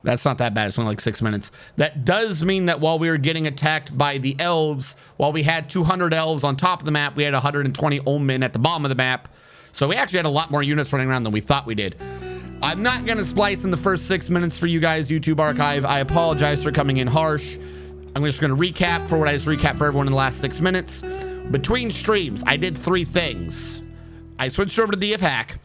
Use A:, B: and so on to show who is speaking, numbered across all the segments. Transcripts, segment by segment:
A: That's not that bad. It's only like 6 minutes. That does mean that while we were getting attacked by the elves, while we had 200 elves on top of the map, we had 120 omen at the bottom of the map. So we actually had a lot more units running around than we thought we did. I'm not going to splice in the first 6 minutes for you guys, YouTube archive. I apologize for coming in harsh. I'm just going to recap for what I just recapped for everyone in the last 6 minutes. Between streams, I did 3 things. I switched over to DF Hack.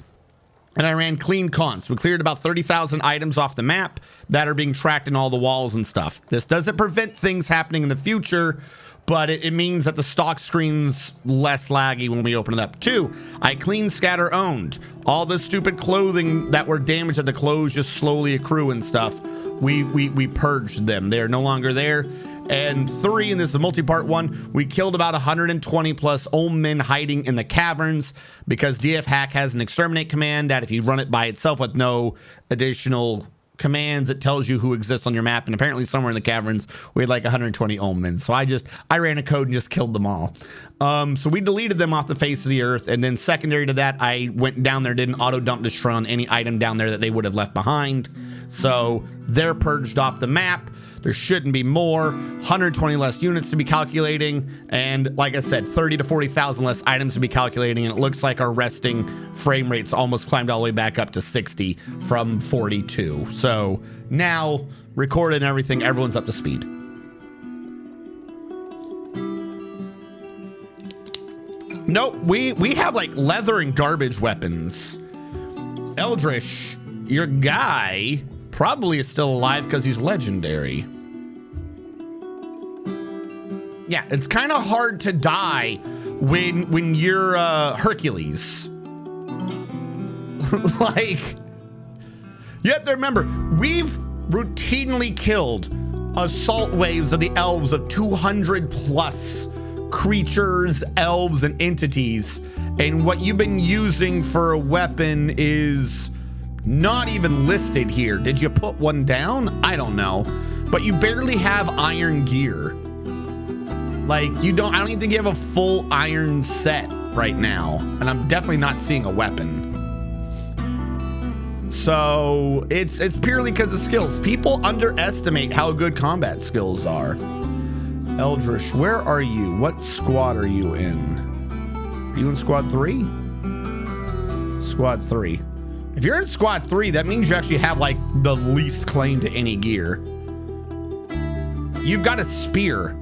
A: And I ran clean cons. We cleared about 30,000 items off the map that are being tracked in all the walls and stuff. This doesn't prevent things happening in the future, but it means that the stock screen's less laggy when we open it up. 2, I clean scatter owned. All the stupid clothing that were damaged at the close just slowly accrue and stuff. We purged them. They're no longer there. And 3, and this is a multi-part one, we killed about 120 plus omen hiding in the caverns because DF Hack has an exterminate command that if you run it by itself with no additional commands, it tells you who exists on your map. And apparently somewhere in the caverns, we had like 120 omens. So I ran a code and just killed them all. So we deleted them off the face of the earth. And then secondary to that, I went down there, did an auto dump destroy on any item down there that they would have left behind. So they're purged off the map. There shouldn't be more. 120 less units to be calculating. And like I said, 30 to 40,000 less items to be calculating. And it looks like our resting frame rates almost climbed all the way back up to 60 from 42. So now, recorded and everything, everyone's up to speed. Nope, we have like leather and garbage weapons. Eldritch, your guy probably is still alive because he's legendary. Yeah, it's kind of hard to die when you're Hercules. Like, you have to remember, we've routinely killed assault waves of the elves of 200 plus creatures, elves, and entities. And what you've been using for a weapon is not even listed here. Did you put one down? I don't know. But you barely have iron gear. Like, I don't even think you have a full iron set right now. And I'm definitely not seeing a weapon. So it's purely because of skills. People underestimate how good combat skills are. Eldritch, where are you? What squad are you in? Are you in squad 3? Squad 3. If you're in squad 3, that means you actually have like the least claim to any gear. You've got a spear.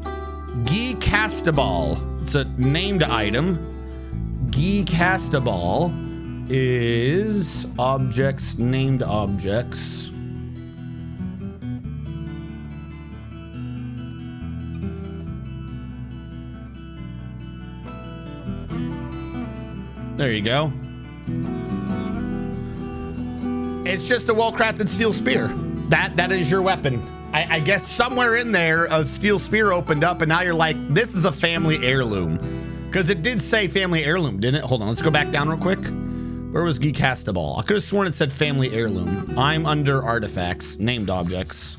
A: Guy Castaball. It's a named item. Guy Castaball is objects, named objects. There you go. It's just a well-crafted steel spear. That is your weapon. I guess somewhere in there a steel spear opened up and now you're like, this is a family heirloom. Because it did say family heirloom, didn't it? Hold on, let's go back down real quick. Where was Guy Castaball? I could have sworn it said family heirloom. I'm under artifacts, named objects.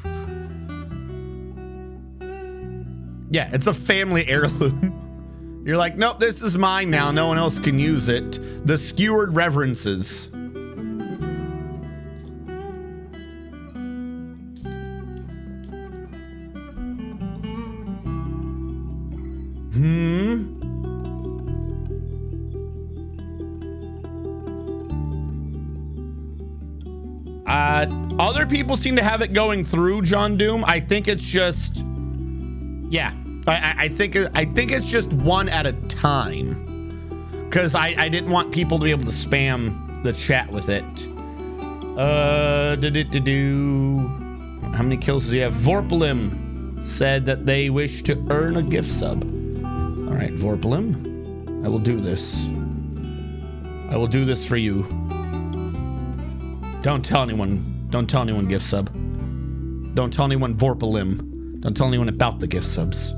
A: Yeah, it's a family heirloom. You're like, nope, this is mine now. No one else can use it. The skewered reverences. Other people seem to have it going through, John Doom. I think it's just, yeah. I think it's just one at a time. Because I didn't want people to be able to spam the chat with it. How many kills does he have? Vorplim said that they wish to earn a gift sub. All right, Vorplim, I will do this. I will do this for you. Don't tell anyone. Don't tell anyone gift sub. Don't tell anyone Vorplim. Don't tell anyone about the gift subs.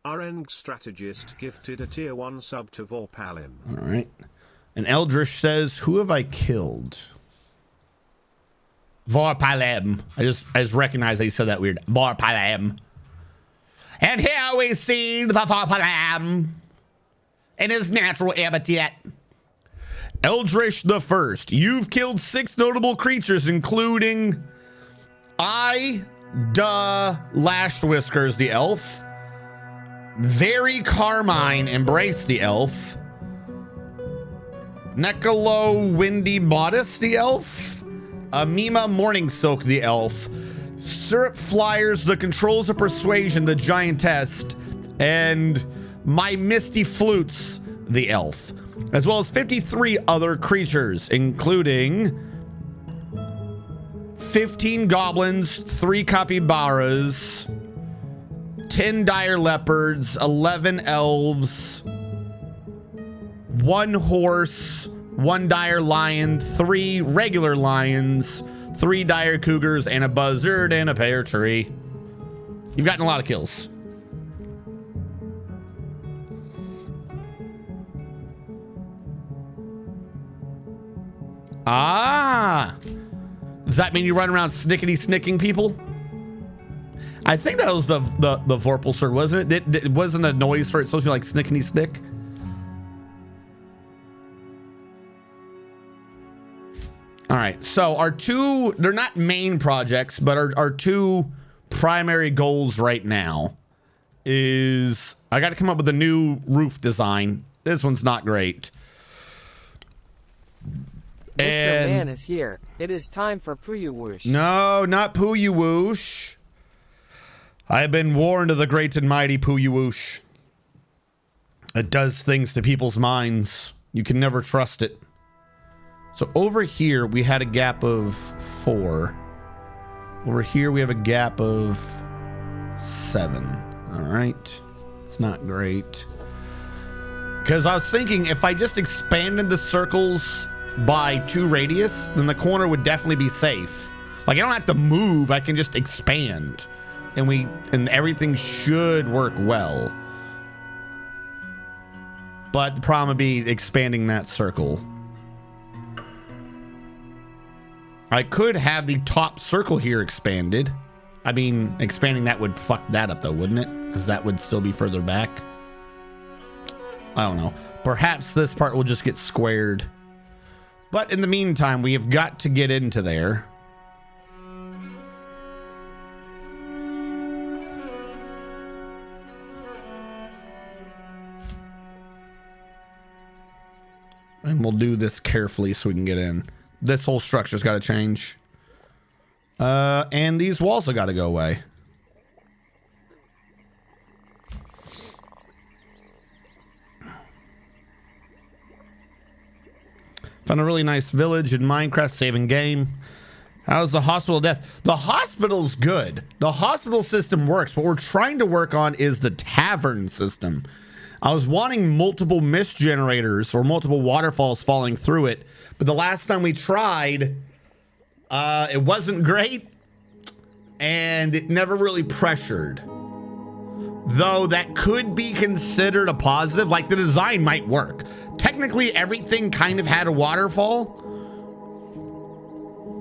B: RN Strategist gifted a tier 1 sub to Vorpalim.
A: All right. And Eldritch says, who have I killed? Vorpalim. I just recognized that you said that weird. Vorpalim. And here we see the Lamb in his natural habitat. Eldritch the First. You've killed 6 notable creatures, including Lashed Whiskers, the elf. Very Carmine, Embrace, the elf. Necolo Windy Modest, the elf. Amima Morning Silk, the elf. Syrup Flyers, the Controls of Persuasion, the Giantess. And My Misty Flutes, the elf. As well as 53 other creatures, including 15 goblins, 3 capybaras, 10 dire leopards, 11 elves, 1 horse, 1 dire lion, 3 regular lions, 3 dire cougars, and a buzzard and a pear tree. You've gotten a lot of kills. Ah, does that mean you run around snickety-snicking people? I think that was the Vorpulsar, wasn't it? It wasn't a noise for it supposed to be like snickety-snick. All right, so our 2, they're not main projects, but our 2 primary goals right now is I got to come up with a new roof design. This one's not great.
C: Mr. Man is here. It is time for Puyo Whoosh.
A: No, not Puyo Whoosh. I have been warned of the great and mighty Puyo Whoosh. It does things to people's minds. You can never trust it. So over here, we had a gap of 4. Over here, we have a gap of 7. All right. It's not great. Because I was thinking if I just expanded the circles by 2 radius, then the corner would definitely be safe. Like I don't have to move, I can just expand. And everything should work well. But the problem would be expanding that circle. I could have the top circle here expanded. I mean, expanding that would fuck that up though, wouldn't it? Because that would still be further back. I don't know. Perhaps this part will just get squared. But in the meantime, we have got to get into there. And we'll do this carefully so we can get in. This whole structure's got to change. And these walls have got to go away. Found a really nice village in Minecraft, saving game. How's the hospital death? The hospital's good. The hospital system works. What we're trying to work on is the tavern system. I was wanting multiple mist generators or multiple waterfalls falling through it, but the last time we tried, it wasn't great, and it never really pressured. Though that could be considered a positive, like the design might work. Technically, everything kind of had a waterfall.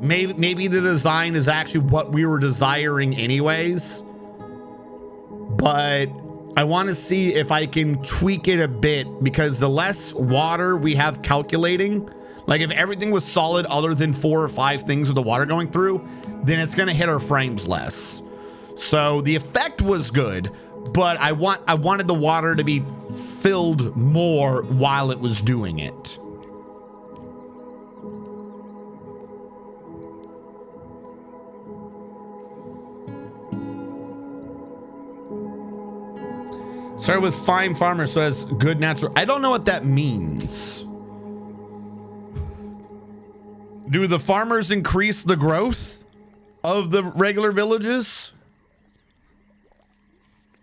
A: Maybe the design is actually what we were desiring anyways, but I want to see if I can tweak it a bit, because the less water we have calculating, like if everything was solid other than 4 or 5 things with the water going through, then it's going to hit our frames less. So the effect was good, but I wanted the water to be filled more while it was doing it. Started with fine farmer, so as good natural. I don't know what that means. Do the farmers increase the growth of the regular villages?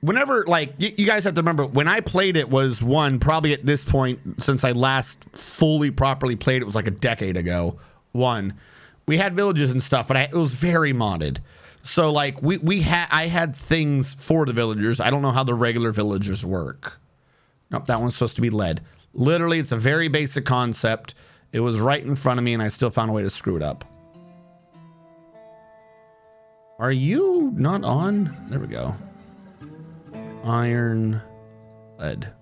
A: Whenever, like, you guys have to remember, when I played it was probably at this point, since I last fully properly played it was like a decade ago. We had villages and stuff, but it was very modded. So like I had things for the villagers. I don't know how the regular villagers work. Nope, that one's supposed to be lead. Literally, it's a very basic concept. It was right in front of me and I still found a way to screw it up. Are you not on? There we go. Iron, lead.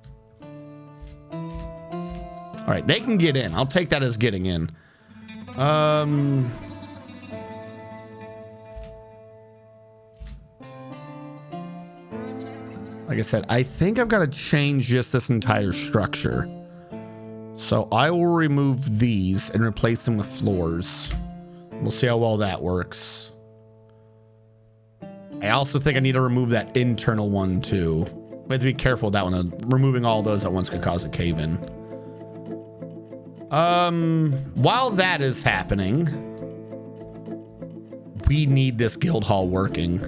A: All right, they can get in. I'll take that as getting in. Like I said, I think I've got to change just this entire structure. So I will remove these and replace them with floors. We'll see how well that works. I also think I need to remove that internal one too. We have to be careful with that one. Removing all those at once could cause a cave-in. While that is happening, we need this guild hall working.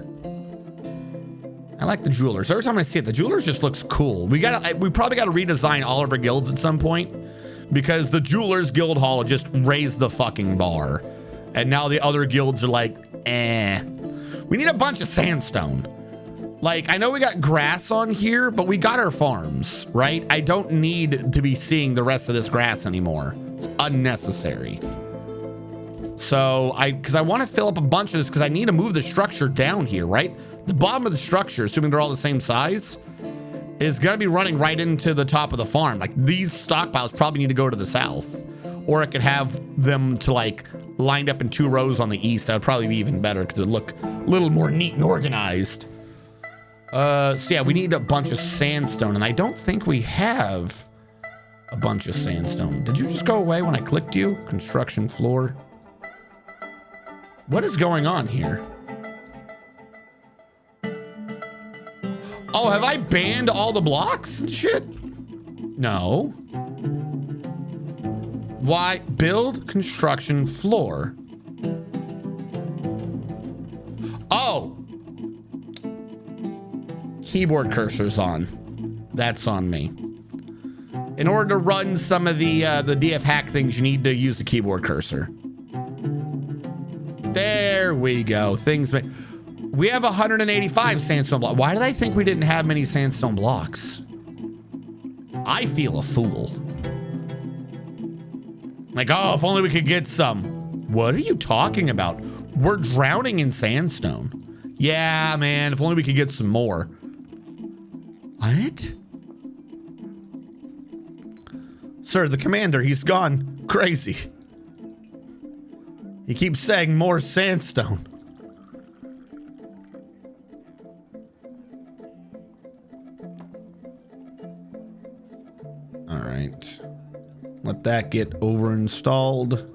A: I like the jewelers. Every time I see it, the jewelers just looks cool. We probably gotta redesign all of our guilds at some point, because the jewelers guild hall just raised the fucking bar, and now the other guilds are like, eh. We need a bunch of sandstone. Like, I know we got grass on here, but we got our farms, right? I don't need to be seeing the rest of this grass anymore. It's unnecessary. So because I want to fill up a bunch of this, because I need to move the structure down here, right? The bottom of the structure, assuming they're all the same size, is going to be running right into the top of the farm. Like, these stockpiles probably need to go to the south, or I could have them to like lined up in 2 rows on the east. That would probably be even better, because it would look a little more neat and organized. So yeah, we need a bunch of sandstone, and I don't think we have a bunch of sandstone. Did you just go away when I clicked you? Construction floor. What is going on here? Oh, have I banned all the blocks and shit? No. Why? Build construction floor. Oh. Keyboard cursor's on. That's on me. In order to run some of the DF hack things, you need to use the keyboard cursor. There we go. We have 185 sandstone blocks. Why did I think we didn't have many sandstone blocks? I feel a fool. Like, oh, if only we could get some. What are you talking about? We're drowning in sandstone. Yeah, man, if only we could get some more. What? Sir, the commander, he's gone crazy. He keeps saying more sandstone. All right. Let that get over installed.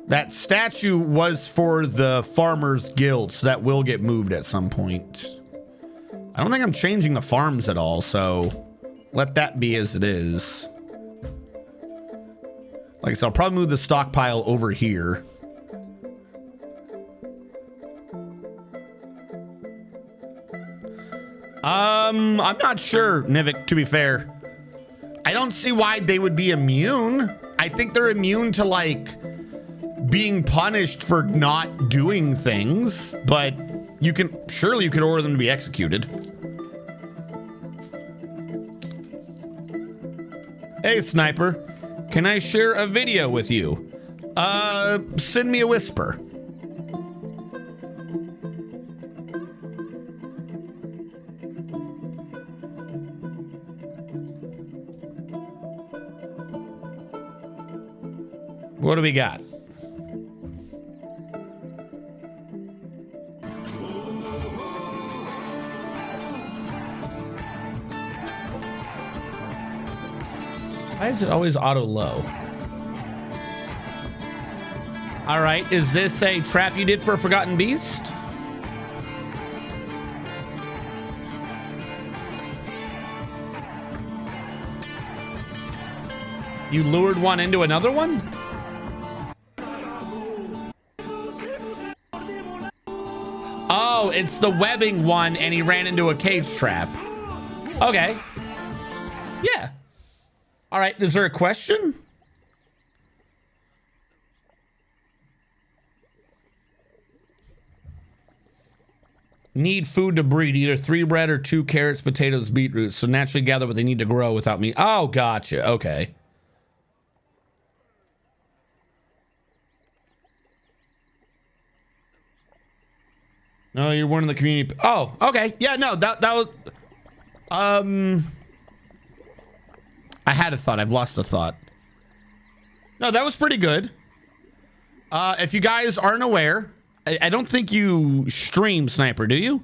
A: That statue was for the Farmers Guild, so that will get moved at some point. I don't think I'm changing the farms at all, so let that be as it is. Like I said, I'll probably move the stockpile over here. I'm not sure, Nivik, to be fair. I don't see why they would be immune. I think they're immune to, like, being punished for not doing things, but surely you could order them to be executed. Hey, Sniper, can I share a video with you? Send me a whisper. What do we got? Why is it always auto low? All right, is this a trap you did for a Forgotten Beast? You lured one into another one? Oh, it's the webbing one and he ran into a cage trap. Okay. Yeah. All right, is there a question? Need food to breed, either 3 bread or 2 carrots, potatoes, beetroots. So naturally gather what they need to grow without me. Oh, gotcha. Okay. No, you're one of the community. Oh, okay. Yeah, no, that was. I had a thought. I've lost a thought. No, that was pretty good. If you guys aren't aware, I don't think you stream Sniper, do you?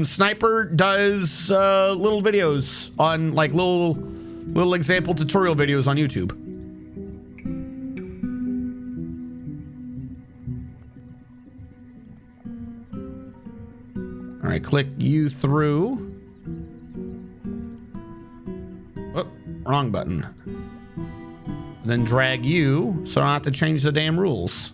A: Sniper does little videos on like little example tutorial videos on YouTube. All right, click you through. Oh, wrong button. Then drag you so I don't have to change the damn rules.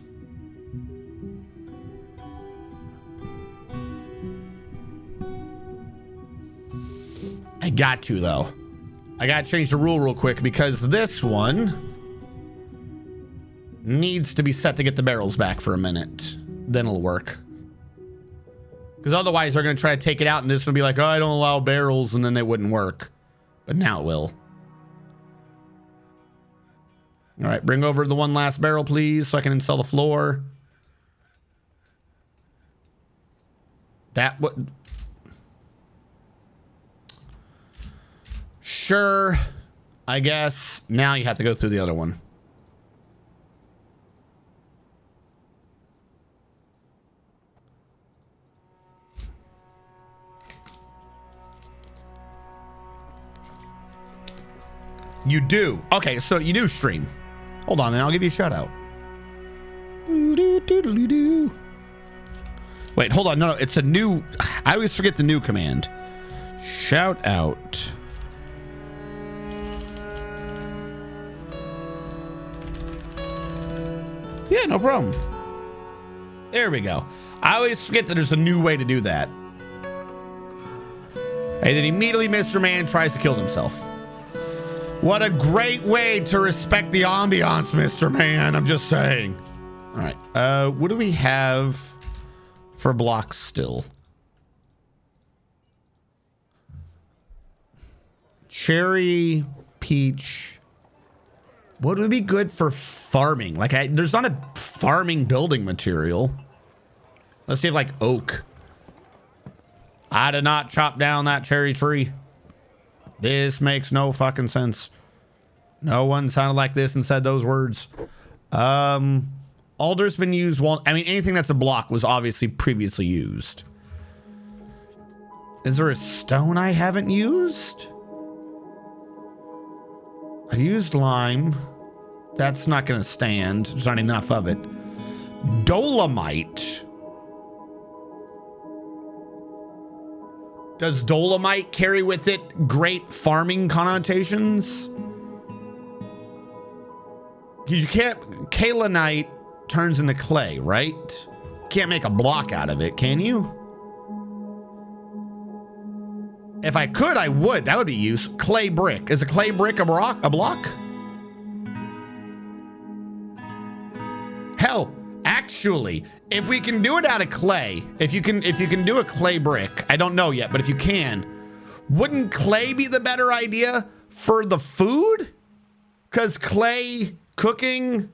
A: I got to, though. I got to change the rule real quick because this one needs to be set to get the barrels back for a minute. Then it'll work. Because otherwise they're going to try to take it out and this will be like, oh, I don't allow barrels, and then they wouldn't work. But now it will. All right, bring over the one last barrel, please, so I can install the floor. That would... Sure, I guess. Now you have to go through the other one. You do. Okay, so you do stream. Hold on, then I'll give you a shout out. Wait, hold on. No, it's a new... I always forget the new command. Shout out. Yeah, no problem. There we go. I always forget that there's a new way to do that. And then immediately Mr. Man tries to kill himself. What a great way to respect the ambiance, Mr. Man. I'm just saying. All right. What do we have for blocks still? Cherry, peach. What would be good for farming? Like, there's not a farming building material. Let's see if like oak. I did not chop down that cherry tree. This makes no fucking sense. No one sounded like this and said those words. Alder's been used. Well, I mean, anything that's a block was obviously previously used. Is there a stone I haven't used? I've used lime. That's not going to stand. There's not enough of it. Dolomite. Does dolomite carry with it great farming connotations? Because you can't... Kaolinite turns into clay, right? Can't make a block out of it, can you? If I could, I would. That would be use. Clay brick. Is a clay brick a block? Hell, actually, if we can do it out of clay, if you can do a clay brick, I don't know yet, but if you can, wouldn't clay be the better idea for the food? Because clay cooking,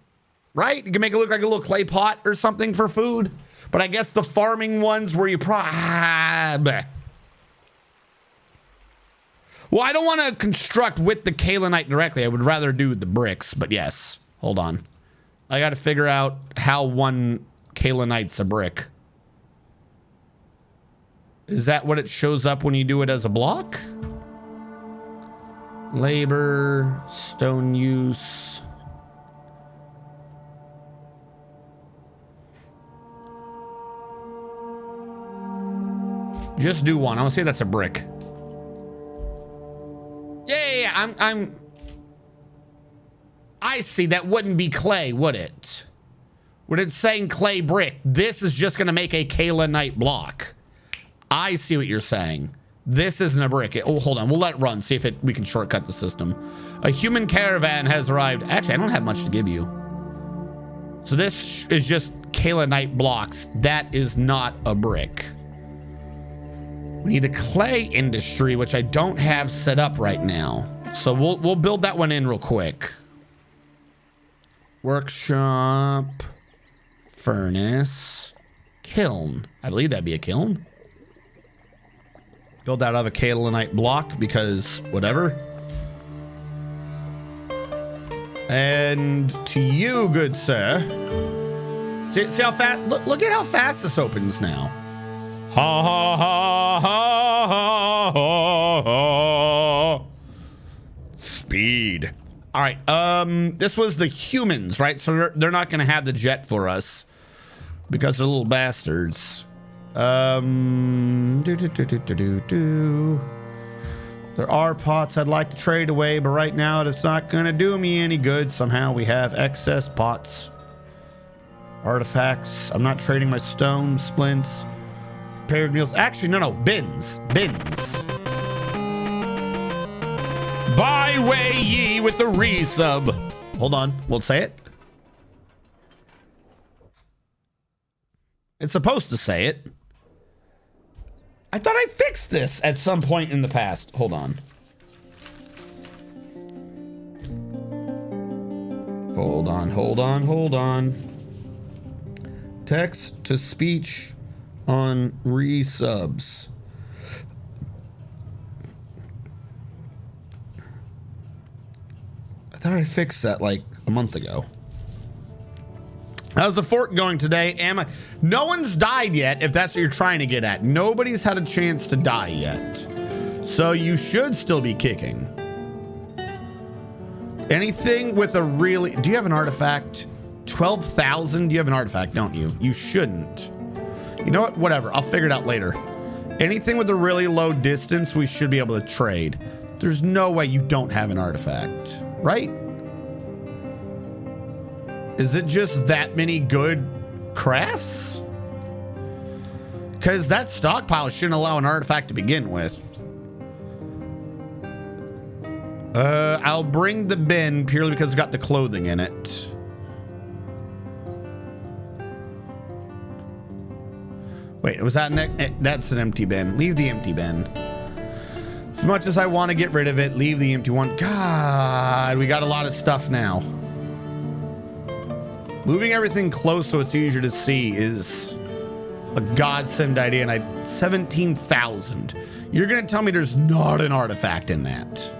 A: right? You can make it look like a little clay pot or something for food. But I guess the farming ones where you probably... Well, I don't want to construct with the kaolinite directly. I would rather do the bricks, but yes. Hold on. I got to figure out how one kaolinite's a brick. Is that what it shows up when you do it as a block? Labor, stone use. Just do one. I'm gonna say that's a brick. Yeah. I see. That wouldn't be clay, would it? Would it saying clay brick? This is just gonna make a kaolinite block. I see what you're saying. This isn't a brick. Oh, hold on. We'll let it run. See if we can shortcut the system. A human caravan has arrived. Actually, I don't have much to give you. So this is just kaolinite blocks. That is not a brick. We need a clay industry, which I don't have set up right now. So we'll build that one in real quick. Workshop, furnace, kiln. I believe that'd be a kiln. Build that out of a kaolinite block because whatever. And to you, good sir. See how fast? Look at how fast this opens now. Ha ha ha ha ha ha. Speed. All right. This was the humans, right? So they're not going to have the jet for us because they're little bastards. There are pots I'd like to trade away, but right now it's not going to do me any good. Somehow we have excess pots. Artifacts. I'm not trading my stone, splints, prepared meals. Actually, no. Bins. Buy way ye with the resub. Hold on. We'll say it. It's supposed to say it. I thought I fixed this at some point in the past. Hold on. Hold on. Text to speech on resubs. I thought I fixed that like a month ago. How's the fort going today? No one's died yet, if that's what you're trying to get at. Nobody's had a chance to die yet. So you should still be kicking. Anything with a really... Do you have an artifact? 12,000? You have an artifact, don't you? You shouldn't. You know what? Whatever. I'll figure it out later. Anything with a really low distance, we should be able to trade. There's no way you don't have an artifact, right? Is it just that many good crafts? Because that stockpile shouldn't allow an artifact to begin with. I'll bring the bin purely because it's got the clothing in it. Wait, was that that's an empty bin. Leave the empty bin. As much as I want to get rid of it, leave the empty one. God, we got a lot of stuff now. Moving everything close so it's easier to see is a godsend idea, and 17,000. You're gonna tell me there's not an artifact in that?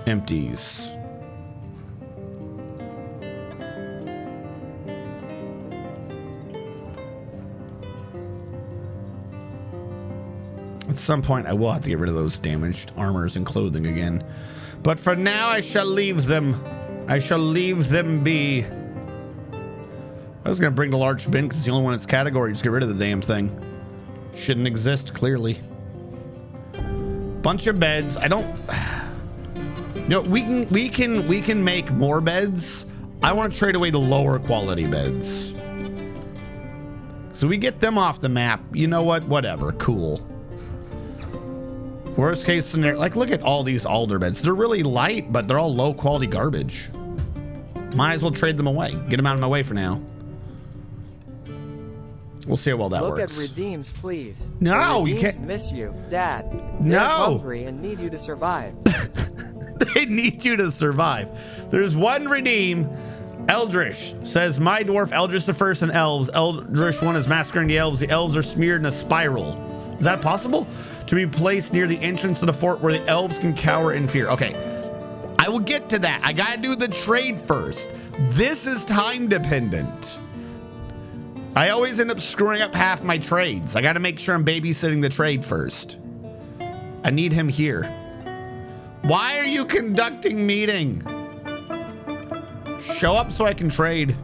A: Empties. At some point, I will have to get rid of those damaged armors and clothing again. But for now, I shall leave them. I shall leave them be. I was going to bring the large bin because it's the only one in its category. Just get rid of the damn thing. Shouldn't exist, clearly. Bunch of beds. I don't... You know, we can make more beds. I want to trade away the lower quality beds. So we get them off the map. You know what? Whatever. Cool. Worst case scenario, like look at all these alder beds. They're really light, but they're all low quality garbage. Might as well trade them away. Get them out of my way for now. We'll see how well that works.
C: Look at redeems, please.
A: No,
C: the
A: you
C: redeems
A: can't.
C: Miss you, Dad.
A: No.
C: They're hungry and need you to survive.
A: They need you to survive. There's one redeem. Eldritch says, my dwarf Eldritch the first and elves. Eldritch one is massacring the elves. The elves are smeared in a spiral. Is that possible? To be placed near the entrance to the fort where the elves can cower in fear. Okay, I will get to that. I gotta do the trade first. This is time dependent. I always end up screwing up half my trades. I gotta make sure I'm babysitting the trade first. I need him here. Why are you conducting meeting? Show up so I can trade.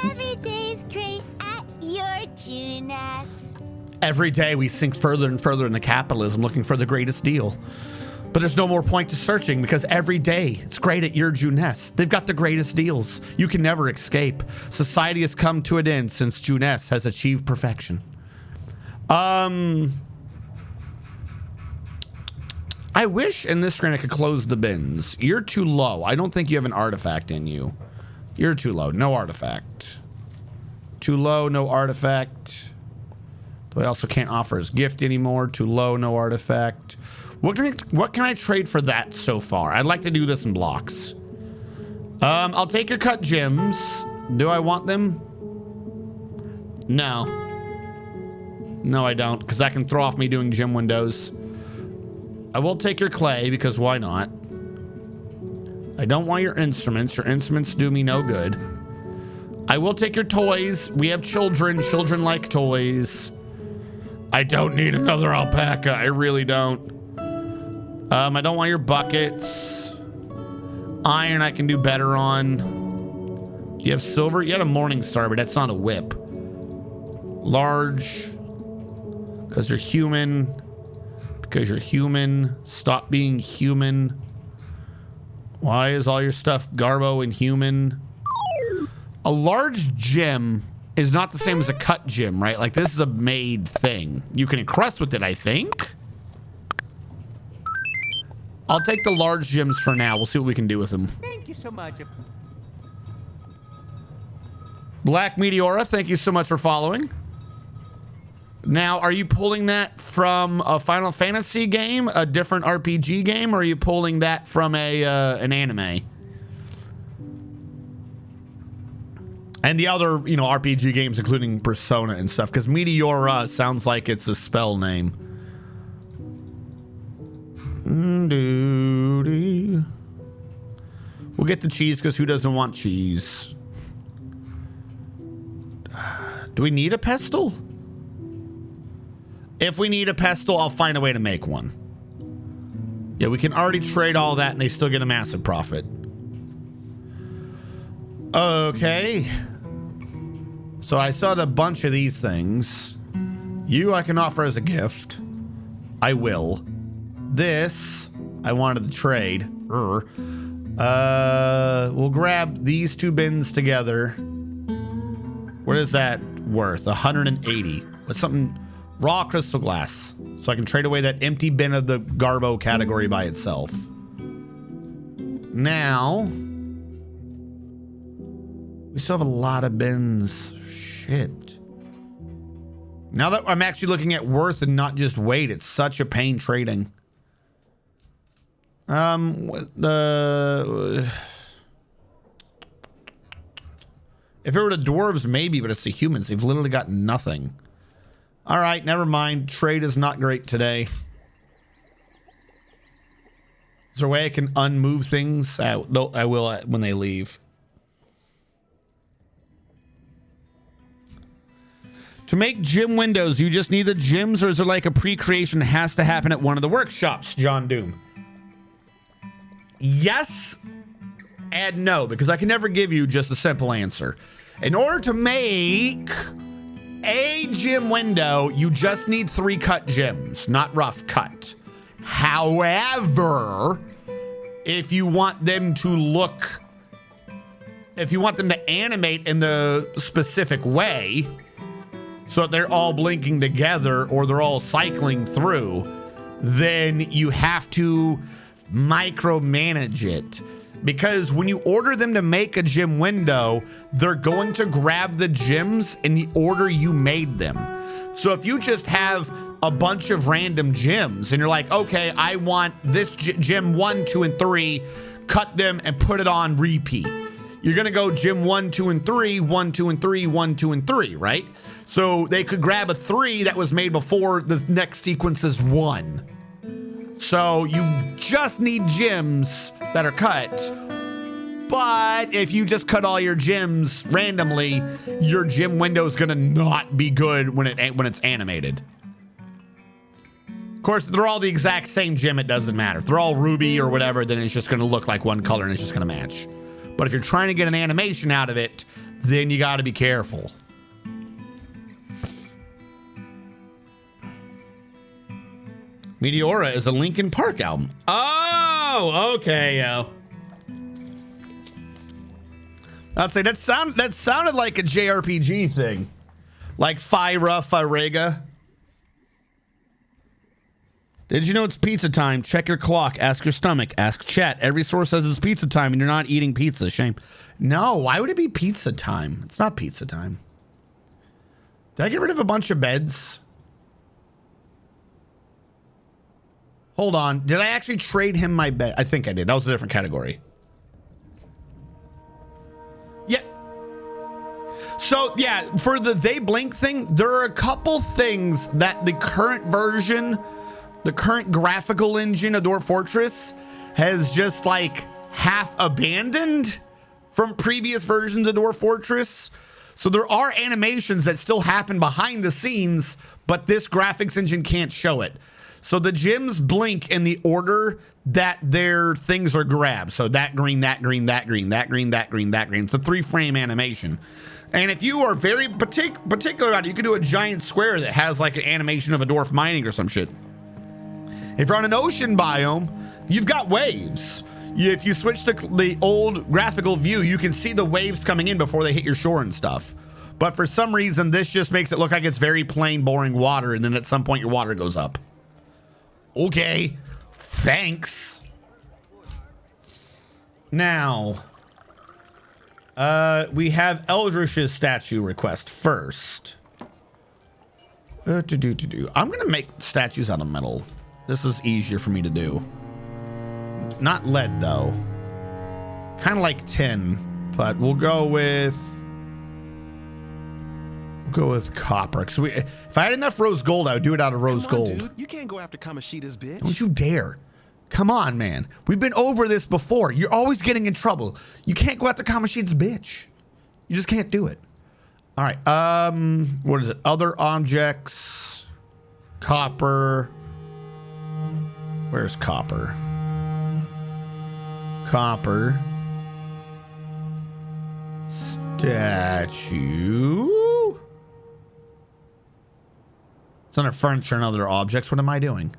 D: Every day's great at your Junas.
A: Every day we sink further and further into capitalism looking for the greatest deal. But there's no more point to searching because every day it's great at your Juness. They've got the greatest deals. You can never escape. Society has come to an end since Juness has achieved perfection. I wish in this screen I could close the bins. You're too low. I don't think you have an artifact in you. You're too low. No artifact. Too low, no artifact. Though I also can't offer his gift anymore. Too low, no artifact. What can I trade for that so far? I'd like to do this in blocks. I'll take your cut gems. Do I want them? No. No, I don't, because that can throw off me doing gym windows. I will take your clay, because why not? I don't want your instruments. Your instruments do me no good. I will take your toys. We have children. Children like toys. I don't need another alpaca. I really don't. I don't want your buckets. Iron I can do better on. Do you have silver? You had a morning star, but that's not a whip. Large. Because you're human. Because you're human. Stop being human. Why is all your stuff Garbo and human? A large gem is not the same as a cut gem, right? Like, this is a made thing. You can encrust with it, I think. I'll take the large gems for now. We'll see what we can do with them.
E: Thank you so much.
A: Black Meteora, thank you so much for following. Now, are you pulling that from a Final Fantasy game, a different RPG game, or are you pulling that from an anime? And the other, you know, RPG games, including Persona and stuff, because Meteora sounds like it's a spell name. We'll get the cheese, because who doesn't want cheese? Do we need a pestle? If we need a pestle, I'll find a way to make one. Yeah, we can already trade all that and they still get a massive profit. Okay. So I saw a bunch of these things. You I can offer as a gift. I will. This, I wanted to trade. We'll grab these two bins together. What is that worth? 180. That's something... Raw crystal glass. So I can trade away that empty bin of the Garbo category by itself. Now... we still have a lot of bins. Shit. Now that I'm actually looking at worth and not just weight, it's such a pain trading. If it were the dwarves, maybe, but it's the humans. They've literally got nothing. All right, never mind. Trade is not great today. Is there a way I can unmove things? No, I will when they leave. To make gym windows, you just need the gyms, or is there like a pre-creation that has to happen at one of the workshops, John Doom? Yes and no, because I can never give you just a simple answer. In order to make a gym window, you just need 3 cut gems, not rough cut. However, if you want them to look, if you want them to animate in the specific way, so that they're all blinking together or they're all cycling through, then you have to micromanage it. Because when you order them to make a gym window, they're going to grab the gyms in the order you made them. So if you just have a bunch of random gyms and you're like, okay, I want this gym 1, 2, and 3, cut them and put it on repeat. You're going to go gym 1, 2, and 3, 1, 2, and 3, 1, 2, and 3, right? So they could grab a 3 that was made before the next sequence is 1. So you just need gyms that are cut. But if you just cut all your gyms randomly, your gym window is going to not be good when it's animated. Of course, if they're all the exact same gym, it doesn't matter. If they're all ruby or whatever, then it's just going to look like one color and it's just going to match. But if you're trying to get an animation out of it, then you got to be careful. Meteora is a Linkin Park album. Oh, okay, yo. I'd say that sounded like a JRPG thing. Like Farega. Did you know it's pizza time? Check your clock. Ask your stomach. Ask chat. Every source says it's pizza time and you're not eating pizza. Shame. No, why would it be pizza time? It's not pizza time. Did I get rid of a bunch of beds? Hold on. Did I actually trade him my bet? I think I did. That was a different category. Yeah. So, yeah, for the They Blink thing, there are a couple things that the current version, the current graphical engine of Dwarf Fortress has just like half abandoned from previous versions of Dwarf Fortress. So there are animations that still happen behind the scenes, but this graphics engine can't show it. So the gems blink in the order that their things are grabbed. So that green, that green, that green, that green, that green, that green. It's a 3-frame animation. And if you are very particular about it, you can do a giant square that has like an animation of a dwarf mining or some shit. If you're on an ocean biome, you've got waves. If you switch to the old graphical view, you can see the waves coming in before they hit your shore and stuff. But for some reason, this just makes it look like it's very plain, boring water. And then at some point, your water goes up. Okay, thanks. Now, we have Eldrish's statue request first. I'm gonna make statues out of metal. This is easier for me to do. Not lead though. Kind of like tin, but we'll go with copper. So if I had enough rose gold, I would do it out of rose gold.
E: Dude, you can't go after Kamoshida's bitch.
A: Don't you dare. Come on, man. We've been over this before. You're always getting in trouble. You can't go after Kamoshida's bitch. You just can't do it. All right. What is it? Other objects. Copper. Where's copper? Copper. Statue. It's under furniture and other objects. What am I doing?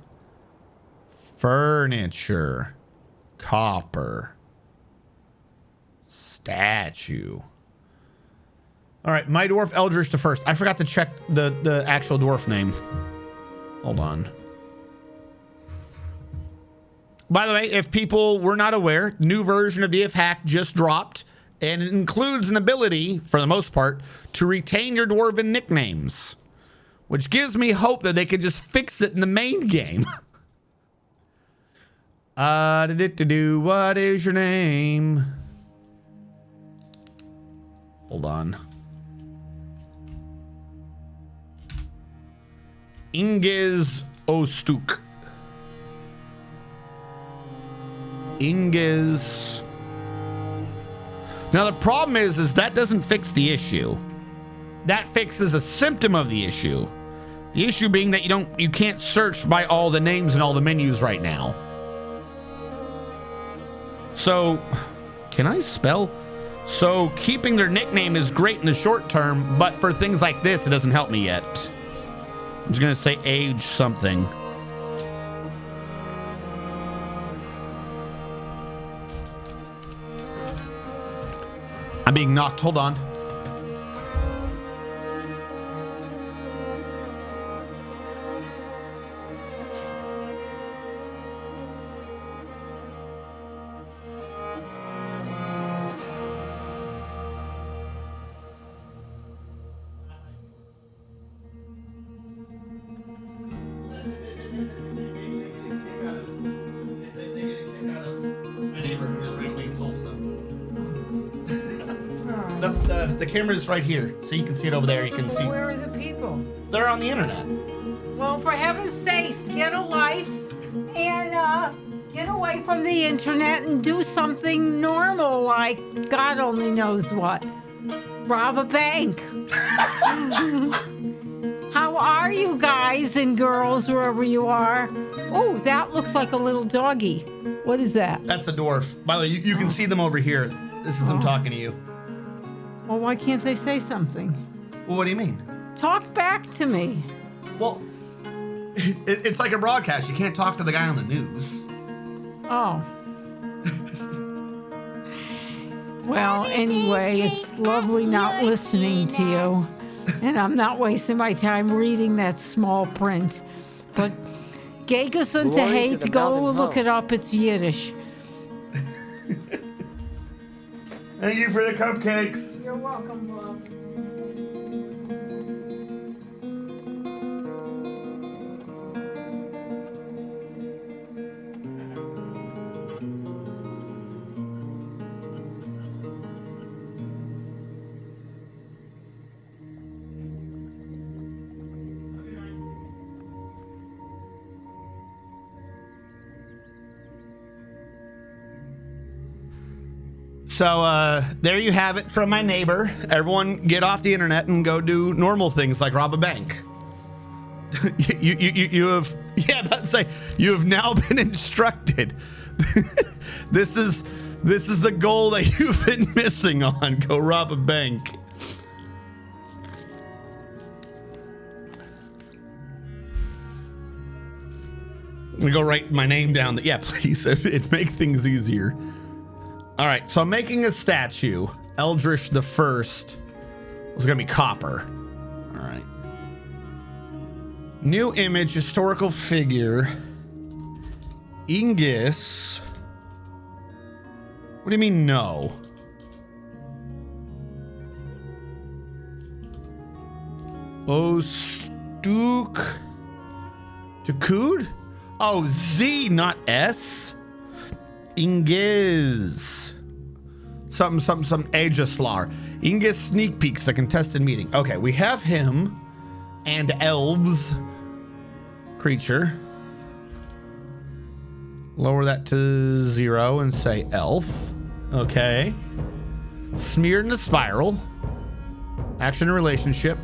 A: Furniture. Copper. Statue. All right, my dwarf Eldritch the first. I forgot to check the actual dwarf name. Hold on. By the way, if people were not aware, new version of DF Hack just dropped, and it includes an ability, for the most part, to retain your dwarven nicknames, which gives me hope that they could just fix it in the main game. What is your name? Hold on. Inges Ostuk. Inges. Now the problem is that doesn't fix the issue. That fixes a symptom of the issue. The issue being that you can't search by all the names and all the menus right now. So, can I spell? So keeping their nickname is great in the short term, but for things like this, it doesn't help me yet. I'm just gonna say age something. I'm being knocked. Hold on. The camera is right here, so you can see it over there. You can see.
F: Where are the people?
A: They're on the internet.
F: Well, for heaven's sakes, get a life and get away from the internet and do something normal, like God only knows what. Rob a bank. How are you guys and girls, wherever you are? Oh, that looks like a little doggy. What is that?
A: That's a dwarf. By the way, you can see them over here. This is them talking to you.
F: Well, why can't they say something?
A: Well, what do you mean?
F: Talk back to me.
A: Well, it's like a broadcast. You can't talk to the guy on the news.
F: Oh. Well, anyway, it's lovely not listening to you. And I'm not wasting my time reading that small print. But Gegas und Hate, go look it up. It's Yiddish.
A: Thank you for the cupcakes.
F: You're welcome, love.
A: So there you have it from my neighbor. Everyone get off the internet and go do normal things like rob a bank. you have, yeah, about to say, you have now been instructed. This is the goal that you've been missing on. Go rob a bank. I'm gonna go write my name down. Yeah, please. It makes things easier. All right, so I'm making a statue. Eldritch the First was gonna be copper. All right. New image, historical figure. Ingus. What do you mean no? Ostuk. Takud? Oh, Z, not S. Ingiz. Some Aegislar. Ingiz sneak peeks, a contested meeting. Okay, we have him and elves. Creature. Lower that to 0 and say elf. Okay. Smeared in a spiral. Action and relationship.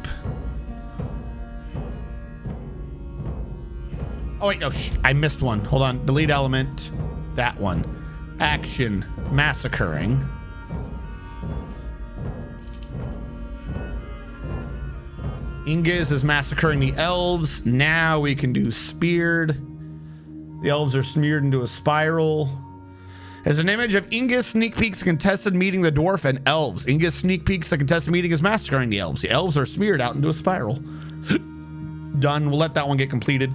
A: Oh, wait, no, I missed one. Hold on. Delete element. That one. Action. Massacring. Ingiz is massacring the elves. Now we can do speared. The elves are smeared into a spiral. As an image of Ingiz sneak peeks, a contested meeting the dwarf and elves. Ingiz sneak peeks, a contested meeting is massacring the elves. The elves are smeared out into a spiral. Done. We'll let that one get completed.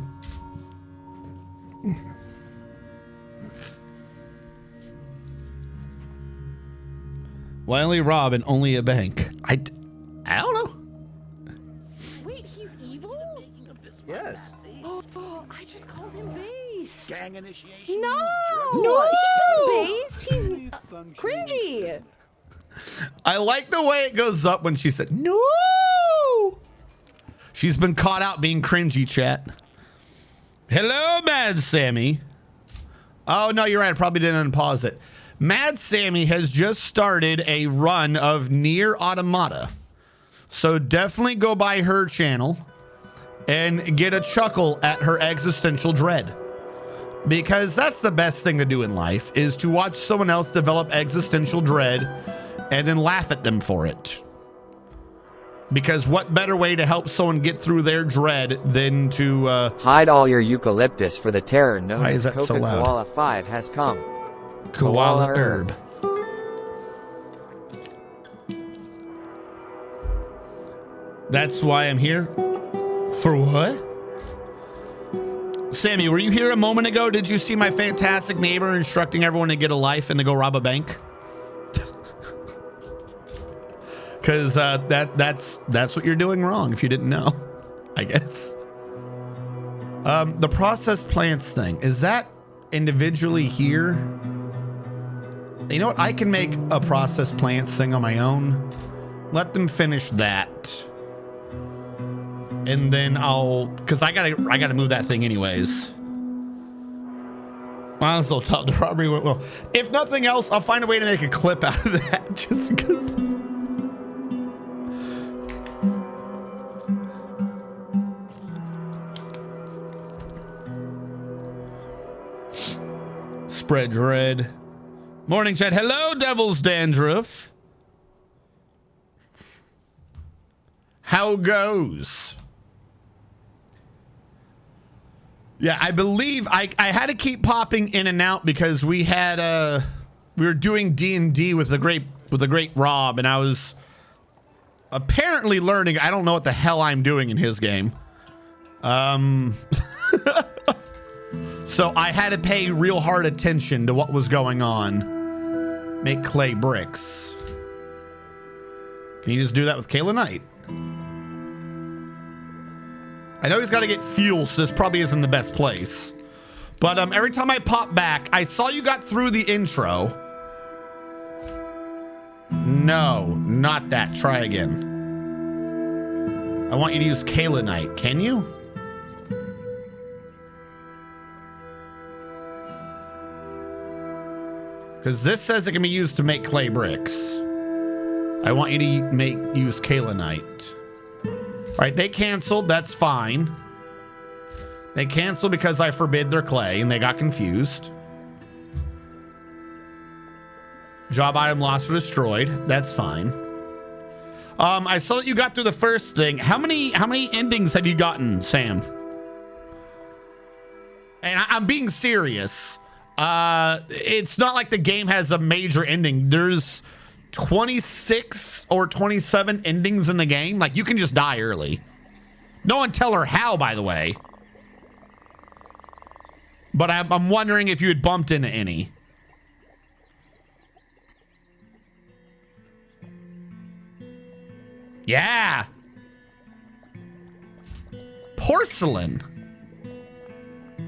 A: Why only rob and only a bank? I don't know.
G: Wait, he's evil?
E: Yes.
G: Oh, I just called him based.
E: Gang initiation.
G: No,
E: No!
G: he's not based. He's cringy.
A: I like the way it goes up when she said, no! She's been caught out being cringy, chat. Hello, Mad Sammy. Oh, no, you're right. I probably didn't unpause it. Mad Sammy has just started a run of Nier Automata. So definitely go by her channel and get a chuckle at her existential dread. Because that's the best thing to do in life, is to watch someone else develop existential dread and then laugh at them for it. Because what better way to help someone get through their dread than to
C: hide all your eucalyptus, for the terror known
A: Why is
C: as
A: that so loud?
C: Koala 5 has come.
A: Koala herb. That's why I'm here. For what? Sammy, were you here a moment ago? Did you see my fantastic neighbor instructing everyone to get a life and to go rob a bank? Because that's what you're doing wrong if you didn't know, I guess. The processed plants thing, is that individually here? You know what? I can make a processed plants thing on my own. Let them finish that. And then because I gotta move that thing anyways. Might as well tell the robbery went well. If nothing else, I'll find a way to make a clip out of that just because. Spread dread. Morning chat. Hello, Devil's Dandruff. How goes? Yeah, I believe I had to keep popping in and out because we were doing D&D with the great Rob, and I was apparently learning. I don't know what the hell I'm doing in his game. So I had to pay real hard attention to what was going on. Make clay bricks. Can you just do that with Kayla Knight? I know he's got to get fuel, so this probably isn't the best place. But every time I pop back, I saw you got through the intro. No, not that. Try again. I want you to use Kayla Knight. Can you? Because this says it can be used to make clay bricks. I want you to use kaolinite. All right, they canceled. That's fine. They canceled because I forbid their clay and they got confused. Job item lost or destroyed. That's fine. I saw that you got through the first thing. How many endings have you gotten, Sam? And I'm being serious. It's not like the game has a major ending. There's 26 or 27 endings in the game. Like, you can just die early. No one tell her how, by the way. But I'm wondering if you had bumped into any. Yeah. Porcelain.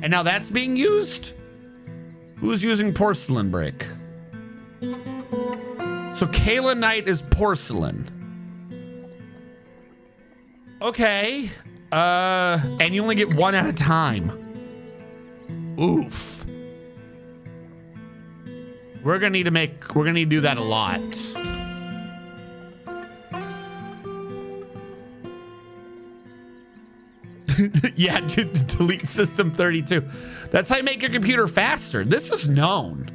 A: And now that's being used? Who's using porcelain brick? So kaolinite is porcelain. Okay. And you only get one at a time. Oof. We're gonna need to do that a lot. Yeah, delete system 32. That's how you make your computer faster. This is known.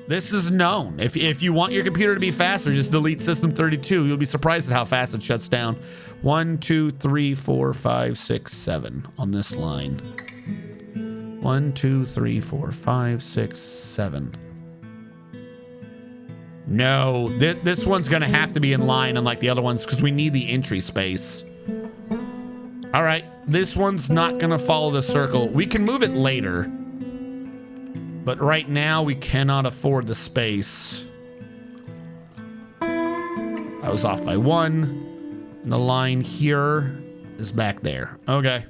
A: This is known. If you want your computer to be faster, just delete system 32. You'll be surprised at how fast it shuts down. 1, 2, 3, 4, 5, 6, 7 on this line. 1, 2, 3, 4, 5, 6, 7. No, this one's gonna have to be in line unlike the other ones because we need the entry space. All right, this one's not gonna follow the circle. We can move it later, but right now we cannot afford the space. I was off by 1. And the line here is back there. Okay.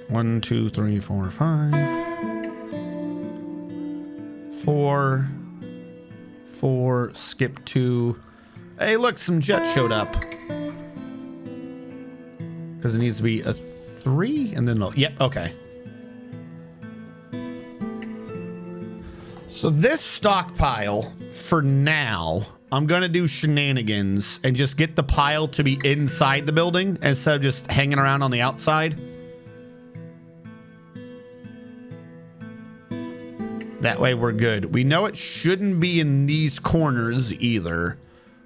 A: One, 2, 3, 4, 5. 4. 4, skip 2. Hey, look, some jet showed up. Because it needs to be a 3 and then, yep, okay. So this stockpile, for now, I'm going to do shenanigans and just get the pile to be inside the building instead of just hanging around on the outside. That way we're good. We know it shouldn't be in these corners either,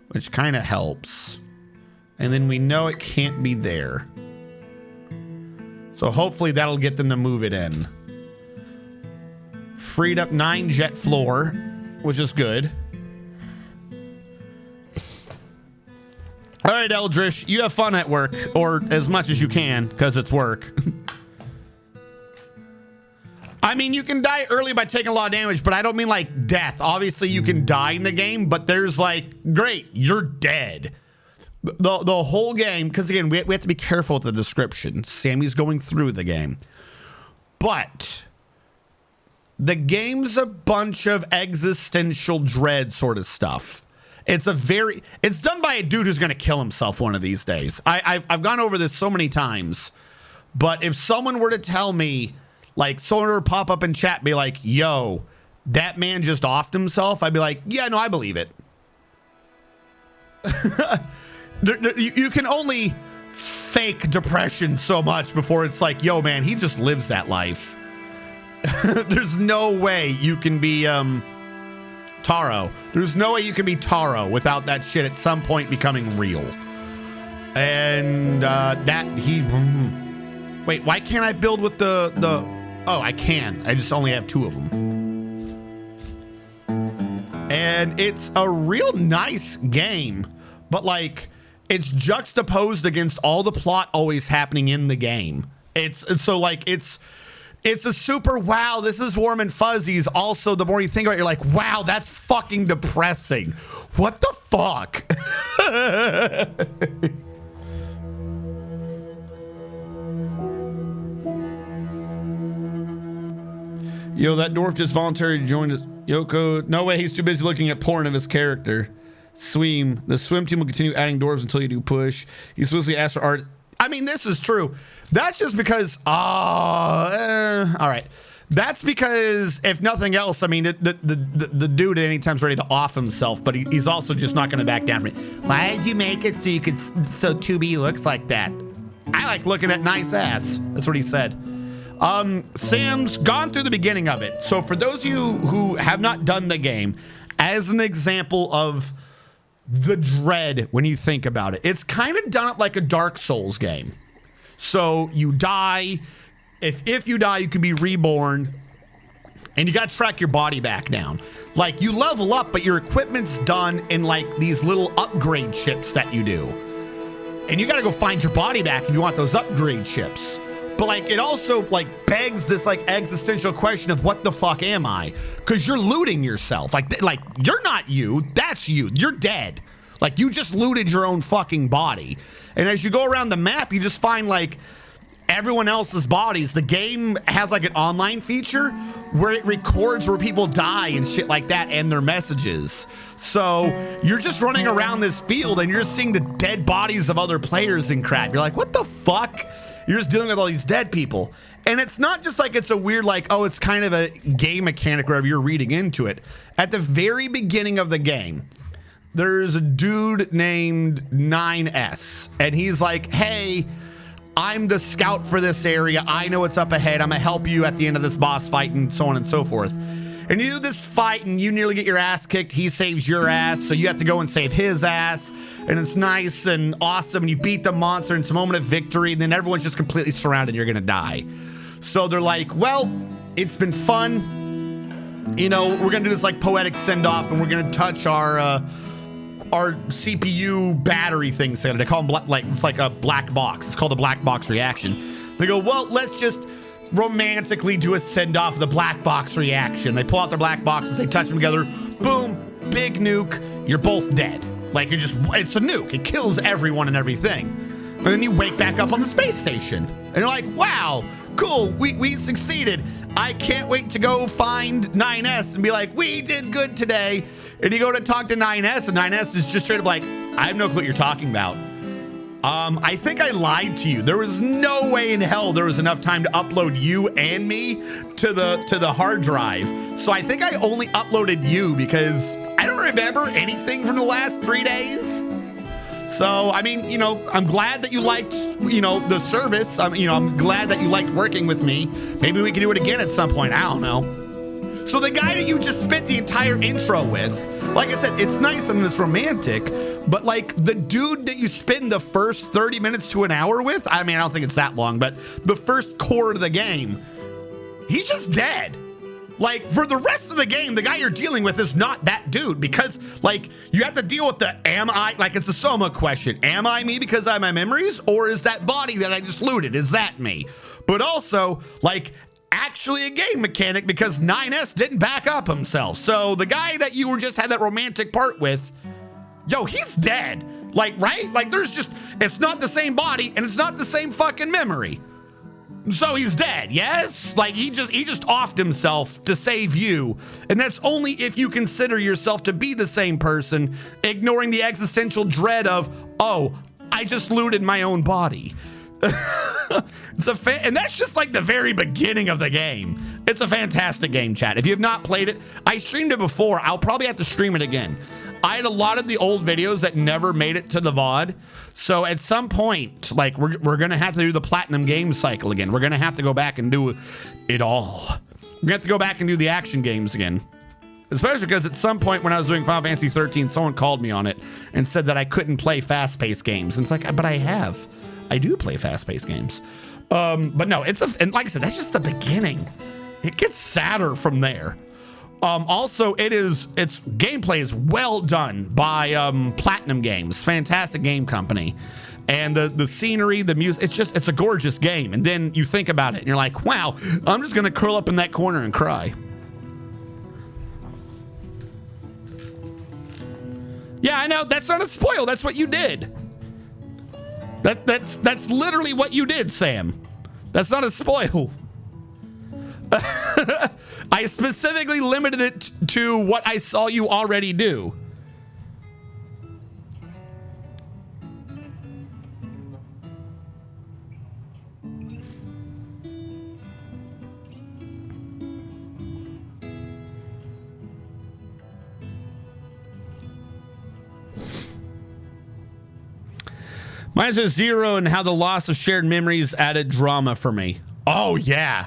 A: which kind of helps. And then we know it can't be there. So hopefully that'll get them to move it in. Freed up 9 jet floor, which is good. All right, Eldritch, you have fun at work, or as much as you can, because it's work. I mean, you can die early by taking a lot of damage, but I don't mean like death. Obviously, you can die in the game, but there's like, great, you're dead. The whole game, because again, we have to be careful with the description. Sammy's going through the game. But the game's a bunch of existential dread sort of stuff. It's done by a dude who's going to kill himself one of these days. I've gone over this so many times, but if someone were to tell me, like, someone would pop up in chat, be like, yo, that man just offed himself, I'd be like, yeah, no, I believe it. You can only fake depression so much before it's like, yo, man, he just lives that life. There's no way you can be Taro. There's no way you can be Taro without that shit at some point becoming real. And wait, why can't I build with the oh, I can. I just only have 2 of them. And it's a real nice game, but like, it's juxtaposed against all the plot always happening in the game. It's a super, wow, this is warm and fuzzies. Also, the more you think about it, you're like, wow, that's fucking depressing. What the fuck? Yo, that dwarf just voluntarily joined us. Yoko, no way, he's too busy looking at porn of his character. Swim. The swim team will continue adding dwarves until you do push. He's supposed to ask for art. I mean, this is true. That's just because, all right. That's because, if nothing else, I mean, the dude at any time's ready to off himself, but he's also just not going to back down from it. Why did you make it so 2B looks like that? I like looking at nice ass. That's what he said. Sam's gone through the beginning of it. So for those of you who have not done the game, as an example of the dread when you think about it, it's kind of done it like a Dark Souls game. So you die. If you die, you can be reborn, and you got to track your body back down. Like, you level up, but your equipment's done in like these little upgrade chips that you do. And you got to go find your body back if you want those upgrade chips. But like, it also like begs this like existential question of what the fuck am I? Because you're looting yourself. Like you're not you, that's you. You're dead. Like, you just looted your own fucking body. And as you go around the map, you just find like everyone else's bodies. The game has like an online feature where it records where people die and shit like that and their messages. So you're just running around this field and you're seeing the dead bodies of other players and crap. You're like, what the fuck? You're just dealing with all these dead people. And it's not just like it's a weird, like, oh, it's kind of a game mechanic wherever you're reading into it. At the very beginning of the game, there's a dude named 9S, and he's like, hey, I'm the scout for this area. I know what's up ahead. I'm gonna help you at the end of this boss fight and so on and so forth. And you do this fight and you nearly get your ass kicked. He saves your ass, so you have to go and save his ass. And it's nice and awesome. And you beat the monster and it's a moment of victory. And then everyone's just completely surrounded and you're gonna die. So they're like, well, it's been fun. You know, we're gonna do this like poetic send-off and we're gonna touch our CPU battery thing. They call them it's like a black box. It's called a black box reaction. They go, well, let's just romantically do a send-off of the black box reaction. They pull out their black boxes, they touch them together, boom, big nuke, you're both dead. Like, it's a nuke. It kills everyone and everything. And then you wake back up on the space station. And you're like, wow, cool, we succeeded. I can't wait to go find 9S and be like, we did good today. And you go to talk to 9S, and 9S is just straight up like, I have no clue what you're talking about. I think I lied to you. There was no way in hell there was enough time to upload you and me to the hard drive. So I think I only uploaded you because I don't remember anything from the last 3 days. So, I mean, you know, I'm glad that you liked, you know, the service. I'm glad that you liked working with me. Maybe we can do it again at some point. I don't know. So the guy that you just spent the entire intro with, like I said, it's nice and it's romantic, but like the dude that you spend the first 30 minutes to an hour with, I mean, I don't think it's that long, but the first core of the game, he's just dead. Like, for the rest of the game, the guy you're dealing with is not that dude, because, like, you have to deal with the am I, like, it's a Soma question. Am I me because I have my memories, or is that body that I just looted, is that me? But also, like, actually a game mechanic because 9S didn't back up himself. So the guy that you were just had that romantic part with, yo, he's dead. Like, right? Like, there's just, it's not the same body, and it's not the same fucking memory. So he's dead, yes? Like, he just offed himself to save you. And that's only if you consider yourself to be the same person, ignoring the existential dread of, oh, I just looted my own body. And that's just like the very beginning of the game. It's a fantastic game, chat. If you have not played it, I streamed it before. I'll probably have to stream it again. I had a lot of the old videos that never made it to the VOD. So at some point, like, we're going to have to do the Platinum game cycle again. We're going to have to go back and do it all. We're going to have to go back and do the action games again. Especially because at some point when I was doing Final Fantasy 13, someone called me on it and said that I couldn't play fast-paced games. And it's like, but I have. I do play fast-paced games. But no, and like I said, that's just the beginning. It gets sadder from there. Also, its gameplay is well done by Platinum Games, fantastic game company, and the scenery, the music, it's a gorgeous game. And then you think about it, and you're like, wow, I'm just gonna curl up in that corner and cry. Yeah, I know, that's not a spoil. That's what you did. That's literally what you did, Sam. That's not a spoil. I specifically limited it to what I saw you already do. Mine's a 0 and how the loss of shared memories added drama for me. Oh, yeah.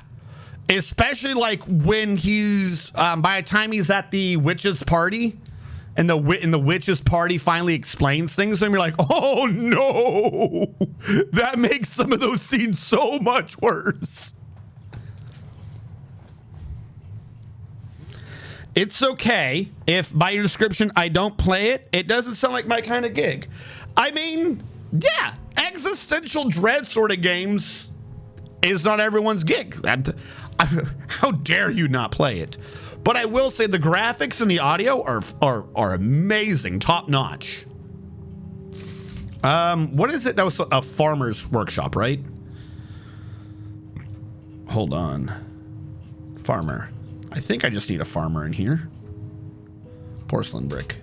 A: Especially like when he's, by the time he's at the witch's party and the witch's party finally explains things to him, you're like, oh no, that makes some of those scenes so much worse. It's okay if by your description I don't play it. It doesn't sound like my kind of gig. I mean, yeah, existential dread sort of games is not everyone's gig. How dare you not play it? But I will say the graphics and the audio are amazing, top notch. What is it? That was a farmer's workshop, right? Hold on. Farmer. I think I just need a farmer in here. Porcelain brick.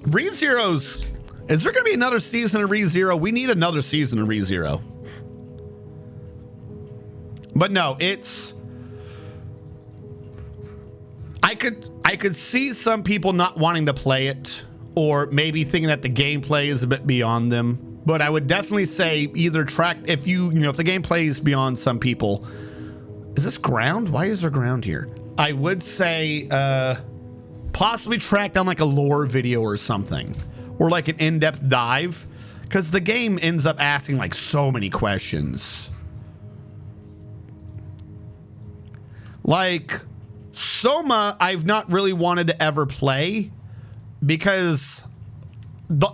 A: ReZero's. Is there going to be another season of ReZero? We need another season of ReZero. But no, it's. I could see some people not wanting to play it, or maybe thinking that the gameplay is a bit beyond them. But I would definitely say either track if you know if the gameplay is beyond some people. Is this ground? Why is there ground here? I would say possibly track down like a lore video or something, or like an in-depth dive, because the game ends up asking like so many questions. Like Soma, I've not really wanted to ever play because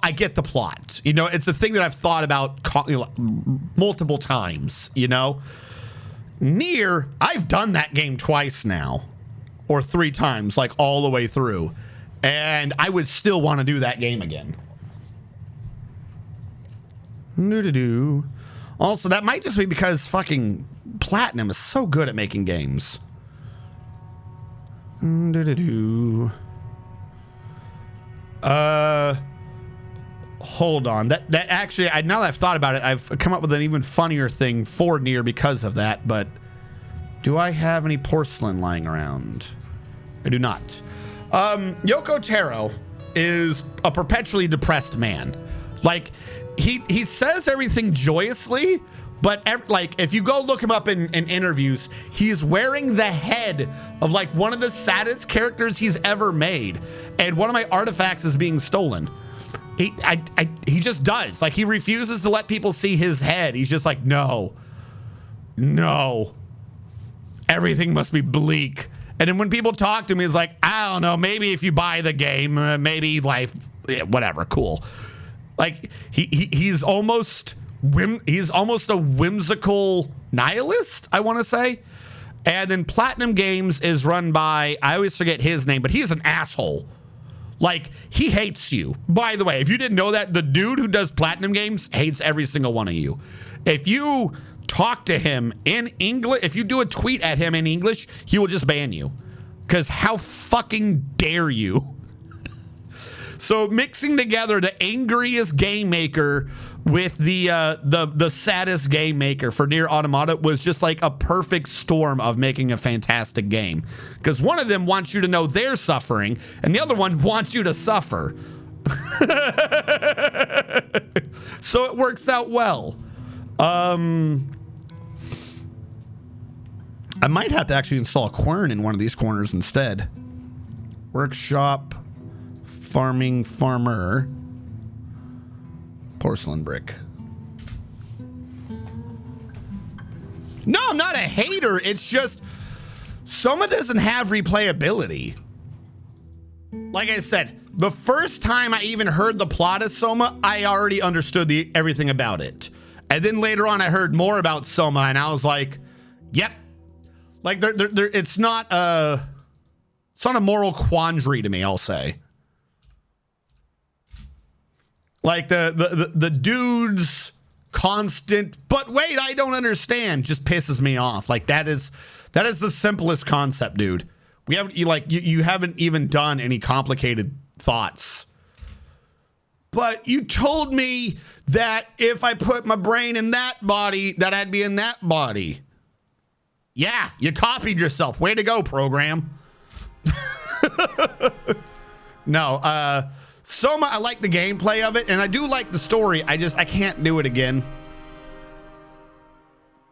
A: I get the plot. You know, it's a thing that I've thought about multiple times, you know. Nier, I've done that game twice now, or 3 times, like all the way through, and I would still want to do that game again. Also, that might just be because fucking Platinum is so good at making games. Hold on. That actually, now that I've thought about it, I've come up with an even funnier thing for Nier because of that. But do I have any porcelain lying around? I do not. Yoko Taro is a perpetually depressed man. Like he says everything joyously, but like if you go look him up in
H: interviews, he's wearing the head of like one of the saddest characters he's ever made, and one of my artifacts is being stolen. He just does. Like, he refuses to let people see his head. He's just like, no, everything must be bleak. And then when people talk to him, he's like, I don't know, maybe if you buy the game, maybe life, whatever, cool. Like he's almost a whimsical nihilist, I want to say. And then Platinum Games is run by, I always forget his name, but he's an asshole. Like, he hates you. By the way, if you didn't know that, the dude who does Platinum Games hates every single one of you. If you talk to him in English, if you do a tweet at him in English, he will just ban you. Because how fucking dare you? So mixing together the angriest game maker with the saddest game maker for Nier Automata was just like a perfect storm of making a fantastic game. Because one of them wants you to know they're suffering, and the other one wants you to suffer. So it works out well. I might have to actually install a quern in one of these corners instead. Workshop, farming, farmer, porcelain brick. No, I'm not a hater. It's just Soma doesn't have replayability. Like I said, the first time I even heard the plot of Soma, I already understood everything about it. And then later on, I heard more about Soma, and I was like, yep. Like, it's not a moral quandary to me, I'll say. Like the dude's constant, but wait, I don't understand, just pisses me off. Like, that is the simplest concept, dude. You haven't even done any complicated thoughts. But you told me that if I put my brain in that body, that I'd be in that body. Yeah, you copied yourself. Way to go, program. No, Soma, I like the gameplay of it, and I do like the story. I can't do it again.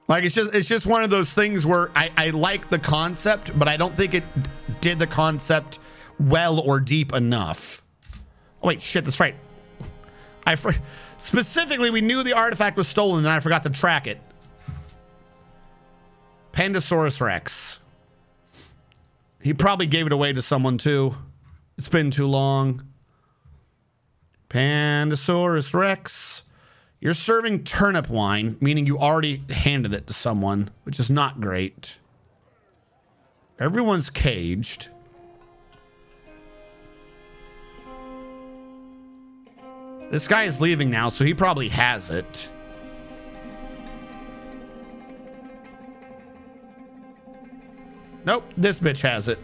H: Like, it's just one of those things where I like the concept, but I don't think it did the concept well or deep enough. Oh, wait, shit, that's right. Specifically, we knew the artifact was stolen, and I forgot to track it. Pandasaurus Rex. He probably gave it away to someone, too. It's been too long. Pandasaurus Rex. You're serving turnip wine, meaning you already handed it to someone, which is not great. Everyone's caged. This guy is leaving now, so he probably has it. Nope, this bitch has it.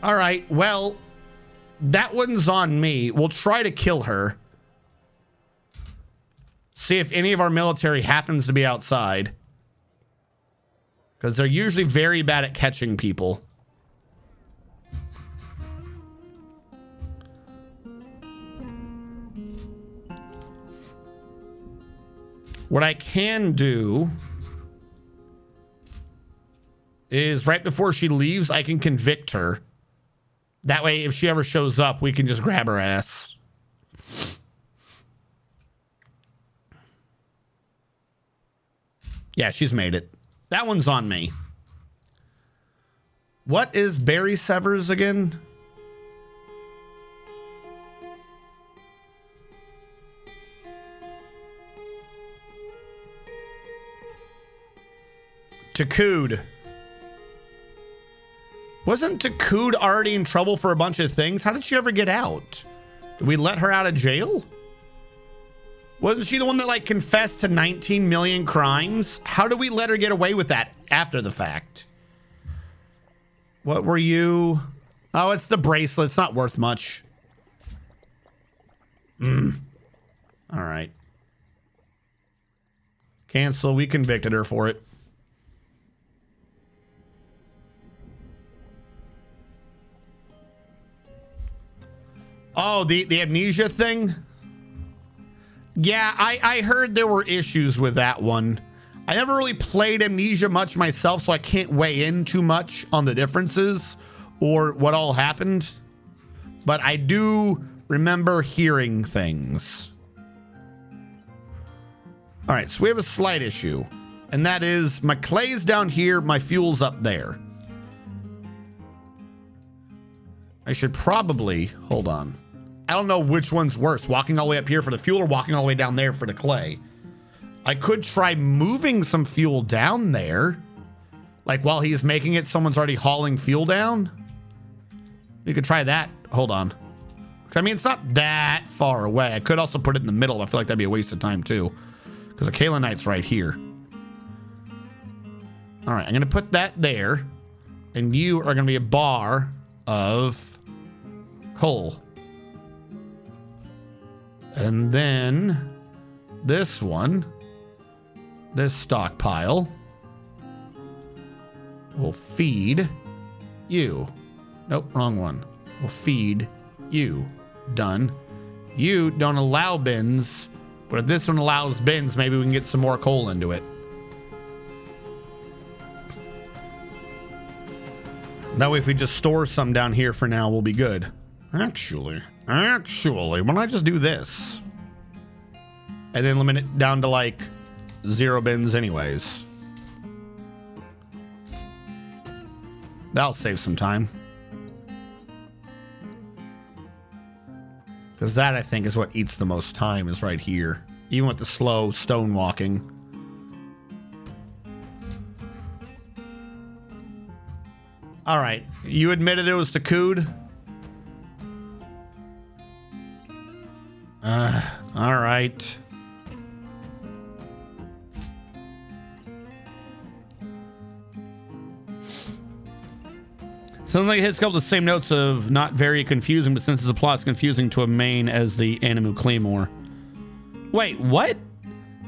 H: All right, well, that one's on me. We'll try to kill her. See if any of our military happens to be outside. Because they're usually very bad at catching people. What I can do is right before she leaves, I can convict her. That way, if she ever shows up, we can just grab her ass. Yeah, she's made it. That one's on me. What is Barry Severs again? Takud. Wasn't Takud already in trouble for a bunch of things? How did she ever get out? Did we let her out of jail? Wasn't she the one that like confessed to 19 million crimes? How did we let her get away with that after the fact? What were you? Oh, it's the bracelet. It's not worth much. All right. Cancel. We convicted her for it. Oh, the amnesia thing? Yeah, I heard there were issues with that one. I never really played Amnesia much myself, so I can't weigh in too much on the differences or what all happened. But I do remember hearing things. All right, so we have a slight issue. And that is my clay's down here, my fuel's up there. I should probably, hold on. I don't know which one's worse, walking all the way up here for the fuel or walking all the way down there for the clay. I could try moving some fuel down there. Like while he's making it, someone's already hauling fuel down. We could try that. Hold on. 'Cause I mean, it's not that far away. I could also put it in the middle. I feel like that'd be a waste of time too. Because the Kalenite's right here. All right, I'm going to put that there. And you are going to be a bar of coal. And then this one, this stockpile will feed you. Nope, wrong one. Will feed you. Done. You don't allow bins, but if this one allows bins, maybe we can get some more coal into it. That way, if we just store some down here for now, we'll be good. Actually, why don't I just do this? And then limit it down to like 0 bins anyways. That'll save some time. Because that, I think, is what eats the most time, is right here. Even with the slow stone walking. All right. You admitted it was Takud? All right. Sounds like it hits a couple of the same notes of not very confusing, but since it's a plot, it's confusing to a main as the Animu Claymore. Wait, what?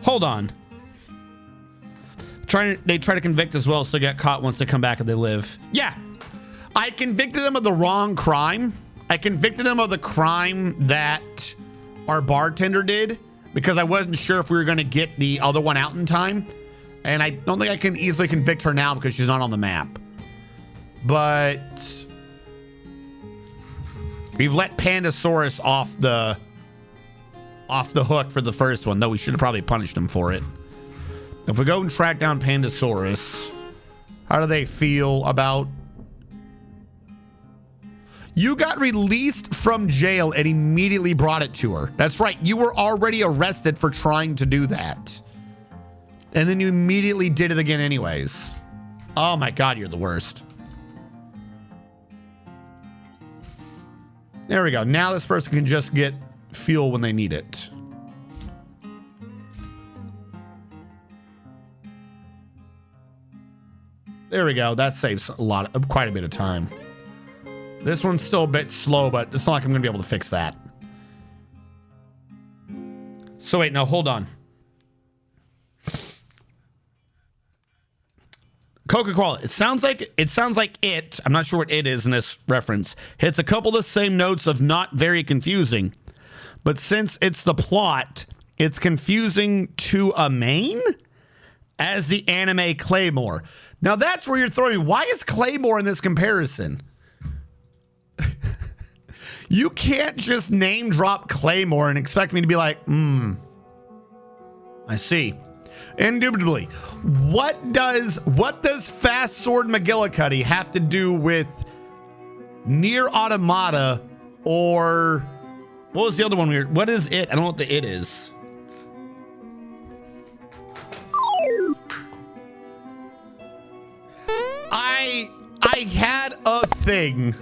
H: Hold on. They try to convict as well, so they get caught once they come back and they live. Yeah. I convicted them of the wrong crime. I convicted them of the crime that our bartender did because I wasn't sure if we were going to get the other one out in time. And I don't think I can easily convict her now because she's not on the map. But we've let Pandasaurus off the hook for the first one, though we should have probably punished him for it. If we go and track down Pandasaurus, how do they feel about... You got released from jail and immediately brought it to her. That's right. You were already arrested for trying to do that. And then you immediately did it again anyways. Oh my God, you're the worst. There we go. Now this person can just get fuel when they need it. There we go. That saves quite a bit of time. This one's still a bit slow, but it's not like I'm going to be able to fix that. So wait, no, hold on. Coca-Cola. It sounds like it. I'm not sure what it is in this reference. Hits a couple of the same notes of not very confusing, but since it's the plot, it's confusing to a main as the anime Claymore. Now that's where you're throwing. Why is Claymore in this comparison? You can't just name drop Claymore and expect me to be like, I see. Indubitably. What does Fast Sword McGillicuddy have to do with Near Automata or what was the other one weird? What is it? I don't know what the it is. I had a thing.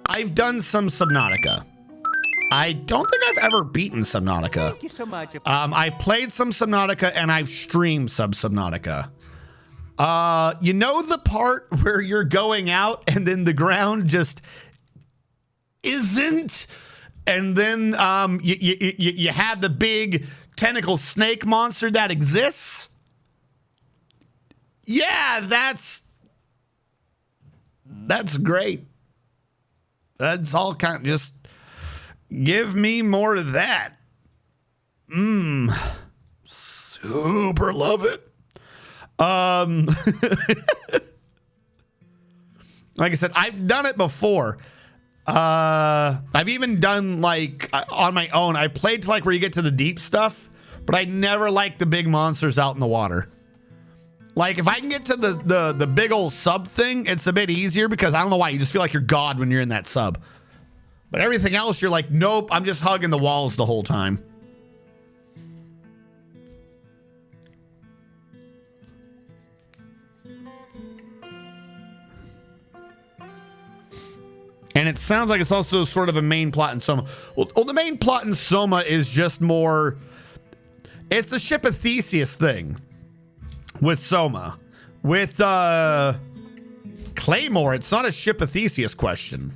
H: I've done some Subnautica. I don't think I've ever beaten Subnautica.
E: Thank you so much.
H: I've played some Subnautica and I've streamed some Subnautica. You know the part where you're going out and then the ground just isn't, and then you have the big tentacle snake monster that exists? Yeah, that's great. That's all kind of just give me more of that. Super love it. Like I said, I've done it before. I've even done like on my own. I played to like where you get to the deep stuff, but I never liked the big monsters out in the water. Like if I can get to the big old sub thing, it's a bit easier because I don't know why. You just feel like you're God when you're in that sub. But everything else, you're like, nope, I'm just hugging the walls the whole time. And it sounds like it's also sort of a main plot in Soma. Well, the main plot in Soma is just more... It's the Ship of Theseus thing with Soma. With Claymore, it's not a Ship of Theseus question.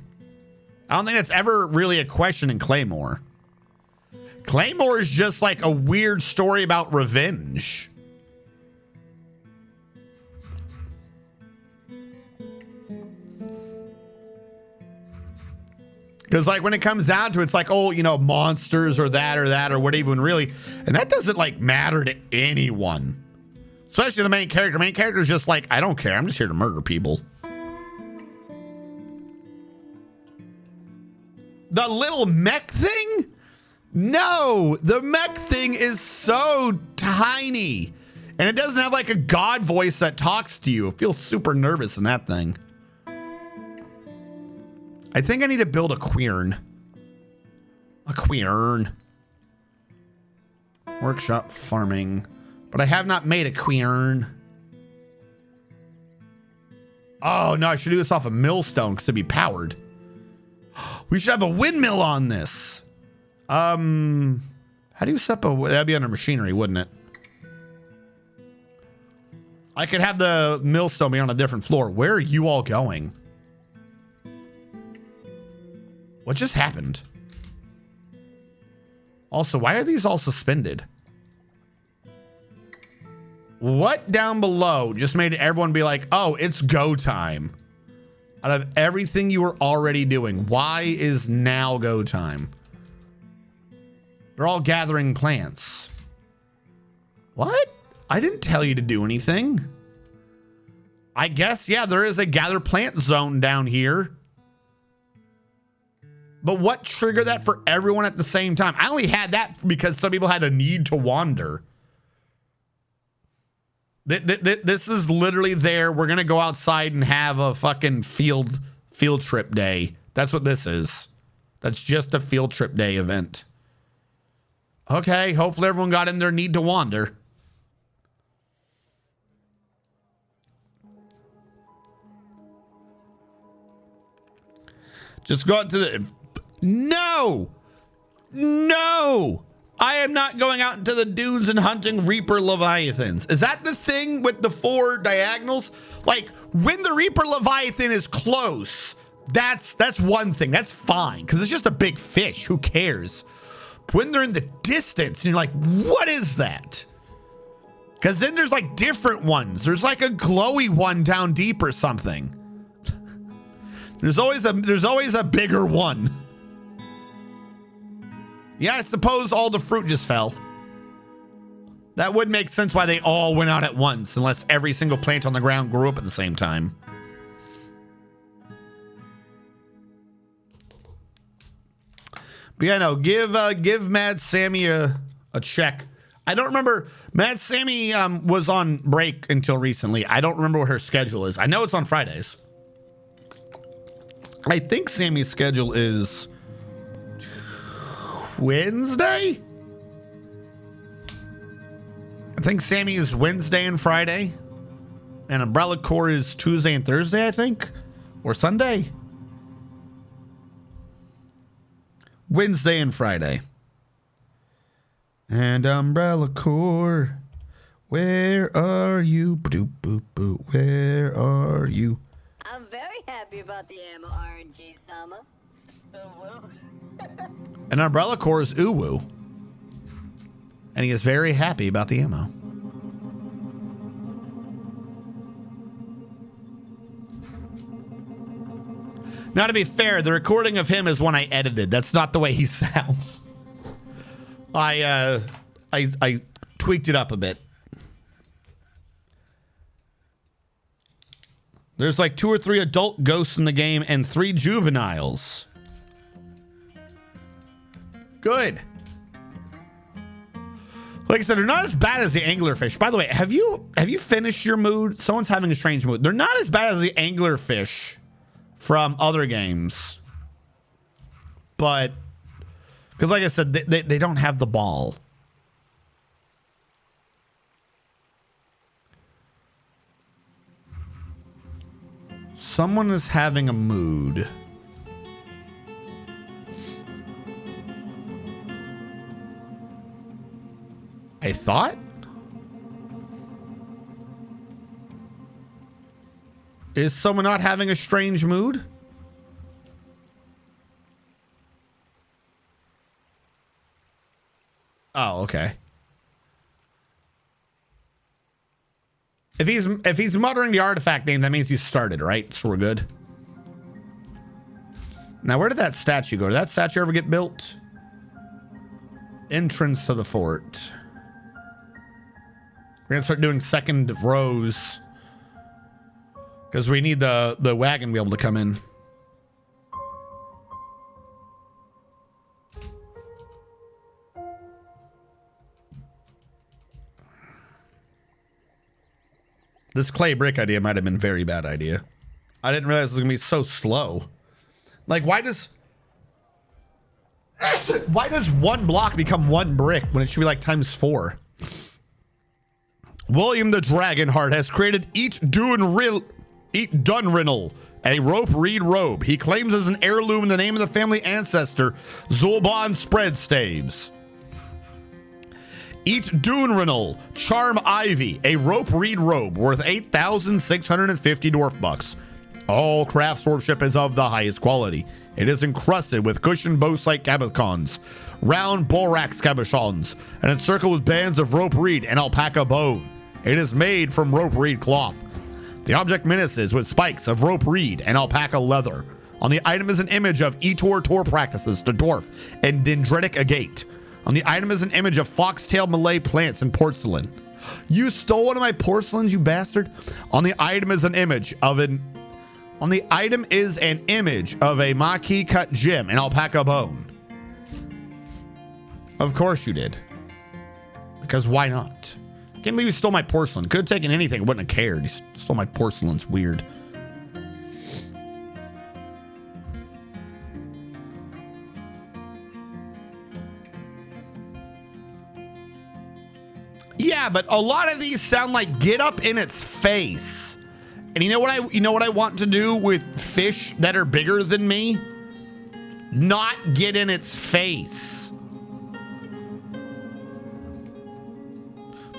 H: I don't think that's ever really a question in Claymore. Claymore is just like a weird story about revenge. Because like when it comes down to it, it's like, oh, you know, monsters or what even really. And that doesn't like matter to anyone. Especially the main character. Main character is just like, I don't care. I'm just here to murder people. The little mech thing? No, the mech thing is so tiny. And it doesn't have like a god voice that talks to you. It feels super nervous in that thing. I think I need to build a quern. A quern. Workshop farming. But I have not made a quern. Oh, no, I should do this off a millstone because it'd be powered. We should have a windmill on this. How do you set up a... That'd be under machinery, wouldn't it? I could have the millstone be on a different floor. Where are you all going? What just happened? Also, why are these all suspended? What down below just made everyone be like, oh, it's go time? Out of everything you were already doing, why is now go time? They're all gathering plants. What? I didn't tell you to do anything. I guess, yeah, there is a gather plant zone down here. But what triggered that for everyone at the same time? I only had that because some people had a need to wander. This is literally there. We're going to go outside and have a fucking field trip day. That's what this is. That's just a field trip day event. Okay, hopefully everyone got in their need to wander. Just go out to the... No! No! I am not going out into the dunes and hunting Reaper Leviathans. Is that the thing with the 4 diagonals? Like, when the Reaper Leviathan is close, that's one thing. That's fine, because it's just a big fish. Who cares? When they're in the distance, and you're like, what is that? Because then there's, like, different ones. There's, like, a glowy one down deep or something. There's always a bigger one. Yeah, I suppose all the fruit just fell. That would make sense why they all went out at once, unless every single plant on the ground grew up at the same time. But yeah, no, give Mad Sammy a check. I don't remember. Mad Sammy was on break until recently. I don't remember what her schedule is. I know it's on Fridays. I think Sammy's schedule is Wednesday? I think Sammy is Wednesday and Friday. And Umbrella Corps is Tuesday and Thursday, I think. Or Sunday. Wednesday and Friday. And Umbrella Corps, where are you? Boop, boop, boop. Where are you?
D: I'm very happy about the ammo RNG, Sama.
H: And Umbrella Corps is Uwu. And he is very happy about the ammo. Now, to be fair, the recording of him is one I edited. That's not the way he sounds. I tweaked it up a bit. There's like 2 or 3 adult ghosts in the game and 3 juveniles. Good. Like I said, they're not as bad as the anglerfish. By the way, have you finished your mood? Someone's having a strange mood. They're not as bad as the anglerfish from other games. But, because like I said, they don't have the ball. Someone is having a mood. I thought? Is someone not having a strange mood? Oh, okay. If he's muttering the artifact name, that means he started, right? So we're good. Now, where did that statue go? Did that statue ever get built? Entrance to the fort. We're gonna start doing second rows because we need the wagon to be able to come in. This clay brick idea might have been a very bad idea. I didn't realize it was gonna be so slow. Like, why does 1 block become 1 brick when it should be like ×4? William the Dragonheart has created Eat Dunrinnel, a rope reed robe. He claims as an heirloom in the name of the family ancestor, Zulban Spreadstaves. Eat Dunrinnel, Charm Ivy, a rope reed robe worth 8,650 dwarf bucks. All craft swordship is of the highest quality. It is encrusted with cushioned bow-sight cabochons, round borax cabochons, and encircled with bands of rope reed and alpaca bone. It is made from rope reed cloth. The object menaces with spikes of rope reed and alpaca leather. On the item is an image of Etor Tor practices to dwarf and dendritic agate. On the item is an image of foxtail Malay plants and porcelain. You stole one of my porcelains, you bastard. On the item is an image of a maquis cut gem and alpaca bone. Of course you did. Because why not? Can't believe you stole my porcelain. Could have taken anything. Wouldn't have cared. You stole my porcelain. It's weird. Yeah, but a lot of these sound like get up in its face. And you know what I want to do with fish that are bigger than me? Not get in its face.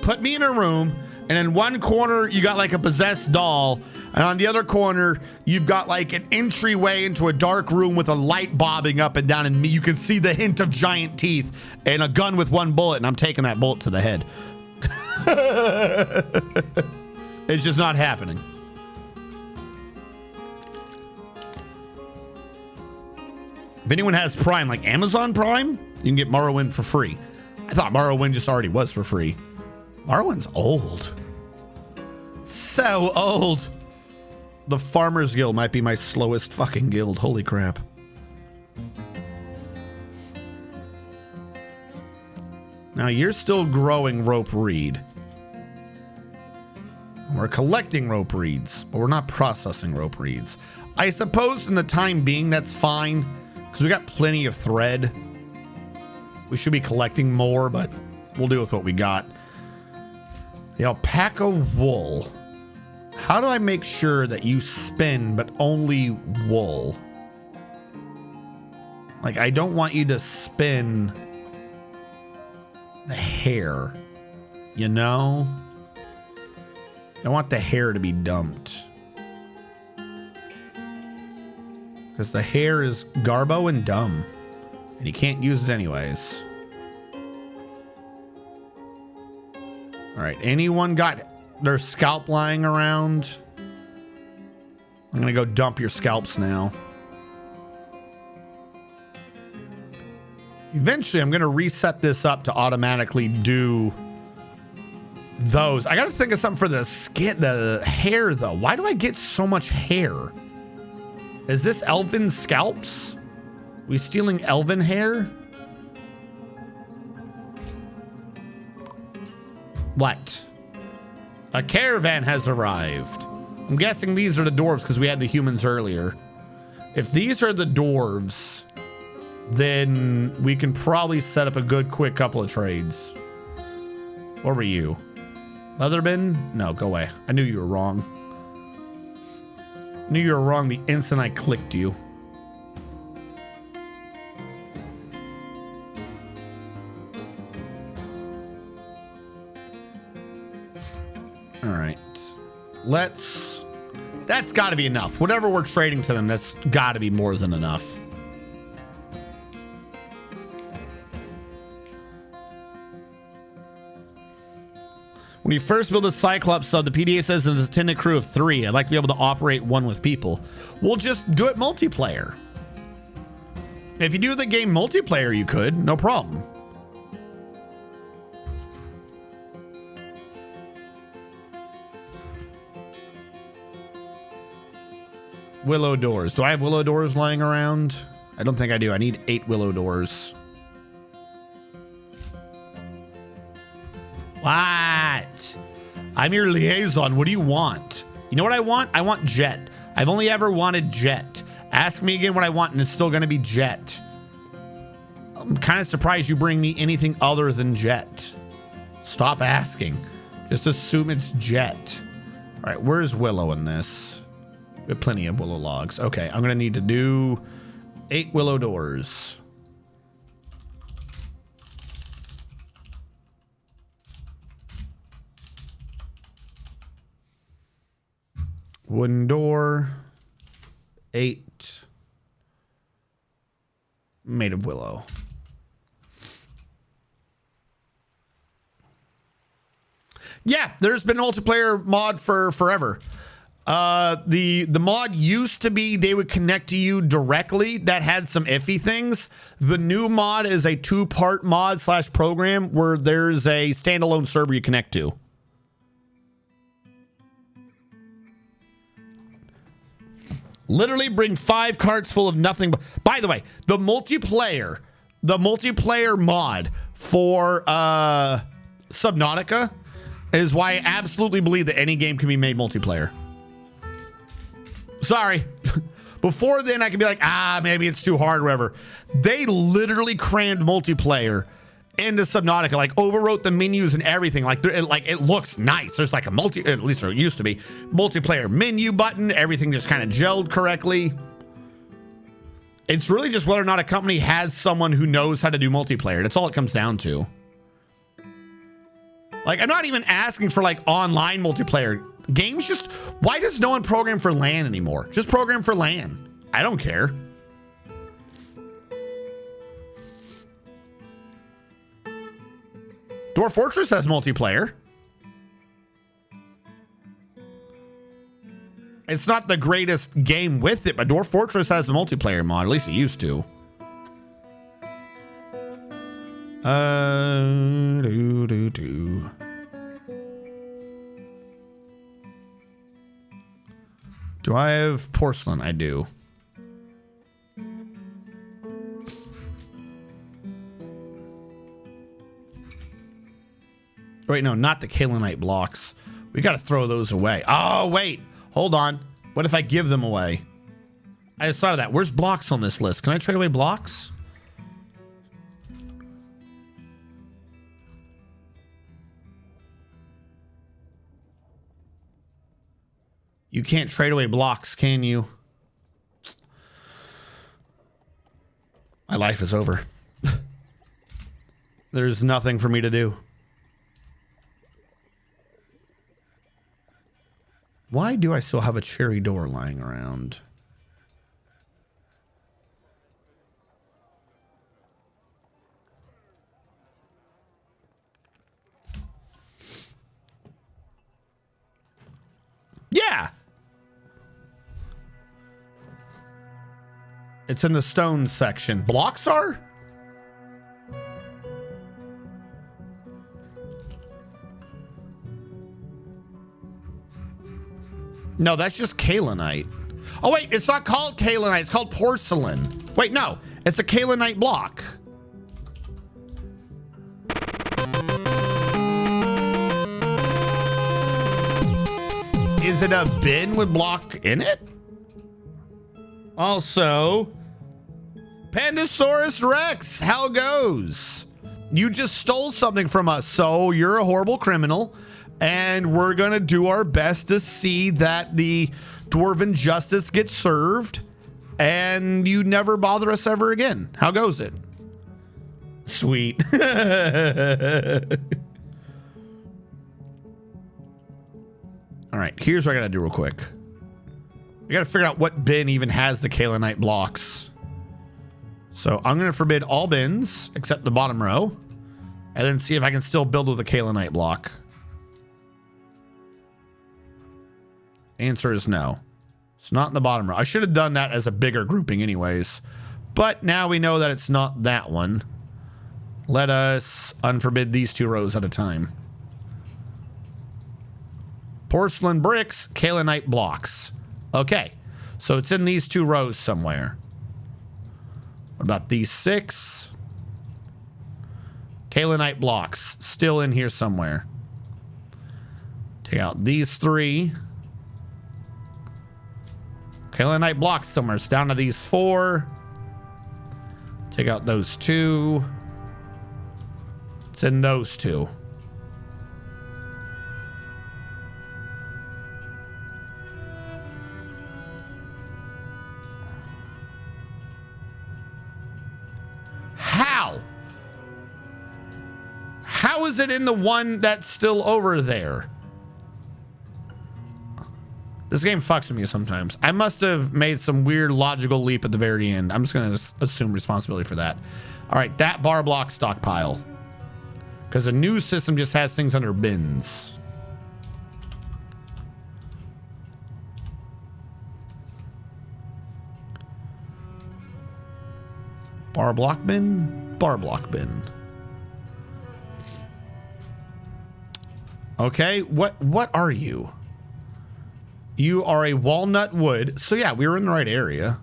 H: Put me in a room, and in one corner you got like a possessed doll, and on the other corner you've got like an entryway into a dark room with a light bobbing up and down, and you can see the hint of giant teeth and a gun with one bullet, and I'm taking that bullet to the head. It's just not happening. If anyone has Prime, like Amazon Prime, you can get Morrowind for free. I thought Morrowind just already was for free. Morrowind's old. So old. The Farmers Guild might be my slowest fucking guild. Holy crap. Now you're still growing rope reed. We're collecting rope reeds, but we're not processing rope reeds. I suppose in the time being that's fine, because we got plenty of thread. We should be collecting more, but we'll deal with what we got. The alpaca wool. How do I make sure that you spin, but only wool? Like, I don't want you to spin the hair, you know? I want the hair to be dumped. Because the hair is garbo and dumb. And you can't use it anyways. Alright, anyone got their scalp lying around? I'm gonna go dump your scalps now. Eventually, I'm gonna reset this up to automatically do those. I gotta think of something for the skin, the hair though. Why do I get so much hair? Is this elven scalps? We stealing elven hair? What? A caravan has arrived. I'm guessing these are the dwarves because we had the humans earlier. If these are the dwarves, then we can probably set up a good quick couple of trades. What were you? Leatherbin? No, go away. I knew you were wrong. I knew you were wrong the instant I clicked you. All right. That's got to be enough. Whatever we're trading to them, that's got to be more than enough. When you first build a Cyclops sub, the PDA says there's a intended crew of 3. I'd like to be able to operate one with people. We'll just do it multiplayer. If you do the game multiplayer, you could. No problem. Willow doors. Do I have willow doors lying around? I don't think I do. I need 8 willow doors. What? I'm your liaison. What do you want? You know what I want? I want Jet. I've only ever wanted Jet. Ask me again what I want and it's still going to be Jet. I'm kind of surprised you bring me anything other than Jet. Stop asking. Just assume it's Jet. All right, where's Willow in this? We have plenty of willow logs. Okay, I'm going to need to do 8 willow doors. Wooden door. 8. Made of willow. Yeah, there's been a multiplayer mod for forever. The mod used to be they would connect to you directly. That had some iffy things. The new mod is a 2-part mod / program where there's a standalone server you connect to. Literally bring 5 carts full of nothing. By the way, the multiplayer mod for Subnautica is why I absolutely believe that any game can be made multiplayer. Sorry. Before then, I could be like, maybe it's too hard, whatever. They literally crammed multiplayer into Subnautica, like overwrote the menus and everything. Like, it looks nice. There's like a at least there used to be, multiplayer menu button. Everything just kind of gelled correctly. It's really just whether or not a company has someone who knows how to do multiplayer. That's all it comes down to. Like, I'm not even asking for like online multiplayer. Games just, why does no one program for LAN anymore? Just program for LAN. I don't care. Dwarf Fortress has multiplayer. It's not the greatest game with it, but Dwarf Fortress has a multiplayer mod. At least it used to. Do I have porcelain? I do. Wait, no, not the kaolinite blocks. We got to throw those away. Oh, wait. Hold on. What if I give them away? I just thought of that. Where's blocks on this list? Can I trade away blocks? You can't trade away blocks, can you? My life is over. There's nothing for me to do. Why do I still have a cherry door lying around? Yeah. It's in the stone section. Blocks are? No, that's just kaolinite. Oh, wait, it's not called kaolinite. It's called porcelain. Wait, no, it's a kaolinite block. Is it a bin with block in it? Also, Pandasaurus Rex, how goes? You just stole something from us, so you're a horrible criminal. And we're going to do our best to see that the dwarven justice gets served and you never bother us ever again. How goes it? Sweet. All right, here's what I got to do real quick. I got to figure out what bin even has the kaolinite blocks. So I'm going to forbid all bins except the bottom row and then see if I can still build with a kaolinite block. Answer is no. It's not in the bottom row. I should have done that as a bigger grouping anyways. But now we know that it's not that one. Let us unforbid these 2 rows at a time. Porcelain bricks, kaolinite blocks. Okay. So it's in these 2 rows somewhere. What about these 6? Kaolinite blocks. Still in here somewhere. Take out these 3. Kaolinite blocks somewhere. It's down to these 4. Take out those 2. It's in those 2. How? How is it in the one that's still over there? This game fucks with me sometimes. I must have made some weird logical leap at the very end. I'm just going to assume responsibility for that. All right, that bar block stockpile. Because a new system just has things under bins. Bar block bin, bar block bin. Okay, what are you? You are a walnut wood. So yeah, we were in the right area.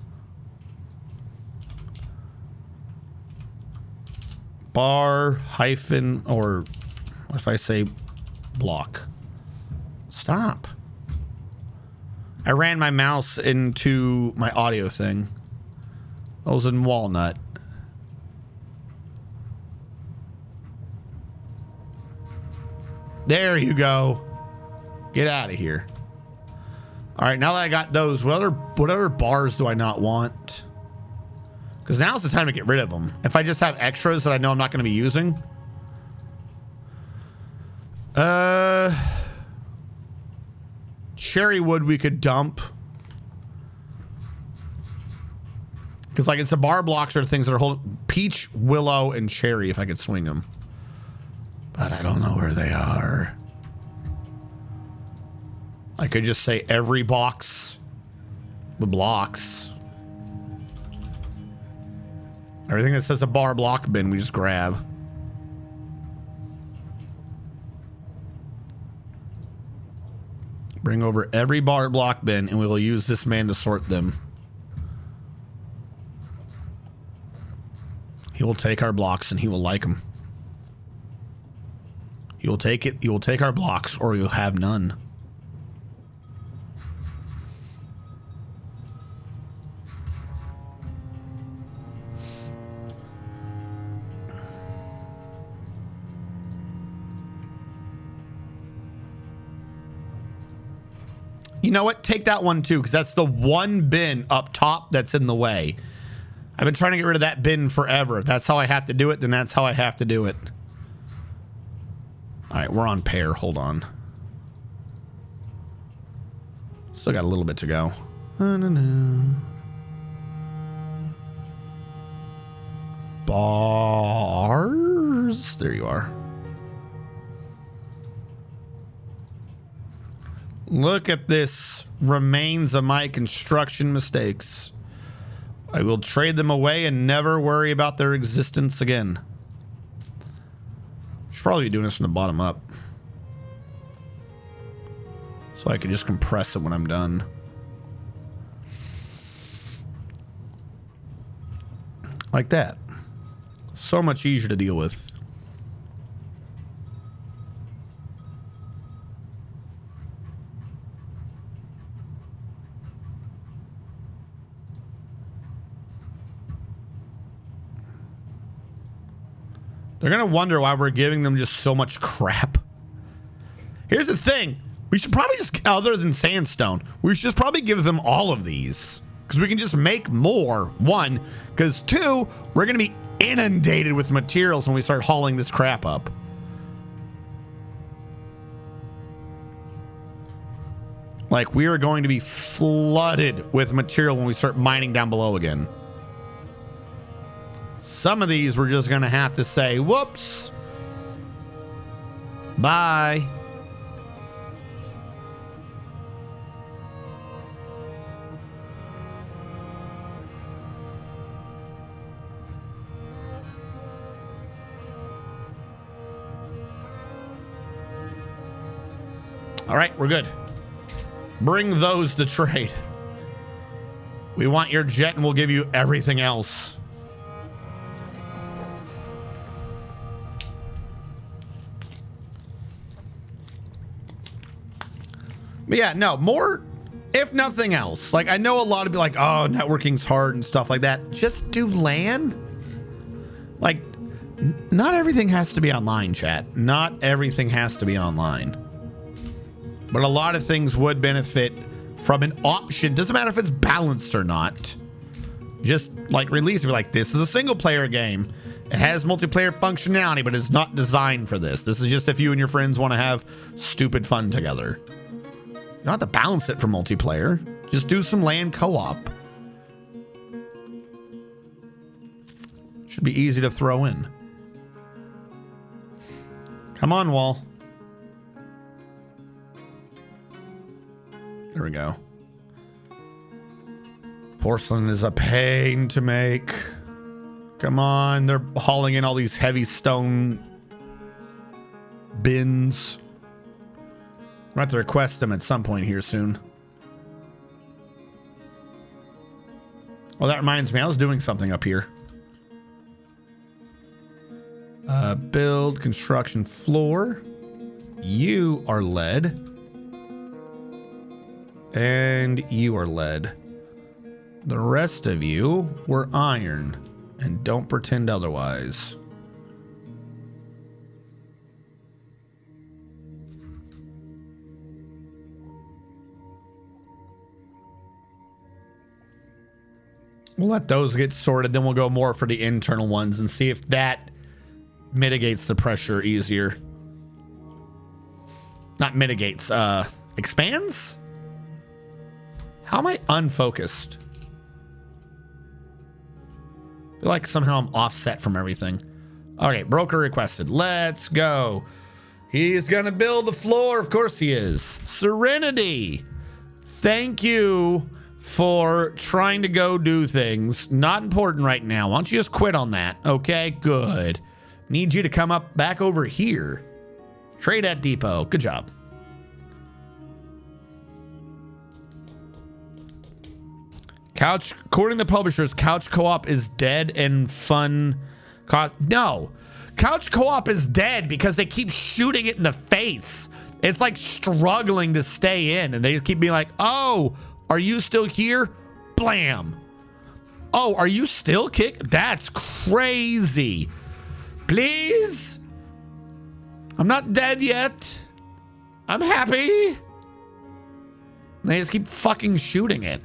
H: Bar hyphen, or what if I say block? Stop. I ran my mouse into my audio thing. I was in walnut. There you go. Get out of here. All right, now that I got those, what other bars do I not want? Because now's the time to get rid of them. If I just have extras that I know I'm not going to be using. Cherry wood we could dump. Because like it's the bar blocks are things that are holding peach, willow, and cherry if I could swing them. But I don't know where they are. I could just say every box with blocks. Everything that says a bar block bin, we just grab. Bring over every bar block bin, and we will use this man to sort them. He will take our blocks, and he will like them. He will take it. He will take our blocks, or you'll have none. You know what? Take that one too, because that's the one bin up top that's in the way. I've been trying to get rid of that bin forever. If that's how I have to do it, then that's how I have to do it. All right, we're on pair. Hold on. Still got a little bit to go. Bars. There you are. Look at this. Remains of my construction mistakes. I will trade them away and never worry about their existence again. Should probably be doing this from the bottom up. So I can just compress it when I'm done. Like that. So much easier to deal with. They're going to wonder why we're giving them just so much crap. Here's the thing. We should probably just, other than sandstone, we should just probably give them all of these. Because we can just make more, one. Because two, we're going to be inundated with materials when we start hauling this crap up. Like, we are going to be flooded with material when we start mining down below again. Some of these we're just going to have to say, whoops. Bye. All right, we're good. Bring those to trade. We want your jet and we'll give you everything else. But yeah, no, more, if nothing else. Like, I know a lot of people like, oh, networking's hard and stuff like that. Just do LAN. Like, not everything has to be online, chat. Not everything has to be online. But a lot of things would benefit from an option. Doesn't matter if it's balanced or not. Just like release it. Be like, this is a single player game. It has multiplayer functionality, but it's not designed for this. This is just if you and your friends want to have stupid fun together. You don't have to balance it for multiplayer. Just do some LAN co-op. Should be easy to throw in. Come on, wall. There we go. Porcelain is a pain to make. Come on, they're hauling in all these heavy stone bins. I'm going to have to request them at some point here soon. Well, that reminds me, I was doing something up here. Build construction floor. You are lead. And you are lead. The rest of you were iron. And don't pretend otherwise. We'll let those get sorted, then we'll go more for the internal ones and see if that mitigates the pressure easier. Not mitigates, expands? How am I unfocused? I feel like somehow I'm offset from everything. Okay, broker requested. Let's go. He's gonna build the floor. Of course he is. Serenity. Thank you for trying to go do things. Not important right now. Why don't you just quit on that? Okay, good. Need you to come up back over here. Trade at depot. Good job. Couch, according to publishers, Couch Co-op is dead and fun. No, Couch Co-op is dead because they keep shooting it in the face. It's like struggling to stay in, and they just keep being like, "Oh, are you still here?" Blam. "Oh, are you still That's crazy. Please. I'm not dead yet. I'm happy." They just keep fucking shooting it.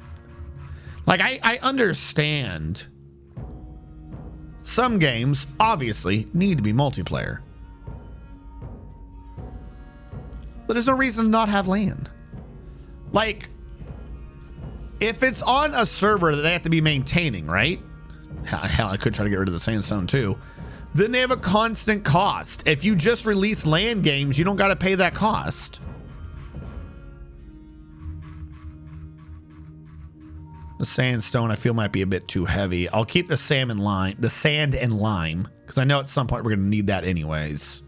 H: Like, I understand some games obviously need to be multiplayer, but there's no reason to not have LAN. Like, if it's on a server that they have to be maintaining, right? Hell, I could try to get rid of the sandstone too. Then they have a constant cost. If you just release LAN games, you don't got to pay that cost. The sandstone, I feel, might be a bit too heavy. I'll keep the sand and lime, because I know at some point we're going to need that anyways.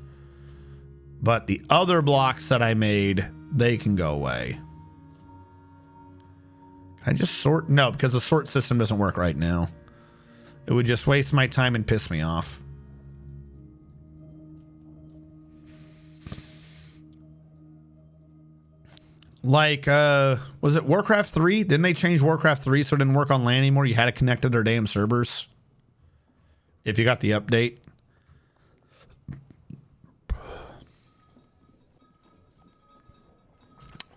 H: But the other blocks that I made, they can go away. Can I just sort? No, because the sort system doesn't work right now. It would just waste my time and piss me off. Like, was it Warcraft 3? Didn't they change Warcraft 3 so it didn't work on LAN anymore? You had to connect to their damn servers. If you got the update.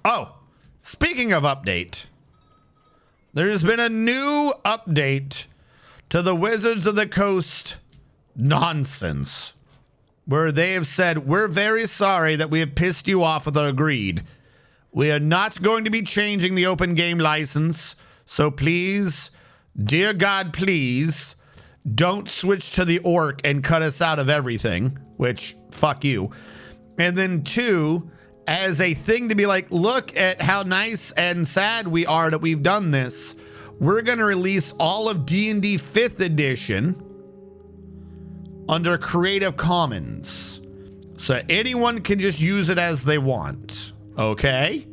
H: Oh, speaking of update. There's been a new update to the Wizards of the Coast nonsense. Where they have said, "We're very sorry that we have pissed you off with our greed. We are not going to be changing the open game license, so please, dear God, please, don't switch to the orc and cut us out of everything," which, fuck you. And then 2, as a thing to be like, look at how nice and sad we are that we've done this. We're going to release all of D&D 5th edition under Creative Commons, so anyone can just use it as they want. Okay?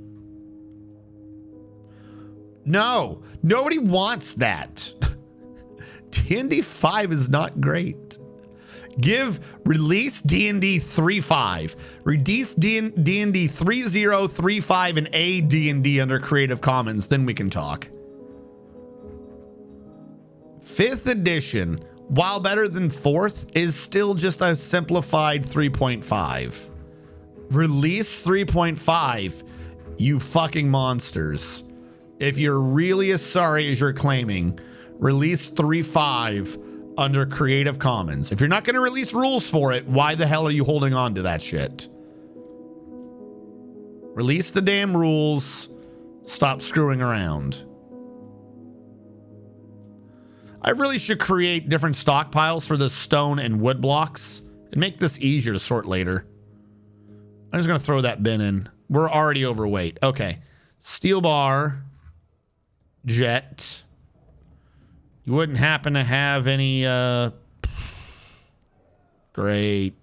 H: No, nobody wants that. D&D 5 is not great. Release D&D 3.5. Release D&D 3.0, and AD&D under Creative Commons, then we can talk. 5th edition, while better than 4th, is still just a simplified 3.5. Release 3.5, you fucking monsters. If you're really as sorry as you're claiming, release 3.5 under Creative Commons. If you're not going to release rules for it, why the hell are you holding on to that shit? Release the damn rules. Stop screwing around. I really should create different stockpiles for the stone and wood blocks and make this easier to sort later. I'm just going to throw that bin in. We're already overweight. Okay. Steel bar. Jet. You wouldn't happen to have any Great.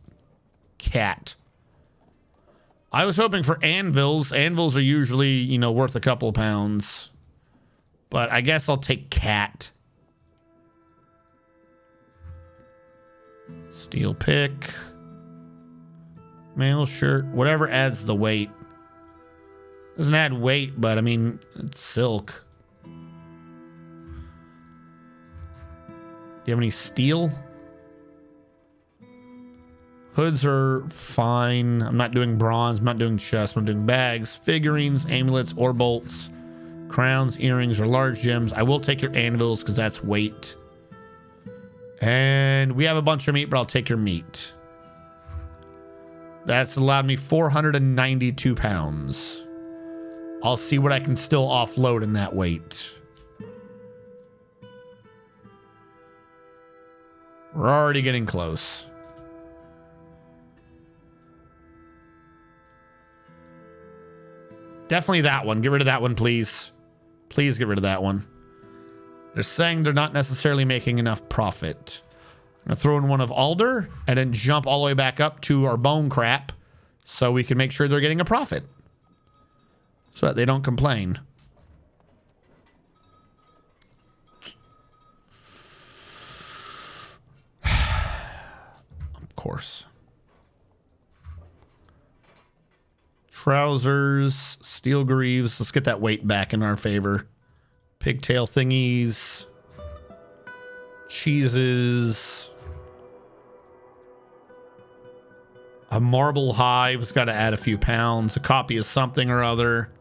H: Cat. I was hoping for anvils. Anvils are usually, you know, worth a couple of pounds. But I guess I'll take cat. Steel pick. Mail shirt. Whatever adds the weight. Doesn't add weight, but I mean, it's silk. Do you have any steel? Hoods are fine. I'm not doing bronze. I'm not doing chest. I'm doing bags, figurines, amulets, or bolts, crowns, earrings, or large gems. I will take your anvils because that's weight. And we have a bunch of meat, but I'll take your meat. That's allowed me 492 pounds. I'll see what I can still offload in that weight. We're already getting close. Definitely that one. Get rid of that one, please. Please get rid of that one. They're saying they're not necessarily making enough profit. I'm going to throw in one of alder and then jump all the way back up to our bone crap so we can make sure they're getting a profit. So that they don't complain. Of course. Trousers, steel greaves. Let's get that weight back in our favor. Pigtail thingies. Cheeses. A marble hive's got to add a few pounds. A copy of something or other.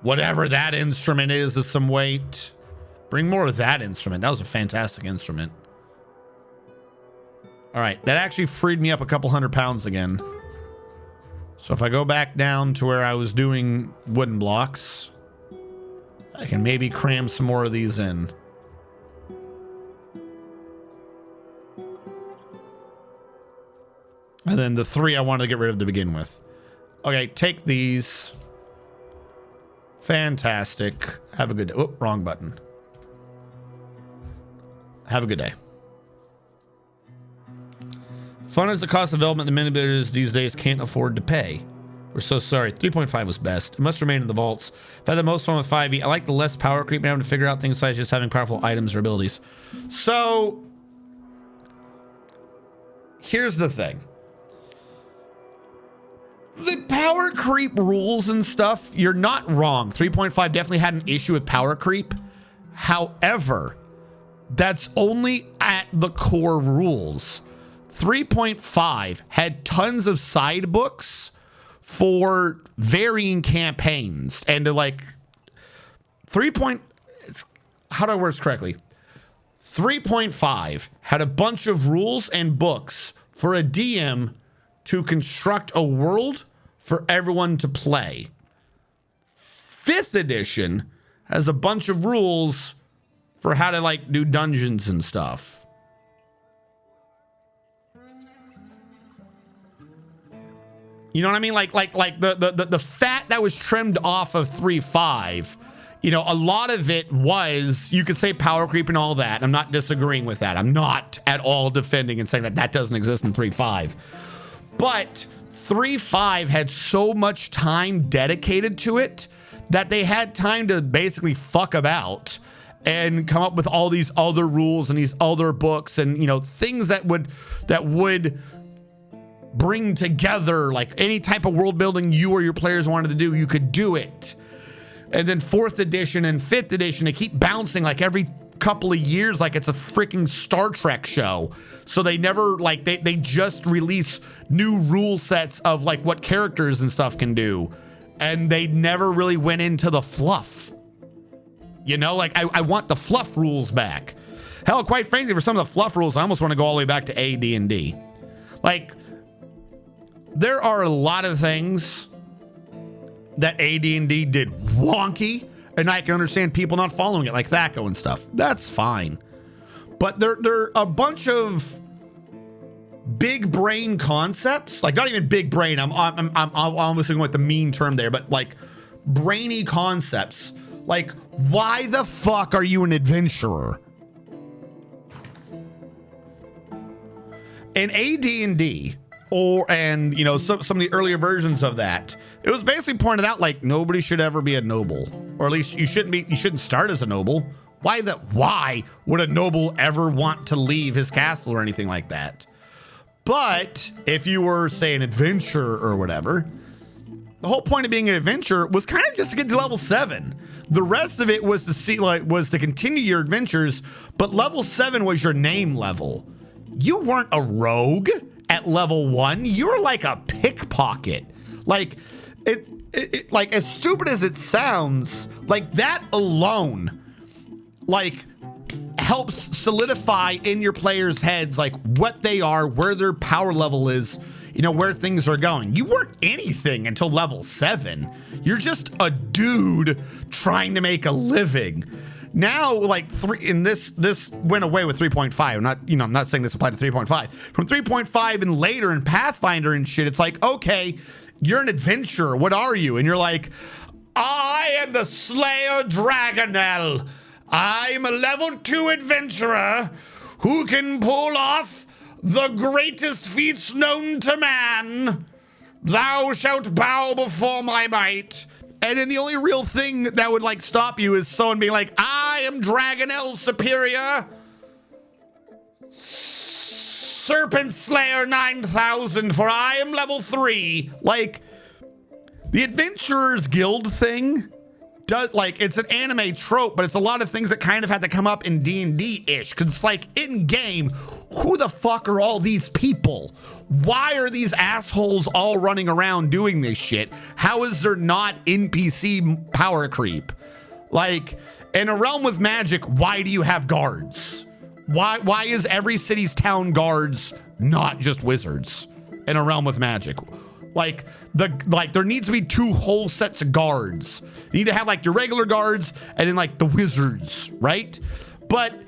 H: Whatever that instrument is some weight. Bring more of that instrument. That was a fantastic instrument. All right. That actually freed me up a couple 100 pounds again. So if I go back down to where I was doing wooden blocks, I can maybe cram some more of these in. And then the 3 I wanted to get rid of to begin with. Okay, take these. Fantastic. Have a good day. Oh, wrong button. Have a good day. Fun is the cost of development the mini builders these days can't afford to pay. We're so sorry. 3.5 was best. It must remain in the vaults. I've had the most fun with 5e. I like the less power creep and having to figure out things besides just having powerful items or abilities. So, here's the thing. The power creep rules and stuff, you're not wrong. 3.5 definitely had an issue with power creep. However, that's only at the core rules. 3.5 had tons of side books for varying campaigns and to like how do I word this correctly? 3.5 had a bunch of rules and books for a DM to construct a world for everyone to play. 5th edition has a bunch of rules for how to like do dungeons and stuff. You know what I mean? Like the fat that was trimmed off of 3.5, you know, a lot of it was, you could say power creep and all that. I'm not disagreeing with that. I'm not at all defending and saying that that doesn't exist in 3.5. But 3.5 had so much time dedicated to it that they had time to basically fuck about and come up with all these other rules and these other books and, you know, things that would bring together like any type of world building you or your players wanted to do, you could do it. And then 4th edition and 5th edition, they keep bouncing like every couple of years like it's a freaking Star Trek show. So they never like they just release new rule sets of like what characters and stuff can do. And they never really went into the fluff. You know, like I want the fluff rules back. Hell, quite frankly, for some of the fluff rules, I almost want to go all the way back to AD&D. Like, there are a lot of things that AD&D did wonky, and I can understand people not following it, like Thaco and stuff. That's fine. But there are a bunch of big brain concepts, like not even big brain. I'm almost going with the mean term there, but like brainy concepts. Like, why the fuck are you an adventurer? in AD&D, and you know, some of the earlier versions of that, it was basically pointed out like nobody should ever be a noble, or at least you shouldn't start as a noble. Why would a noble ever want to leave his castle or anything like that? But if you were, say, an adventurer or whatever, the whole point of being an adventurer was kind of just to get to level 7. The rest of it was to continue your adventures, but level 7 was your name level. You weren't a rogue at level 1. You were like a pickpocket. Like it like, as stupid as it sounds, like that alone, like, helps solidify in your players' heads like what they are, where their power level is, you know, where things are going. You weren't anything until level 7. You're just a dude trying to make a living. Now, like, this went away with 3.5. I'm not saying this applied to 3.5. From 3.5 and later in Pathfinder and shit, it's like, okay, you're an adventurer. What are you? And you're like, I am the Slayer Dragonel. I'm a level 2 adventurer who can pull off the greatest feats known to man. Thou shalt bow before my might. And then the only real thing that would like stop you is someone being like, I am Dragonel Superior, Serpent Slayer 9000, for I am level 3. Like, the Adventurers Guild thing does, like, it's an anime trope, but it's a lot of things that kind of had to come up in D&D-ish, because it's like, in game, who the fuck are all these people? Why are these assholes all running around doing this shit? How is there not NPC power creep? Like, in a realm with magic, why do you have guards? Why is every city's town guards not just wizards in a realm with magic? Like, there needs to be 2 whole sets of guards. You need to have like your regular guards and then like the wizards, right? But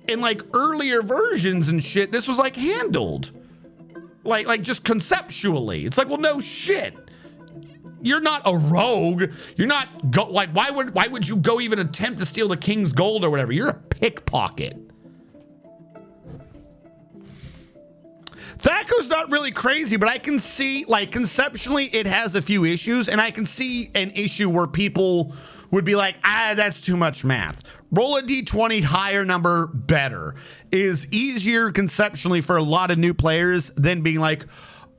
H: in like earlier versions and shit, this was like handled like just conceptually. It's like, well, no shit. You're not a rogue. You're not why would you go even attempt to steal the king's gold or whatever? You're a pickpocket. Thaco's not really crazy, but I can see, like, conceptually it has a few issues, and I can see an issue where people would be like, that's too much math. Roll a d20, higher number, better, is easier conceptually for a lot of new players than being like,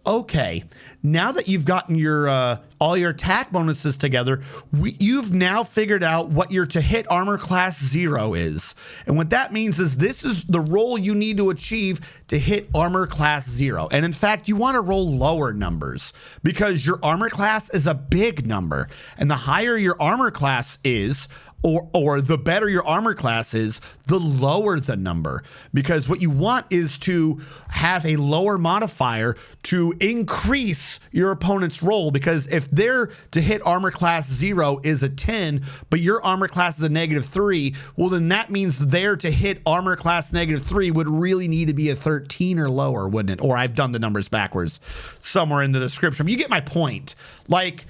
H: okay, now that you've gotten your all your attack bonuses together, you've now figured out what your to hit armor class 0 is. And what that means is this is the roll you need to achieve to hit armor class 0. And in fact, you want to roll lower numbers because your armor class is a big number. And the higher your armor class is, or the better your armor class is, the lower the number. Because what you want is to have a lower modifier to increase your opponent's roll. Because if their to hit armor class 0 is a 10, but your armor class is a -3, well, then that means their to hit armor class -3 would really need to be a 13 or lower, wouldn't it? Or I've done the numbers backwards somewhere in the description. You get my point. Like,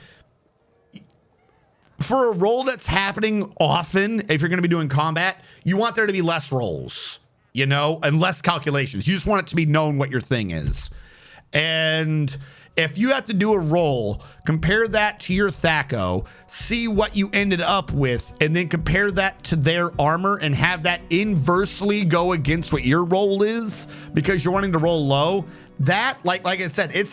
H: for a roll that's happening often, if you're going to be doing combat, you want there to be less rolls, you know, and less calculations. You just want it to be known what your thing is. And if you have to do a roll, compare that to your Thaco, see what you ended up with, and then compare that to their armor and have that inversely go against what your roll is because you're wanting to roll low. That, like I said, it's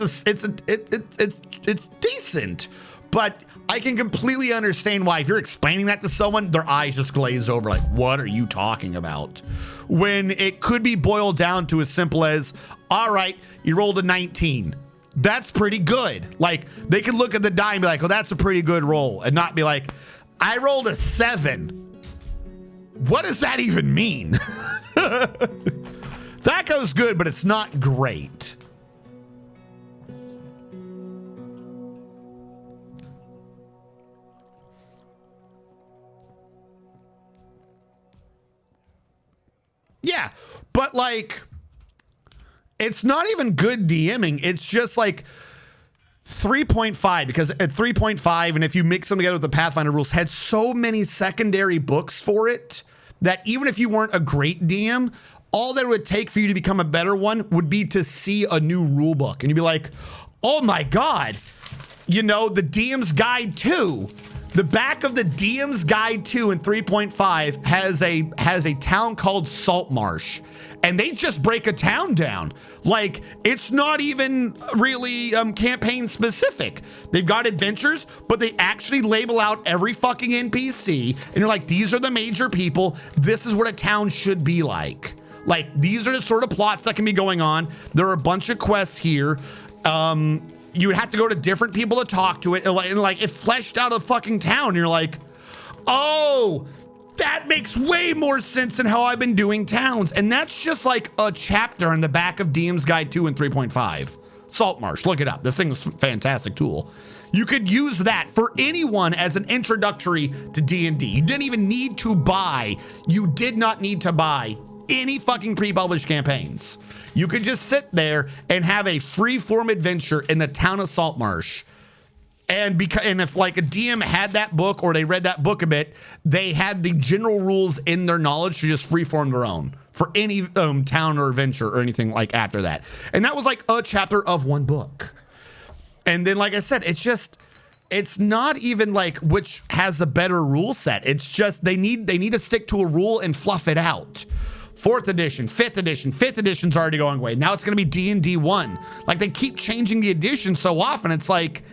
H: decent, but I can completely understand why if you're explaining that to someone, their eyes just glaze over like, what are you talking about? When it could be boiled down to as simple as, all right, you rolled a 19. That's pretty good. Like, they could look at the die and be like, oh, that's a pretty good roll, and not be like, I rolled a 7. What does that even mean? That goes good, but it's not great. Yeah, but like, it's not even good DMing. It's just like 3.5, because at 3.5, and if you mix them together with the Pathfinder rules, had so many secondary books for it that even if you weren't a great DM, all that it would take for you to become a better one would be to see a new rule book. And you'd be like, oh my God, you know, the DM's Guide 2. The back of the DM's Guide 2 in 3.5 has a town called Saltmarsh. And they just break a town down. Like, it's not even really campaign specific. They've got adventures, but they actually label out every fucking NPC. And you're like, these are the major people. This is what a town should be like. Like, these are the sort of plots that can be going on. There are a bunch of quests here. You would have to go to different people to talk to it. And like, it fleshed out a fucking town. And you're like, oh, that makes way more sense than how I've been doing towns. And that's just like a chapter in the back of DM's Guide 2 and 3.5. Saltmarsh, look it up. This thing is a fantastic tool. You could use that for anyone as an introductory to D&D. You didn't even need to buy. You did not need to buy any fucking pre-published campaigns. You could just sit there and have a free-form adventure in the town of Saltmarsh. And if like a DM had that book or they read that book a bit, they had the general rules in their knowledge to just freeform their own for any town or adventure or anything like after that. And that was like a chapter of one book. And then, like I said, it's not even like which has a better rule set. It's just they need to stick to a rule and fluff it out. 4th edition, 5th edition, 5th edition's already going away. Now it's going to be D&D 1. Like, they keep changing the edition so often. It's like,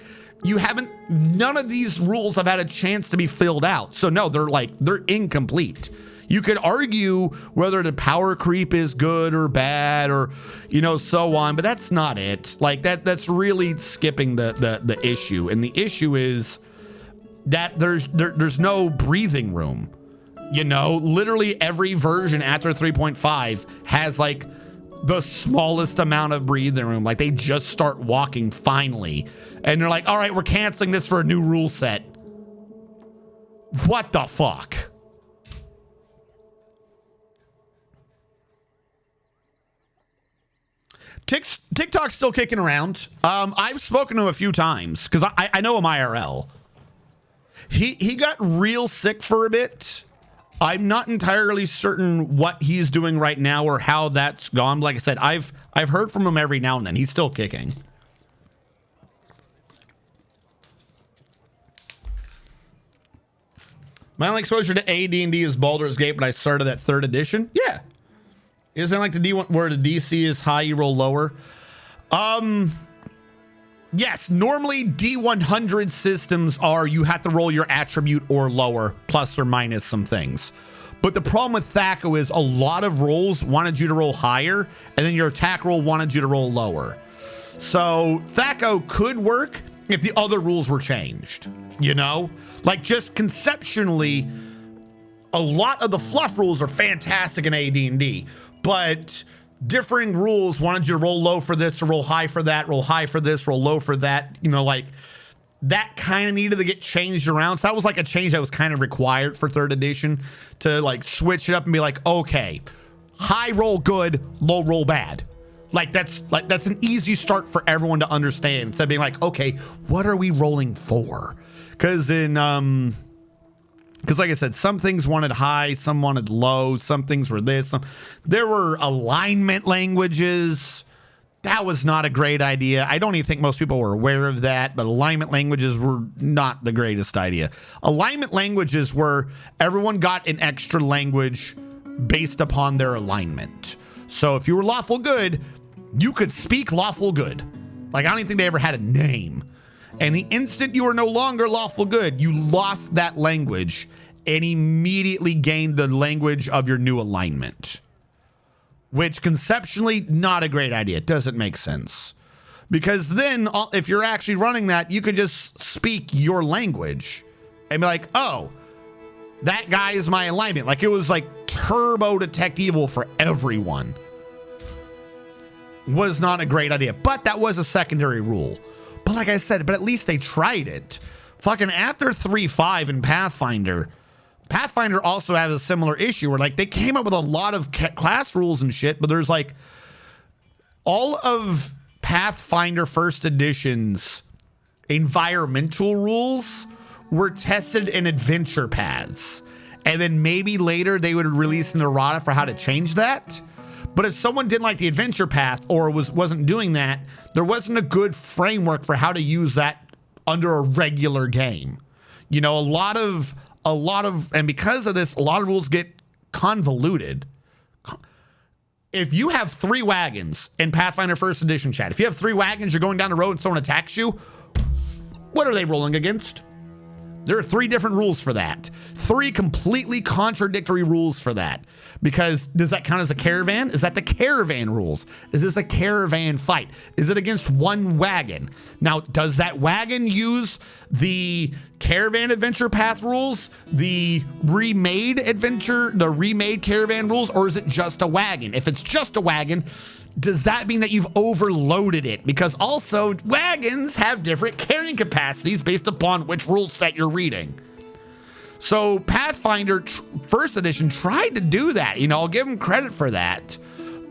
H: none of these rules have had a chance to be filled out. So no, they're incomplete. You could argue whether the power creep is good or bad or, you know, so on, but that's not it. Like, that's really skipping the issue. And the issue is that there's no breathing room. You know, literally every version after 3.5 has like the smallest amount of breathing room. Like, they just start walking finally. And they're like, all right, we're canceling this for a new rule set. What the fuck? TikTok's still kicking around. I've spoken to him a few times because I know him IRL. He got real sick for a bit. I'm not entirely certain what he's doing right now or how that's gone. Like I said, I've heard from him every now and then. He's still kicking. My only exposure to AD&D is Baldur's Gate, but I started at 3rd edition. Yeah. Isn't it like the D1 where the DC is high, you roll lower? Yes, normally D100 systems are you have to roll your attribute or lower, plus or minus some things. But the problem with THAC0 is a lot of rolls wanted you to roll higher, and then your attack roll wanted you to roll lower. So THAC0 could work if the other rules were changed, you know? Like, just conceptually, a lot of the fluff rules are fantastic in AD&D, but differing rules wanted you to roll low for this, to roll high for that, roll high for this, roll low for that. You know, like, that kind of needed to get changed around. So that was like a change that was kind of required for 3rd edition to like switch it up and be like, okay, high roll good, low roll bad. That's an easy start for everyone to understand instead of being like, okay, what are we rolling for? Because like I said, some things wanted high, some wanted low, some things were this. There were alignment languages. That was not a great idea. I don't even think most people were aware of that, but alignment languages were not the greatest idea. Alignment languages were everyone got an extra language based upon their alignment. So if you were lawful good, you could speak lawful good. Like, I don't even think they ever had a name. And the instant you were no longer lawful good, you lost that language and immediately gained the language of your new alignment. Which conceptually, not a great idea. It doesn't make sense. Because then, if you're actually running that, you could just speak your language and be like, oh, that guy is my alignment. Like, it was like turbo detect evil for everyone. Was not a great idea. But that was a secondary rule. But like I said, but at least they tried it. Fucking after 3.5 in Pathfinder also has a similar issue where like they came up with a lot of class rules and shit, but there's like all of Pathfinder 1st edition's environmental rules were tested in adventure paths. and then maybe later they would release an errata for how to change that. But if someone didn't like the adventure path or wasn't doing that, there wasn't a good framework for how to use that under a regular game. You know, a lot of, and because of this, a lot of rules get convoluted. If you have 3 wagons in Pathfinder First Edition, chat, if you have 3 wagons, you're going down the road and someone attacks you, what are they rolling against? There are 3 different rules for that. 3 completely contradictory rules for that. Because does that count as a caravan? Is that the caravan rules? Is this a caravan fight? Is it against 1 wagon? Now, does that wagon use the caravan adventure path rules, the remade caravan rules, or is it just a wagon? If it's just a wagon, does that mean that you've overloaded it? Because also, wagons have different carrying capacities based upon which rule set you're reading. So Pathfinder First Edition tried to do that. You know, I'll give them credit for that.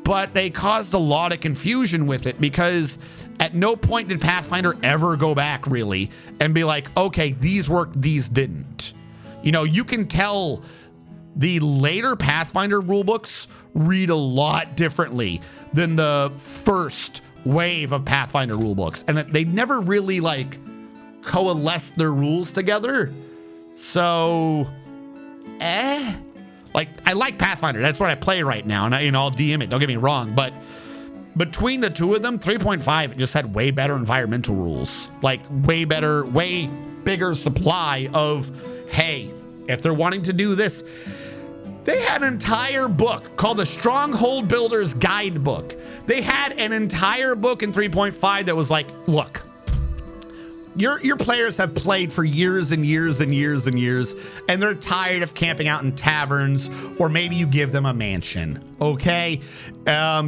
H: But they caused a lot of confusion with it because at no point did Pathfinder ever go back, really, and be like, okay, these worked, these didn't. You know, you can tell the later Pathfinder rulebooks read a lot differently than the first wave of Pathfinder rulebooks. And they never really, like, coalesced their rules together. So, like, I like Pathfinder. That's what I play right now, and I'll DM it. Don't get me wrong, but between the 2 of them, 3.5 just had way better environmental rules. Like, way bigger supply of, hey, if they're wanting to do this, they had an entire book called the Stronghold Builder's Guidebook. They had an entire book in 3.5 that was like, look, your players have played for years and years and years and years, and they're tired of camping out in taverns, or maybe you give them a mansion, okay?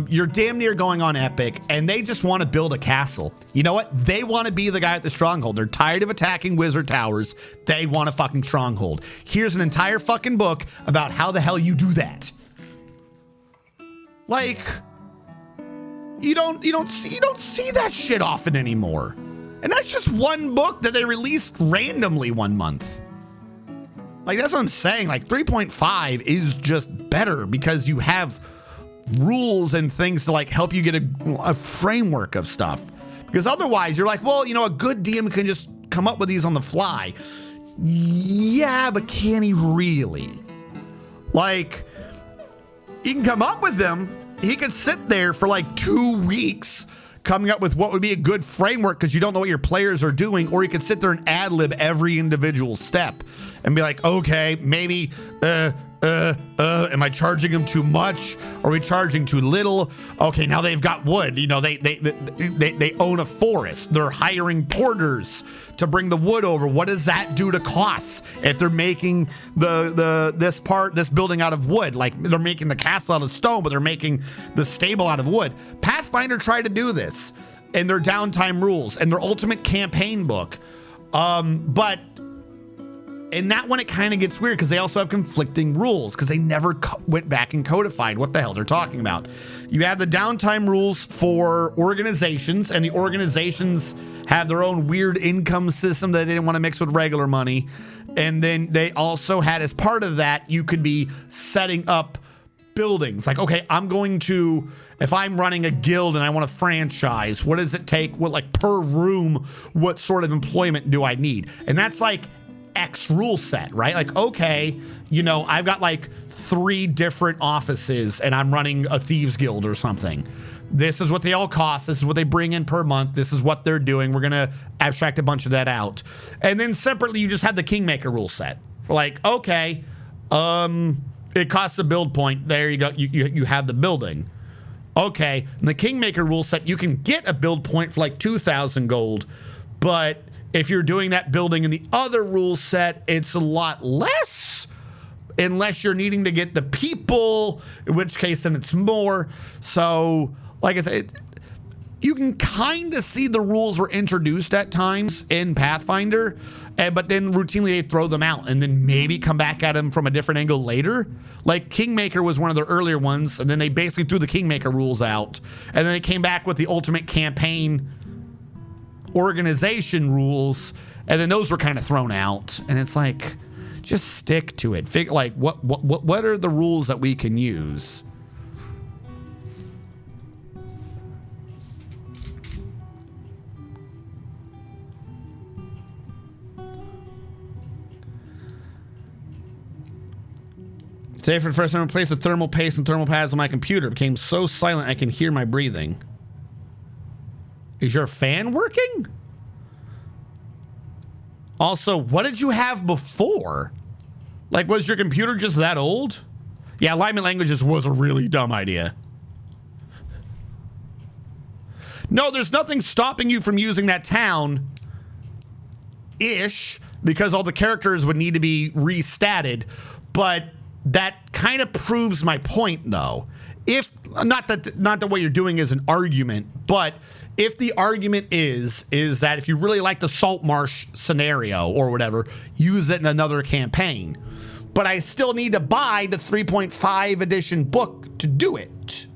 H: You're damn near going on Epic, and they just want to build a castle. You know what? They want to be the guy at the stronghold. They're tired of attacking wizard towers. They want a fucking stronghold. Here's an entire fucking book about how the hell you do that. Like, you don't see that shit often anymore. And that's just one book that they released randomly one month. Like, that's what I'm saying. Like, 3.5 is just better because you have rules and things to, like, help you get a framework of stuff. Because otherwise, you're like, well, you know, a good DM can just come up with these on the fly. Yeah, but can he really? Like, he can come up with them. He could sit there for, like, 2 weeks coming up with what would be a good framework because you don't know what your players are doing, or you could sit there and ad-lib every individual step and be like, okay, maybe, am I charging them too much? Are we charging too little? Okay, now they've got wood. You know, they own a forest. They're hiring porters to bring the wood over. What does that do to costs if they're making this building out of wood? Like, they're making the castle out of stone, but they're making the stable out of wood. Pathfinder tried to do this in their downtime rules and their ultimate campaign book, but in that one, it kind of gets weird because they also have conflicting rules because they never went back and codified what the hell they're talking about. You have the downtime rules for organizations, and the organizations have their own weird income system that they didn't want to mix with regular money. And then they also had, as part of that, you could be setting up buildings. Like, okay, if I'm running a guild and I want a franchise, what does it take? What, like, per room, what sort of employment do I need? And that's like X rule set, right? Like, okay, you know, I've got like 3 different offices and I'm running a thieves guild or something. This is what they all cost. This is what they bring in per month. This is what they're doing. We're going to abstract a bunch of that out. And then separately, you just have the Kingmaker rule set. Like, okay, it costs a build point. There you go. You have the building. Okay. In the Kingmaker rule set, you can get a build point for like 2,000 gold, but if you're doing that building in the other rule set, it's a lot less, unless you're needing to get the people, in which case then it's more. So, like I said, you can kind of see the rules were introduced at times in Pathfinder, but then routinely they throw them out and then maybe come back at them from a different angle later. Like Kingmaker was one of the earlier ones, and then they basically threw the Kingmaker rules out, and then they came back with the ultimate campaign organization rules, and then those were kind of thrown out. And it's like, Just stick to it. Like, what are the rules that we can use? Today, for the first time, I replaced the thermal paste and thermal pads on my computer. It became so silent I can hear my breathing. Is your fan working? Also, what did you have before? Like, was your computer just that old? Yeah, alignment languages was a really dumb idea. No, there's nothing stopping you from using that town-ish, because all the characters would need to be restatted, but that kind of proves my point, though. If not that what you're doing is an argument, but if the argument is that if you really like the Salt Marsh scenario or whatever, use it in another campaign. But I still need to buy the 3.5 edition book to do it.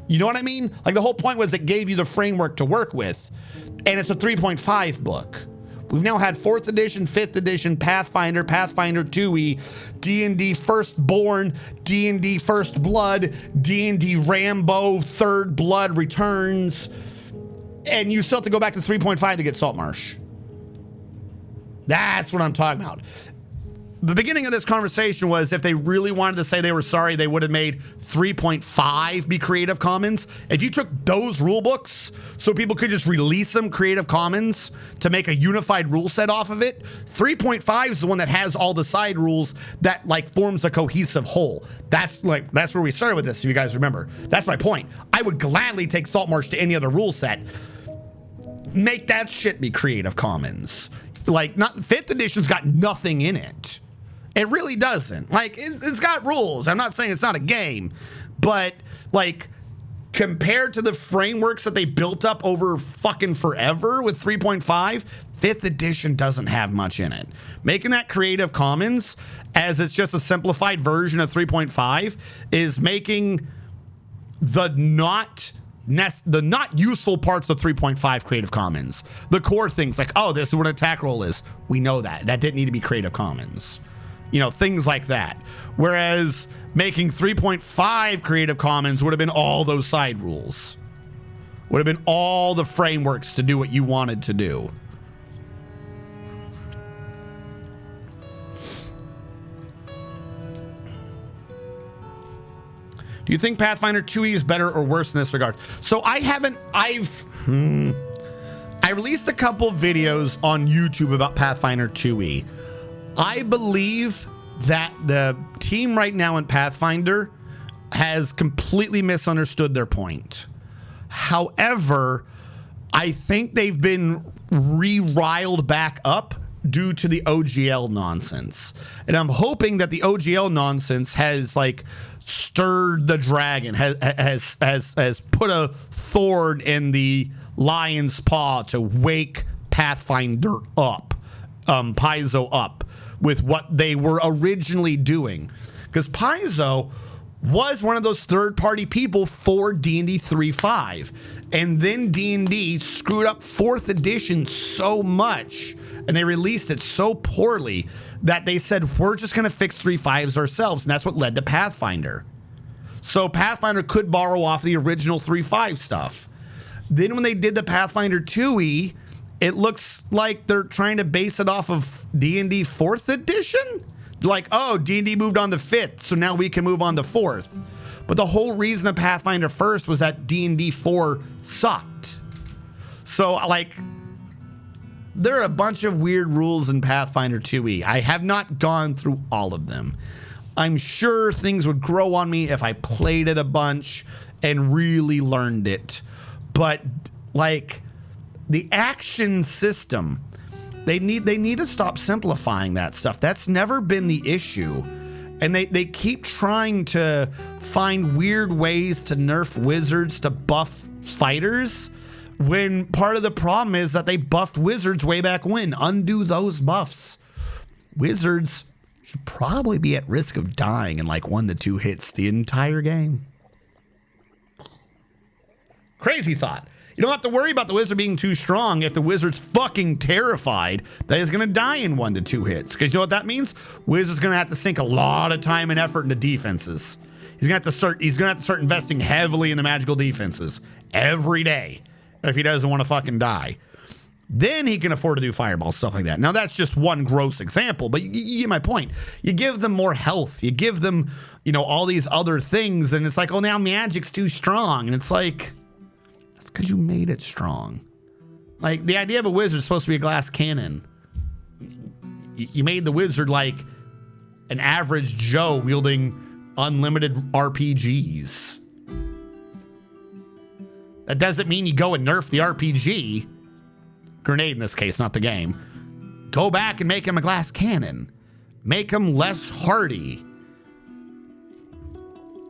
H: You know what I mean? Like, the whole point was it gave you the framework to work with, and it's a 3.5 book. We've now had 4th edition, 5th edition, Pathfinder, Pathfinder 2e, D&D Firstborn, D&D First Blood, D&D Rambo, Third Blood Returns, and you still have to go back to 3.5 to get Saltmarsh. That's what I'm talking about. The beginning of this conversation was if they really wanted to say they were sorry, they would have made 3.5 be Creative Commons. If you took those rule books so people could just release them Creative Commons to make a unified rule set off of it, 3.5 is the one that has all the side rules that like forms a cohesive whole. That's where we started with this, if you guys remember. That's my point. I would gladly take Saltmarsh to any other rule set. Make that shit be Creative Commons. Like, not 5th edition's got nothing in it. It really doesn't. Like, it's got rules. I'm not saying it's not a game, but like, compared to the frameworks that they built up over fucking forever with 3.5, 5th edition doesn't have much in it. Making that Creative Commons as it's just a simplified version of 3.5 is making the not useful parts of 3.5 Creative Commons. The core things like, oh, this is what an attack roll is. We know that. That didn't need to be Creative Commons. You know, things like that. Whereas making 3.5 Creative Commons would have been all those side rules. Would have been all the frameworks to do what you wanted to do. Do you think Pathfinder 2e is better or worse in this regard? So I released a couple videos on YouTube about Pathfinder 2e. I believe that the team right now in Pathfinder has completely misunderstood their point. However, I think they've been re-riled back up due to the OGL nonsense. And I'm hoping that the OGL nonsense has like stirred the dragon, has put a thorn in the lion's paw to wake Pathfinder up, Paizo up with what they were originally doing. Because Paizo was one of those third-party people for D&D 3.5. And then D&D screwed up 4th edition so much, and they released it so poorly, that they said, we're just going to fix 3.5s ourselves, and that's what led to Pathfinder. So Pathfinder could borrow off the original 3.5 stuff. Then when they did the Pathfinder 2e, it looks like they're trying to base it off of D&D 4th edition? Like, oh, D&D moved on to 5th, so now we can move on to 4th. But the whole reason of Pathfinder 1st was that D&D 4 sucked. So, like, there are a bunch of weird rules in Pathfinder 2e. I have not gone through all of them. I'm sure things would grow on me if I played it a bunch and really learned it. But, like, the action system, they need to stop simplifying that stuff. That's never been the issue. And they keep trying to find weird ways to nerf wizards to buff fighters, when part of the problem is that they buffed wizards way back when. Undo those buffs. Wizards should probably be at risk of dying in like 1 to 2 hits the entire game. Crazy thought. You don't have to worry about the wizard being too strong if the wizard's fucking terrified that he's going to die in 1 to 2 hits. Because you know what that means? Wizard's going to have to sink a lot of time and effort into defenses. He's going to have to start investing heavily into magical defenses every day if he doesn't want to fucking die. Then he can afford to do fireball, stuff like that. Now, that's just one gross example, but you get my point. You give them more health. You give them, you know, all these other things, and it's like, oh, now magic's too strong. And it's like, that's because you made it strong. Like, the idea of a wizard is supposed to be a glass cannon. You made the wizard like an average Joe wielding unlimited RPGs. That doesn't mean you go and nerf the RPG. Grenade in this case, not the game. Go back and make him a glass cannon. Make him less hardy.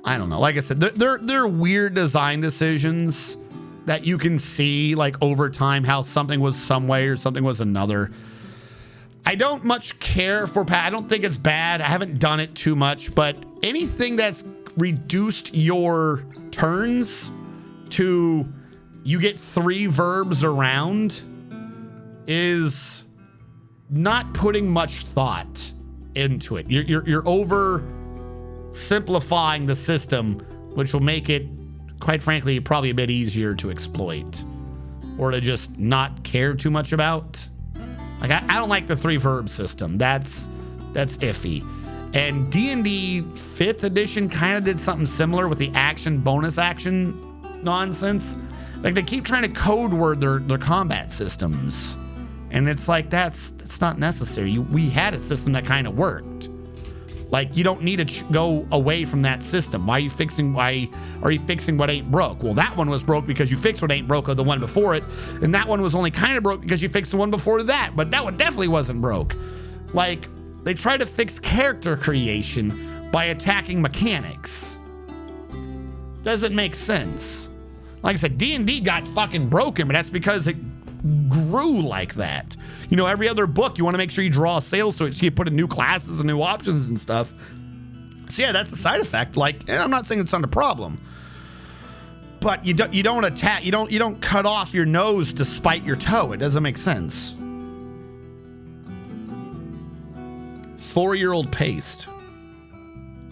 H: I don't know. Like I said, they're weird design decisions that you can see like over time how something was some way or something was another. I don't much care for I don't think it's bad. I haven't done it too much, but anything that's reduced your turns to you get 3 verbs around is not putting much thought into it. You're over simplifying the system, which will make it, quite frankly, probably a bit easier to exploit or to just not care too much about. Like I don't like the 3 verb system. That's iffy. And D&D 5th edition kind of did something similar with the action bonus action nonsense. Like they keep trying to code word their combat systems. And it's like, that's not necessary. We had a system that kind of worked. Like, you don't need to go away from that system. Why are you fixing what ain't broke? Well, that one was broke because you fixed what ain't broke of the one before it. And that one was only kind of broke because you fixed the one before that. But that one definitely wasn't broke. Like, they try to fix character creation by attacking mechanics. Doesn't make sense. Like I said, D&D got fucking broken, but that's because it grew like that. You know, every other book, you want to make sure you draw sales to it so you put in new classes and new options and stuff. So yeah, that's a side effect. Like, and I'm not saying it's not a problem, but you don't attack, you don't cut off your nose to spite your toe. It doesn't make sense. 4-year-old paste.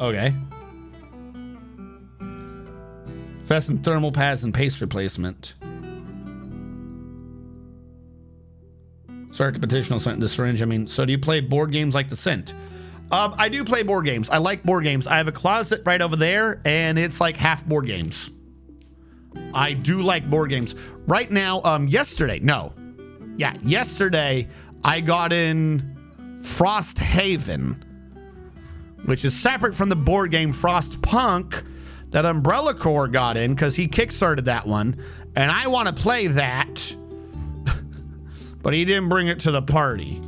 H: Okay. Invest in thermal pads and paste replacement. Start the petition, I'll send the syringe. I mean, so do you play board games like The Scent? I do play board games. I like board games. I have a closet right over there, and it's like half board games. I do like board games. Right now, yesterday I got in Frost Haven, which is separate from the board game Frost Punk that Umbrella Corps got in because he kickstarted that one, and I want to play that. But he didn't bring it to the party.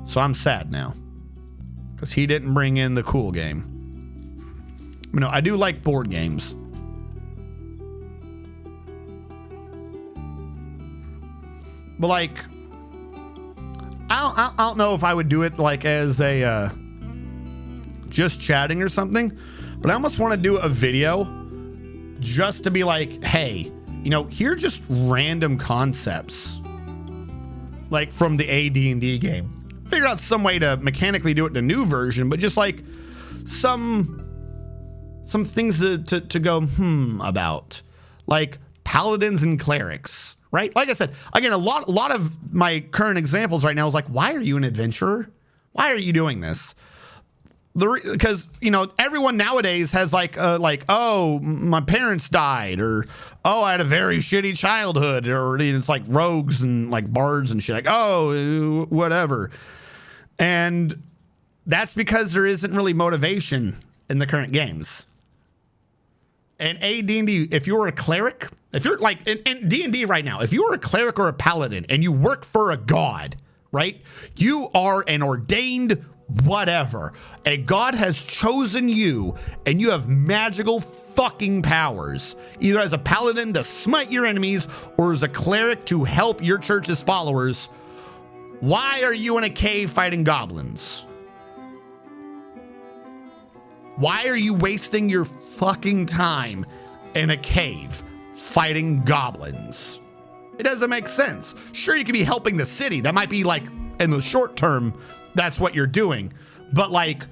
H: So I'm sad now. Because he didn't bring in the cool game. You know, I do like board games. But like, I don't know if I would do it like as a just chatting or something. But I almost want to do a video just to be like, hey, you know, here are just random concepts. Like from the AD&D game. Figure out some way to mechanically do it in a new version, but just like some things to go about. Like paladins and clerics, right? Like I said, again, a lot of my current examples right now is like, why are you an adventurer? Why are you doing this? Because, you know, everyone nowadays has like, oh, my parents died, or, oh, I had a very shitty childhood, or it's like rogues and like bards and shit, like, oh, whatever. And that's because there isn't really motivation in the current games. And AD&D, if you're a cleric, if you're like in D&D right now, if you're a cleric or a paladin and you work for a god, right? You are an ordained whatever. A god has chosen you and you have magical fucking powers, either as a paladin to smite your enemies or as a cleric to help your church's followers. Why are you in a cave fighting goblins? Why are you wasting your fucking time in a cave fighting goblins? It doesn't make sense. Sure, you could be helping the city. That might be like, in the short term, that's what you're doing. But like,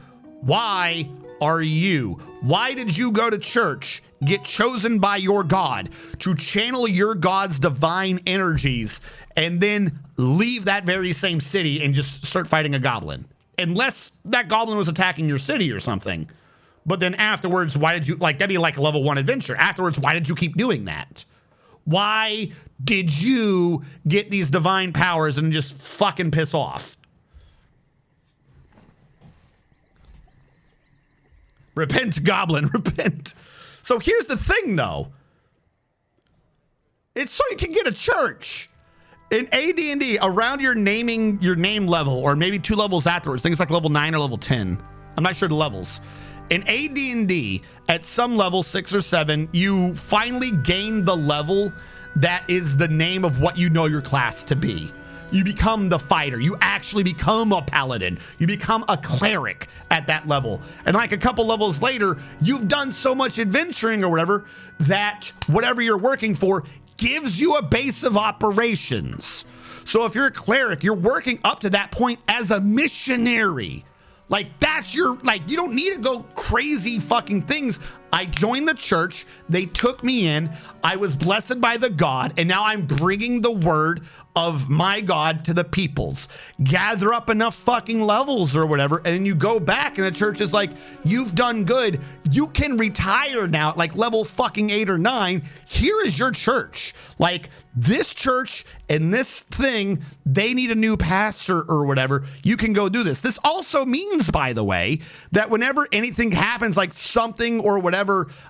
H: why are you? Why did you go to church, get chosen by your God to channel your God's divine energies, and then leave that very same city and just start fighting a goblin? Unless that goblin was attacking your city or something. But then afterwards, why did you, like, that'd be like a level 1 adventure. Afterwards, why did you keep doing that? Why did you get these divine powers and just fucking piss off? Repent, goblin, repent. So here's the thing, though. It's so you can get a church. In AD&D, around your name level, or maybe 2 levels afterwards, things like level 9 or level 10. I'm not sure the levels. In AD&D, at some level 6 or 7, you finally gain the level that is the name of what you know your class to be. You become the fighter. You actually become a paladin. You become a cleric at that level. And like a couple levels later, you've done so much adventuring or whatever that whatever you're working for gives you a base of operations. So if you're a cleric, you're working up to that point as a missionary. Like, that's your, like, you don't need to go crazy fucking things. I joined the church. They took me in. I was blessed by the God, and now I'm bringing the word of my God to the peoples. Gather up enough fucking levels or whatever, and then you go back, and the church is like, you've done good. You can retire now at like level fucking 8 or 9. Here is your church. Like, this church and this thing, they need a new pastor or whatever. You can go do this. This also means, by the way, that whenever anything happens, like something or whatever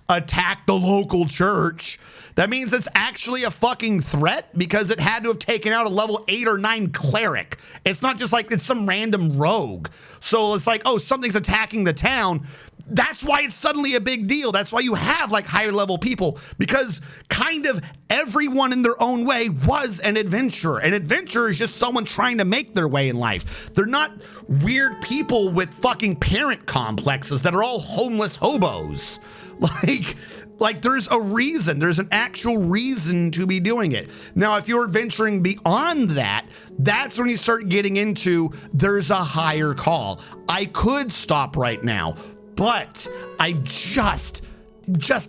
H: attack the local church, that means it's actually a fucking threat because it had to have taken out a level 8 or 9 cleric. It's not just like it's some random rogue. So it's like, oh, something's attacking the town. That's why it's suddenly a big deal. That's why you have like higher level people, because kind of everyone in their own way was an adventurer. An adventurer is just someone trying to make their way in life. They're not weird people with fucking parent complexes that are all homeless hobos. Like there's a reason. There's an actual reason to be doing it. Now, if you're venturing beyond that, that's when you start getting into there's a higher call. I could stop right now, but I just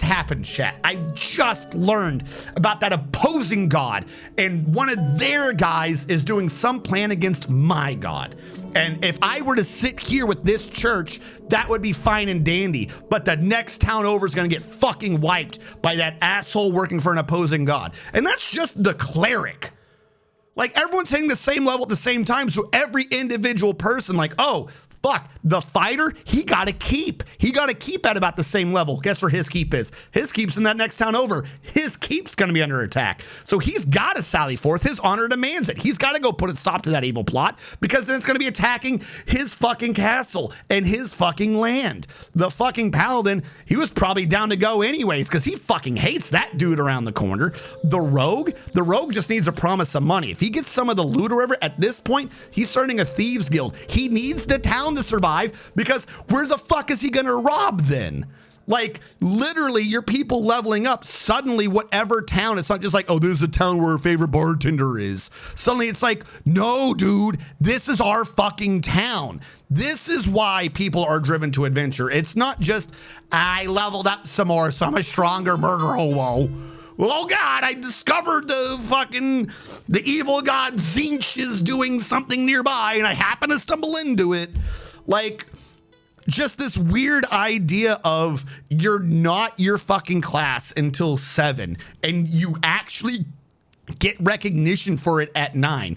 H: happened, chat. I just learned about that opposing God, and one of their guys is doing some plan against my God. And if I were to sit here with this church, that would be fine and dandy. But the next town over is going to get fucking wiped by that asshole working for an opposing God. And that's just the cleric. Like, everyone's hitting the same level at the same time. So every individual person, like, oh, fuck, the fighter, he got to keep. He got to keep at about the same level. Guess where his keep is? His keep's in that next town over. His keep's going to be under attack. So he's got to sally forth. His honor demands it. He's got to go put a stop to that evil plot, because then it's going to be attacking his fucking castle and his fucking land. The fucking paladin, he was probably down to go anyways, because he fucking hates that dude around the corner. The rogue just needs a promise of money. If he gets some of the loot or whatever, at this point, he's starting a thieves guild. He needs the town to survive, because where the fuck is he gonna rob then? Like, literally, your people leveling up, suddenly whatever town, it's not just like, oh, this is a town where our favorite bartender is. Suddenly it's like, no, dude, this is our fucking town. This is why people are driven to adventure. It's not just, I leveled up some more, so I'm a stronger murder hobo. Oh God, I discovered the evil god Zinch is doing something nearby, and I happen to stumble into it. Like, just this weird idea of you're not your fucking class until 7, and you actually get recognition for it at 9.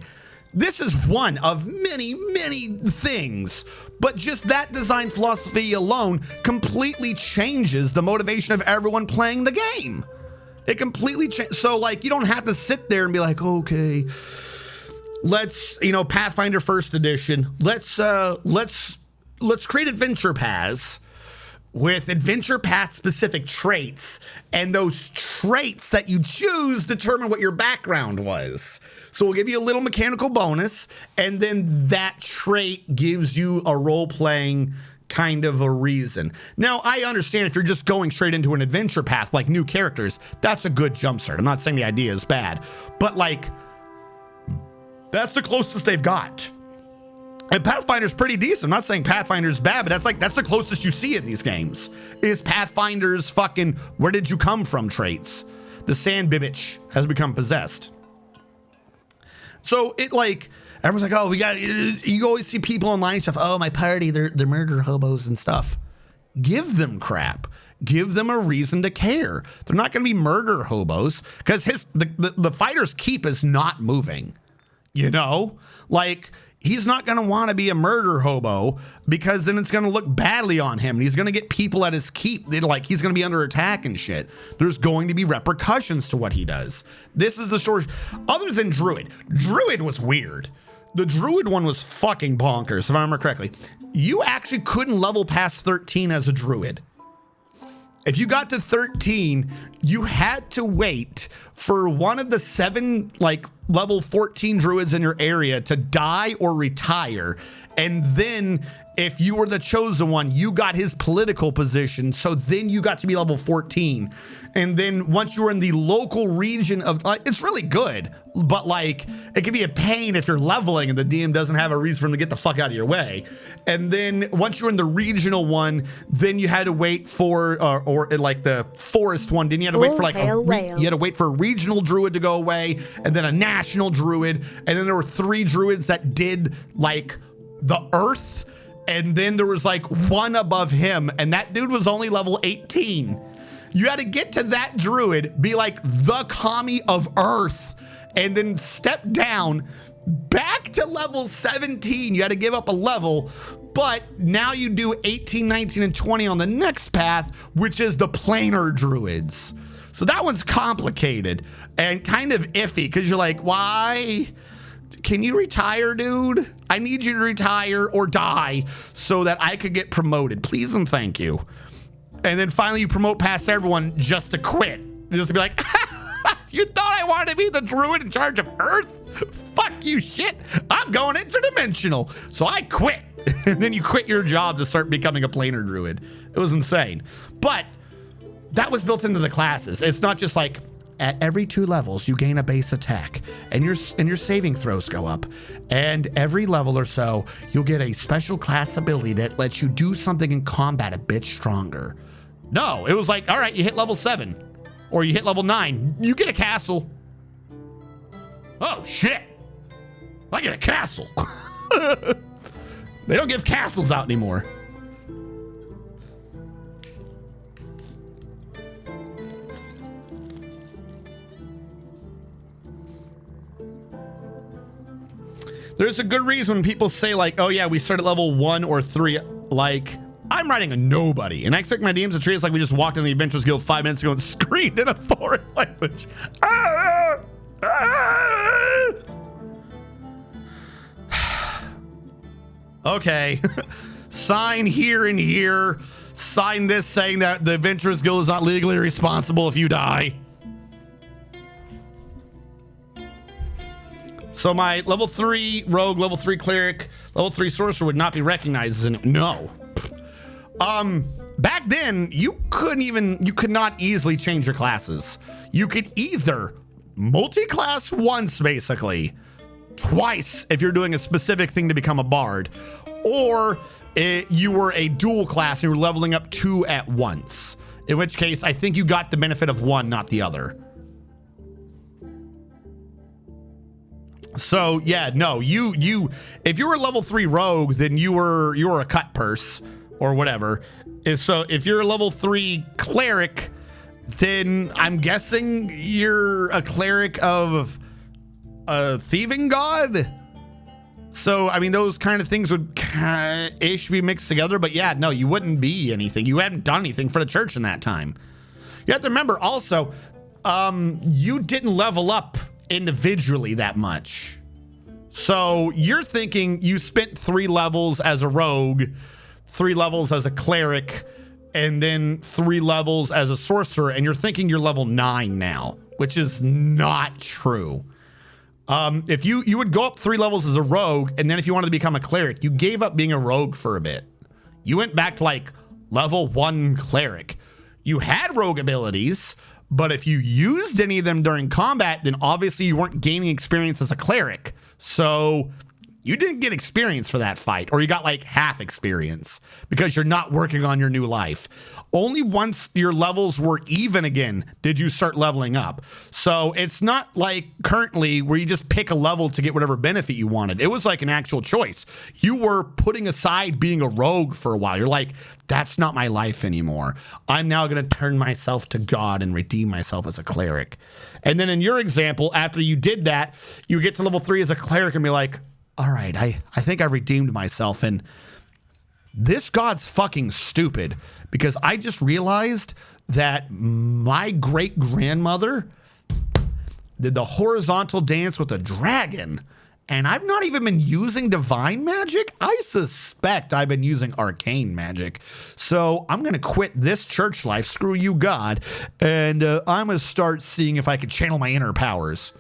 H: This is one of many, many things, but just that design philosophy alone completely changes the motivation of everyone playing the game. It completely changed. So, like, you don't have to sit there and be like, okay, let's, Pathfinder First Edition. Let's create adventure paths with adventure path specific traits, and those traits that you choose determine what your background was. So we'll give you a little mechanical bonus, and then that trait gives you a role-playing kind of a reason. Now, I understand if you're just going straight into an adventure path, like new characters, that's a good jump start. I'm not saying the idea is bad, but like, that's the closest they've got. And Pathfinder's pretty decent. I'm not saying Pathfinder's bad, but that's the closest you see in these games is Pathfinder's fucking where did you come from traits. The sand bibbitch has become possessed. So it like, everyone's like, oh, you always see people online and stuff. Oh, my party, they're murder hobos and stuff. Give them crap. Give them a reason to care. They're not going to be murder hobos because the fighter's keep is not moving. You know, like he's not going to want to be a murder hobo because then it's going to look badly on him. And he's going to get people at his keep. Like he's going to be under attack and shit. There's going to be repercussions to what he does. This is the story. Other than Druid. Druid was weird. The Druid one was fucking bonkers, if I remember correctly. You actually couldn't level past 13 as a Druid. If you got to 13, you had to wait for one of the 7 like level 14 druids in your area to die or retire. And then if you were the chosen one, you got his political position. So then you got to be level 14. And then once you were in the local region of, it's really good, but like it can be a pain if you're leveling and the DM doesn't have a reason for him to get the fuck out of your way. And then once you're in the regional one, then you had to wait for, or like the forest one, then you had to wait for like, you had to wait for a regional druid to go away and then a national druid. And then there were 3 druids that did like the earth. And then there was like one above him and that dude was only level 18. You had to get to that druid, be like the commie of earth, and then step down back to level 17. You had to give up a level, but now you do 18, 19, and 20 on the next path, which is the planar druids. So that one's complicated and kind of iffy because you're like, why? Can you retire, dude? I need you to retire or die so that I could get promoted. Please and thank you. And then finally you promote past everyone just to quit. Just to be like, you thought I wanted to be the druid in charge of Earth? Fuck you, shit. I'm going interdimensional. So I quit. And then you quit your job to start becoming a planar druid. It was insane. But that was built into the classes. It's not just like, at every 2 levels, you gain a base attack, and your saving throws go up. And every level or so, you'll get a special class ability that lets you do something in combat a bit stronger. No, it was like, all right, you hit level 7, or you hit level 9, you get a castle. Oh shit! I get a castle. They don't give castles out anymore. There's a good reason when people say like, oh yeah, we start at level 1 or 3. Like, I'm writing a nobody, and I expect my DMs to treat us like we just walked in the Adventurers Guild 5 minutes ago and screamed in a foreign language. Okay. Sign here and here. Sign this saying that the Adventurers Guild is not legally responsible if you die. So my level 3 rogue, level 3 cleric, level 3 sorcerer would not be recognized as an no. Back then you could not easily change your classes. You could either multi-class once, basically, twice if you're doing a specific thing to become a bard, or you were a dual class and you were leveling up 2 at once. In which case, I think you got the benefit of one, not the other. So yeah, no, if you were level 3 rogue, then you were a cut purse or whatever. So if you're a level 3 cleric, then I'm guessing you're a cleric of a thieving god. So I mean, those kind of things would ish be mixed together. But yeah, no, you wouldn't be anything. You hadn't done anything for the church in that time. You have to remember also, you didn't level up individually that much. So you're thinking you spent 3 levels as a rogue, 3 levels as a cleric, and then 3 levels as a sorcerer, and you're thinking you're level 9 now, which is not true. If you would go up 3 levels as a rogue, and then if you wanted to become a cleric, you gave up being a rogue for a bit. You went back to like level 1 cleric. You had rogue abilities, but if you used any of them during combat, then obviously you weren't gaining experience as a cleric. So you didn't get experience for that fight, or you got like half experience because you're not working on your new life. Only once your levels were even again did you start leveling up. So it's not like currently where you just pick a level to get whatever benefit you wanted. It was like an actual choice. You were putting aside being a rogue for a while. You're like, that's not my life anymore. I'm now going to turn myself to God and redeem myself as a cleric. And then in your example, after you did that, you get to level 3 as a cleric and be like, all right, I think I redeemed myself, and this god's fucking stupid because I just realized that my great-grandmother did the horizontal dance with a dragon, and I've not even been using divine magic. I suspect I've been using arcane magic. So I'm going to quit this church life, screw you, God, and I'm going to start seeing if I could channel my inner powers.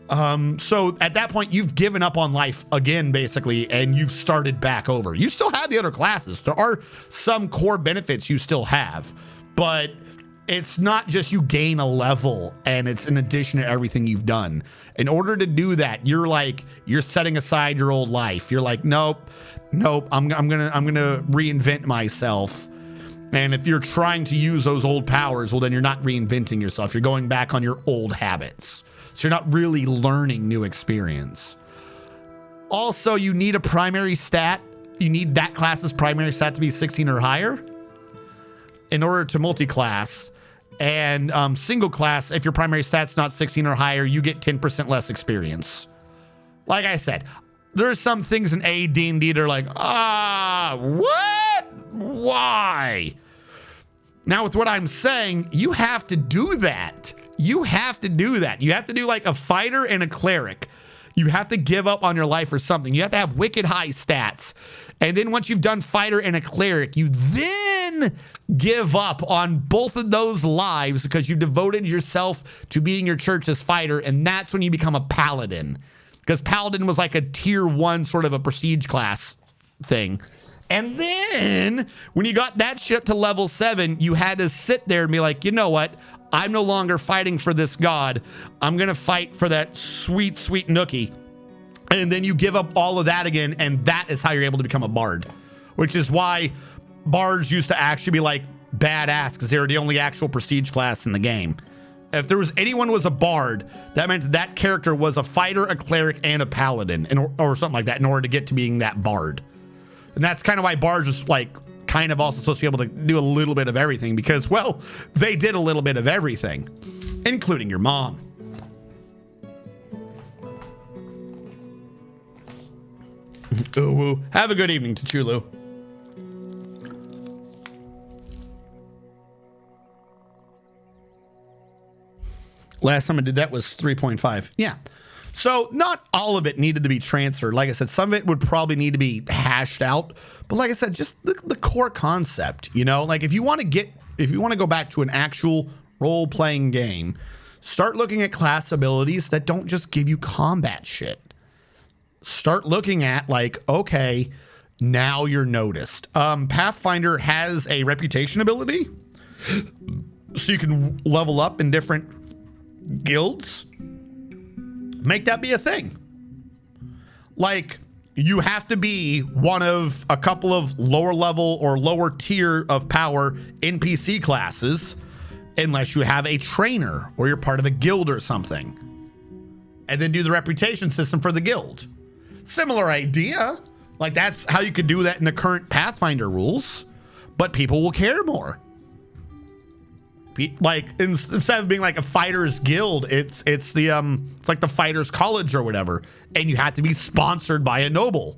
H: So at that point, you've given up on life again, basically, and you've started back over. You still have the other classes. There are some core benefits you still have, but it's not just you gain a level and it's in addition to everything you've done. In order to do that, you're setting aside your old life. You're like, nope, I'm gonna reinvent myself. And if you're trying to use those old powers, well, then you're not reinventing yourself. You're going back on your old habits. So you're not really learning new experience. Also, you need a primary stat. You need that class's primary stat to be 16 or higher in order to multi-class. And single class, if your primary stat's not 16 or higher, you get 10% less experience. Like I said, there's some things in AD&D that are like, what? Why? Now, with what I'm saying, you have to do that. You have to do that. You have to do like a fighter and a cleric. You have to give up on your life or something. You have to have wicked high stats. And then once you've done fighter and a cleric, you then give up on both of those lives because you devoted yourself to being your church's fighter. And that's when you become a paladin. Because paladin was like a tier 1 sort of a prestige class thing. And then when you got that ship to level 7, you had to sit there and be like, you know what? I'm no longer fighting for this god. I'm going to fight for that sweet, sweet nookie. And then you give up all of that again. And that is how you're able to become a bard, which is why bards used to actually be like badass because they were the only actual prestige class in the game. If there was anyone was a bard, that meant that character was a fighter, a cleric, and a paladin or something like that in order to get to being that bard. And that's kind of why bards is like kind of also supposed to be able to do a little bit of everything because, well, they did a little bit of everything, including your mom. Ooh, have a good evening, Tachulu. Last time I did that was 3.5. Yeah. So not all of it needed to be transferred. Like I said, some of it would probably need to be hashed out. But like I said, just the core concept, you know, like if you want to go back to an actual role-playing game, start looking at class abilities that don't just give you combat shit. Start looking at like, okay, now you're noticed. Pathfinder has a reputation ability, so you can level up in different guilds. Make that be a thing. Like, you have to be one of a couple of lower level or lower tier of power NPC classes unless you have a trainer or you're part of a guild or something. And then do the reputation system for the guild. Similar idea. Like, that's how you could do that in the current Pathfinder rules, but people will care more. Like, instead of being like a fighter's guild, it's like the fighter's college or whatever, and you have to be sponsored by a noble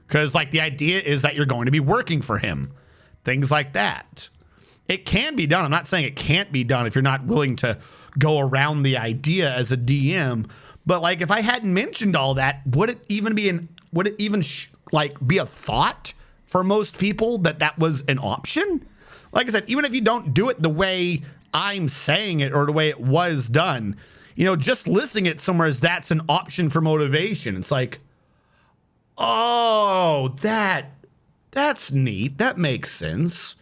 H: because like the idea is that you're going to be working for him, things like that. It can be done. I'm not saying it can't be done if you're not willing to go around the idea as a DM, but like if I hadn't mentioned all that, would it even be be a thought for most people that was an option? Like I said, even if you don't do it the way I'm saying it or the way it was done, you know, just listing it somewhere as that's an option for motivation. It's like, oh, that That's neat. That makes sense.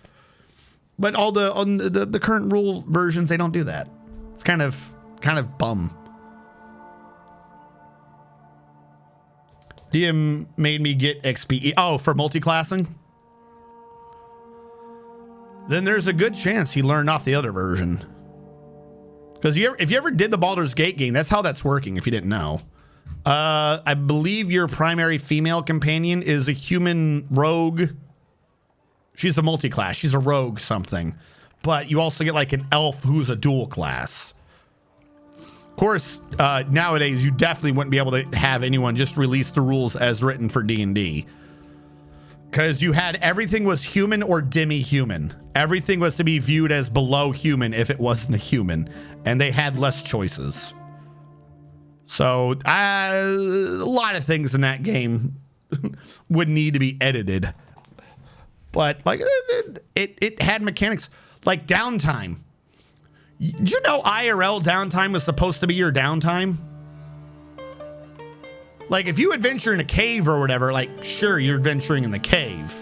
H: But all the current rule versions, they don't do that. It's kind of bum. DM made me get XP. Oh, for multi-classing? Then there's a good chance he learned off the other version. Because if you ever did the Baldur's Gate game, that's how that's working, if you didn't know. I believe your primary female companion is a human rogue. She's a multi-class. She's a rogue something. But you also get like an elf who's a dual class. Of course, nowadays, you definitely wouldn't be able to have anyone just release the rules as written for D&D. Because you had everything was human or demi-human. Everything was to be viewed as below human if it wasn't a human. And they had less choices. So, a lot of things in that game would need to be edited. But, like, it had mechanics like downtime. Did you know IRL downtime was supposed to be your downtime? Like, if you adventure in a cave or whatever, like, sure, you're adventuring in the cave,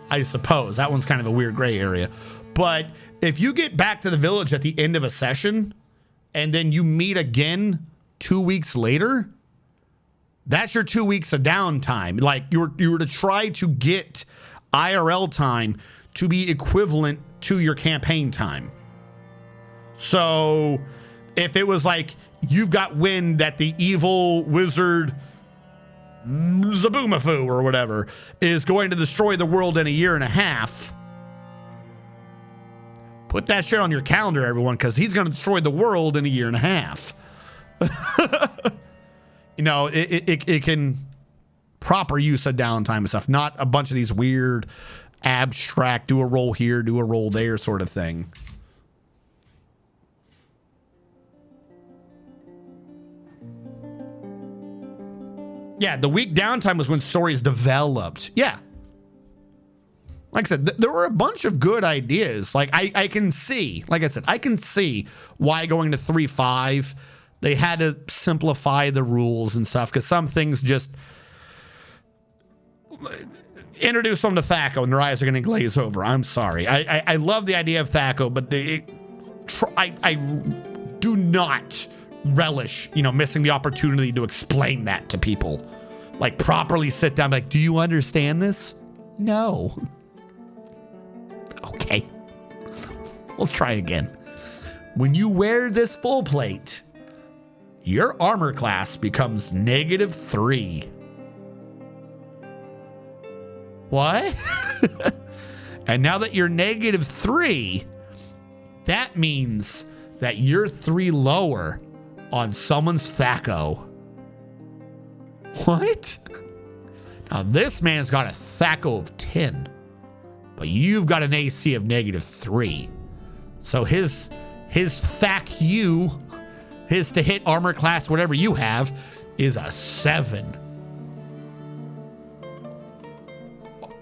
H: I suppose. That one's kind of a weird gray area. But if you get back to the village at the end of a session and then you meet again 2 weeks later, that's your 2 weeks of downtime. Like, you were to try to get IRL time to be equivalent to your campaign time. So if it was like you've got wind that the evil wizard Zaboomafoo or whatever is going to destroy the world in a year and a half, put that shit on your calendar, everyone, because he's going to destroy the world in a year and a half. You know, it can proper use of downtime and stuff, not a bunch of these weird abstract do a roll here, do a roll there sort of thing. Yeah, the week downtime was when stories developed. Yeah. Like I said, there were a bunch of good ideas. Like, I can see, like I said, I can see why going to 3.5, they had to simplify the rules and stuff, because some things just introduce them to Thaco and their eyes are going to glaze over. I'm sorry. I love the idea of Thaco, but I do not relish, missing the opportunity to explain that to people. Like, properly sit down, like, do you understand this? No. Okay. Let's try again. When you wear this full plate, your armor class becomes -3. What? And now that you're -3, that means that you're 3 lower on someone's Thaco. What? Now this man's got a Thaco of 10, but you've got an AC of -3. So his Thac U, his to hit armor class, whatever you have, is a 7.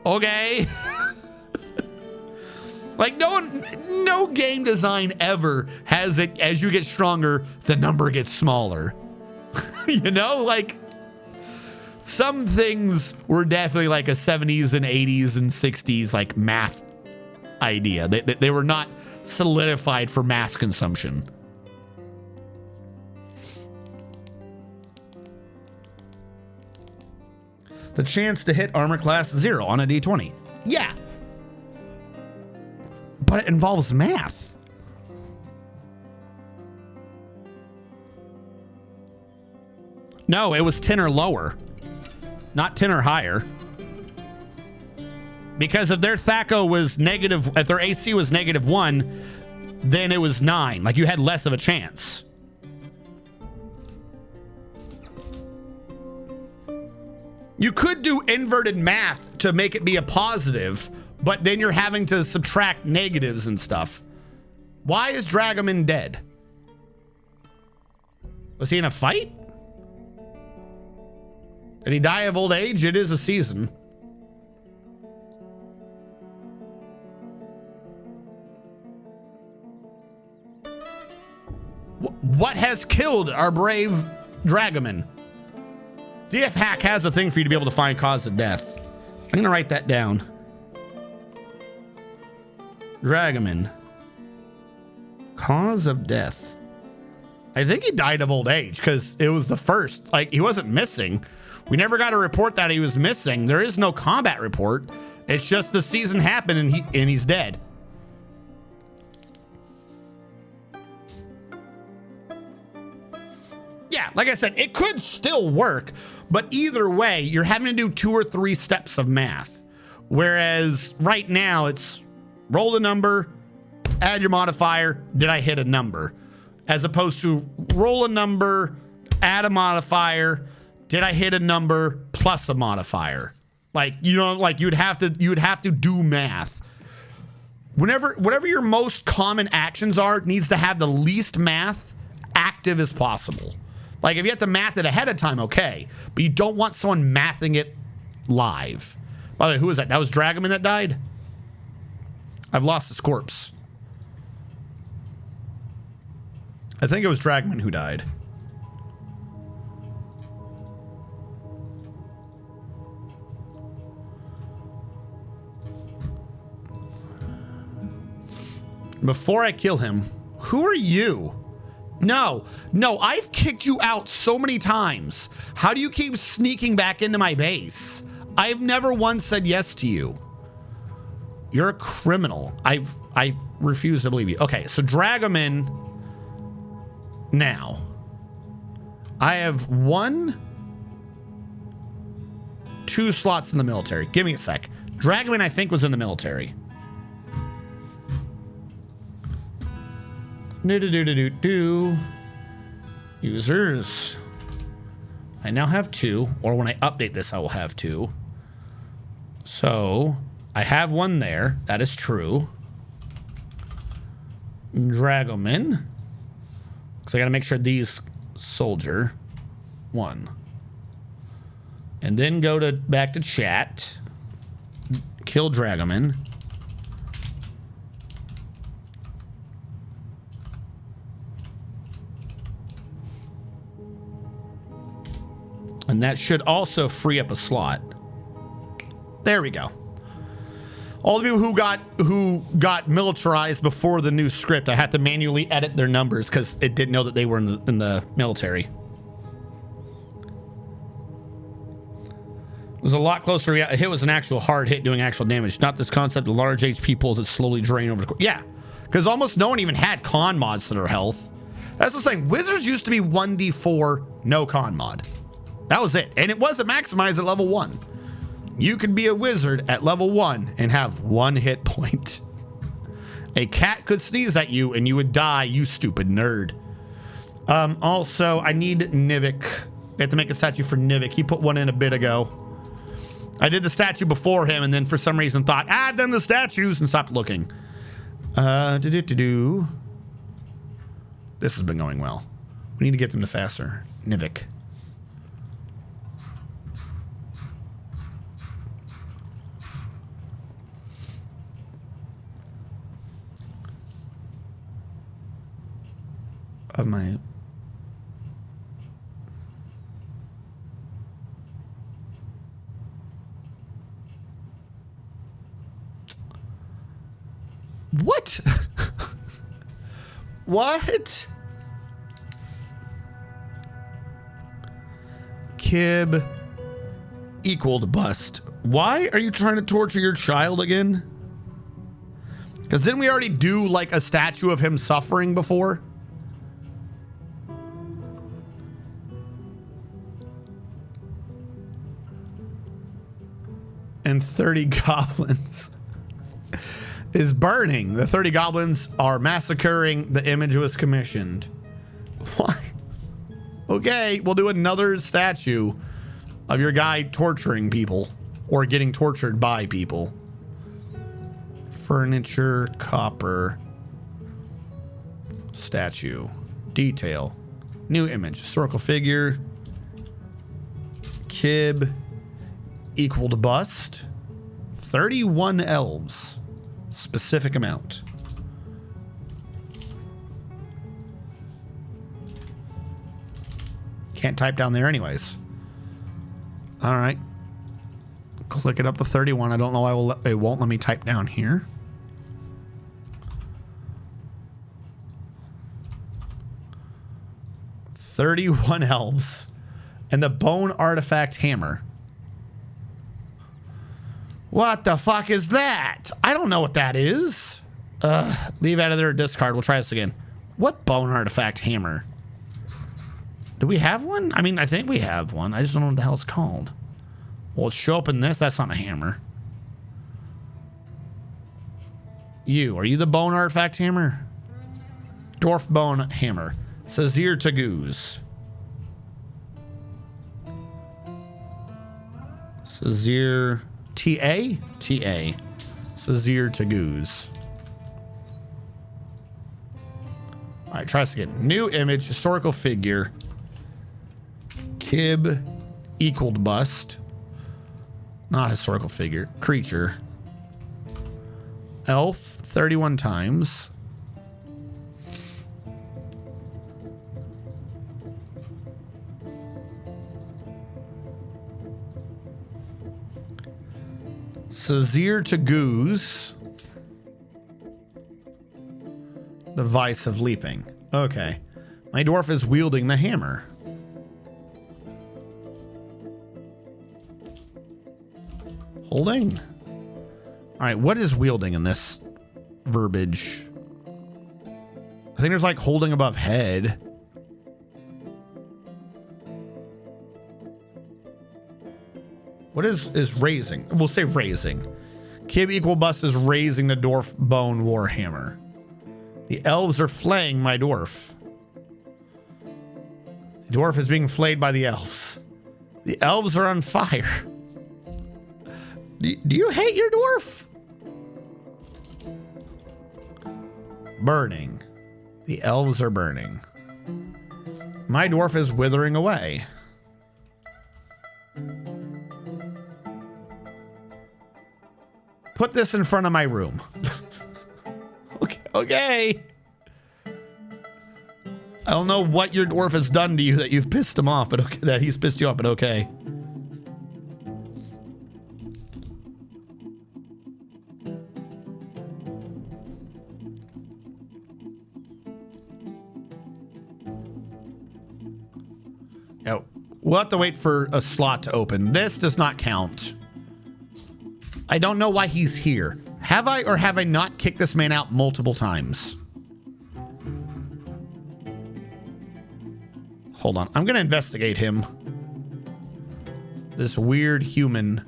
H: Okay. Like, no game design ever has it, as you get stronger, the number gets smaller. Like, some things were definitely like a 70s and 80s and 60s, like, math idea. They were not solidified for mass consumption. The chance to hit armor class 0 on a D20. Yeah. But it involves math. No, it was 10 or lower. Not 10 or higher. Because if their Thaco was negative, if their AC was -1, then it was 9. Like, you had less of a chance. You could do inverted math to make it be a positive, but then you're having to subtract negatives and stuff. Why is Dragoman dead? Was he in a fight? Did he die of old age? It is a season. What has killed our brave Dragoman? DF Hack has a thing for you to be able to find cause of death. I'm going to write that down. Dragoman. Cause of death. I think he died of old age because it was the first. Like, he wasn't missing. We never got a report that he was missing. There is no combat report. It's just the season happened and he's dead. Yeah, like I said, it could still work, but either way, you're having to do 2 or 3 steps of math. Whereas right now, it's roll the number, add your modifier, did I hit a number? As opposed to roll a number, add a modifier, did I hit a number plus a modifier? Like, you know, like you'd have to do math. Whatever your most common actions are, it needs to have the least math active as possible. Like, if you have to math it ahead of time, okay. But you don't want someone mathing it live. By the way, who was that? That was Dragoman that died? I've lost his corpse. I think it was Dragoman who died. Before I kill him, who are you? No, I've kicked you out so many times. How do you keep sneaking back into my base? I've never once said yes to you. You're a criminal. I refuse to believe you. Okay, so Dragoman. Now, I have 2 slots in the military. Give me a sec. Dragoman, I think, was in the military. Users. I now have 2, or when I update this, I will have 2. So I have 1 there. That is true. Dragoman. Because I got to make sure these soldier 1. And then go back to chat. Kill Dragoman. And that should also free up a slot. There we go. All the people who got militarized before the new script, I had to manually edit their numbers because it didn't know that they were in the military. It was a lot closer. A hit was an actual hard hit doing actual damage. Not this concept of large HP pulls that slowly drain over the course. Yeah, because almost no one even had con mods to their health. That's the thing. Wizards used to be 1d4, no con mod. That was it. And it wasn't maximized at level 1. You could be a wizard at level 1 and have 1 hit point. A cat could sneeze at you and you would die, you stupid nerd. Also, I need Nivik. We have to make a statue for Nivik. He put 1 in a bit ago. I did the statue before him and then for some reason thought, I've done the statues and stopped looking. This has been going well. We need to get them to faster. Nivik. Of my what? What? Kib equaled bust. Why are you trying to torture your child again? Because didn't we already do like a statue of him suffering before? And 30 goblins is burning. The 30 goblins are massacring. The image was commissioned. Why? Okay, we'll do another statue of your guy torturing people or getting tortured by people. Furniture, copper, statue, detail, new image, historical figure, Kib. Equal to bust. 31 elves. Specific amount. Can't type down there anyways. All right. Click it up to 31. I don't know why it won't let me type down here. 31 elves. And the bone artifact hammer. What the fuck is that? I don't know what that is. Leave out of there, discard. We'll try this again. What bone artifact hammer? Do we have one? I mean, I think we have one. I just don't know what the hell it's called. Well, it show up in this. That's not a hammer. Are you the bone artifact hammer? Dwarf bone hammer. Sazir Tagoos. Sazir T.A.? T.A. Sazir Tagoos. All right, try this again. New image, historical figure. Kib equaled bust. Not historical figure. Creature. Elf 31 times. Sazir Tagoos. The Vice of Leaping. Okay. My dwarf is wielding the hammer. Holding? Alright, what is wielding in this verbiage? I think there's like holding above head. What is raising? We'll say raising. Kib equal bust is raising the dwarf bone warhammer. The elves are flaying my dwarf. The dwarf is being flayed by the elves. The elves are on fire. Do you hate your dwarf? Burning. The elves are burning. My dwarf is withering away. Put this in front of my room. Okay. I don't know what your dwarf has done to you that you've pissed him off, but okay, that he's pissed you off, but okay. Oh, we'll have to wait for a slot to open. This does not count. I don't know why he's here. Have I or have I not kicked this man out multiple times? Hold on. I'm going to investigate him. This weird human.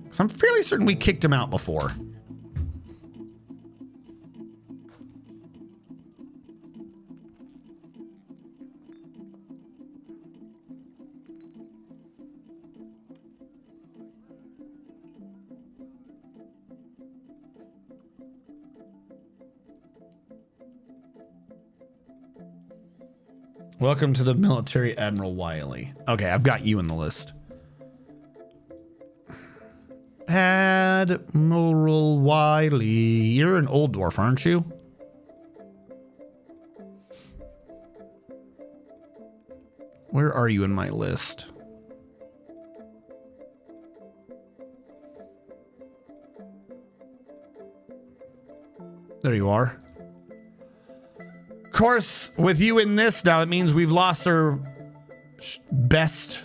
H: 'Cause I'm fairly certain we kicked him out before. Welcome to the military, Admiral Wiley. Okay, I've got you in the list. Admiral Wiley. You're an old dwarf, aren't you? Where are you in my list? There you are. Of course, with you in this now, it means we've lost our best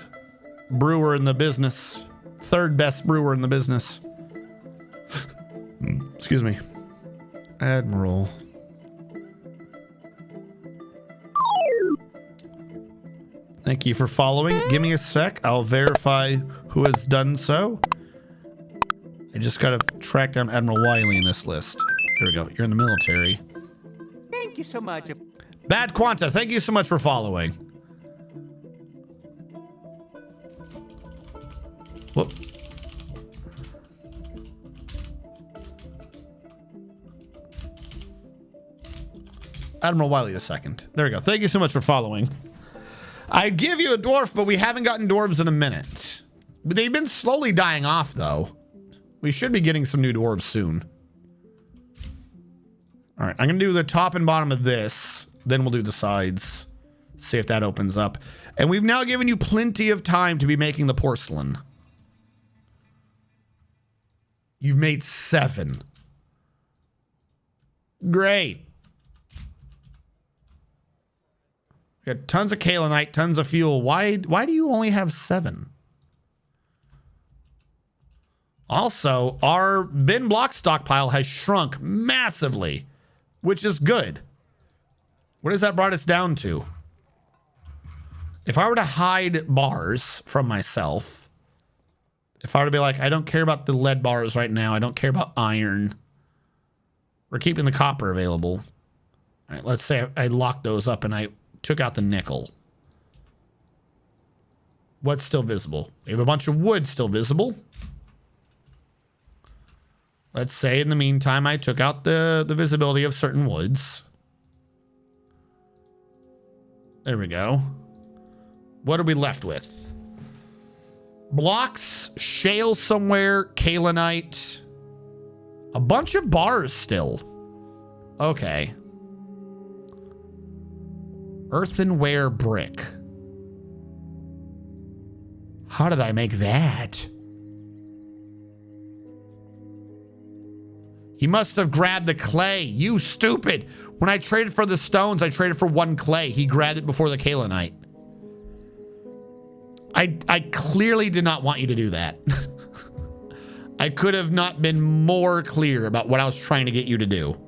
H: brewer in the business. Third best brewer in the business. Excuse me. Admiral. Thank you for following. Give me a sec. I'll verify who has done so. I just gotta track down Admiral Wiley in this list. There we go. You're in the military.
E: Thank you so much.
H: Bad Quanta, thank you so much for following. Whoop. Admiral Wiley a second. There we go. Thank you so much for following. I give you a dwarf, but we haven't gotten dwarves in a minute. They've been slowly dying off, though. We should be getting some new dwarves soon. All right, I'm going to do the top and bottom of this. Then we'll do the sides. See if that opens up. And we've now given you plenty of time to be making the porcelain. You've made 7. Great. We got tons of kaolinite, tons of fuel. Why do you only have 7? Also, our bin block stockpile has shrunk massively, which is good. What has that brought us down to? If I were to hide bars from myself, if I were to be like, I don't care about the lead bars right now, I don't care about iron, we're keeping the copper available. All right, let's say I locked those up and I took out the nickel. What's still visible? We have a bunch of wood still visible. Let's say in the meantime, I took out the visibility of certain woods. There we go. What are we left with? Blocks, shale somewhere, kaolinite. A bunch of bars still. Okay. Earthenware brick. How did I make that? He must have grabbed the clay. You stupid. When I traded for the stones, I traded for 1 clay. He grabbed it before the kaolinite. I clearly did not want you to do that. I could have not been more clear about what I was trying to get you to do.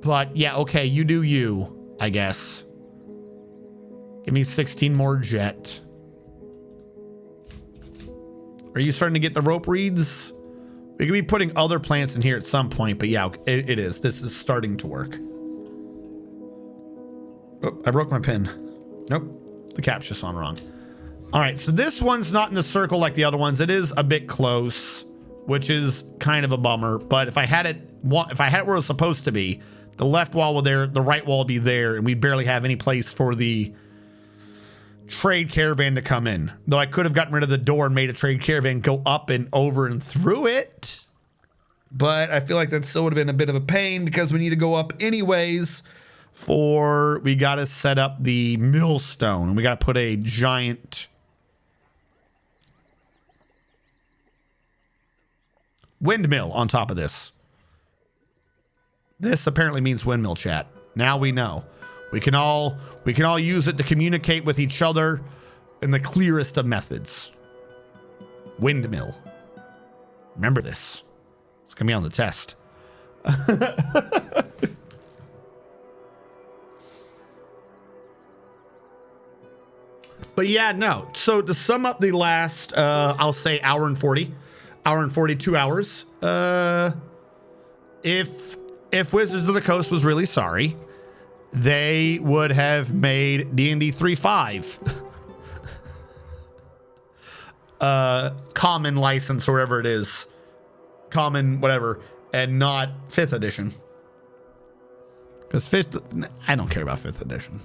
H: But yeah, okay, you do you, I guess. Give me 16 more jet. Are you starting to get the rope reeds? We could be putting other plants in here at some point, but yeah, it is. This is starting to work. Oh, I broke my pin. Nope, the cap's just on wrong. All right, so this one's not in the circle like the other ones. It is a bit close, which is kind of a bummer. But if I had it where it was supposed to be, the left wall would there, the right wall would be there, and we barely have any place for the trade caravan to come in. Though I could have gotten rid of the door and made a trade caravan go up and over and through it. But I feel like that still would have been a bit of a pain because we need to go up anyways we got to set up the millstone. And we got to put a giant windmill on top of this. This apparently means windmill chat. Now we know. We can all use it to communicate with each other in the clearest of methods. Windmill. Remember this. It's going to be on the test. But yeah, no. So to sum up the last, I'll say hour and 40. Hour and 42 hours. If Wizards of the Coast was really sorry, they would have made D&D 3.5 common license or whatever it is, common whatever, and not 5th edition. Because I don't care about 5th edition.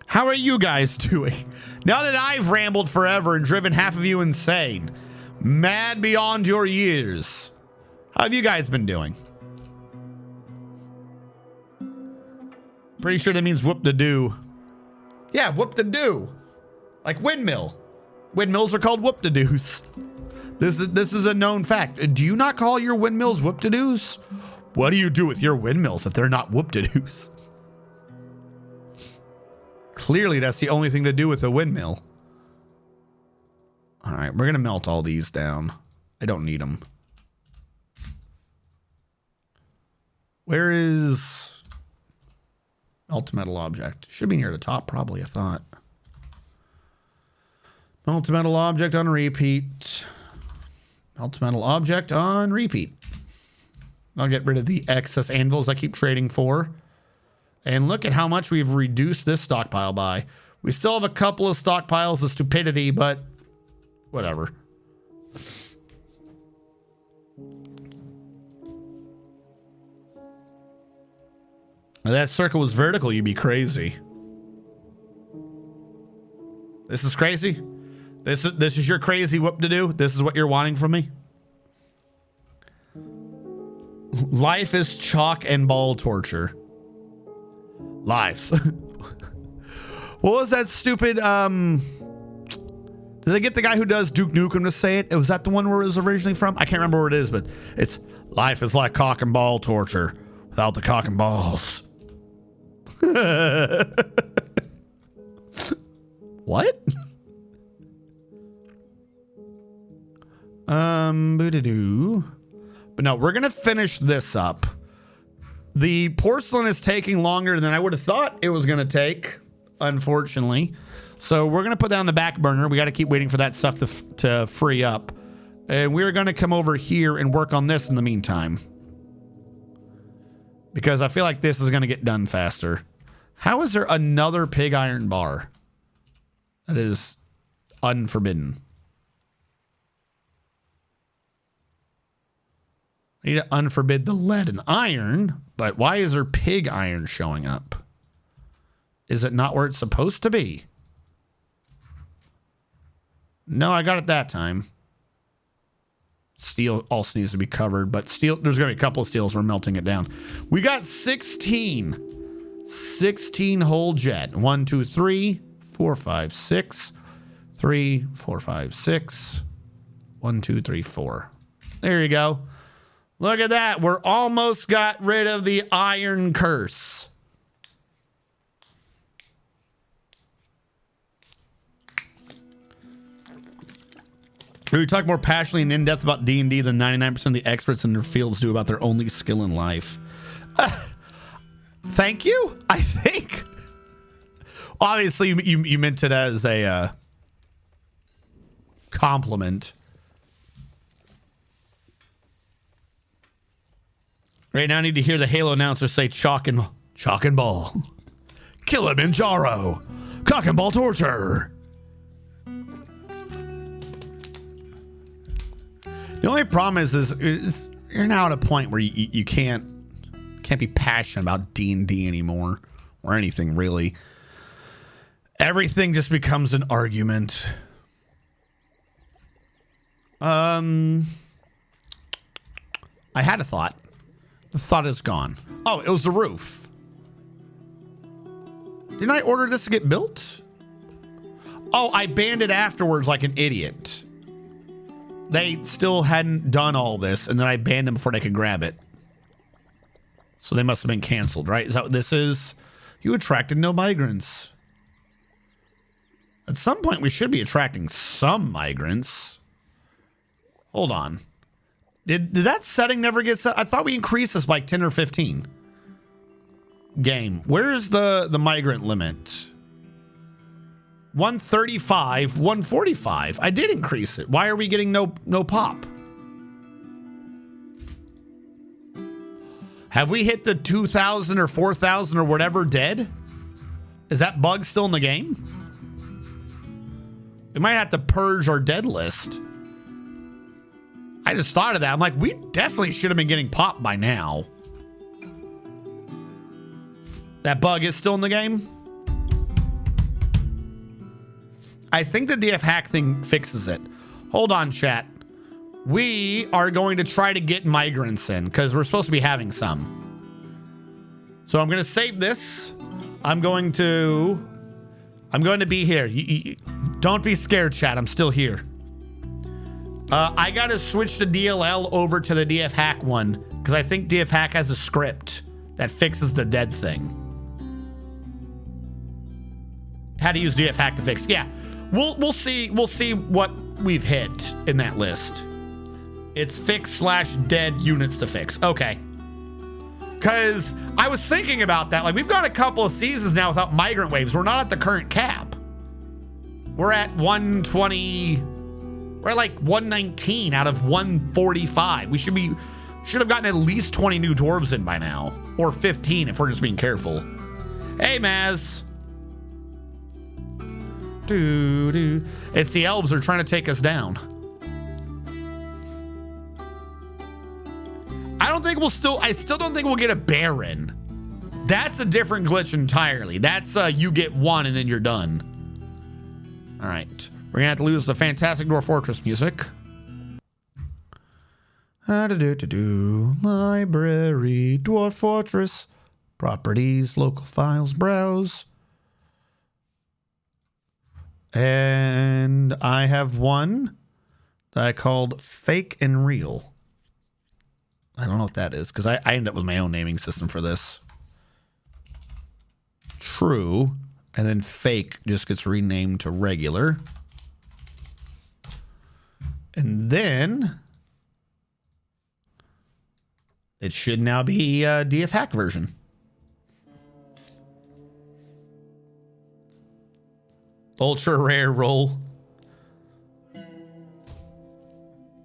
H: How are you guys doing? Now that I've rambled forever and driven half of you insane, mad beyond your years, how have you guys been doing? Pretty sure that means whoop-de-doo. Yeah, whoop-de-doo. Like windmill. Windmills are called whoop-de-doos. This is a known fact. Do you not call your windmills whoop-de-doos? What do you do with your windmills if they're not whoop-de-doos? Clearly, that's the only thing to do with a windmill. All right, we're going to melt all these down. I don't need them. Where is melt metal object? Should be near the top, probably, I thought. Melt metal object on repeat. Melt metal object on repeat. I'll get rid of the excess anvils I keep trading for. And look at how much we've reduced this stockpile by. We still have a couple of stockpiles of stupidity, but whatever. If that circle was vertical, you'd be crazy. This is crazy? This is your crazy whoop-de-doo? This is what you're wanting from me? Life is chalk and ball torture. Lives. What was that stupid, did I get the guy who does Duke Nukem to say it? Was that the one where it was originally from? I can't remember where it is, but it's life is like cock and ball torture without the cock and balls. What? Boo-doo-doo. But no, we're gonna finish this up. The porcelain is taking longer than I would have thought it was gonna take, unfortunately. So we're gonna put that on the back burner. We got to keep waiting for that stuff to free up, and we're gonna come over here and work on this in the meantime, because I feel like this is gonna get done faster. How is there another pig iron bar? That is unforbidden. I need to unforbid the lead and iron, but why is there pig iron showing up? Is it not where it's supposed to be? No, I got it that time. Steel also needs to be covered, but steel, there's going to be a couple of steels. We're melting it down. We got 16 whole jet. 1, 2, 3, 4, 5, 6. 3, 4, 5, 6. 1, 2, 3, 4. There you go. Look at that. We're almost got rid of the iron curse. We talk more passionately and in-depth about D&D than 99% of the experts in their fields do about their only skill in life. Thank you, I think. Obviously, you meant it as a compliment. Right now, I need to hear the Halo announcer say chalk and ball. Kilimanjaro. Cock and ball torture. The only problem is you're now at a point where you can't be passionate about D&D anymore, or anything really. Everything just becomes an argument. I had a thought. The thought is gone. Oh, it was the roof. Didn't I order this to get built? Oh, I banned it afterwards like an idiot. They still hadn't done all this, and then I banned them before they could grab it. So they must have been canceled, right? Is that what this is? You attracted no migrants. At some point, we should be attracting some migrants. Hold on. Did that setting never get set? I thought we increased this by 10 or 15. Game. Where's the migrant limit? 135, 145. I did increase it. Why are we getting no pop? Have we hit the 2,000 or 4,000 or whatever dead? Is that bug still in the game? We might have to purge our dead list. I just thought of that. I'm like, we definitely should have been getting popped by now. That bug is still in the game? I think the DF hack thing fixes it. Hold on, chat. We are going to try to get migrants in because we're supposed to be having some. So I'm going to save this. I'm going to be here. Don't be scared, chat. I'm still here. I got to switch the DLL over to the DF hack one because I think DF hack has a script that fixes the dead thing. How to use DF hack to fix. Yeah. We'll see what we've hit in that list. It's fix/dead units to fix. Okay. Because I was thinking about that. Like, we've got a couple of seasons now without migrant waves. We're not at the current cap. We're at 120. We're at like 119 out of 145. We should have gotten at least 20 new dwarves in by now. Or 15 if we're just being careful. Hey, Maz. It's the elves are trying to take us down. I still don't think we'll get a Baron. That's a different glitch entirely. That's you get one and then you're done. All right. We're gonna have to lose the fantastic Dwarf Fortress music. Library, Dwarf Fortress, properties, local files, browse. And I have one that I called Fake and Real. I don't know what that is because I ended up with my own naming system for this. true, and then fake just gets renamed to regular. And then it should now be DF hack version. Ultra rare roll.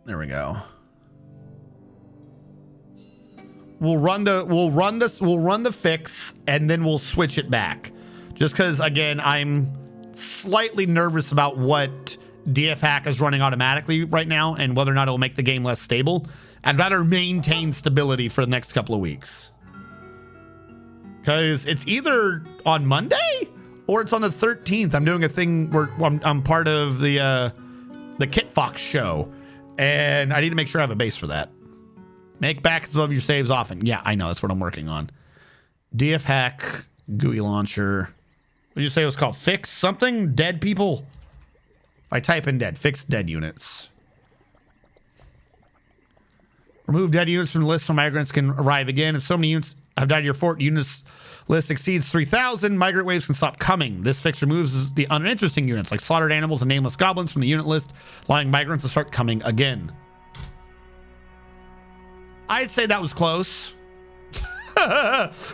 H: There we go. We'll run the fix and then we'll switch it back. Just because again, I'm slightly nervous about what DF hack is running automatically right now and whether or not it'll make the game less stable. I'd rather maintain stability for the next couple of weeks. Because it's either on Monday or it's on the 13th. I'm doing a thing where I'm part of the Kit Fox show. And I need to make sure I have a base for that. Make backups of your saves often. Yeah, I know. That's what I'm working on. DF hack, GUI launcher. What did you say it was called? Fix something? Dead people? If I type in dead, fix dead units. Remove dead units from the list so migrants can arrive again. If so many units have died, your fort units list exceeds 3,000, migrant waves can stop coming. This fix removes the uninteresting units like slaughtered animals and nameless goblins from the unit list, allowing migrants to start coming again. I'd say that was close.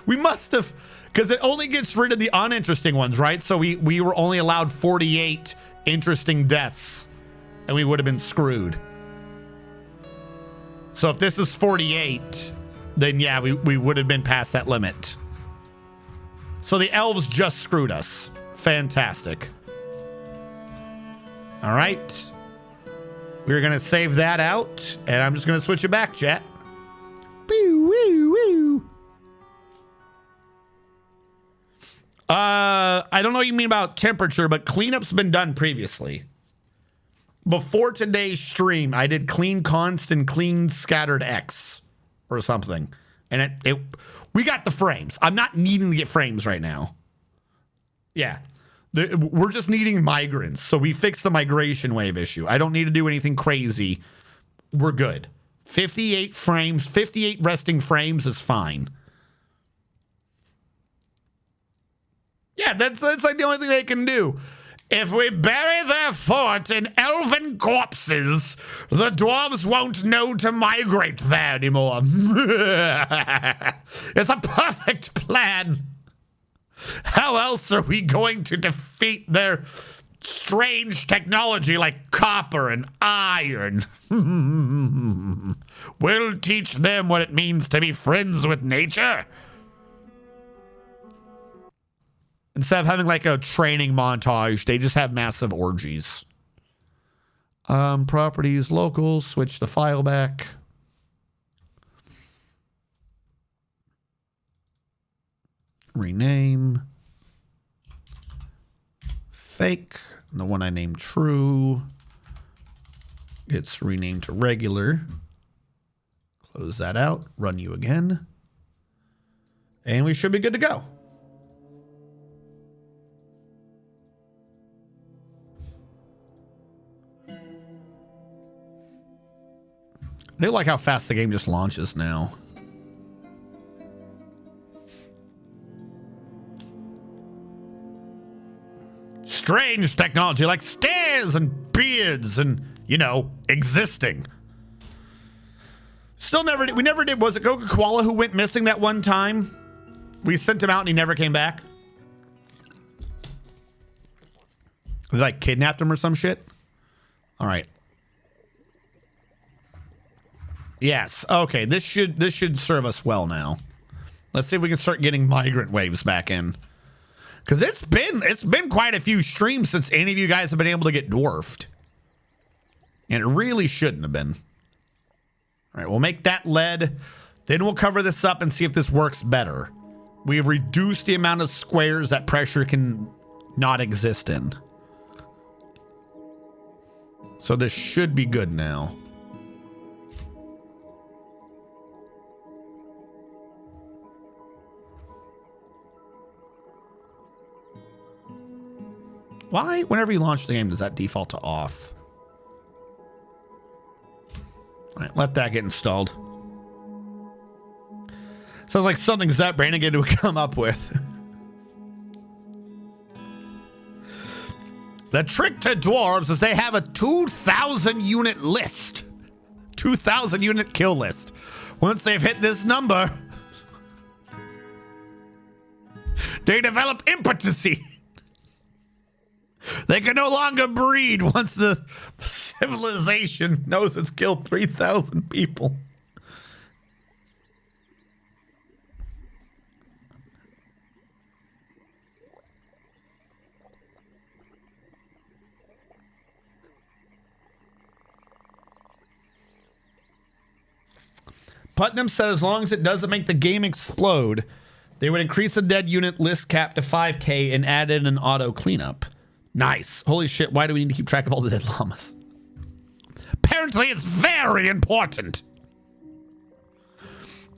H: We must have, because it only gets rid of the uninteresting ones, right? So we were only allowed 48 interesting deaths, and we would have been screwed. So if this is 48, then yeah, we would have been past that limit. So the elves just screwed us. Fantastic. All right. We're going to save that out, and I'm just going to switch it back, chat. Woo, woo, woo. I don't know what you mean about temperature, but cleanup's been done previously. Before today's stream, I did clean const and clean scattered X or something. And we got the frames. I'm not needing to get frames right now. Yeah. We're just needing migrants. So we fixed the migration wave issue. I don't need to do anything crazy. We're good. 58 frames, 58 resting frames is fine. Yeah, that's like the only thing they can do. If we bury their fort in elven corpses, the dwarves won't know to migrate there anymore. It's a perfect plan. How else are we going to defeat their strange technology like copper and iron? We'll teach them what it means to be friends with nature. Instead of having like a training montage, they just have massive orgies. Properties, local, switch the file back. Rename. Fake. The one I named true gets renamed to regular. Close that out. Run you again. And we should be good to go. I do like how fast the game just launches now. Strange technology like stairs and beards and, you know, existing. Still never did. We never did. Was it Coca Koala who went missing that one time? We sent him out and he never came back. We like kidnapped him or some shit. All right. Yes. Okay. This should serve us well now. Let's see if we can start getting migrant waves back in. Because it's been quite a few streams since any of you guys have been able to get dwarfed. And it really shouldn't have been. All right, we'll make that lead. Then we'll cover this up and see if this works better. We've reduced the amount of squares that pressure can not exist in. So this should be good now. Why, whenever you launch the game, does that default to off? All right, let that get installed. Sounds like something Zap Brannigan would come up with. The trick to dwarves is they have a 2,000 unit list. 2,000 unit kill list. Once they've hit this number, they develop impotency. They can no longer breed once the civilization knows it's killed 3,000 people. Putnam said as long as it doesn't make the game explode, they would increase the dead unit list cap to 5K and add in an auto cleanup. Nice. Holy shit, why do we need to keep track of all the dead llamas? Apparently it's very important.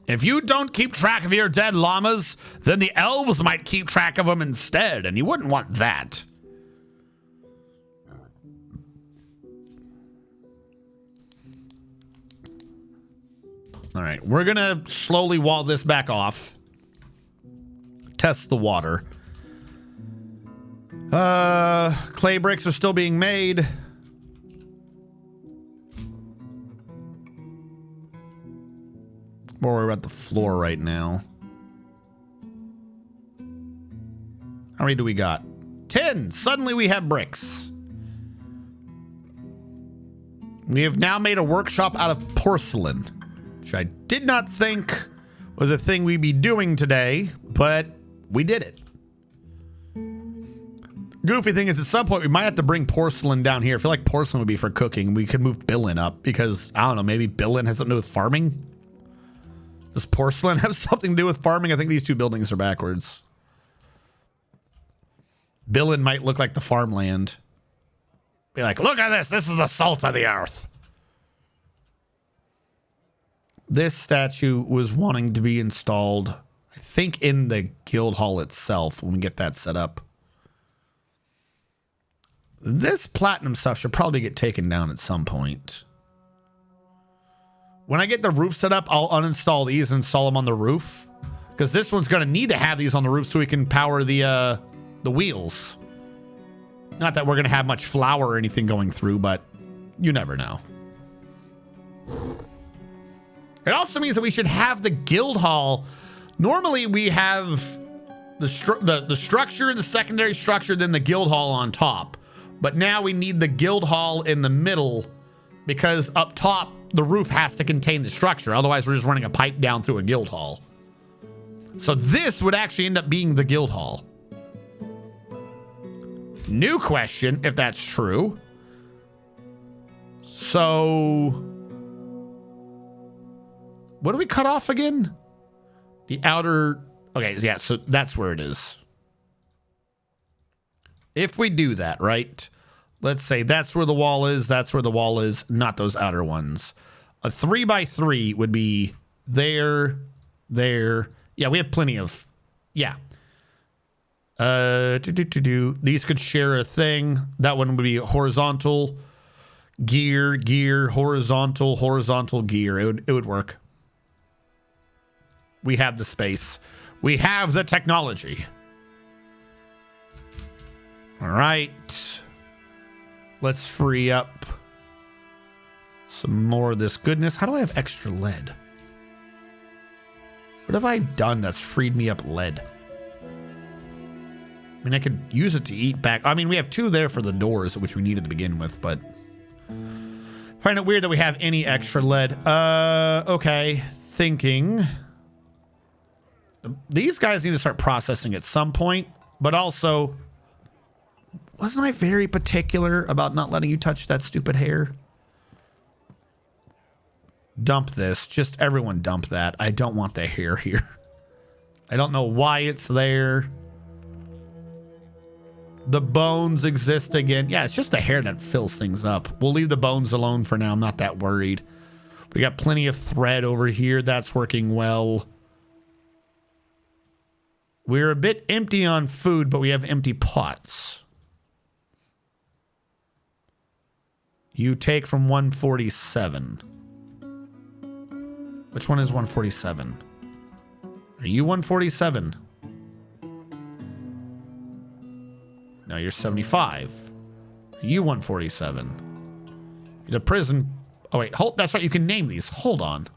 H: If you don't keep track of your dead llamas, then the elves might keep track of them instead, and you wouldn't want that. All right, we're gonna slowly wall this back off. Test the water. Clay bricks are still being made. We're at the floor right now. How many do we got? 10. Suddenly we have bricks. We have now made a workshop out of porcelain, which I did not think was a thing we'd be doing today, but we did it. Goofy thing is, at some point we might have to bring porcelain down here. I feel like porcelain would be for cooking. We could move Billin up because, I don't know, maybe Billin has something to do with farming? Does porcelain have something to do with farming? I think these two buildings are backwards. Billin might look like the farmland. Be like, look at this. This is the salt of the earth. This statue was wanting to be installed, I think, in the guild hall itself when we get that set up. This platinum stuff should probably get taken down at some point. When I get the roof set up, I'll uninstall these and install them on the roof. Because this one's going to need to have these on the roof so we can power the wheels. Not that we're going to have much flour or anything going through, but you never know. It also means that we should have the guild hall. Normally we have the structure, the secondary structure, then the guild hall on top. But now we need the guild hall in the middle because up top, the roof has to contain the structure. Otherwise, we're just running a pipe down through a guild hall. So this would actually end up being the guild hall. New question, if that's true. So, what do we cut off again? The outer... Okay, yeah, so that's where it is. If we do that, right? Let's say that's where the wall is, not those outer ones. A 3x3 would be there, there. Yeah, we have plenty of... Yeah. These could share a thing. That one would be horizontal, gear, horizontal, gear. It would work. We have the space. We have the technology. All right. Let's free up some more of this goodness. How do I have extra lead? What have I done that's freed me up lead? I mean, I could use it to eat back. I mean, we have 2 there for the doors, which we needed to begin with, but find it weird that we have any extra lead. Okay. Thinking. These guys need to start processing at some point, but also, wasn't I very particular about not letting you touch that stupid hair? Dump this. Just everyone dump that. I don't want the hair here. I don't know why it's there. The bones exist again. Yeah, it's just the hair that fills things up. We'll leave the bones alone for now. I'm not that worried. We got plenty of thread over here. That's working well. We're a bit empty on food, but we have empty pots. You take from 147. Which one is 147? Are you 147? No, you're 75. You 147. The prison. Oh wait, hold. That's right. You can name these. Hold on.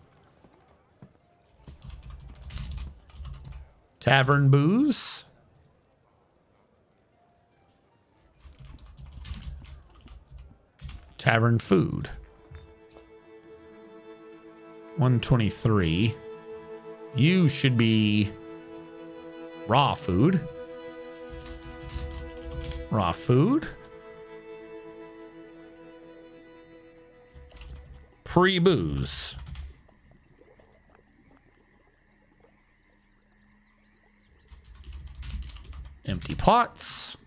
H: Tavern booze. Tavern food. 123. You should be raw food. Raw food. Pre-booze. Empty pots.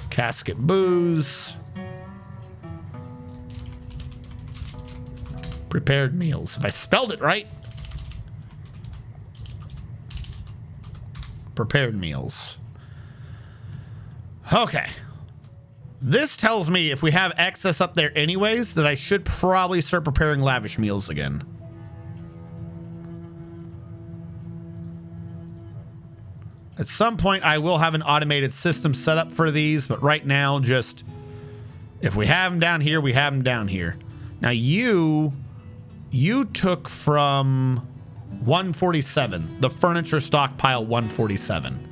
H: Casket booze. Prepared meals. If I spelled it right. Prepared meals. Okay. This tells me if we have excess up there anyways, that I should probably start preparing lavish meals again. At some point, I will have an automated system set up for these, but right now, just if we have them down here, we have them down here. Now, you took from 147, the furniture stockpile 147.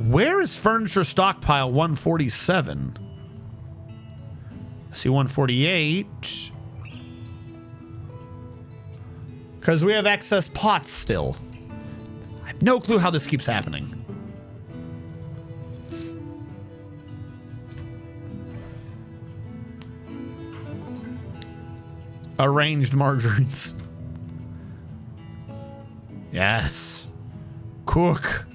H: Where is furniture stockpile 147? I see 148. Because we have excess pots still. I have no clue how this keeps happening. Arranged margarines. Yes. Cook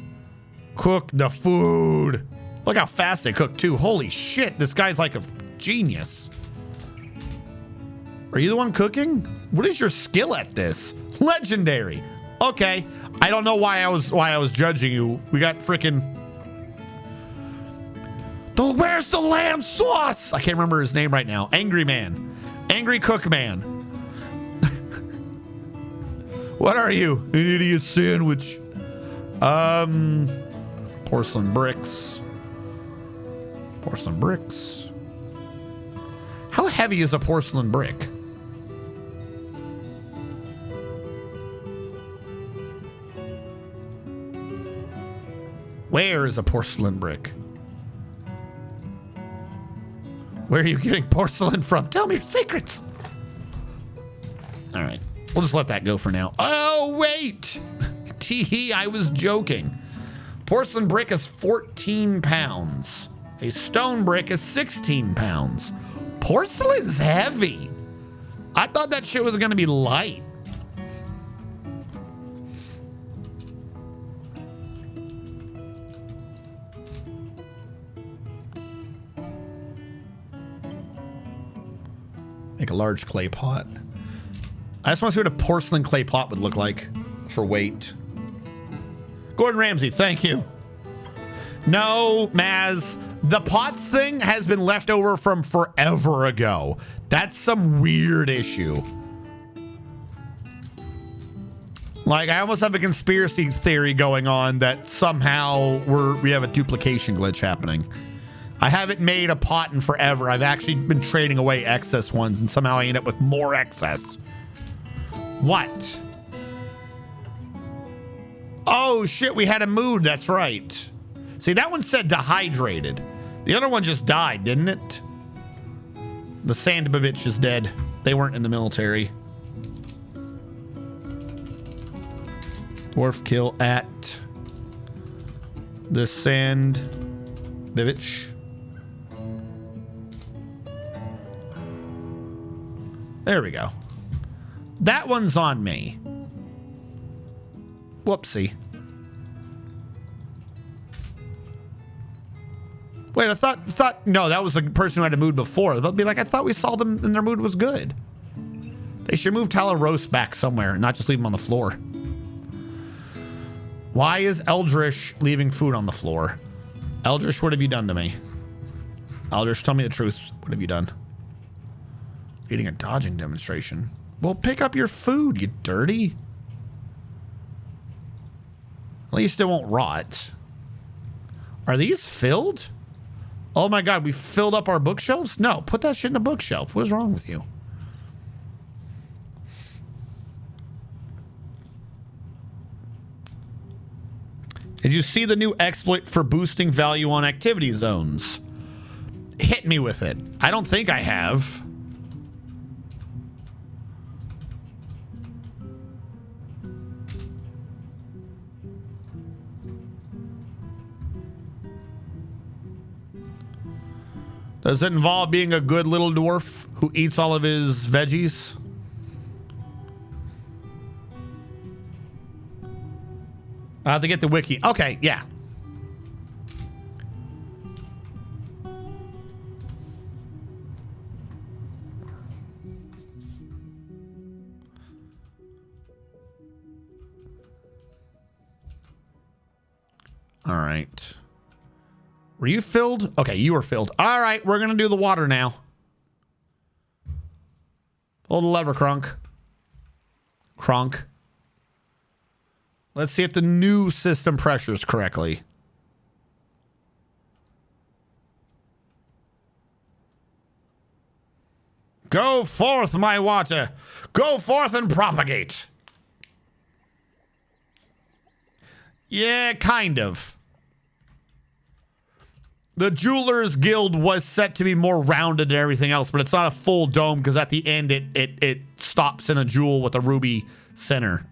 H: the food. Look how fast they cook too. Holy shit, this guy's like a genius. Are you the one cooking? What is your skill at this? Legendary. Okay. I don't know why I was judging you. We got freaking where's the lamb sauce? I can't remember his name right now. Angry Man. Angry Cook Man. What are you? An idiot sandwich. Porcelain bricks. Porcelain bricks. How heavy is a porcelain brick? Where is a porcelain brick? Where are you getting porcelain from? Tell me your secrets. All right. We'll just let that go for now. Oh, wait. Tee, I was joking. Porcelain brick is 14 pounds. A stone brick is 16 pounds. Porcelain's heavy. I thought that shit was going to be light. Make a large clay pot. I just want to see what a porcelain clay pot would look like for weight. Gordon Ramsay, thank you. No, Maz, the pots thing has been left over from forever ago. That's some weird issue. Like, I almost have a conspiracy theory going on that somehow we have a duplication glitch happening. I haven't made a pot in forever. I've actually been trading away excess ones, and somehow I end up with more excess. What? Oh, shit, we had a mood. That's right. See, that one said dehydrated. The other one just died, didn't it? The Sandbabitch is dead. They weren't in the military. Dwarf kill at the Sandbabitch. There we go. That one's on me. Whoopsie. Wait, I thought no, that was the person who had a mood before. They'll be like, I thought we saw them and their mood was good. They should move Tyler Roast back somewhere and not just leave him on the floor. Why is Eldritch leaving food on the floor? Eldritch, what have you done to me? Eldritch, tell me the truth. What have you done? Eating a dodging demonstration. Well, pick up your food, you dirty. At least it won't rot. Are these filled? Oh my god, we filled up our bookshelves? No, put that shit in the bookshelf. What is wrong with you? Did you see the new exploit for boosting value on activity zones? Hit me with it. I don't think I have. Does it involve being a good little dwarf who eats all of his veggies? I have to get the wiki. Okay, yeah. All right. Were you filled? Okay, you were filled. All right, we're going to do the water now. Pull the lever, Crunk. Crunk. Let's see if the new system pressures correctly. Go forth, my water. Go forth and propagate. Yeah, kind of. The Jewelers Guild was set to be more rounded than everything else, but it's not a full dome because at the end it stops in a jewel with a ruby center.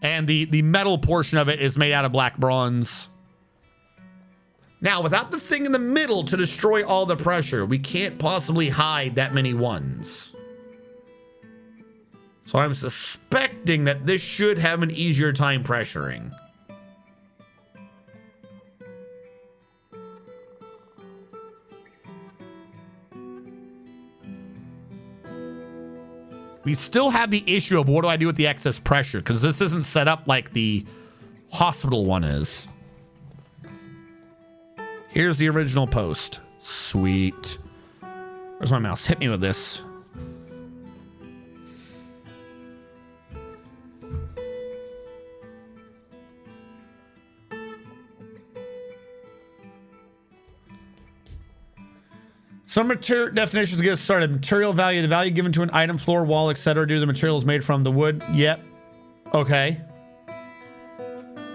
H: And the metal portion of it is made out of black bronze. Now, without the thing in the middle to destroy all the pressure, we can't possibly hide that many ones. So I'm suspecting that this should have an easier time pressuring. We still have the issue of what do I do with the excess pressure, because this isn't set up like the hospital one is. Here's the original post. Sweet. Where's my mouse? Hit me with this. Some material definitions get started. Material value, the value given to an item, floor, wall, etc. due to the materials made from the wood. Yep. Okay.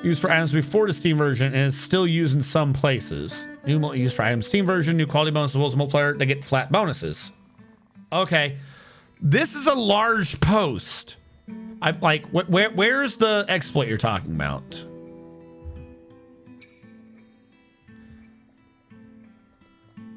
H: Used for items before the Steam version and is still used in some places. New used for items Steam version, new quality bonus as well as multiplier. They get flat bonuses. Okay. This is a large post. I'm like, where's the exploit you're talking about?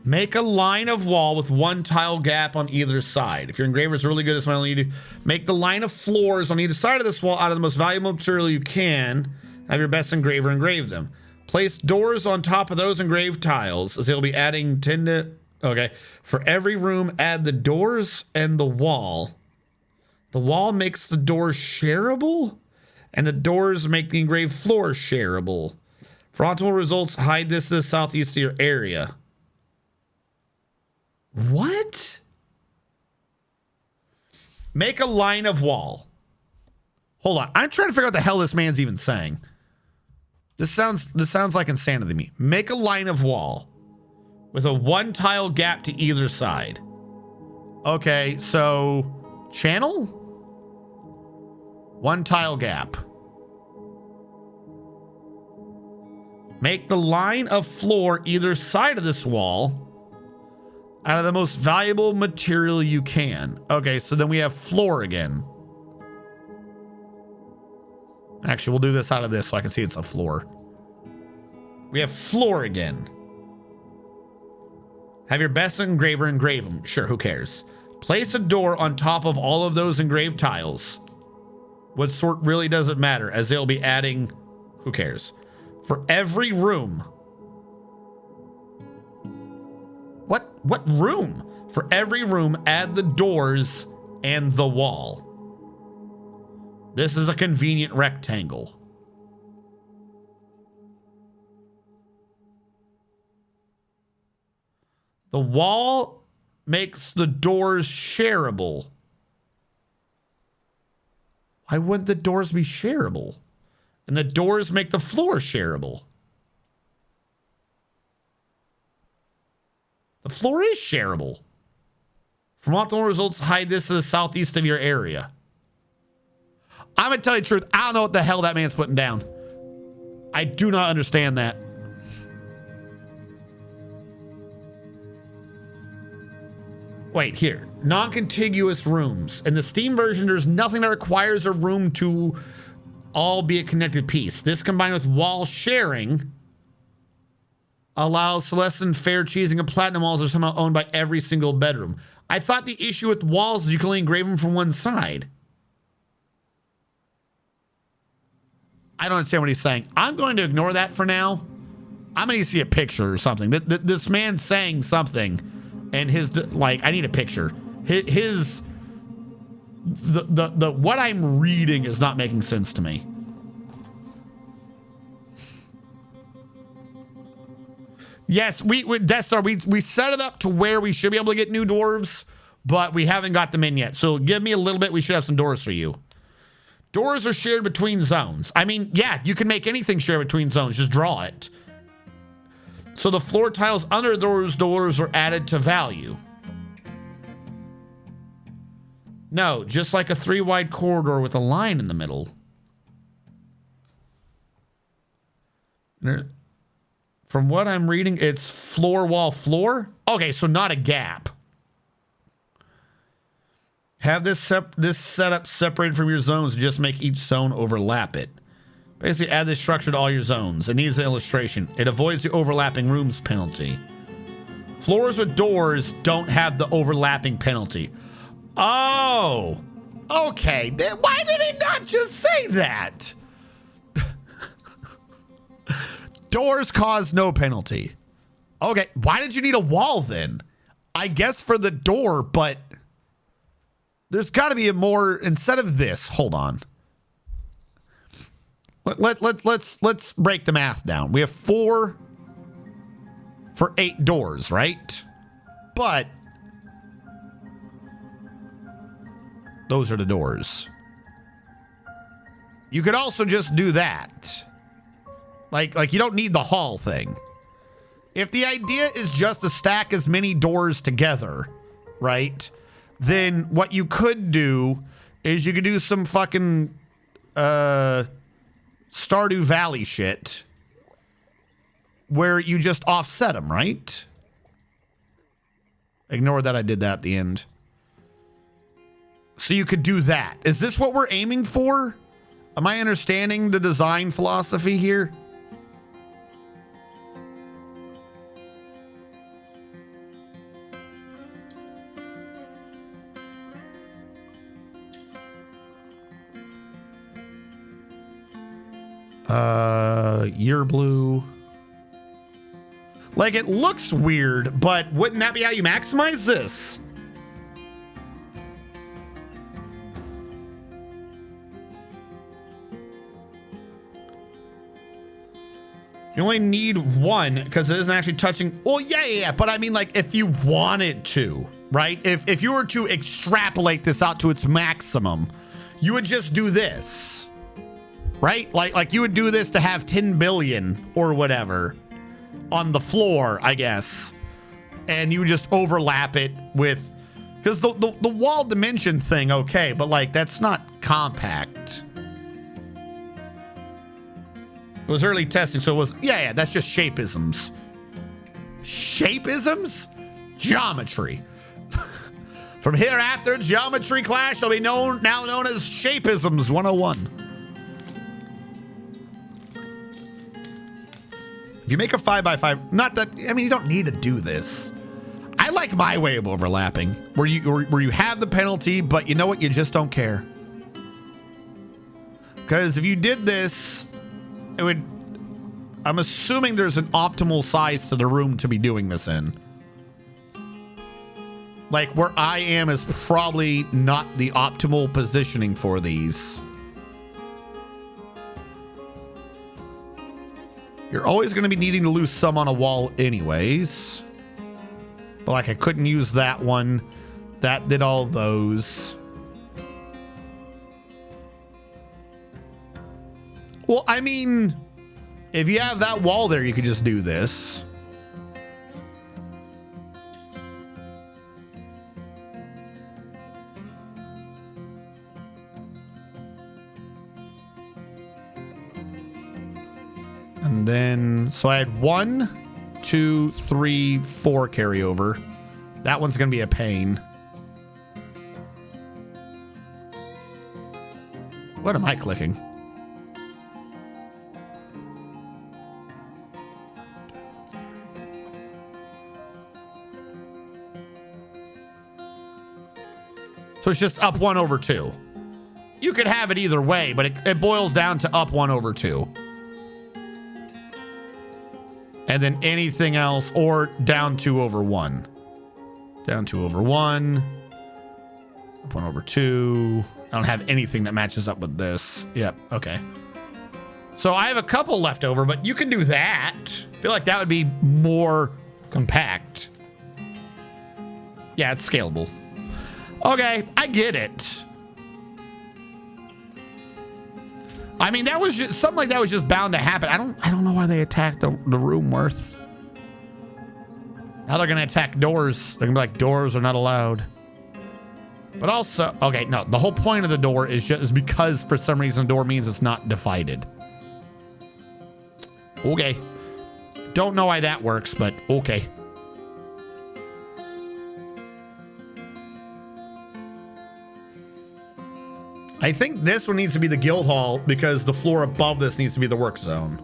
H: Make a line of wall with one tile gap on either side. If your engraver is really good, this might only need to make the line of floors on either side of this wall out of the most valuable material you can. Have your best engraver engrave them. Place doors on top of those engraved tiles, as they'll be adding 10 to... Okay. For every room, add the doors and the wall. The wall makes the doors shareable, and the doors make the engraved floors shareable. For optimal results, hide this to the southeast of your area. What? Make a line of wall. Hold on. I'm trying to figure out what the hell this man's even saying. This sounds like insanity to me. Make a line of wall with a one tile gap to either side. Okay, so channel? One tile gap. Make the line of floor either side of this wall out of the most valuable material you can. Okay, so then we have floor again. Actually, we'll do this out of this so I can see it's a floor. We have floor again. Have your best engraver engrave them. Sure, who cares? Place a door on top of all of those engraved tiles. What sort really doesn't matter, as they'll be adding... Who cares? For every room... What room? For every room, add the doors and the wall. This is a convenient rectangle. The wall makes the doors shareable. Why wouldn't the doors be shareable? And the doors make the floor shareable. The floor is shareable. From optimal results, hide this to the southeast of your area. I'm going to tell you the truth. I don't know what the hell that man's putting down. I do not understand that. Wait, here. Non-contiguous rooms. In the Steam version, there's nothing that requires a room to all be a connected piece. This combined with wall sharing allows Celeste, Fair Cheesing, and Platinum walls are somehow owned by every single bedroom. I thought the issue with walls is you can only engrave them from one side. I don't understand what he's saying. I'm going to ignore that for now. I'm going to see a picture or something. This man's saying something, and his, like, I need a picture. His what I'm reading is not making sense to me. Yes, Death Star, we set it up to where we should be able to get new dwarves, but we haven't got them in yet. So give me a little bit. We should have some doors for you. Doors are shared between zones. I mean, yeah, you can make anything share between zones. Just draw it. So the floor tiles under those doors are added to value. No, just like a 3-wide corridor with a line in the middle. From what I'm reading, it's floor, wall, floor. Okay, so not a gap. Have this setup separated from your zones. Just make each zone overlap it. Basically, add this structure to all your zones. It needs an illustration. It avoids the overlapping rooms penalty. Floors with doors don't have the overlapping penalty. Oh, okay. Then why did he not just say that? Doors cause no penalty. Okay, why did you need a wall then? I guess for the door, but there's got to be a more, instead of this. Hold on. Let's break the math down. We have 4 for 8 doors, right? But those are the doors. You could also just do that. Like you don't need the hall thing. If the idea is just to stack as many doors together, right? Then what you could do is you could do some fucking Stardew Valley shit where you just offset them, right? Ignore that I did that at the end. So you could do that. Is this what we're aiming for? Am I understanding the design philosophy here? Year blue. Like, it looks weird, but wouldn't that be how you maximize this? You only need one because it isn't actually touching. Well, yeah. But I mean, like, if you wanted to, right? If you were to extrapolate this out to its maximum, you would just do this. Right? Like you would do this to have 10 billion or whatever on the floor, I guess. And you would just overlap it with, because the wall dimension thing, okay, but like that's not compact. It was early testing, so it was, yeah, that's just shapeisms. Shapeisms? Geometry. From hereafter, geometry class shall be now known as Shapeisms 101. If you make a 5x5, not that, I mean, you don't need to do this. I like my way of overlapping, where you have the penalty, but you know what? You just don't care. Because if you did this, it would, I'm assuming there's an optimal size to the room to be doing this in. Like, where I am is probably not the optimal positioning for these. You're always going to be needing to lose some on a wall anyways. But like I couldn't use that one. That did all those. Well, I mean, if you have that wall there, you could just do this. And then, so I had 1, 2, 3, 4 carryover. That one's going to be a pain. What am I clicking? So it's just up 1 over 2. You could have it either way, but it boils down to up 1 over 2. And then anything else, or down 2 over 1. Down 2 over 1. Up 1 over 2. I don't have anything that matches up with this. Yep, okay. So I have a couple left over, but you can do that. I feel like that would be more compact. Yeah, it's scalable. Okay, I get it. I mean, that was just something like that was just bound to happen. I don't know why they attacked the room worth. Now they're gonna attack doors. They're gonna be like, doors are not allowed. But also, okay, no, the whole point of the door is just because for some reason the door means it's not divided. Okay. Don't know why that works, but okay. I think this one needs to be the guild hall because the floor above this needs to be the work zone.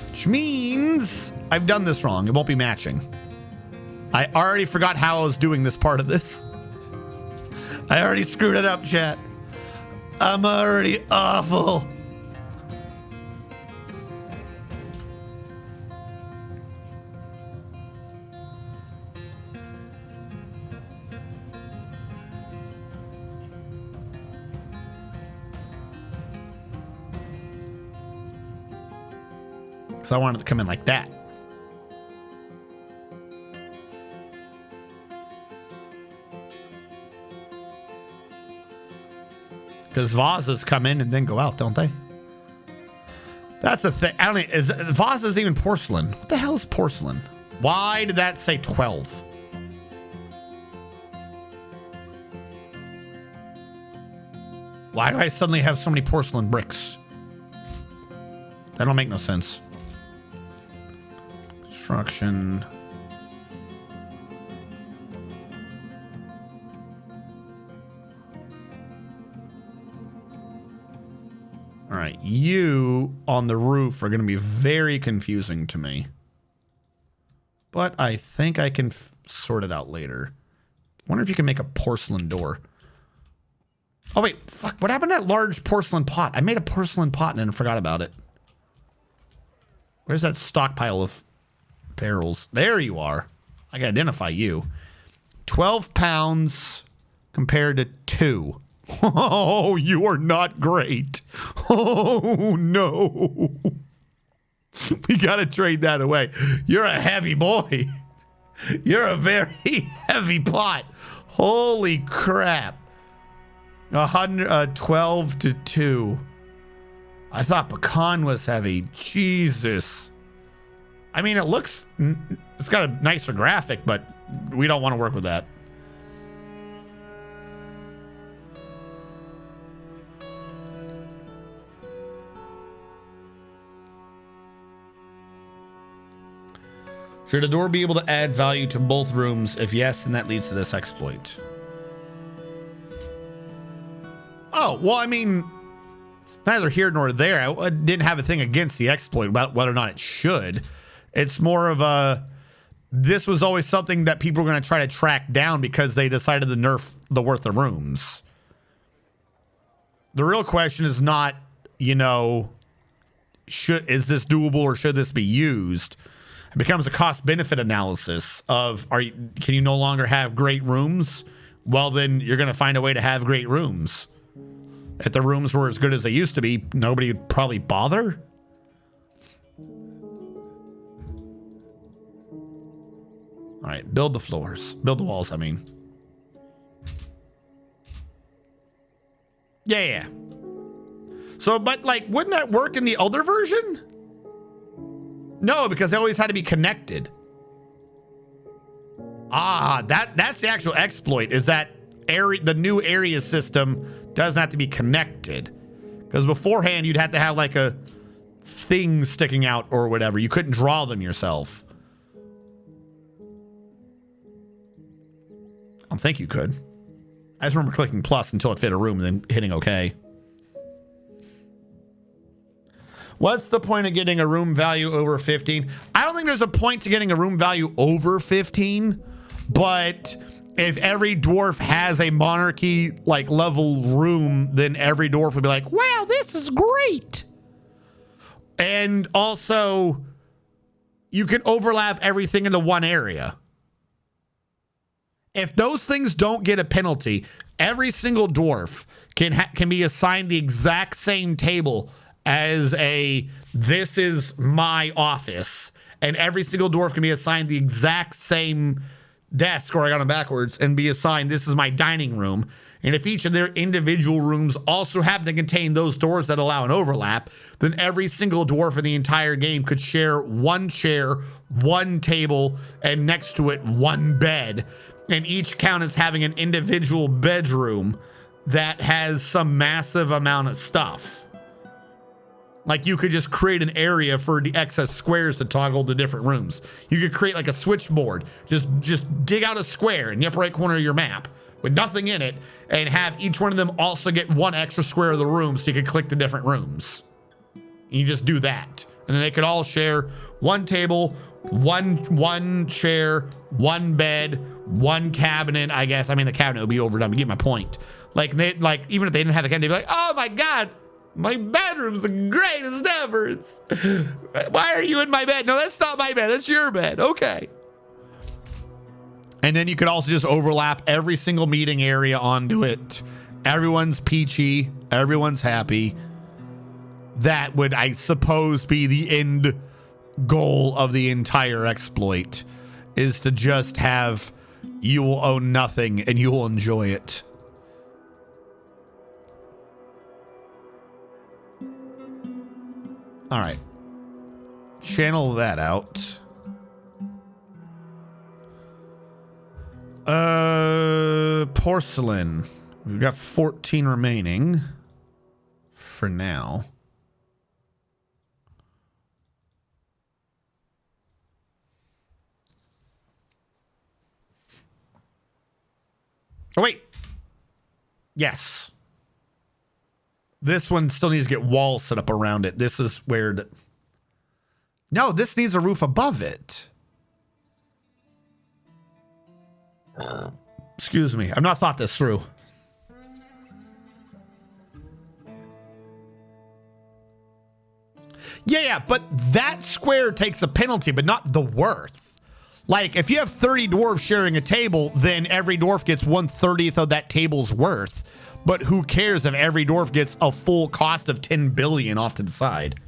H: Which means I've done this wrong. It won't be matching. I already forgot how I was doing this part of this. I already screwed it up, chat. I'm already awful. Because I wanted it to come in like that. Because vases come in and then go out, don't they? That's the thing. I don't know. Is vases even porcelain? What the hell is porcelain? Why did that say 12? Why do I suddenly have so many porcelain bricks? That don't make no sense. Construction. All right, you on the roof are going to be very confusing to me. But I think I can sort it out later. Wonder if you can make a porcelain door. Oh, wait, fuck. What happened to that large porcelain pot? I made a porcelain pot and then forgot about it. Where's that stockpile of barrels? There you are. I can identify you. 12 pounds compared to 2. Oh, you are not great. Oh, no. We got to trade that away. You're a heavy boy. You're a very heavy pot. Holy crap. 12 to 2. I thought pecan was heavy. Jesus. I mean, it's got a nicer graphic, but we don't want to work with that. Should a door be able to add value to both rooms? If yes, then that leads to this exploit. Oh, well, I mean, it's neither here nor there. I didn't have a thing against the exploit about whether or not it should. It's more of a, this was always something that people were going to try to track down because they decided to nerf the worth of rooms. The real question is not, you know, is this doable or should this be used? It becomes a cost-benefit analysis of, can you no longer have great rooms? Well, then you're going to find a way to have great rooms. If the rooms were as good as they used to be, nobody would probably bother. All right, build the floors. Build the walls, I mean. Yeah. So, but like, wouldn't that work in the older version? No, because they always had to be connected. Ah, that's the actual exploit, is that the new area system doesn't have to be connected. Because beforehand, you'd have to have like a thing sticking out or whatever. You couldn't draw them yourself. I don't think you could. I just remember clicking plus until it fit a room and then hitting OK. What's the point of getting a room value over 15? I don't think there's a point to getting a room value over 15, but if every dwarf has a monarchy like level room, then every dwarf would be like, wow, this is great. And also, you can overlap everything into one area. If those things don't get a penalty, every single dwarf can be assigned the exact same table as this is my office, and every single dwarf can be assigned the exact same desk, or I got them backwards, and be assigned this is my dining room. And if each of their individual rooms also happen to contain those doors that allow an overlap, then every single dwarf in the entire game could share one chair, one table, and next to it one bed, and each count as having an individual bedroom that has some massive amount of stuff. Like, you could just create an area for the excess squares to toggle the different rooms. You could create like a switchboard. Just dig out a square in the upper right corner of your map with nothing in it, and have each one of them also get one extra square of the room so you can click the different rooms. And you just do that. And then they could all share one table, one chair, one bed, one cabinet, I guess. I mean, the cabinet would be overdone, but you get my point. Like, even if they didn't have the cabinet, they'd be like, oh my God, my bedroom's the greatest ever. Why are you in my bed? No, that's not my bed. That's your bed. Okay. And then you could also just overlap every single meeting area onto it. Everyone's peachy. Everyone's happy. That would, I suppose, be the end goal of the entire exploit, is to just have, you will own nothing and you will enjoy it. All right. Channel that out. Porcelain. We've got 14 remaining for now. Oh, wait. Yes. This one still needs to get walls set up around it. This is where no, this needs a roof above it. Excuse me. I've not thought this through. Yeah, but that square takes a penalty, but not the worth. Like, if you have 30 dwarves sharing a table, then every dwarf gets 1/30 of that table's worth. But who cares if every dwarf gets a full cost of 10 billion off to the side?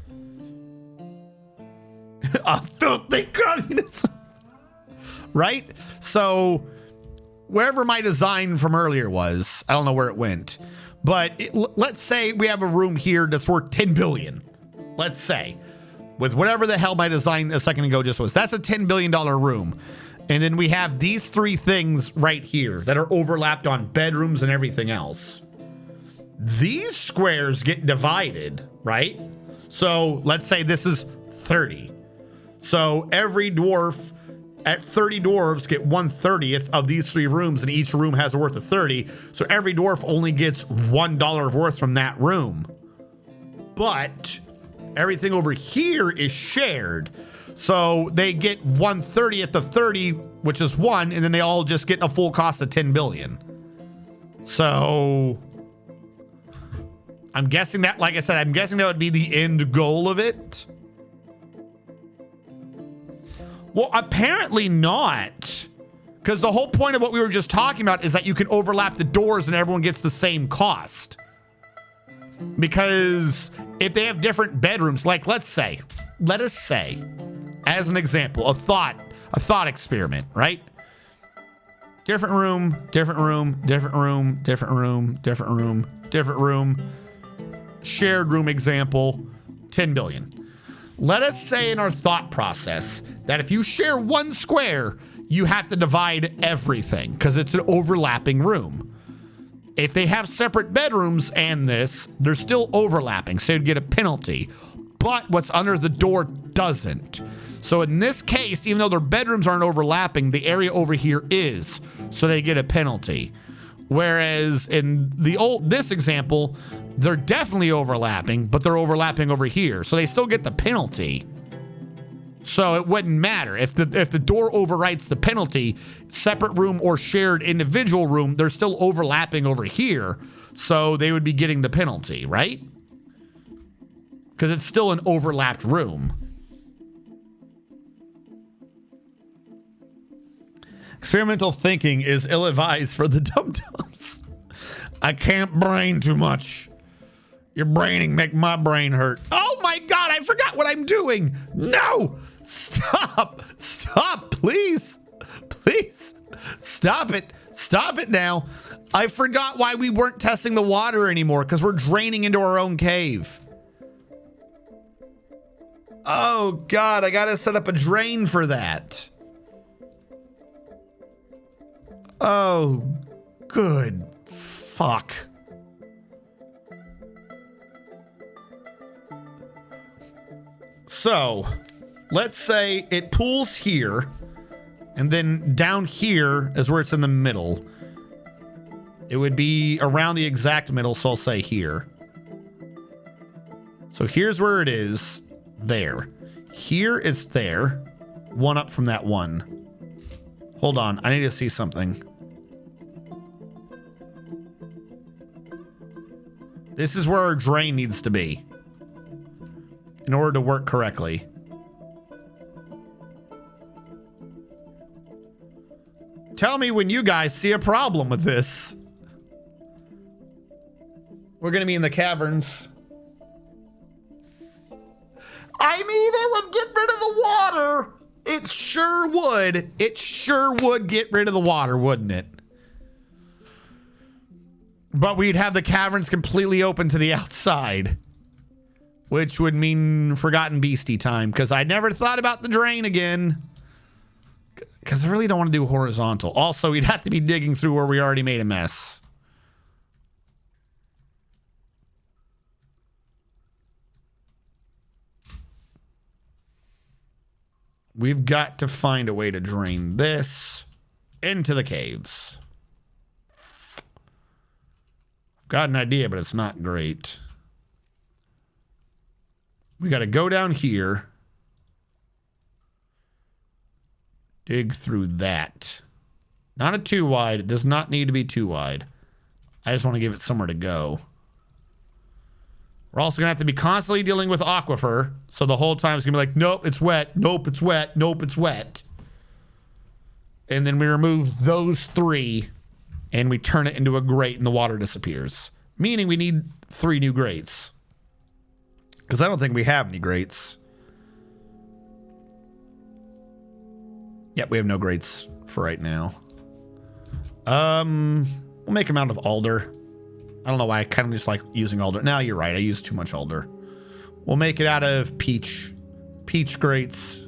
H: A filthy communism. Right? So, wherever my design from earlier was, I don't know where it went. But let's say we have a room here that's worth 10 billion. Let's say. With whatever the hell my design a second ago just was. That's a $10 billion room. And then we have these three things right here that are overlapped on bedrooms and everything else. These squares get divided, right? So let's say this is 30. So every dwarf at 30 dwarves get 1/30 of these three rooms, and each room has a worth of 30. So every dwarf only gets $1 of worth from that room. But everything over here is shared. So they get 1/30 of 30, which is 1, and then they all just get a full cost of 10 billion. So I'm guessing that, like I said, I'm guessing that would be the end goal of it. Well, apparently not. Because the whole point of what we were just talking about is that you can overlap the doors and everyone gets the same cost. Because if they have different bedrooms, like let us say, as an example, a thought experiment, right? Different room, different room, different room, different room, different room, different room. shared room example, 10 billion. Let us say in our thought process that if you share one square, you have to divide everything because it's an overlapping room. If they have separate bedrooms and this, they're still overlapping, so you'd get a penalty. But what's under the door doesn't. So in this case, even though their bedrooms aren't overlapping, the area over here is, so they get a penalty. Whereas in this example, they're definitely overlapping, but they're overlapping over here, so they still get the penalty. So it wouldn't matter if the door overwrites the penalty, separate room or shared individual room, they're still overlapping over here, so they would be getting the penalty, right? Because it's still an overlapped room. Experimental thinking is ill-advised for the dum-dums. I can't brain too much. Your braining make my brain hurt. Oh my God, I forgot what I'm doing. No, stop, please, stop it now. I forgot why we weren't testing the water anymore, because we're draining into our own cave. Oh God, I gotta set up a drain for that. Oh, good fuck. So, let's say it pools here, and then down here is where it's in the middle. It would be around the exact middle, so I'll say here. So here's where it is. There. Here it's there. One up from that one. Hold on, I need to see something. This is where our drain needs to be in order to work correctly. Tell me when you guys see a problem with this. We're gonna be in the caverns. I mean, it would get rid of the water. It sure would. It sure would get rid of the water, wouldn't it? But we'd have the caverns completely open to the outside, which would mean Forgotten Beastie time, because I never thought about the drain again. Because I really don't want to do horizontal. Also, we'd have to be digging through where we already made a mess. We've got to find a way to drain this into the caves. I've got an idea, but it's not great. We got to go down here. Dig through that. Not a too wide. It does not need to be too wide. I just want to give it somewhere to go. We're also going to have to be constantly dealing with aquifer. So the whole time it's going to be like, nope, it's wet. Nope, it's wet. Nope, it's wet. And then we remove those three and we turn it into a grate and the water disappears. Meaning we need 3 new grates. Because I don't think we have any grates. Yep, we have no grates for right now. We'll make them out of alder. I don't know why I kind of just like using alder. No, you're right. I use too much alder. We'll make it out of peach grates.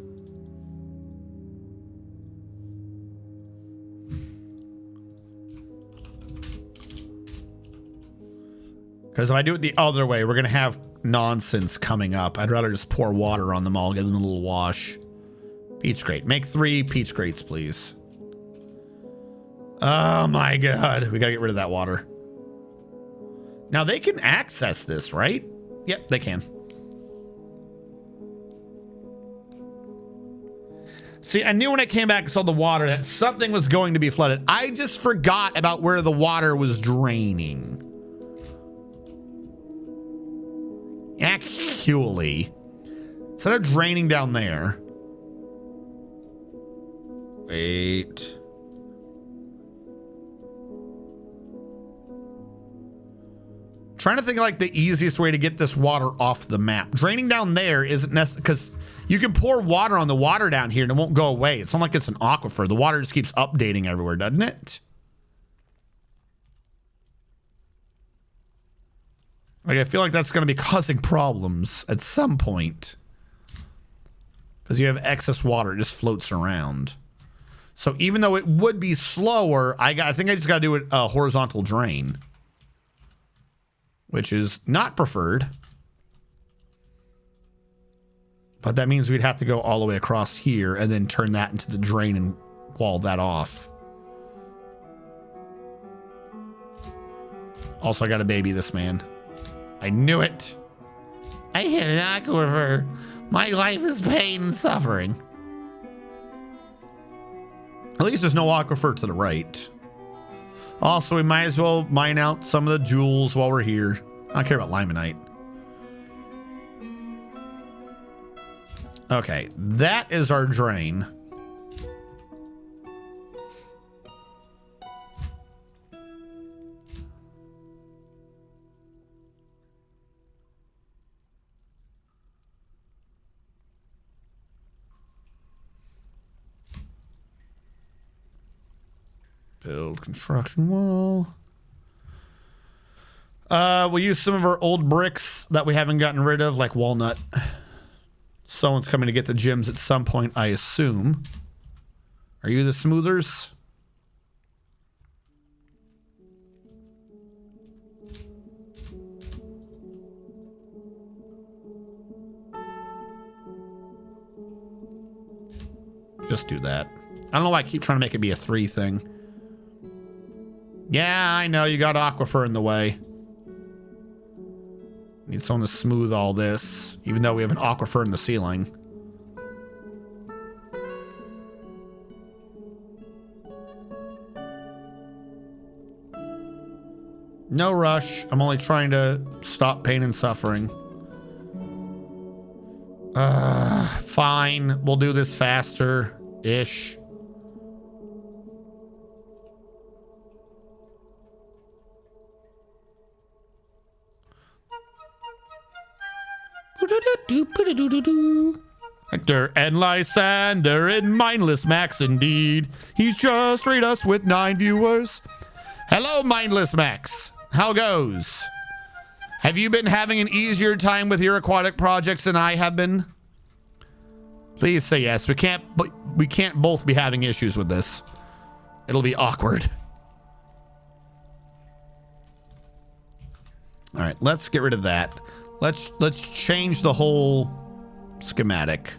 H: Because if I do it the other way, we're going to have nonsense coming up. I'd rather just pour water on them all, give them a little wash. Peach grate. Make 3 peach grates, please. Oh my God. We got to get rid of that water. Now they can access this, right? Yep, they can. See, I knew when I came back and saw the water that something was going to be flooded. I just forgot about where the water was draining. Actually, instead of draining down there. Wait. Trying to think of like the easiest way to get this water off the map. Draining down there isn't necessary because you can pour water on the water down here and it won't go away. It's not like it's an aquifer. The water just keeps updating everywhere, doesn't it? Like, I feel like that's going to be causing problems at some point. Because you have excess water. It just floats around. So even though it would be slower, I think I just got to do a horizontal drain. Which is not preferred. But that means we'd have to go all the way across here and then turn that into the drain and wall that off. Also, I got to baby this man. I knew it. I hit an aquifer. My life is pain and suffering. At least there's no aquifer to the right. Also, we might as well mine out some of the jewels while we're here. I don't care about limonite. Okay, that is our drain. Build construction wall. We'll use some of our old bricks that we haven't gotten rid of, like walnut. Someone's coming to get the gems at some point, I assume. Are you the smoothers? Just do that. I don't know why I keep trying to make it be a 3 thing. Yeah, I know. You got aquifer in the way. Need someone to smooth all this, even though we have an aquifer in the ceiling. No rush. I'm only trying to stop pain and suffering. Fine. We'll do this faster-ish. Hector and Lysander and Mindless Max, indeed. He's just rated us with 9 viewers. Hello, Mindless Max. How goes? Have you been having an easier time with your aquatic projects than I have been? Please say yes. We can't both be having issues with this. It'll be awkward. All right, let's get rid of that. Let's change the whole schematic.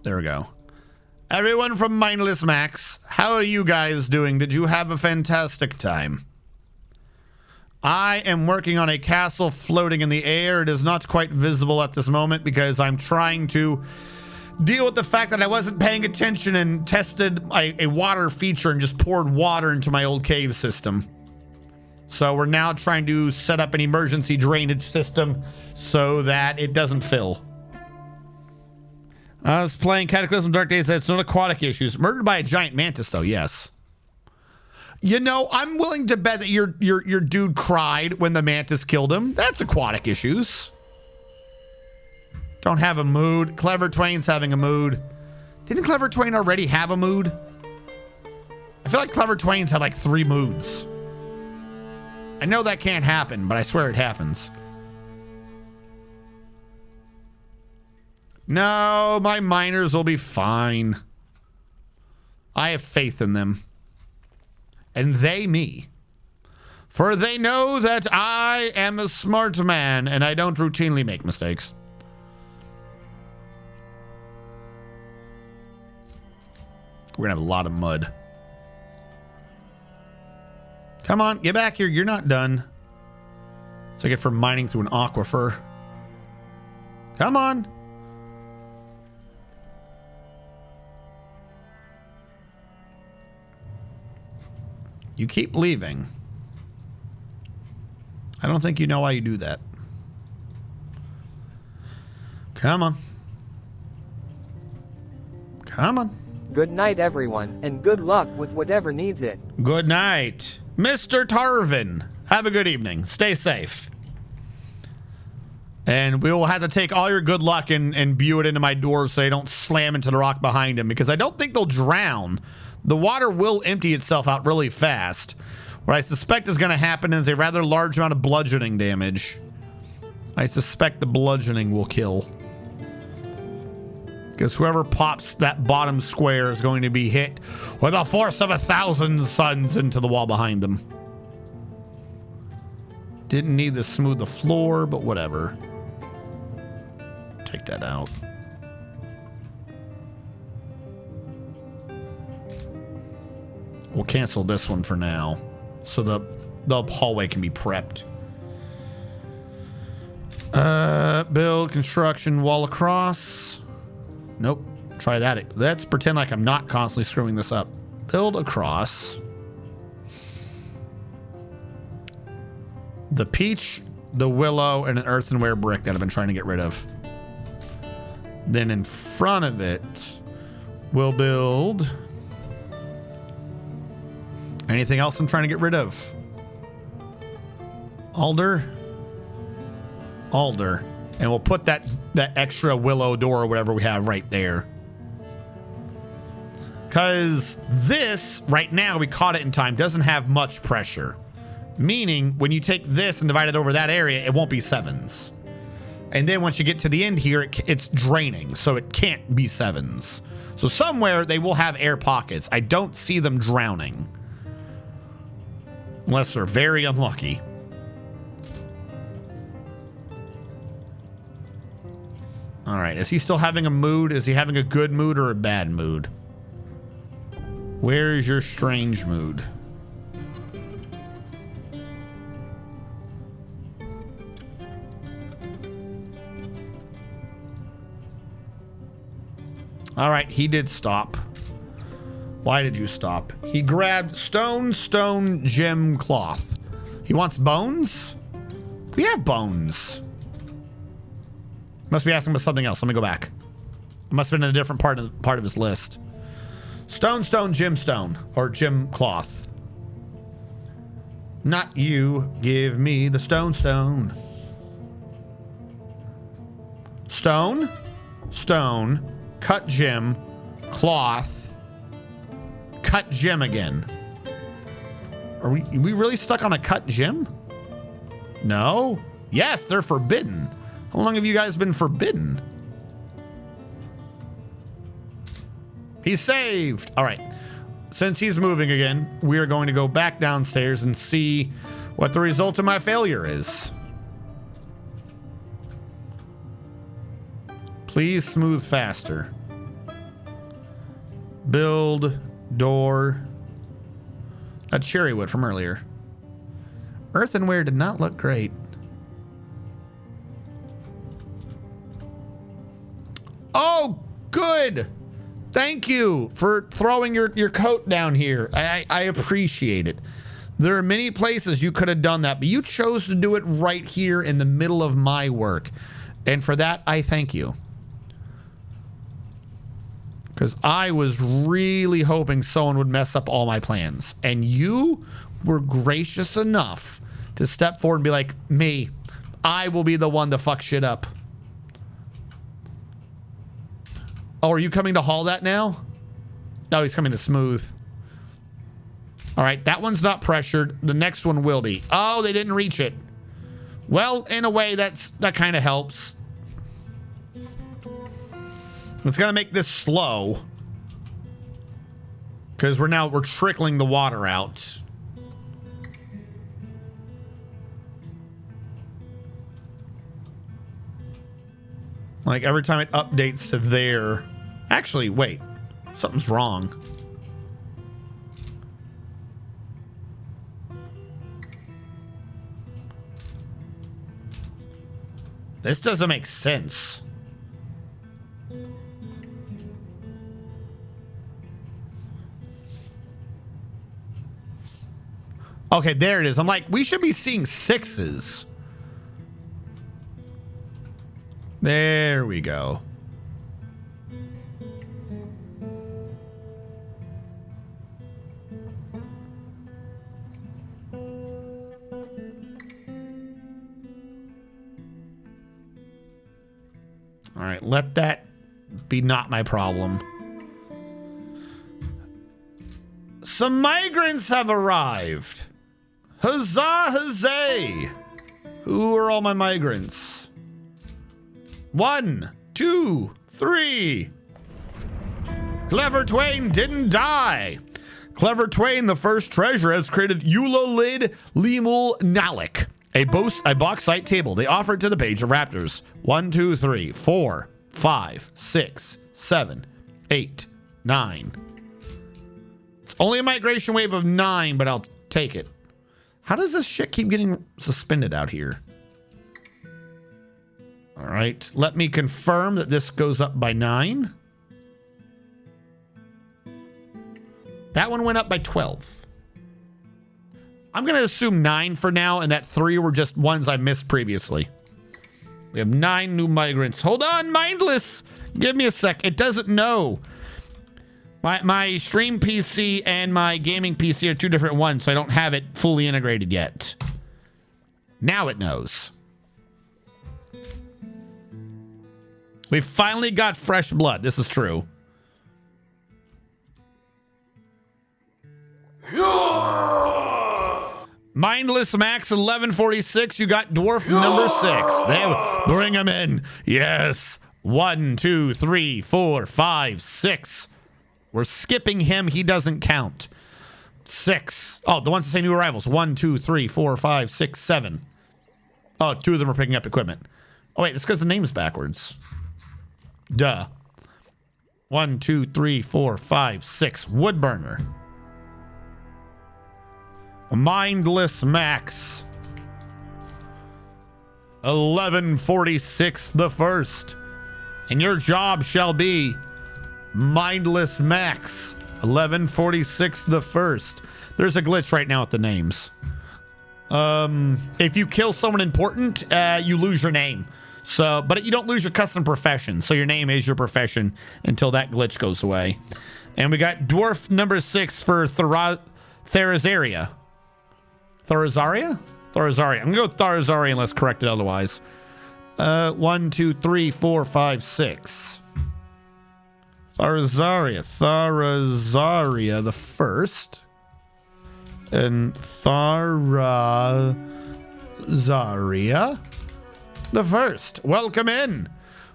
H: There we go. Everyone from Mindless Max, how are you guys doing? Did you have a fantastic time? I am working on a castle floating in the air. It is not quite visible at this moment because I'm trying to deal with the fact that I wasn't paying attention and tested a water feature and just poured water into my old cave system. So we're now trying to set up an emergency drainage system so that it doesn't fill. I was playing Cataclysm Dark Days. It's not aquatic issues. Murdered by a giant mantis, though. Yes. You know, I'm willing to bet that your dude cried when the mantis killed him. That's aquatic issues. Don't have a mood. Clever Twain's having a mood. Didn't Clever Twain already have a mood? I feel like Clever Twain's had like 3 moods. I know that can't happen, but I swear it happens. No, my miners will be fine. I have faith in them. And they me. For they know that I am a smart man and I don't routinely make mistakes. We're gonna have a lot of mud. Come on, get back here. You're not done. It's like it for mining through an aquifer. Come on. You keep leaving. I don't think you know why you do that. Come on. Come on.
C: Good night, everyone, and good luck with whatever needs it.
H: Good night. Mr. Tarvin, have a good evening. Stay safe. And we will have to take all your good luck and spew it into my dwarves so they don't slam into the rock behind them, because I don't think they'll drown. The water will empty itself out really fast. What I suspect is going to happen is a rather large amount of bludgeoning damage. I suspect the bludgeoning will kill. Because whoever pops that bottom square is going to be hit with the force of 1,000 suns into the wall behind them. Didn't need to smooth the floor, but whatever. Take that out. We'll cancel this one for now, so the hallway can be prepped. Build construction wall across. Nope. Try that. Let's pretend like I'm not constantly screwing this up. Build across. The peach, the willow, and an earthenware brick that I've been trying to get rid of. Then in front of it, we'll build... Anything else I'm trying to get rid of? Alder. Alder. And we'll put that extra willow door or whatever we have right there. Because this, right now, we caught it in time, doesn't have much pressure. Meaning, when you take this and divide it over that area, it won't be 7s. And then once you get to the end here, it's draining, so it can't be 7s. So somewhere, they will have air pockets. I don't see them drowning. Unless they're very unlucky. All right, is he still having a mood? Is he having a good mood or a bad mood? Where is your strange mood? All right, he did stop. Why did you stop? He grabbed stone, gem, cloth. He wants bones? We have bones. Must be asking about something else. Let me go back. It must have been in a different part of his list. Stone, gemstone, or gem cloth. Not you. Give me the stone. Stone, cut gem, cloth, cut gem again. Are we really stuck on a cut gem? No. Yes, they're forbidden. How long have you guys been forbidden? He's saved. All right. Since he's moving again, we are going to go back downstairs and see what the result of my failure is. Please smooth faster. Build door. That's cherry wood from earlier. Earthenware did not look great. Oh, good. Thank you for throwing your coat down here. I appreciate it. There are many places you could have done that, but you chose to do it right here in the middle of my work. And for that, I thank you. Because I was really hoping someone would mess up all my plans. And you were gracious enough to step forward and be like, me, I will be the one to fuck shit up. Oh, are you coming to haul that now? No, he's coming to smooth. All right, that one's not pressured. The next one will be. Oh, they didn't reach it. Well, in a way, that kind of helps. It's gonna make this slow. Because we're trickling the water out. Like every time it updates to there. Actually, wait. Something's wrong. This doesn't make sense. Okay, there it is. I'm like, we should be seeing 6s. There we go. All right, let that be not my problem. Some migrants have arrived. Huzzah, huzzay! Who are all my migrants? 1, 2, 3. Clever Twain didn't die. Clever Twain, the first treasurer, has created Eulolid Lemul Nalik, a bauxite table. They offer it to the page of raptors. 1, 2, 3, 4, 5, 6, 7, 8, 9. It's only a migration wave of 9, but I'll take it. How does this shit keep getting suspended out here? All right, let me confirm that this goes up by 9. That one went up by 12. I'm going to assume 9 for now, and that 3 were just ones I missed previously. We have 9 new migrants. Hold on, Mindless. Give me a sec. It doesn't know. My stream PC and my gaming PC are 2 different ones, so I don't have it fully integrated yet. Now it knows. We finally got fresh blood. This is true. Mindless Max 1146. You got dwarf number 6. They bring him in. Yes. 1, 2, 3, 4, 5, 6. We're skipping him. He doesn't count. 6. Oh, the ones that say new arrivals. 1, 2, 3, 4, 5, 6, 7. Oh, 2 of them are picking up equipment. Oh, wait. It's because the name's backwards. Duh. 1, 2, 3, 4, 5, 6. Woodburner. Mindless Max. 1146 the first. And your job shall be Mindless Max. 1146 the first. There's a glitch right now with the names. If you kill someone important, you lose your name. So, but you don't lose your custom profession. So your name is your profession until that glitch goes away. And we got dwarf number 6 for Therazaria. Tharazaria? Tharazaria. I'm going to go with Tharazaria unless corrected otherwise. 1, 2, 3, 4, 5, 6. Tharazaria. Tharazaria the first. And Tharazaria the first. Welcome in.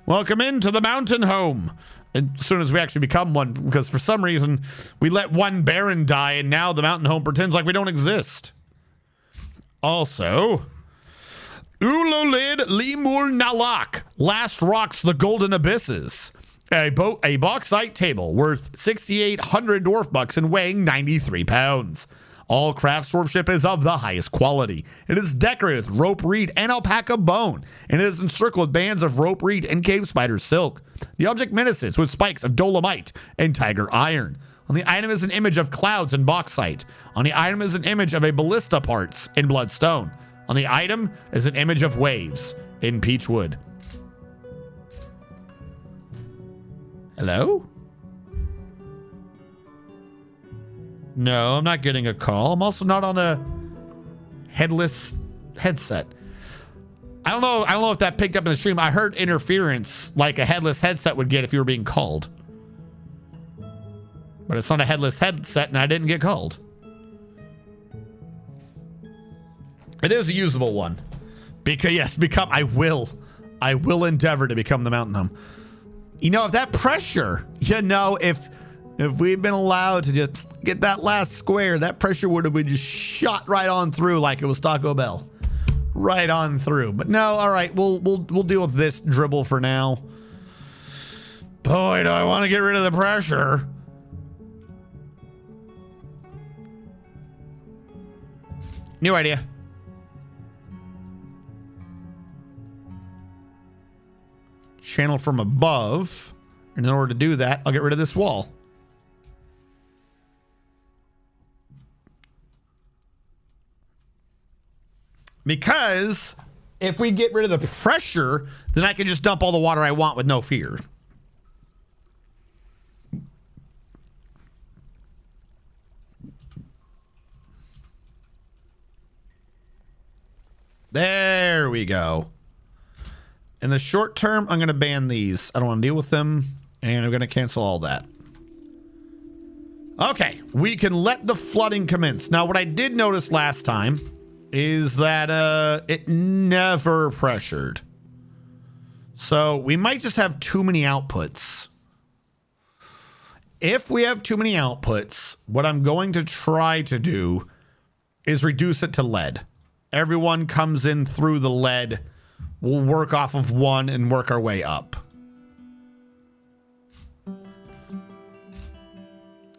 H: Welcome into the mountain home. As soon as we actually become one, because for some reason we let one Baron die and now the mountain home pretends like we don't exist. Also, Ulolid Lemur Nalak, Last Rocks the Golden Abysses. A bauxite table worth 6,800 dwarf bucks and weighing 93 pounds. All craftsmanship is of the highest quality. It is decorated with rope reed and alpaca bone, and it is encircled with bands of rope reed and cave spider silk. The object menaces with spikes of dolomite and tiger iron. On the item is an image of clouds and bauxite. On the item is an image of a ballista parts in bloodstone. On the item is an image of waves in peach wood. Hello? No, I'm not getting a call. I'm also not on a headless headset. I don't know if that picked up in the stream. I heard interference like a headless headset would get if you were being called. But it's not a headless headset and I didn't get called. It is a usable one. Because yes, I will endeavor to become the mountain home. You know, if that pressure, if we'd been allowed to just get that last square, that pressure would have been just shot right on through like it was Taco Bell. Right on through. But no, all right, we'll deal with this dribble for now. Boy, do I want to get rid of the pressure. New idea. Channel from above. And in order to do that, I'll get rid of this wall. Because if we get rid of the pressure, then I can just dump all the water I want with no fear. There we go. In the short term, I'm going to ban these. I don't want to deal with them. And I'm going to cancel all that. Okay, we can let the flooding commence. Now, what I did notice last time is that it never pressured. So we might just have too many outputs. If we have too many outputs, what I'm going to try to do is reduce it to lead. Everyone comes in through the lead. We'll work off of one and work our way up.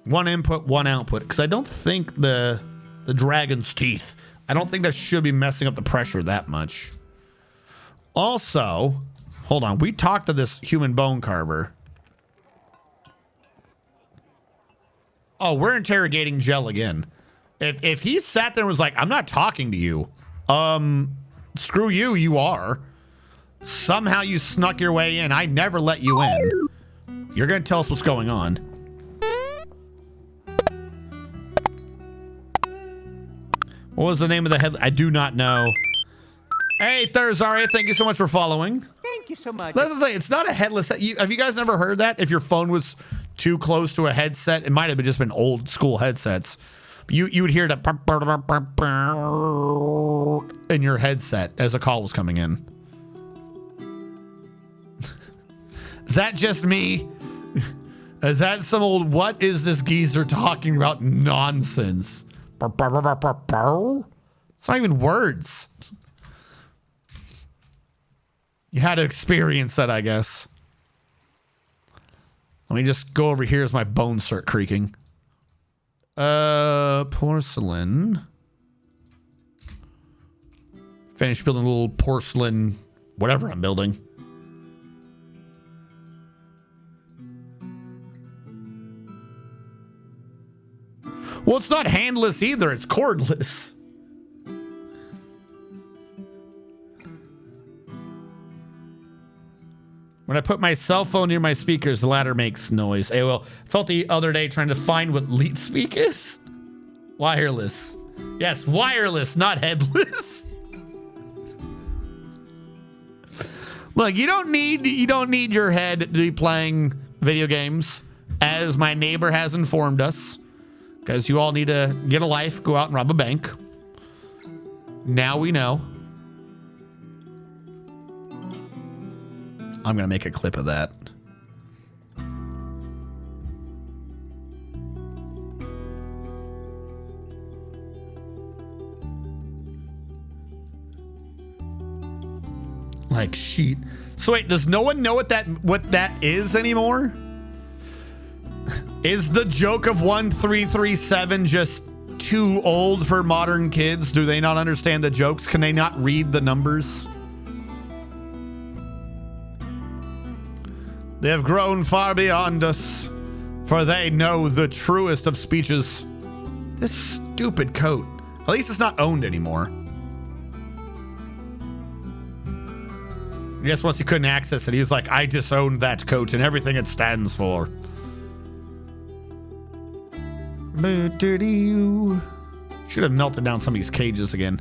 H: One input, one output. Because I don't think the dragon's teeth, I don't think that should be messing up the pressure that much. Also, hold on. We talked to this human bone carver. Oh, we're interrogating Gel again. If he sat there and was like, I'm not talking to you. Screw you, you are. Somehow you snuck your way in. I never let you in. You're going to tell us what's going on. What was the name of the head? I do not know. Hey, Thurzari, thank you so much for following.
E: Thank you so much.
H: Let's say it's not a headless. Have you guys never heard that? If your phone was too close to a headset, it might have just been old school headsets. You would hear that in your headset as a call was coming in. Is that just me? Is that some old, what is this geezer talking about nonsense? It's not even words. You had to experience that, I guess. Let me just go over here as my bones start creaking. Porcelain. Finish building a little porcelain, whatever I'm building. Well, it's not handless either. It's cordless. When I put my cell phone near my speakers, the latter makes noise. AOL. Felt the other day trying to find what leet speak is. Wireless. Yes, wireless, not headless. Look, you don't need your head to be playing video games, as my neighbor has informed us. Because you all need to get a life, go out and rob a bank. Now we know. I'm going to make a clip of that. Like sheet. So wait, does no one know what that is anymore? Is the joke of 1337 just too old for modern kids? Do they not understand the jokes? Can they not read the numbers? They have grown far beyond us, for they know the truest of speeches. This stupid coat. At least it's not owned anymore. I guess once he couldn't access it, he was like, I disowned that coat and everything it stands for. Should have melted down some of these cages again.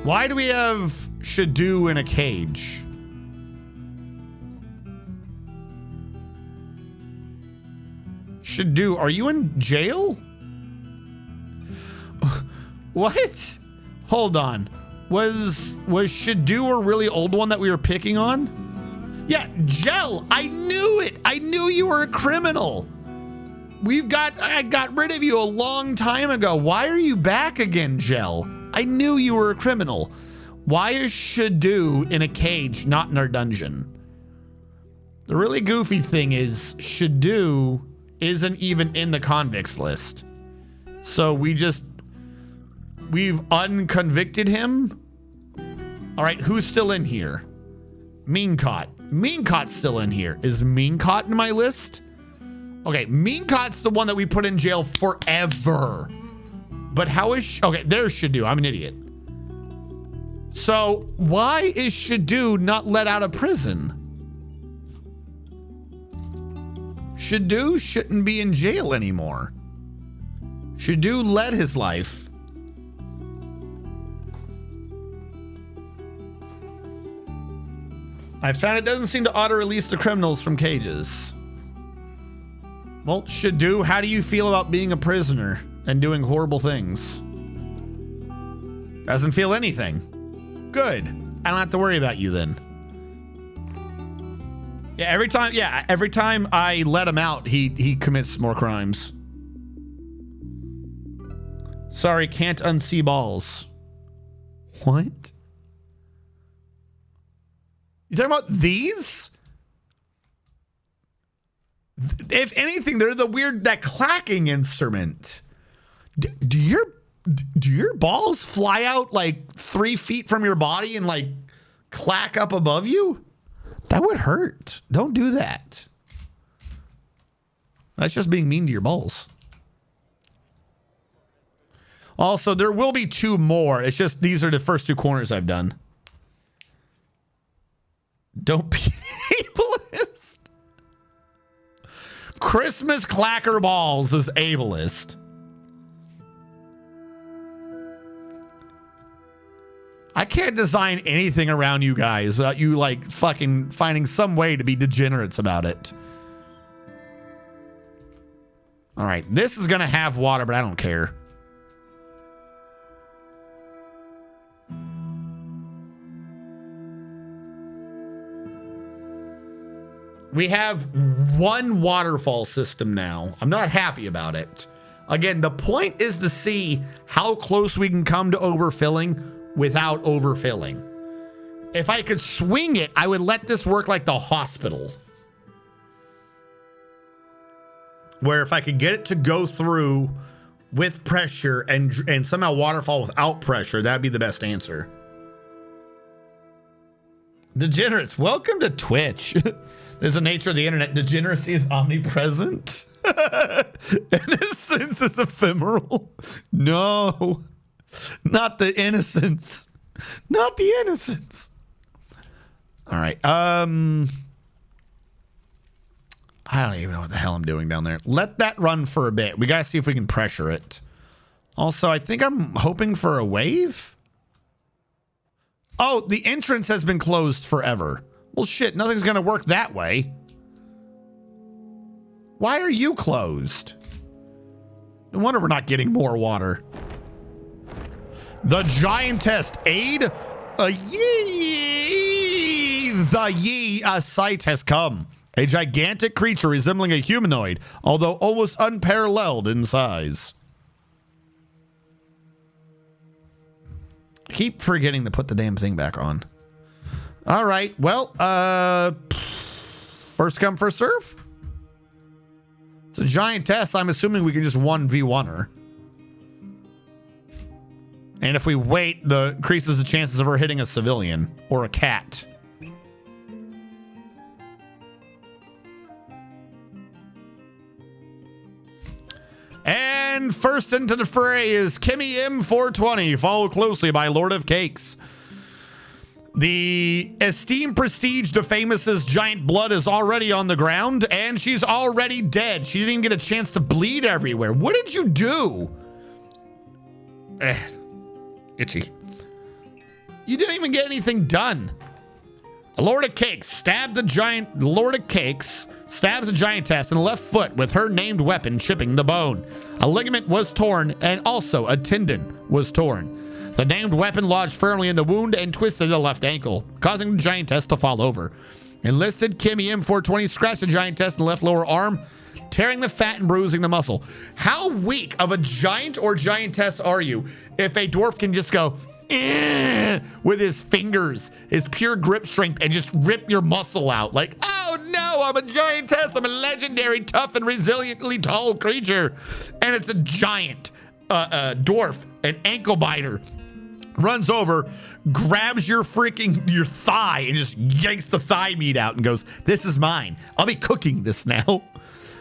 H: Why do we have Shadoo in a cage? Shadoo, are you in jail? What? Hold on. Was Shadoo a really old one that we were picking on? Yeah, Gel. I knew it. I knew you were a criminal. I got rid of you a long time ago. Why are you back again, Gel? I knew you were a criminal. Why is Shadoo in a cage, not in our dungeon? The really goofy thing is Shadoo isn't even in the convicts list. So we've unconvicted him. All right, who's still in here? Meancott. Meancot's still in here. Is Meancott in my list? Okay, Meancott's the one that we put in jail forever. But how is... Okay, there's Shadoo. I'm an idiot. So why is Shadoo not let out of prison? Shadoo shouldn't be in jail anymore. Shadoo led his life. I found it doesn't seem to auto-release the criminals from cages. Well, Shadoo, how do you feel about being a prisoner and doing horrible things? Doesn't feel anything. Good. I don't have to worry about you then. Yeah, every time I let him out, he commits more crimes. Sorry, can't unsee balls. What? You talking about these? If anything, they're that clacking instrument. Do your balls fly out like 3 feet from your body and like clack up above you? That would hurt. Don't do that. That's just being mean to your balls. Also, there will be 2 more. It's just these are the first 2 corners I've done. Don't be ableist. Christmas clacker balls is ableist. I can't design anything around you guys without you like fucking finding some way to be degenerates about it. All right, this is gonna have water, but I don't care. We have 1 waterfall system now. I'm not happy about it. Again, the point is to see how close we can come to overfilling without overfilling. If I could swing it, I would let this work like the hospital. Where if I could get it to go through with pressure and somehow waterfall without pressure, that'd be the best answer. Degenerates, welcome to Twitch. There's the nature of the internet. Degeneracy is omnipresent. Innocence is ephemeral. No, not the innocence. Not the innocence. All right. I don't even know what the hell I'm doing down there. Let that run for a bit. We got to see if we can pressure it. Also, I think I'm hoping for a wave. Oh, the entrance has been closed forever. Well, shit, nothing's going to work that way. Why are you closed? No wonder we're not getting more water. The giantess aid? A sight has come. A gigantic creature resembling a humanoid, although almost unparalleled in size. I keep forgetting to put the damn thing back on. All right. Well, first come, first serve. It's a giantess. I'm assuming we can just 1v1 her. And if we wait, the increases the chances of her hitting a civilian or a cat. And first into the fray is Kimmy M420, followed closely by Lord of Cakes. The esteemed prestige to Famous's giant blood is already on the ground, and she's already dead. She didn't even get a chance to bleed everywhere. What did you do? Itchy. You didn't even get anything done. Lord of Cakes stabs the giantess in the left foot with her named weapon chipping the bone. A ligament was torn and also a tendon was torn. The named weapon lodged firmly in the wound and twisted the left ankle, causing the giantess to fall over. Enlisted Kimmy M420 scratched the giantess in the left lower arm, tearing the fat and bruising the muscle. How weak of a giant or giantess are you if a dwarf can just go with his fingers, his pure grip strength, and just rip your muscle out? Like, oh no, I'm a giantess. I'm a legendary, tough, and resiliently tall creature. And it's a giant dwarf, an ankle biter. Runs over, grabs your thigh and just yanks the thigh meat out and goes, this is mine. I'll be cooking this now.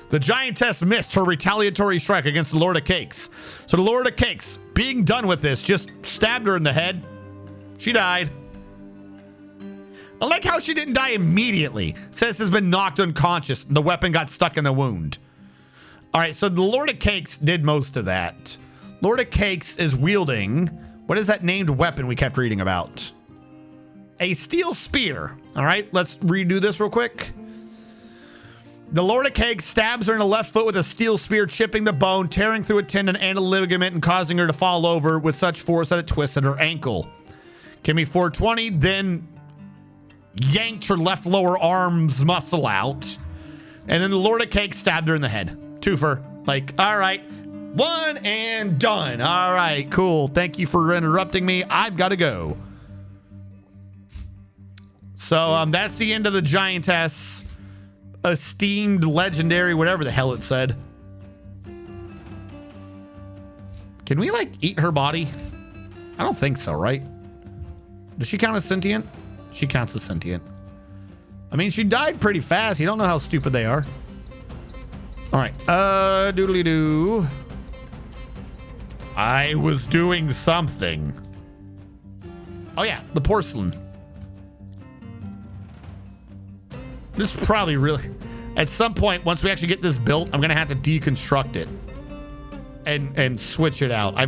H: The giantess missed her retaliatory strike against the Lord of Cakes. So the Lord of Cakes, being done with this, just stabbed her in the head. She died. I like how she didn't die immediately. Says has been knocked unconscious. The weapon got stuck in the wound. All right, so the Lord of Cakes did most of that. Lord of Cakes is wielding, what is that named weapon we kept reading about? A steel spear. All right, let's redo this real quick. The Lord of Cake stabs her in the left foot with a steel spear, chipping the bone, tearing through a tendon and a ligament, and causing her to fall over with such force that it twisted her ankle. Kimmy 420 then yanked her left lower arm's muscle out, and then the Lord of Cake stabbed her in the head. Twofer. Like, all right, one and done. All right, cool. Thank you for interrupting me. I've got to go. So that's the end of the giantess. Esteemed, legendary, whatever the hell it said. Can we, like, eat her body? I don't think so, right? Does she count as sentient? She counts as sentient. I mean, she died pretty fast. You don't know how stupid they are. All right. Doodly-doo. I was doing something. Oh, yeah. The porcelain. This is probably really... At some point, once we actually get this built, I'm going to have to deconstruct it and switch it out. I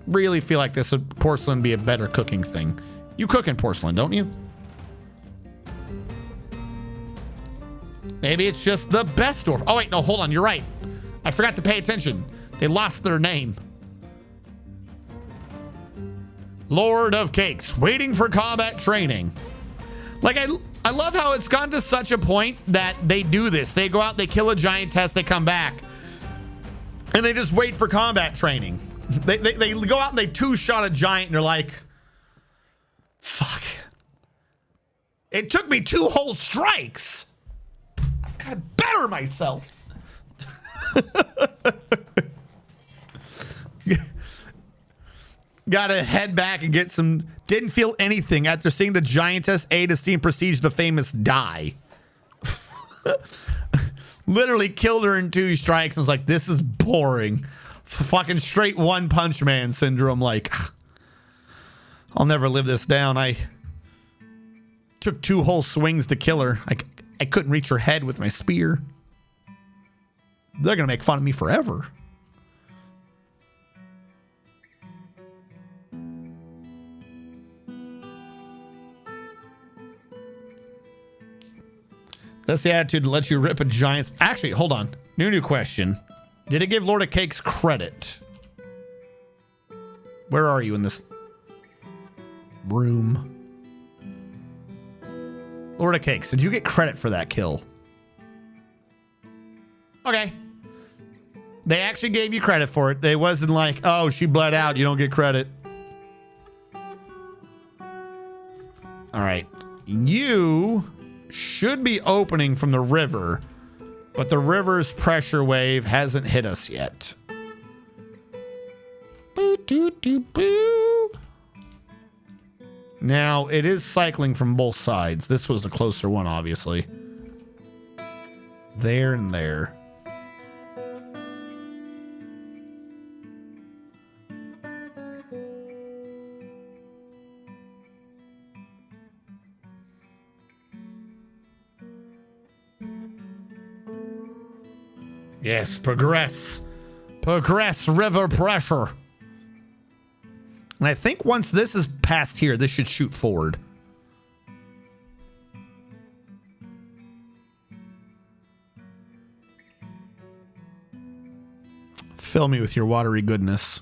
H: really feel like this would porcelain be a better cooking thing. You cook in porcelain, don't you? Maybe it's just the best dwarf. Oh, wait, no, hold on. You're right. I forgot to pay attention. They lost their name. Lord of Cakes, waiting for combat training. Like, I love how it's gotten to such a point that they do this. They go out, they kill a giantess, they come back, and they just wait for combat training. They go out and they two-shot a giant, and they're like, fuck. It took me 2 whole strikes. I've got to better myself. Gotta head back and get some... Didn't feel anything after seeing the giantess aid esteem prestige the famous die. Literally killed her in 2 strikes and was like, this is boring. Fucking straight One Punch Man syndrome. Like, I'll never live this down. I took 2 whole swings to kill her. I couldn't reach her head with my spear. They're gonna make fun of me forever. That's the attitude to let you rip a giant's... Actually, hold on. New question. Did it give Lord of Cakes credit? Where are you in this room? Lord of Cakes, did you get credit for that kill? Okay. They actually gave you credit for it. They wasn't like, oh, she bled out, you don't get credit. All right. You should be opening from the river, but the river's pressure wave hasn't hit us yet. Boo, doo, doo, boo. Now, it is cycling from both sides. This was a closer one, obviously. There and there. Yes, progress. Progress river pressure. And I think once this is past here, this should shoot forward. Fill me with your watery goodness.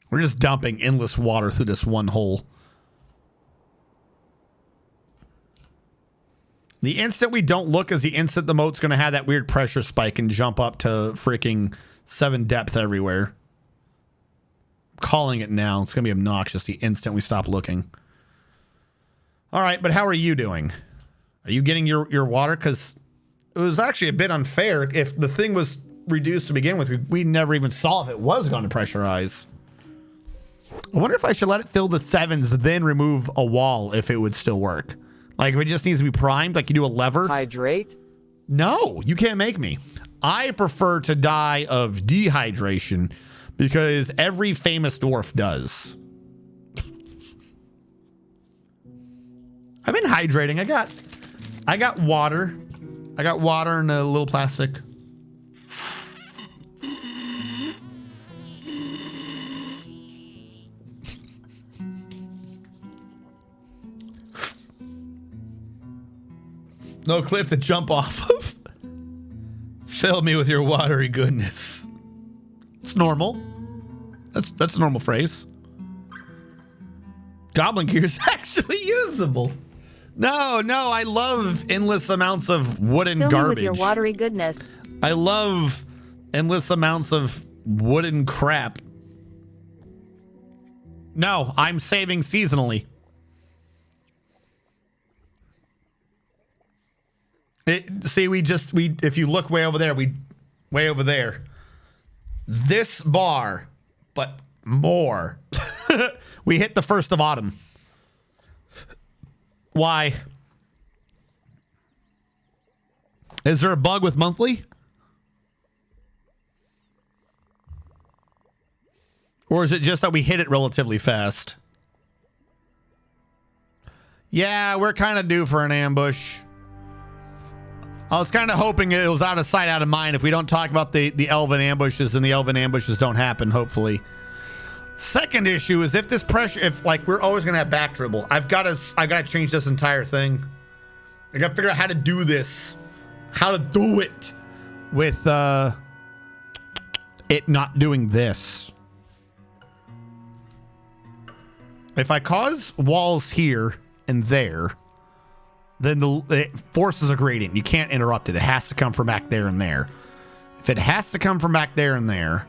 H: We're just dumping endless water through this one hole. The instant we don't look is the instant the moat's going to have that weird pressure spike and jump up to freaking 7 depth everywhere. I'm calling it now. It's going to be obnoxious the instant we stop looking. All right, but how are you doing? Are you getting your water? Because it was actually a bit unfair. If the thing was reduced to begin with, we never even saw if it was going to pressurize. I wonder if I should let it fill the 7s, then remove a wall if it would still work. Like, if it just needs to be primed, like you do a lever.
C: Hydrate?
H: No, you can't make me. I prefer to die of dehydration because every famous dwarf does. I've been hydrating. I got water. I got water in a little plastic. No cliff to jump off of. Fill me with your watery goodness. It's normal. That's a normal phrase. Goblin gear is actually usable. No, I love endless amounts of wooden
I: Fill
H: garbage.
I: me with your watery goodness.
H: I love endless amounts of wooden crap. No, I'm saving seasonally. See, if you look way over there, this bar, but more. We hit the 1st of autumn. Why? Is there a bug with monthly? Or is it just that we hit it relatively fast? Yeah, we're kind of due for an ambush. I was kind of hoping it was out of sight, out of mind. If we don't talk about the elven ambushes, and the elven ambushes don't happen, hopefully. Second issue is if this pressure, if like we're always gonna have back dribble, I've got to change this entire thing. I got to figure out how to do this, how to do it with it not doing this. If I cause walls here and there, then it forces a gradient. You can't interrupt it. It has to come from back there and there. If it has to come from back there and there,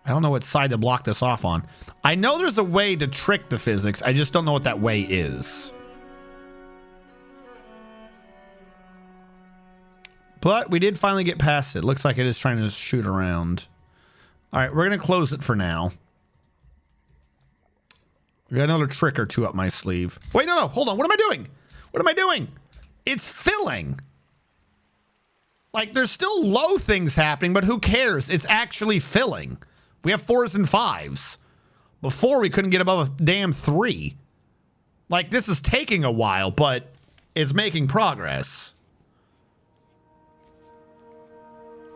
H: I don't know what side to block this off on. I know there's a way to trick the physics. I just don't know what that way is. But we did finally get past it. Looks like it is trying to shoot around. All right, we're going to close it for now. We got another trick or two up my sleeve. Wait, no, hold on. What am I doing? What am I doing? It's filling. Like, there's still low things happening, but who cares? It's actually filling. We have 4s and 5s. Before, we couldn't get above a damn 3. Like, this is taking a while, but it's making progress.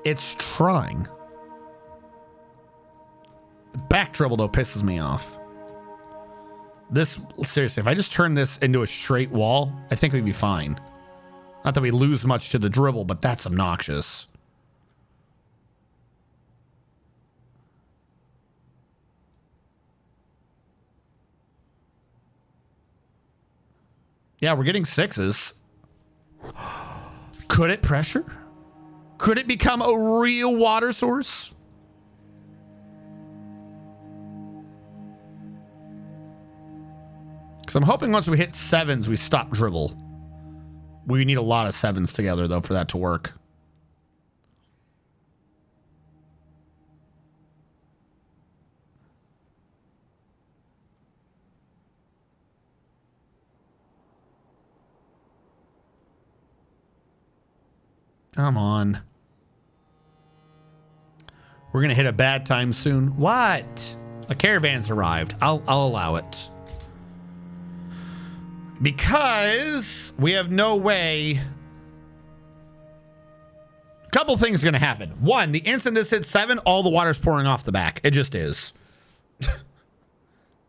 H: It's trying. Back dribble, though, pisses me off. This, seriously, if I just turn this into a straight wall, I think we'd be fine. Not that we lose much to the dribble, but that's obnoxious. Yeah, we're getting 6s. Could it pressure? Could it become a real water source? Because I'm hoping once we hit 7s, we stop dribble. We need a lot of 7s together, though, for that to work. Come on. We're going to hit a bad time soon. What? A caravan's arrived. I'll allow it. Because we have no way. A couple things are going to happen. One, the instant this hits 7, all the water's pouring off the back. It just is.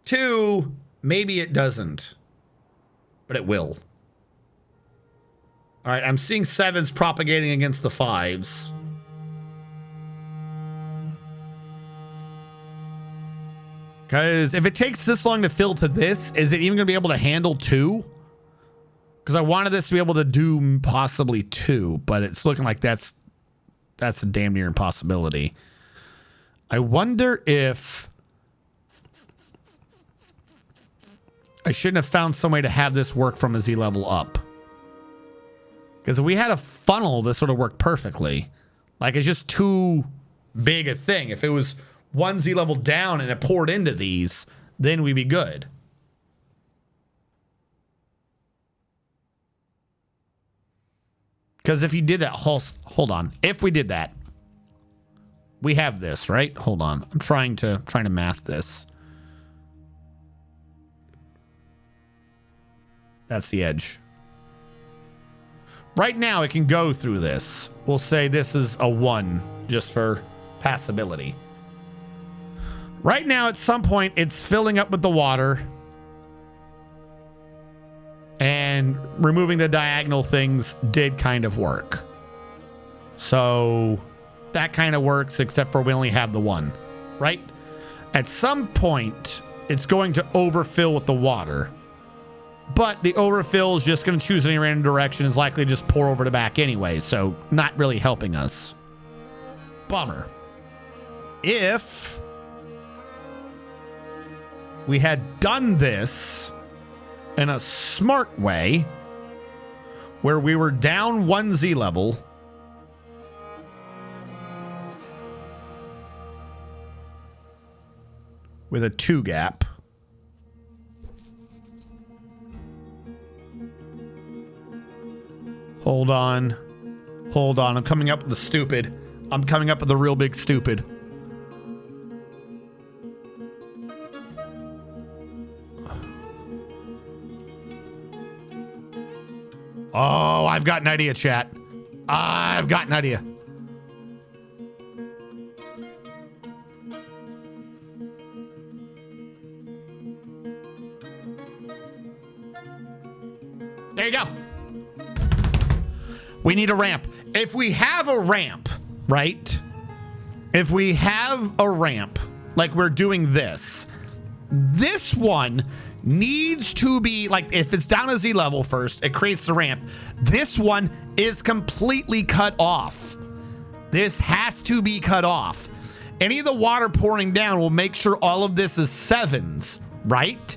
H: 2, maybe it doesn't. But it will. All right, I'm seeing 7s propagating against the 5s. Because if it takes this long to fill to this, is it even going to be able to handle 2? Because I wanted this to be able to do possibly 2, but it's looking like that's a damn near impossibility. I wonder if I shouldn't have found some way to have this work from a Z level up. Because if we had a funnel, this would have worked perfectly. Like, it's just too big a thing. If it was 1 Z level down and it poured into these, then we'd be good. Because if you did that, hold on. If we did that, we have this, right? Hold on. I'm trying to math this. That's the edge. Right now, it can go through this. We'll say this is a 1 just for passability. Right now, at some point, it's filling up with the water. and removing the diagonal things did kind of work. So that kind of works, except for we only have the one, right? At some point, it's going to overfill with the water. But the overfill is just going to choose any random direction. Is likely to just pour over the back anyway, so not really helping us. Bummer. If we had done this in a smart way, where we were down 1 Z level, with a 2 gap. Hold on. Hold on. I'm coming up with the stupid. I'm coming up with the real big stupid. Oh, I've got an idea, chat. I've got an idea. There you go. We need a ramp. If we have a ramp, right? If we have a ramp, like we're doing this one needs to be, like, if it's down a Z level first, it creates the ramp. This one is completely cut off. This has to be cut off. Any of the water pouring down will make sure all of this is 7s, right?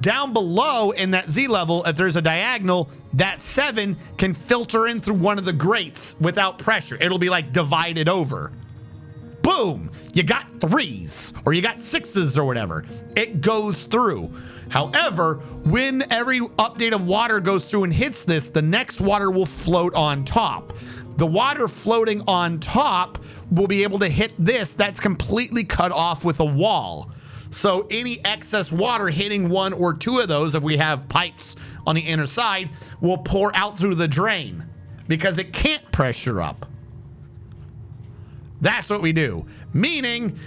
H: Down below in that Z level, if there's a diagonal, that 7 can filter in through one of the grates without pressure. It'll be like divided over. Boom! You got 3s, or you got 6s or whatever. It goes through. However, when every update of water goes through and hits this, the next water will float on top. The water floating on top will be able to hit this that's completely cut off with a wall. So any excess water hitting 1 or 2 of those, if we have pipes on the inner side, will pour out through the drain because it can't pressure up. That's what we do. Meaning,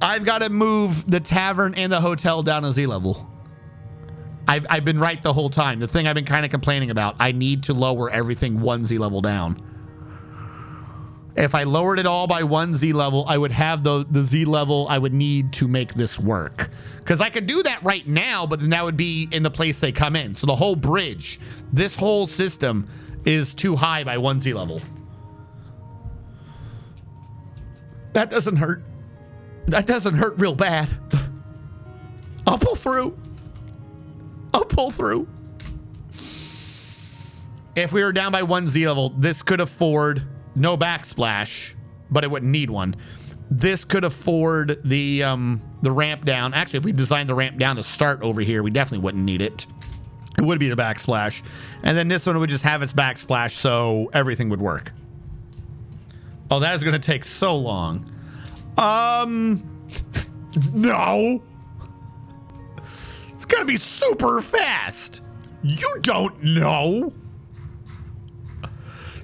H: I've got to move the tavern and the hotel down a Z level. I've been right the whole time. The thing I've been kind of complaining about, I need to lower everything 1 Z level down. If I lowered it all by 1 Z level, I would have the Z level I would need to make this work. Because I could do that right now, but then that would be in the place they come in. So the whole bridge, this whole system is too high by 1 Z level. That doesn't hurt. That doesn't hurt real bad. I'll pull through. I'll pull through. If we were down by 1 Z level, this could afford no backsplash, but it wouldn't need one. This could afford the ramp down. Actually, if we designed the ramp down to start over here, we definitely wouldn't need it. It would be the backsplash. And then this one would just have its backsplash, so everything would work. Oh, that is going to take so long. No. It's going to be super fast. You don't know.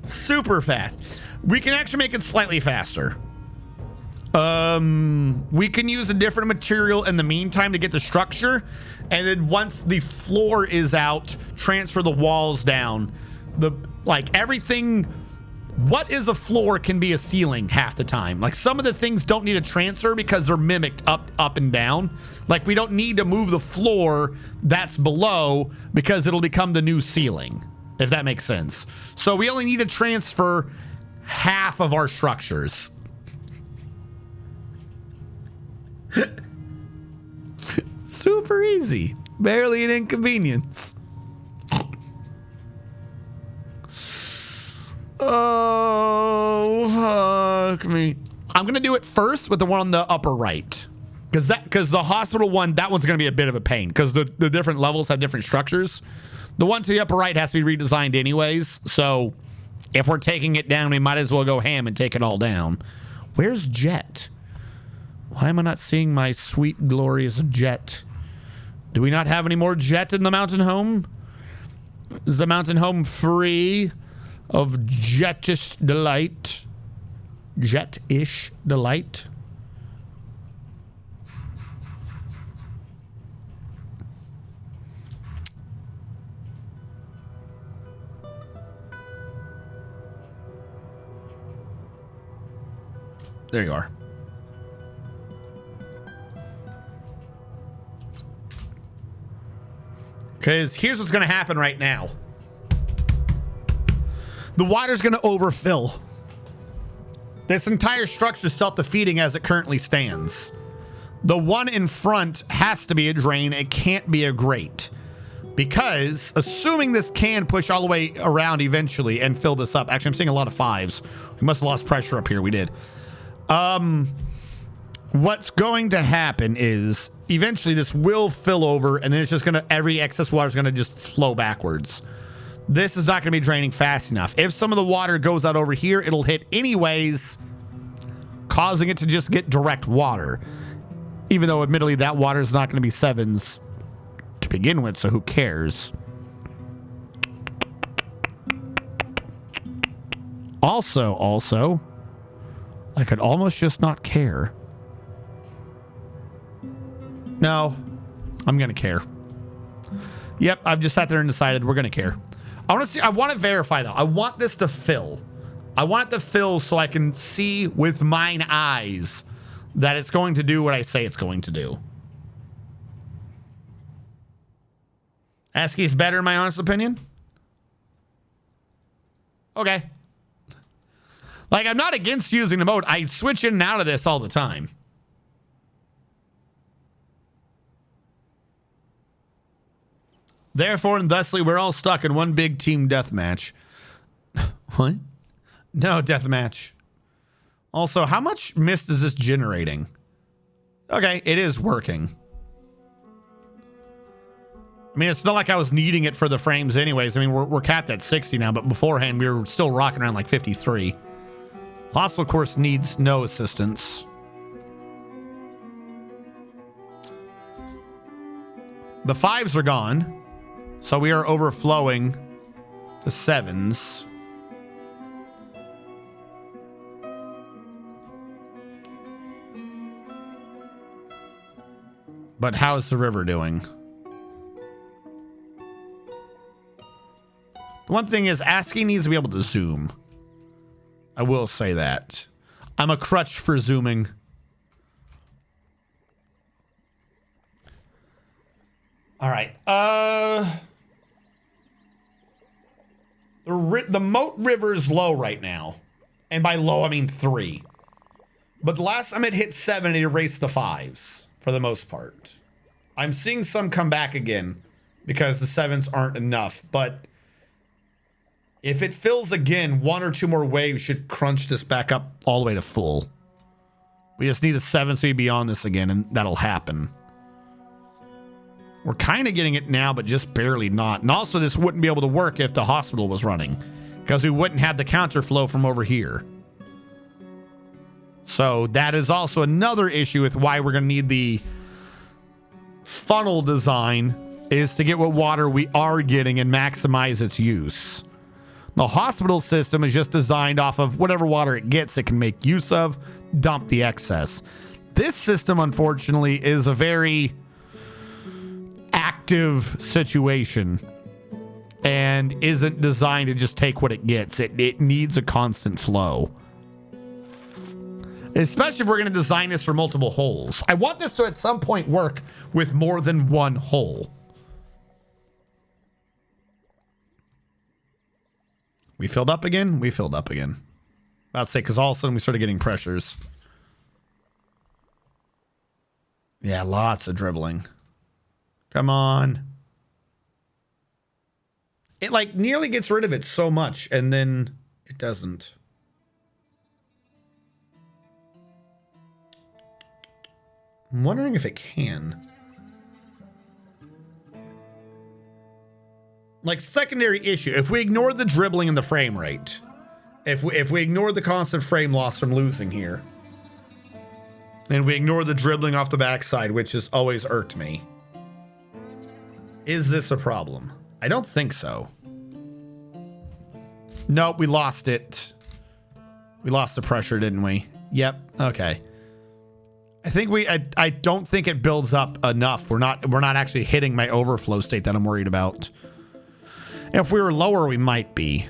H: Super fast. We can actually make it slightly faster. We can use a different material in the meantime to get the structure, and then once the floor is out, transfer the walls down. Everything. What is a floor can be a ceiling half the time. Like, some of the things don't need a transfer because they're mimicked up and down. Like, we don't need to move the floor that's below because it'll become the new ceiling, if that makes sense. So we only need to transfer half of our structures. Super easy. Barely an inconvenience. Oh, fuck me. I'm going to do it first with the one on the upper right. Because the hospital one, that one's going to be a bit of a pain. Because the different levels have different structures. The one to the upper right has to be redesigned anyways. So if we're taking it down, we might as well go ham and take it all down. Where's Jet? Why am I not seeing my sweet, glorious Jet? Do we not have any more Jet in the mountain home? Is the mountain home free of jetish delight? Jet-ish delight? there you are. Because here's what's going to happen right now. The water's going to overfill. This entire structure is self-defeating as it currently stands. The one in front has to be a drain. It can't be a grate. Because, assuming this can push all the way around eventually and fill this up. Actually, I'm seeing a lot of 5s. We must have lost pressure up here. We did. What's going to happen is eventually this will fill over, and then it's just going to, every excess water is going to just flow backwards. This is not going to be draining fast enough. If some of the water goes out over here, it'll hit anyways, causing it to just get direct water. Even though, admittedly, that water is not going to be 7s to begin with, so who cares? Also, I could almost just not care. No, I'm going to care. Yep, I've just sat there and decided we're going to care. I want to verify, though. I want this to fill. I want it to fill so I can see with mine eyes that it's going to do what I say it's going to do. ASCII's better, in my honest opinion. Okay. Like, I'm not against using the mode. I switch in and out of this all the time. Therefore and thusly, we're all stuck in one big team deathmatch. What? No, deathmatch. Also, how much mist is this generating? Okay, it is working. I mean, it's not like I was needing it for the frames anyways. I mean, we're capped at 60 now, but beforehand, we were still rocking around like 53. Hostile, of course, needs no assistance. The 5s are gone. So we are overflowing to 7s. But how's the river doing? The one thing is, ASCII needs to be able to zoom. I will say that. I'm a crutch for zooming. All right. The Moat River is low right now. And by low, I mean 3. But the last time it hit 7, it erased the 5s for the most part. I'm seeing some come back again because the 7s aren't enough. But if it fills again, 1 or 2 more waves should crunch this back up all the way to full. We just need a 7 so we be on this again, and that'll happen. We're kind of getting it now, but just barely not. And also, this wouldn't be able to work if the hospital was running, because we wouldn't have the counterflow from over here. So that is also another issue with why we're going to need the funnel design, is to get what water we are getting and maximize its use. The hospital system is just designed off of whatever water it gets, it can make use of, dump the excess. This system, unfortunately, is a very active situation and isn't designed to just take what it gets. It needs a constant flow. Especially if we're going to design this for multiple holes. I want this to at some point work with more than one hole. We filled up again? We filled up again. About to say, because all of a sudden we started getting pressures. Yeah, lots of dribbling. Come on. It like nearly gets rid of it so much, and then it doesn't. I'm wondering if it can. Like, secondary issue. If we ignore the dribbling and the frame rate, if we ignore the constant frame loss from losing here, and we ignore the dribbling off the backside, which has always irked me, is this a problem? I don't think so. Nope, we lost it. We lost the pressure, didn't we? Yep. Okay. I think I don't think it builds up enough. We're not actually hitting my overflow state that I'm worried about. If we were lower, we might be.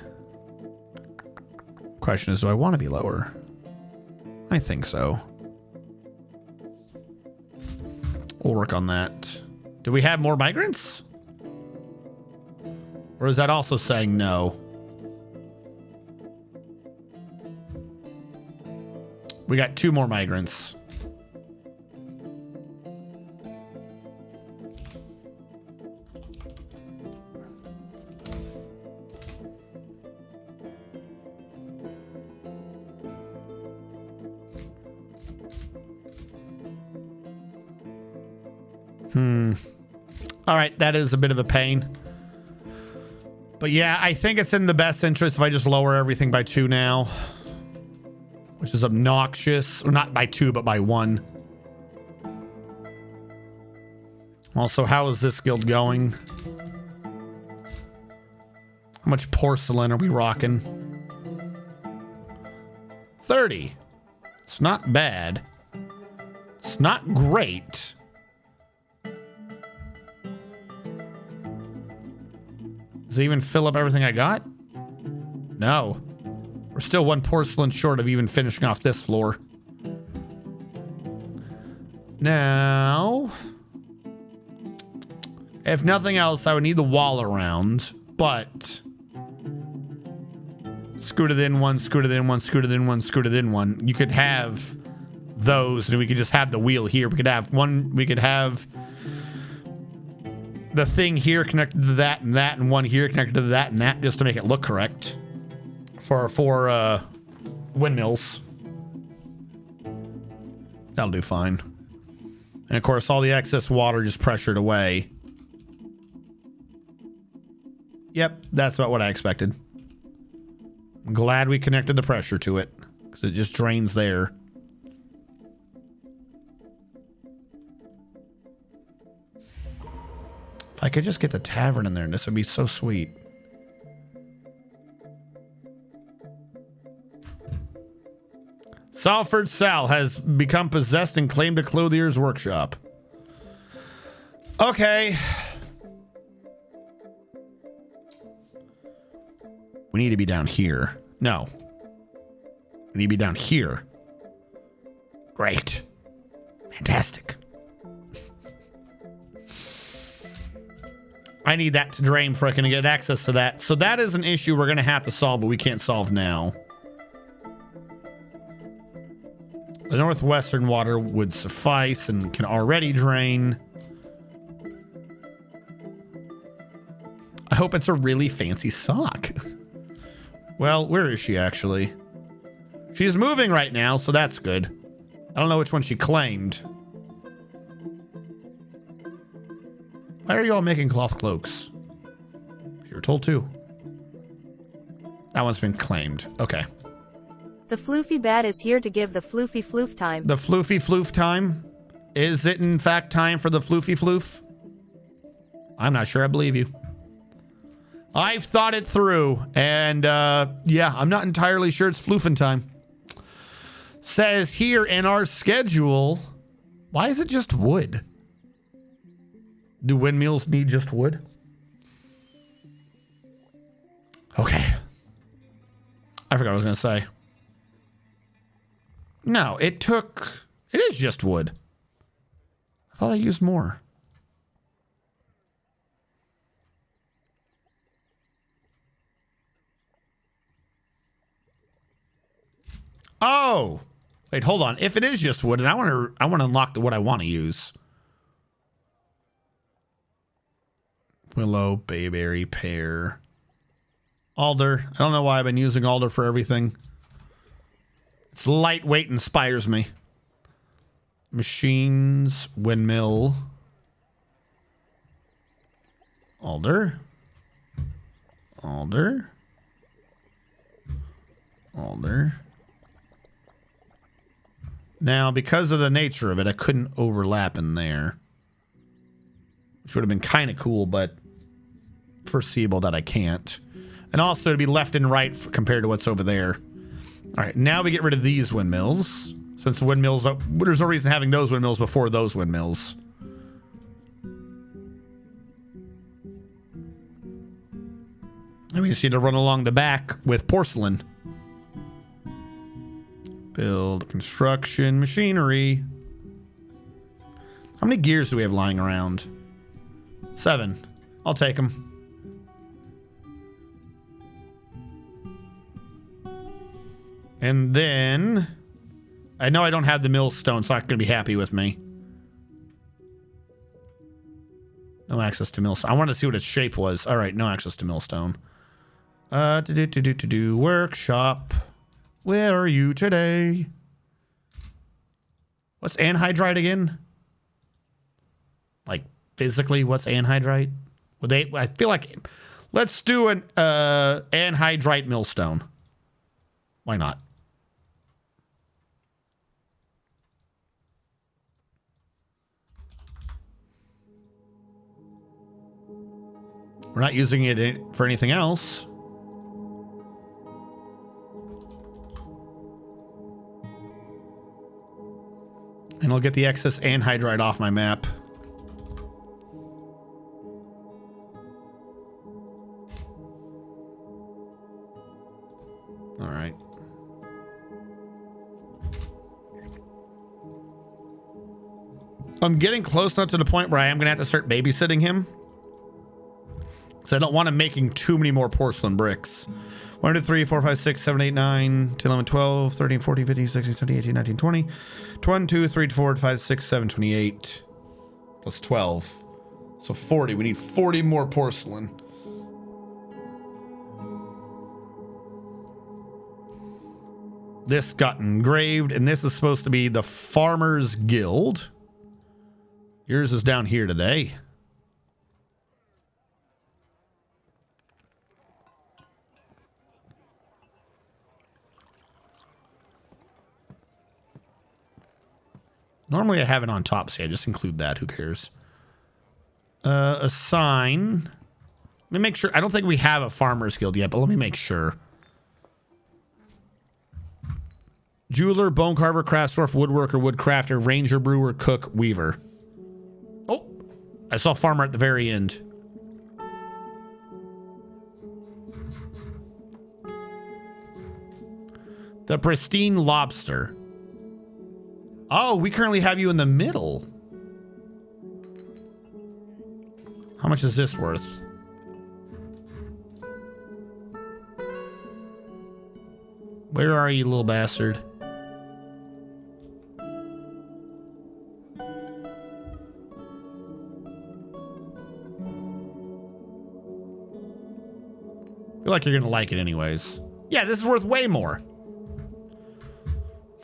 H: Question is, do I want to be lower? I think so. We'll work on that. Do we have more migrants? Or is that also saying no? We got 2 more migrants. All right, that is a bit of a pain. But yeah, I think it's in the best interest if I just lower everything by 2 now. Which is obnoxious. Or not by 2, but by 1. Also, how is this guild going? How much porcelain are we rocking? 30. It's not bad. It's not great. Does it even fill up everything I got? No. We're still 1 porcelain short of even finishing off this floor. Now, if nothing else, I would need the wall around, but scoot it in 1, scoot it in 1, scoot it in 1, scoot it in 1. You could have those, and we could just have the wheel here. We could have one, we could have the thing here connected to that, and 1 here connected to that, and that, just to make it look correct for our 4 windmills. That'll do fine. And of course, all the excess water just pressured away. Yep, that's about what I expected. I'm glad we connected the pressure to it, because it just drains there. If I could just get the tavern in there, this would be so sweet. Salford Sal has become possessed and claimed a clothier's workshop. Okay. We need to be down here. No. We need to be down here. Great. Fantastic. I need that to drain for I can get access to that. So that is an issue we're going to have to solve, but we can't solve now. The northwestern water would suffice and can already drain. I hope it's a really fancy sock. Well, where is she actually? She's moving right now, so that's good. I don't know which one she claimed. Why are you all making cloth cloaks? You were told to. That one's been claimed. Okay.
I: The floofy bat is here to give the floofy floof time.
H: The floofy floof time? Is it in fact time for the floofy floof? I'm not sure I believe you. I've thought it through, and yeah, I'm not entirely sure it's floofing time. Says here in our schedule, why is it just wood? Do windmills need just wood? Okay. I forgot what I was going to say. No, it is just wood. I thought I used more. Oh, wait, hold on. If it is just wood, and I want to unlock what I want to use. Willow, bayberry, pear, alder. I don't know why I've been using alder for everything. It's lightweight, inspires me. Machines, windmill, alder, alder, alder. Now, because of the nature of it, I couldn't overlap in there, which would have been kind of cool, but foreseeable that I can't. And also to be left and right compared to what's over there. All right, now we get rid of these windmills. Since the windmills, there's no reason having those windmills before those windmills. And we just need to run along the back with porcelain. Build construction machinery. How many gears do we have lying around? 7. I'll take them. And then I know I don't have the millstone, so it's not going to be happy with me. No access to millstone. I wanted to see what its shape was. All right, no access to millstone. Workshop. Where are you today? What's anhydrite again? Like physically, what's anhydrite? Would they? I feel like let's do an anhydrite millstone. Why not? We're not using it for anything else. And I'll get the excess anhydrite off my map. All right. I'm getting close enough to the point where I am going to have to start babysitting him. So I don't want him making too many more porcelain bricks. 1, 2, 3, 4, 5, 6, 7, 8, 9, 10, 11, 12, 13, 14, 15, 16, 17, 18, 19, 20. 1, 2, 3, 4, 5, 6, 7, 28. Plus 12. So 40. We need 40 more porcelain. This got engraved, and this is supposed to be the Farmers Guild. Yours is down here today. Normally I have it on top, so I just include that. Who cares? Assign. Let me make sure. I don't think we have a Farmers Guild yet, but let me make sure. Jeweler, bone carver, craftsdwarf, woodworker, woodcrafter, ranger, brewer, cook, weaver. Oh, I saw farmer at the very end. The pristine lobster. Oh, we currently have you in the middle. How much is this worth? Where are you, little bastard? I feel like you're gonna like it anyways. Yeah, this is worth way more.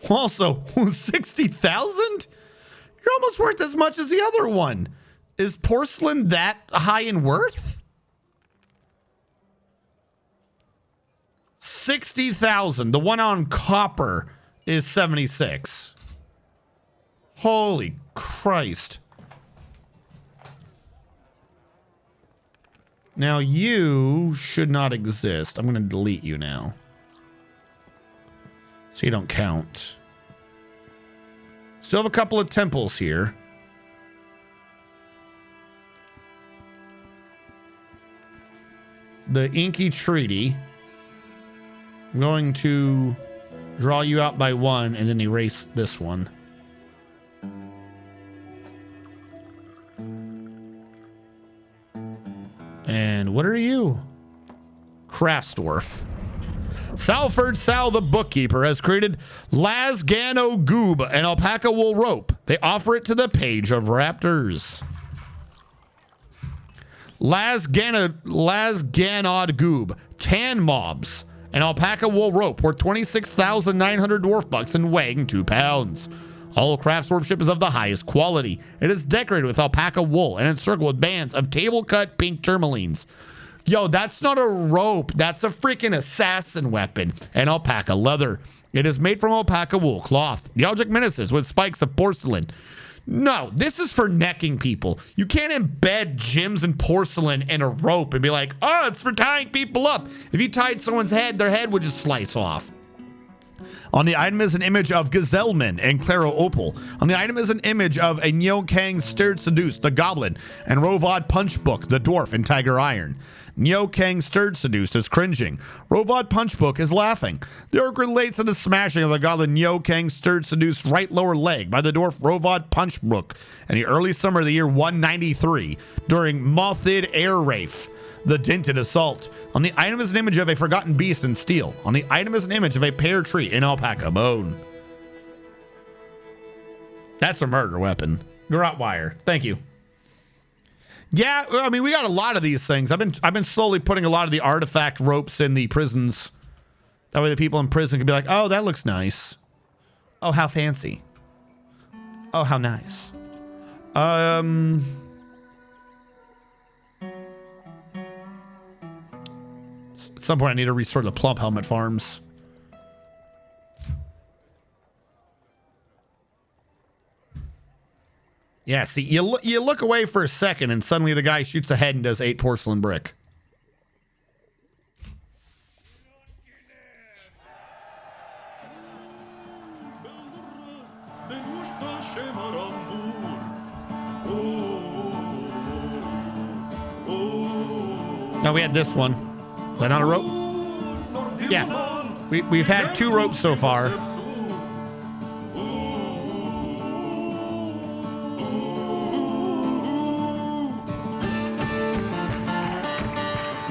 H: Also, 60,000? You're almost worth as much as the other one. Is porcelain that high in worth? 60,000. The one on copper is 76. Holy Christ. Now you should not exist. I'm going to delete you now. So you don't count. Still have a couple of temples here. The Inky Treaty. I'm going to draw you out by 1 and then erase this one. And what are you? Craftsdwarf. Salford Sal the bookkeeper has created Lasgano Goob, an alpaca wool rope. They offer it to the Page of Raptors. Lasganod Goob, tan mobs, an alpaca wool rope worth 26,900 dwarf bucks and weighing 2 pounds. All craftsmanship is of the highest quality. It is decorated with alpaca wool and encircled with bands of table-cut pink tourmalines. Yo, that's not a rope. That's a freaking assassin weapon and alpaca leather. It is made from alpaca wool cloth. The object menaces with spikes of porcelain. No, this is for necking people. You can't embed gems and porcelain in a rope and be like, oh, it's for tying people up. If you tied someone's head, their head would just slice off. On the item is an image of Gazelman and Claro Opal. On the item is an image of a Nyokang Stirred Seduced, the Goblin, and Rovad Punchbook, the Dwarf, and Tiger Iron. Nyokang Stirred Seduced is cringing. Rovad Punchbook is laughing. The orc relates to the smashing of the Goblin Nyokang Stirred Seduced right lower leg by the Dwarf Rovad Punchbook in the early summer of the year 193 during Mothid Air Rafe. The Dinted Assault. On the item is an image of a forgotten beast in steel. On the item is an image of a pear tree in alpaca bone. That's a murder weapon. Garrote wire. Thank you. Yeah, I mean, we got a lot of these things. I've been slowly putting a lot of the artifact ropes in the prisons. That way the people in prison can be like, oh, that looks nice. Oh, how fancy. Oh, how nice. At some point, I need to restore the plump helmet farms. Yeah, see, you look away for a second, and suddenly the guy shoots ahead and does 8 porcelain brick. No, we had this one. Is that not a rope? Yeah. We've had 2 ropes so far.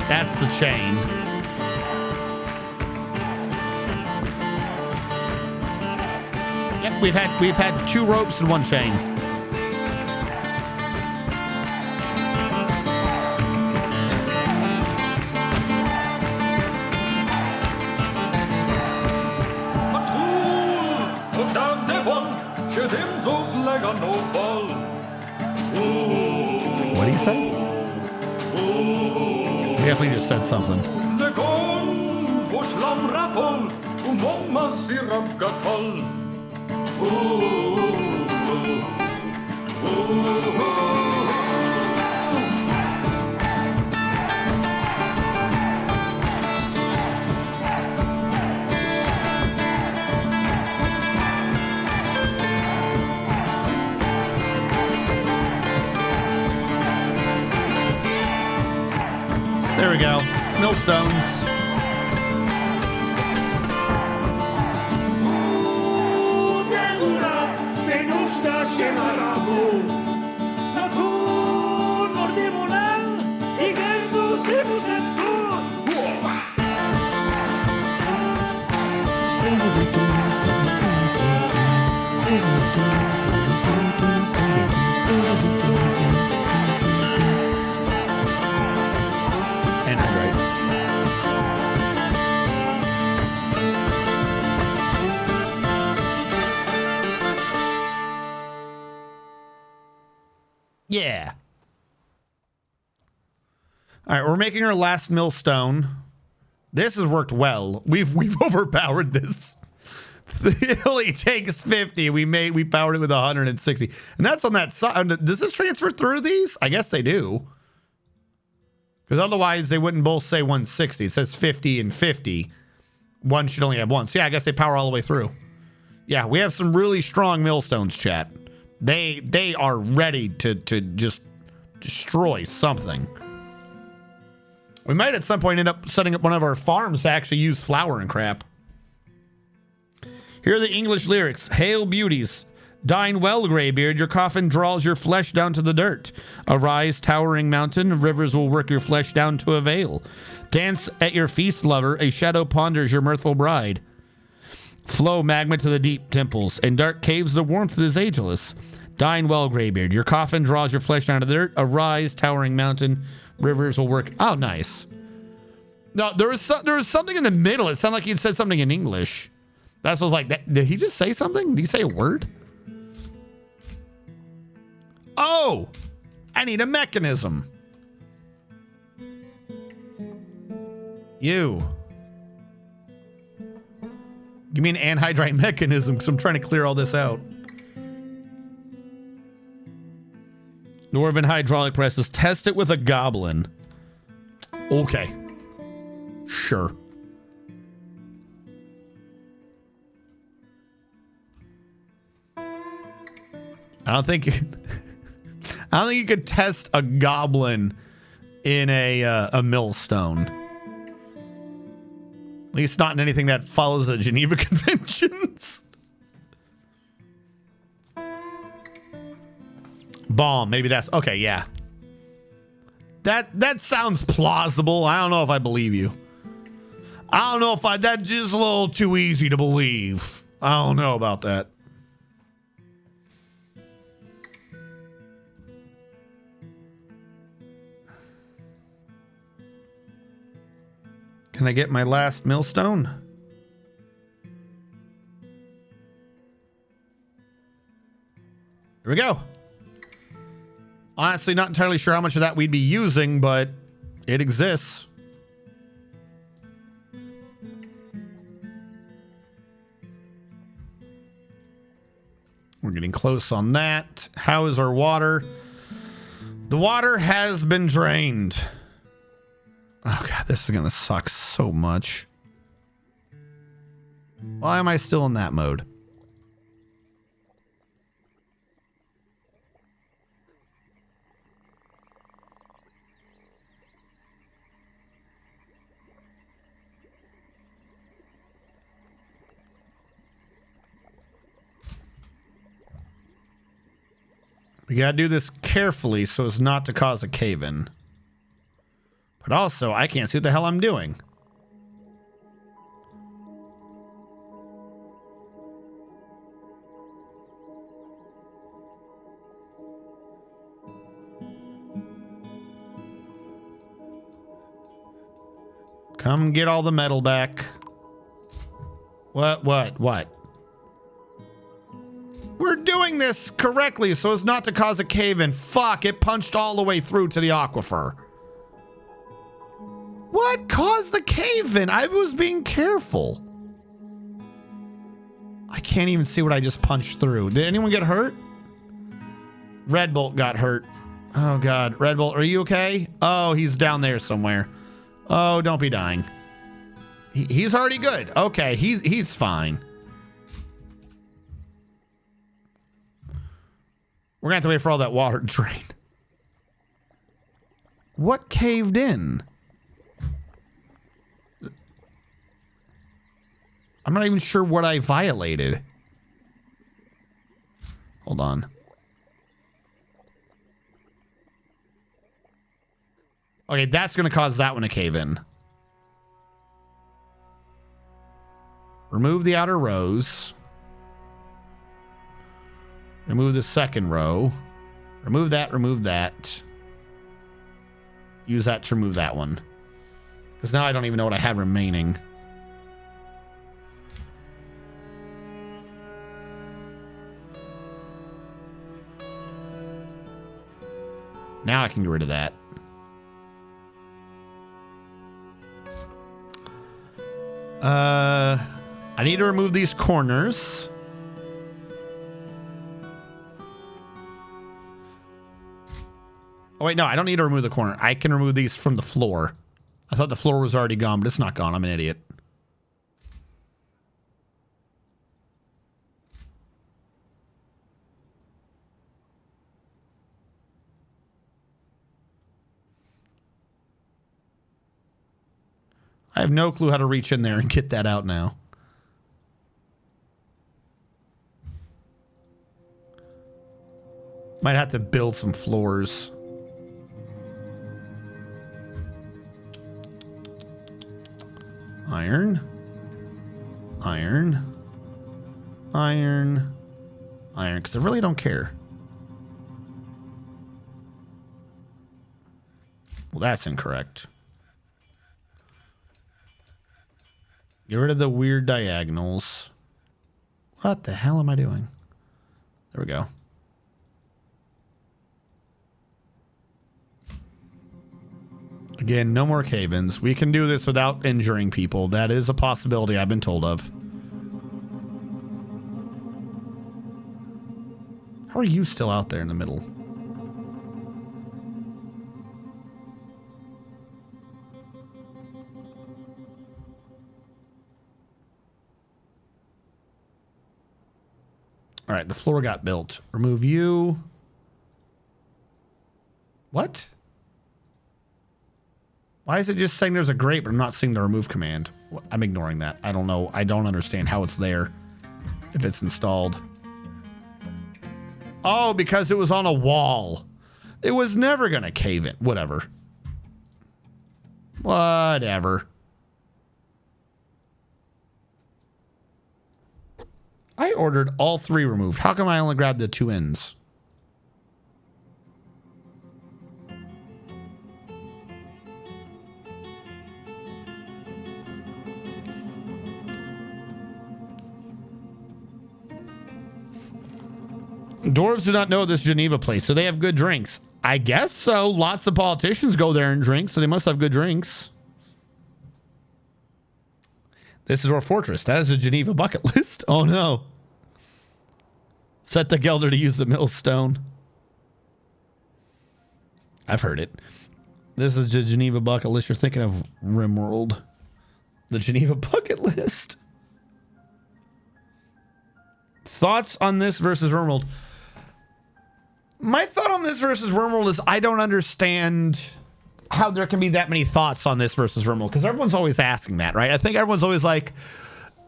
H: That's the chain. Yep, we've had 2 ropes and 1 chain. What did he say? He definitely just said something. There we go. Millstones. Yeah. All right, we're making our last millstone. This has worked well. We've overpowered this. It only takes 50. We powered it with 160. And that's on that side. Does this transfer through these? I guess they do. Because otherwise they wouldn't both say 160. It says 50 and 50. One should only have one. So yeah, I guess they power all the way through. Yeah, we have some really strong millstones, chat. They are ready to just destroy something. We might at some point end up setting up one of our farms to actually use flour and crap. Here are the English lyrics. Hail beauties. Dine well, graybeard. Your coffin draws your flesh down to the dirt. Arise, towering mountain. Rivers will work your flesh down to a vale. Dance at your feast, lover. A shadow ponders your mirthful bride. Flow magma to the deep temples. In dark caves the warmth is ageless. Dine well, graybeard. Your coffin draws your flesh down to the dirt. Arise, towering mountain. Rivers will work. Oh, nice. No, there was something in the middle. It sounded like he said something in English. That's what I was like. Did he just say something? Did he say a word? Oh, I need a mechanism. You. Give me an anhydrite mechanism because I'm trying to clear all this out. Dwarven hydraulic presses. Test it with a goblin. Okay. Sure. I don't think you could test a goblin in a millstone. At least not in anything that follows the Geneva Conventions. Bomb, maybe that's okay, yeah. That sounds plausible. I don't know if I believe you. I don't know if that's just a little too easy to believe. I don't know about that. Can I get my last millstone? Here we go. Honestly, not entirely sure how much of that we'd be using, but it exists. We're getting close on that. How is our water? The water has been drained. Oh god, this is gonna suck so much. Why am I still in that mode? We gotta do this carefully so as not to cause a cave-in. But also, I can't see what the hell I'm doing. Come get all the metal back. What? We're doing this correctly so as not to cause a cave-in. Fuck, it punched all the way through to the aquifer. What caused the cave-in? I was being careful. I can't even see what I just punched through. Did anyone get hurt? Red Bolt got hurt. Oh god, Red Bolt, are you okay? Oh, he's down there somewhere. Oh, don't be dying. He's already good. Okay, he's fine. We're gonna have to wait for all that water to drain. What caved in? I'm not even sure what I violated. Hold on. Okay, that's gonna cause that one to cave in. Remove the outer rows. Remove the second row. Remove that, remove that. Use that to remove that one. Because now I don't even know what I had remaining. Now I can get rid of that. I need to remove these corners. Oh, wait, no, I don't need to remove the corner. I can remove these from the floor. I thought the floor was already gone, but it's not gone. I'm an idiot. I have no clue how to reach in there and get that out now. Might have to build some floors. Iron. Iron. Iron. Iron, because I really don't care. Well, that's incorrect. Get rid of the weird diagonals. What the hell am I doing? There we go. Again, no more cave-ins. We can do this without injuring people. That is a possibility I've been told of. How are you still out there in the middle? All right, the floor got built. Remove you. What? Why is it just saying there's a grate, but I'm not seeing the remove command? I'm ignoring that. I don't know. I don't understand how it's there if it's installed. Oh, because it was on a wall. It was never going to cave in. Whatever. Whatever. I ordered all 3 removed. How come I only grabbed the 2 ends? Dwarves do not know this Geneva place, so they have good drinks. I guess so. Lots of politicians go there and drink, so they must have good drinks. This is our fortress. That is a Geneva bucket list. Oh no. Set the Gelder to use the millstone. I've heard it. This is the Geneva bucket list. You're thinking of RimWorld. The Geneva bucket list. Thoughts on this versus RimWorld? My thought on this versus RimWorld is I don't understand how there can be that many thoughts on this versus RimWorld, because everyone's always asking that, right? I think everyone's always like,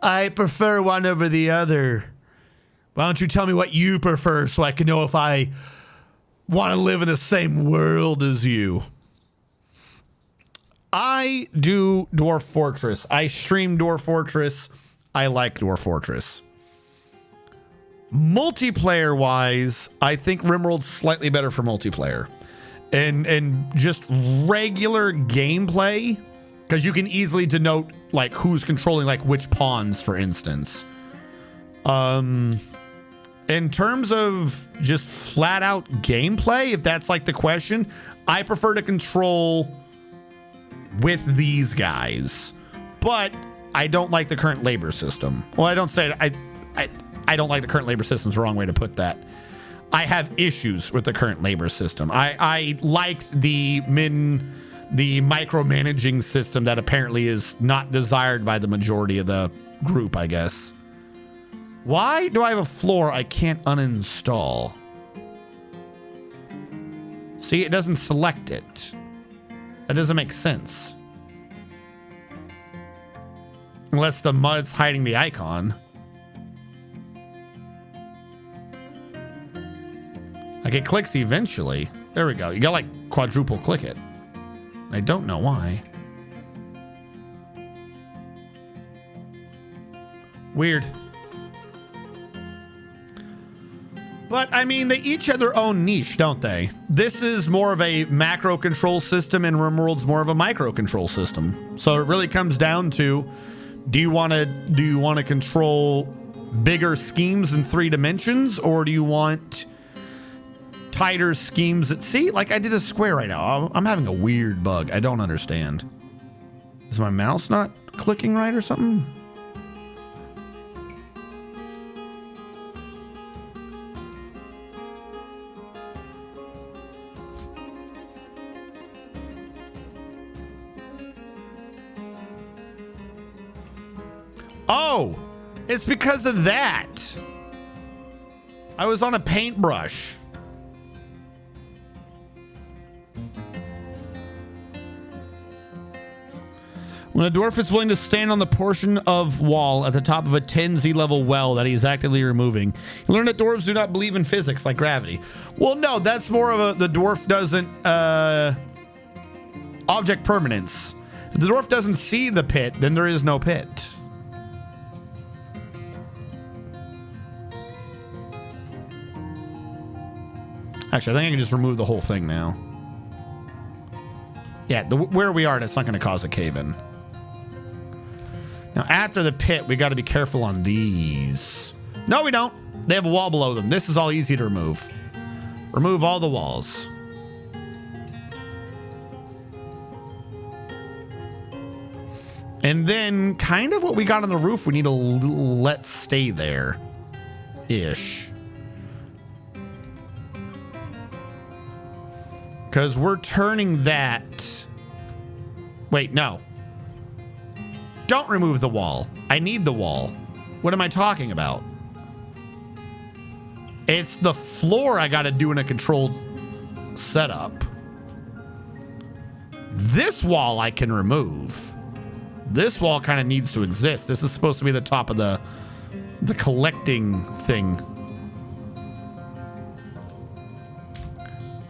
H: I prefer one over the other. Why don't you tell me what you prefer so I can know if I want to live in the same world as you? I do Dwarf Fortress. I stream Dwarf Fortress. I like Dwarf Fortress. Multiplayer wise, I think RimWorld's slightly better for multiplayer. And just regular gameplay, because you can easily denote like who's controlling like which pawns, for instance. In terms of just flat out gameplay, if that's like the question, I prefer to control with these guys. But I don't like the current labor system. Well, I don't say it. I don't like the current labor system is the wrong way to put that. I have issues with the current labor system. I liked the micromanaging system that apparently is not desired by the majority of the group, I guess. Why do I have a floor I can't uninstall? See, it doesn't select it. That doesn't make sense. Unless the mud's hiding the icon. Like it clicks eventually. There we go. You gotta like quadruple click it. I don't know why. Weird. But I mean, they each have their own niche, don't they? This is more of a macro control system and RimWorld's more of a micro control system. So it really comes down to, do you want to control bigger schemes in 3 dimensions, or do you want tighter schemes at sea? Like I did a square right now. I'm having a weird bug. I don't understand. Is my mouse not clicking right or something? Oh, it's because of that. I was on a paintbrush. When a dwarf is willing to stand on the portion of wall at the top of a 10Z level well that he is actively removing, you learn that dwarves do not believe in physics like gravity. Well, no, that's more of the dwarf doesn't, object permanence. If the dwarf doesn't see the pit, then there is no pit. Actually, I think I can just remove the whole thing now. Yeah, where we are, that's not going to cause a cave-in. Now, after the pit, we got to be careful on these. No, we don't. They have a wall below them. This is all easy to remove. Remove all the walls. And then, kind of what we got on the roof, we need to let stay there-ish. Because we're turning that... Wait, no. Don't remove the wall. I need the wall. What am I talking about? It's the floor I got to do in a controlled setup. This wall I can remove. This wall kind of needs to exist. This is supposed to be the top of the collecting thing.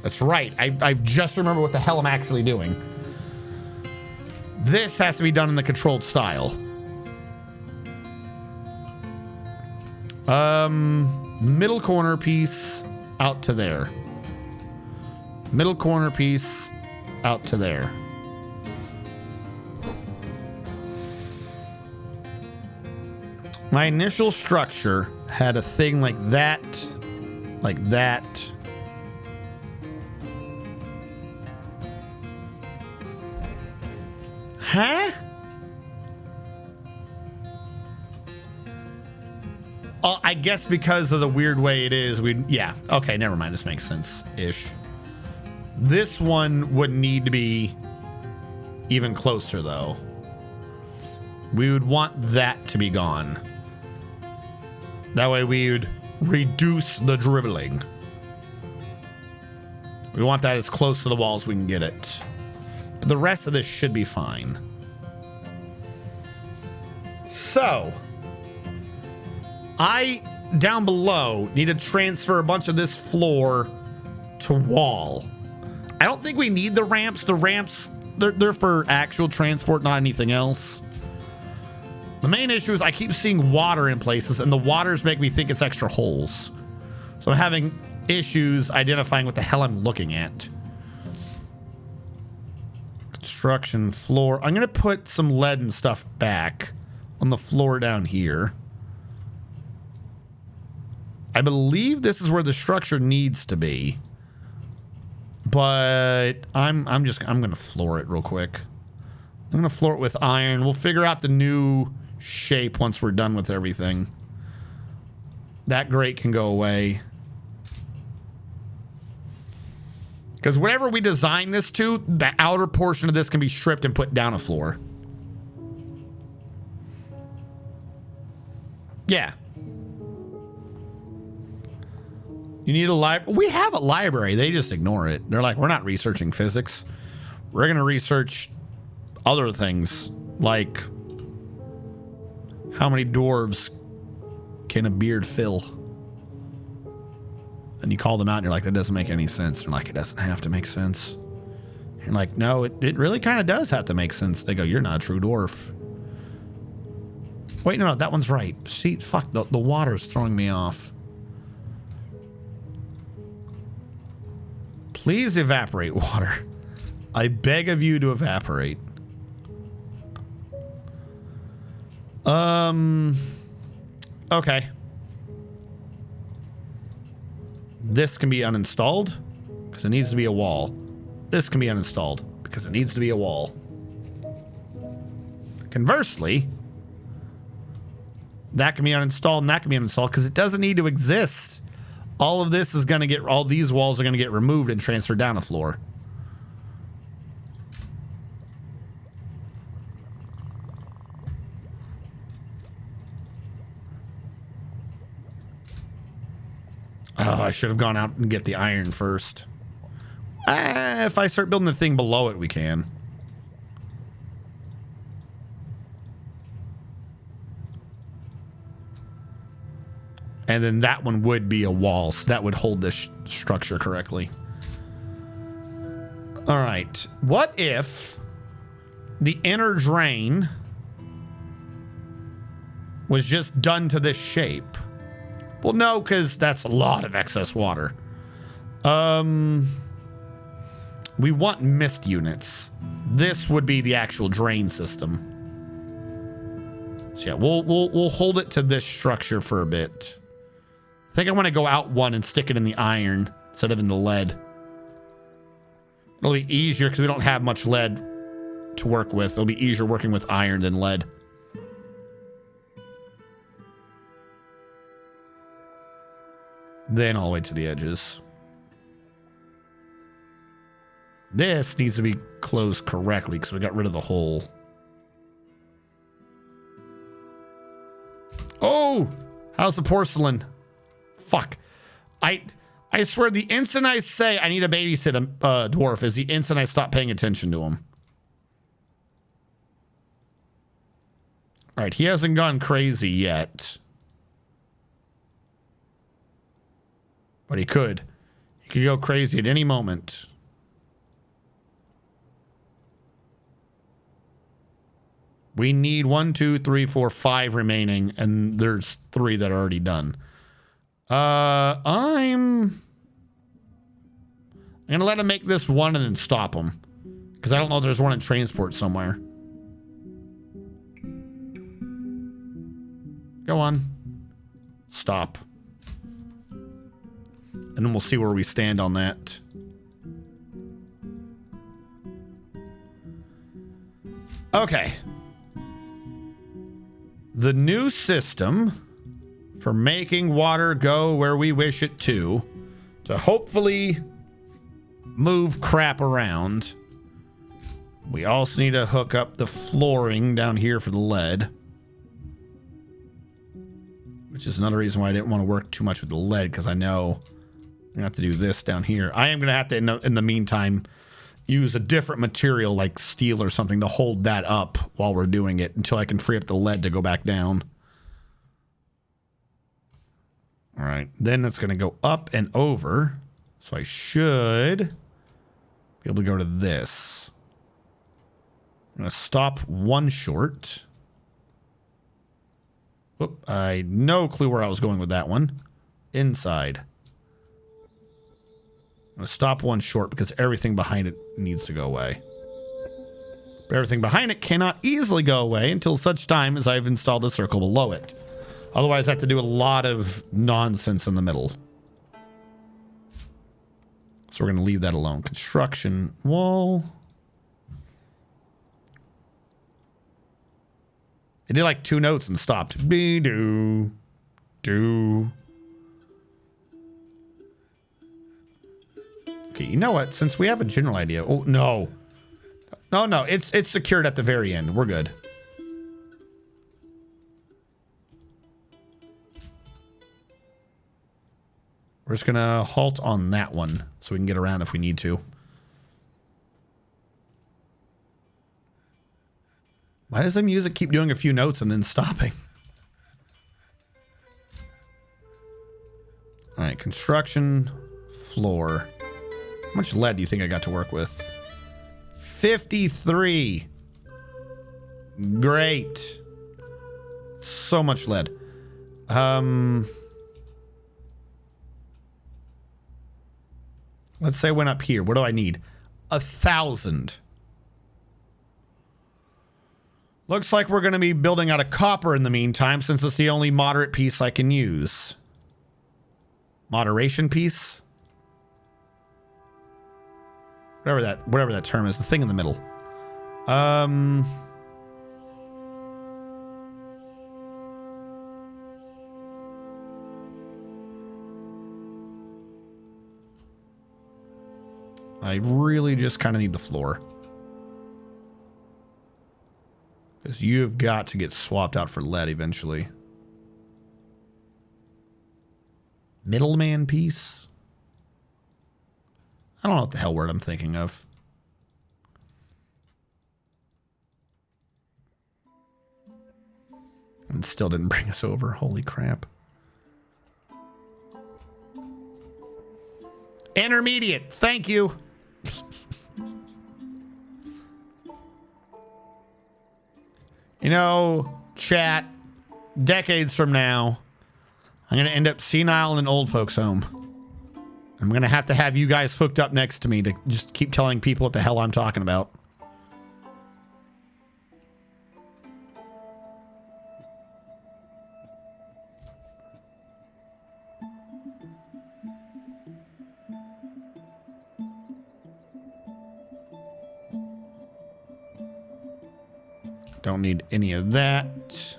H: That's right. I just remember what the hell I'm actually doing. This has to be done in the controlled style. Middle corner piece out to there. Middle corner piece out to there. My initial structure had a thing like that, like that. Huh? Oh, I guess because of the weird way it is, yeah. Okay, never mind. This makes sense-ish. This one would need to be even closer, though. We would want that to be gone. That way we would reduce the dribbling. We want that as close to the wall as we can get it. But the rest of this should be fine. So, I, down below, need to transfer a bunch of this floor to wall. I don't think we need the ramps. The ramps, they're for actual transport, not anything else. The main issue is I keep seeing water in places, and the waters make me think it's extra holes. So I'm having issues identifying what the hell I'm looking at. Construction floor. I'm going to put some lead and stuff back on the floor down here. I believe this is where the structure needs to be. But I'm going to floor it real quick. I'm going to floor it with iron. We'll figure out the new shape once we're done with everything. That grate can go away. Because whatever we design this to, the outer portion of this can be stripped and put down a floor. Yeah. You need a library. We have a library. They just ignore it. They're like, we're not researching physics. We're going to research other things like how many dwarves can a beard fill? And you call them out and you're like, that doesn't make any sense. They're like, it doesn't have to make sense. You're like, no, it really kind of does have to make sense. They go, you're not a true dwarf. Wait, no, that one's right. See, fuck, the water's throwing me off. Please evaporate water. I beg of you to evaporate. Okay. This can be uninstalled because it needs to be a wall. This can be uninstalled because it needs to be a wall. Conversely, that can be uninstalled and that can be uninstalled because it doesn't need to exist. All of this is going to get, all these walls are going to get removed and transferred down the floor. Oh, I should have gone out and get the iron first. If I start building the thing below it, we can. And then that one would be a wall, so that would hold this structure correctly. All right. What if the inner drain was just done to this shape? Well, no, because that's a lot of excess water. We want mist units. This would be the actual drain system. So yeah, we'll hold it to this structure for a bit. I think I want to go out one and stick it in the iron instead of in the lead. It'll be easier because we don't have much lead to work with. It'll be easier working with iron than lead. Then all the way to the edges. This needs to be closed correctly because we got rid of the hole. Oh! How's the porcelain? Fuck. I swear, the instant I say I need to babysit a dwarf is the instant I stop paying attention to him. All right, he hasn't gone crazy yet. But he could. He could go crazy at any moment. We need 1, 2, 3, 4, 5 remaining, and there's 3 that are already done. I'm gonna let him make this one and then stop him, because I don't know if there's one in transport somewhere. Go on. Stop. And then we'll see where we stand on that. Okay. The new system for making water go where we wish it to hopefully move crap around. We also need to hook up the flooring down here for the lead, which is another reason why I didn't want to work too much with the lead, because I know I'm gonna have to do this down here. I am gonna have to, in the meantime, use a different material like steel or something to hold that up while we're doing it until I can free up the lead to go back down. All right, then it's gonna go up and over, so I should be able to go to this. I'm gonna stop one short. Whoop, I had no clue where I was going with that one. Inside. I'm going to stop one short because everything behind it needs to go away. But everything behind it cannot easily go away until such time as I've installed a circle below it. Otherwise, I have to do a lot of nonsense in the middle. So we're going to leave that alone. Construction wall. It did like 2 notes and stopped. Be-do. Do. Okay, you know what? Since we have a general idea. Oh, no. No, it's secured at the very end. We're good. We're just going to halt on that one so we can get around if we need to. Why does the music keep doing a few notes and then stopping? All right, construction floor. How much lead do you think I got to work with? 53. Great. So much lead. Let's say I went up here. What do I need? 1,000. Looks like we're going to be building out of copper in the meantime, since it's the only moderate piece I can use. Moderation piece? Whatever that term is, the thing in the middle. I really just kind of need the floor. Because you've got to get swapped out for lead eventually. Middleman piece? I don't know what the hell word I'm thinking of. And still didn't bring us over. Holy crap. Intermediate. Thank you. You know, chat, decades from now, I'm going to end up senile in an old folks home. I'm going to have you guys hooked up next to me to just keep telling people what the hell I'm talking about. Don't need any of that.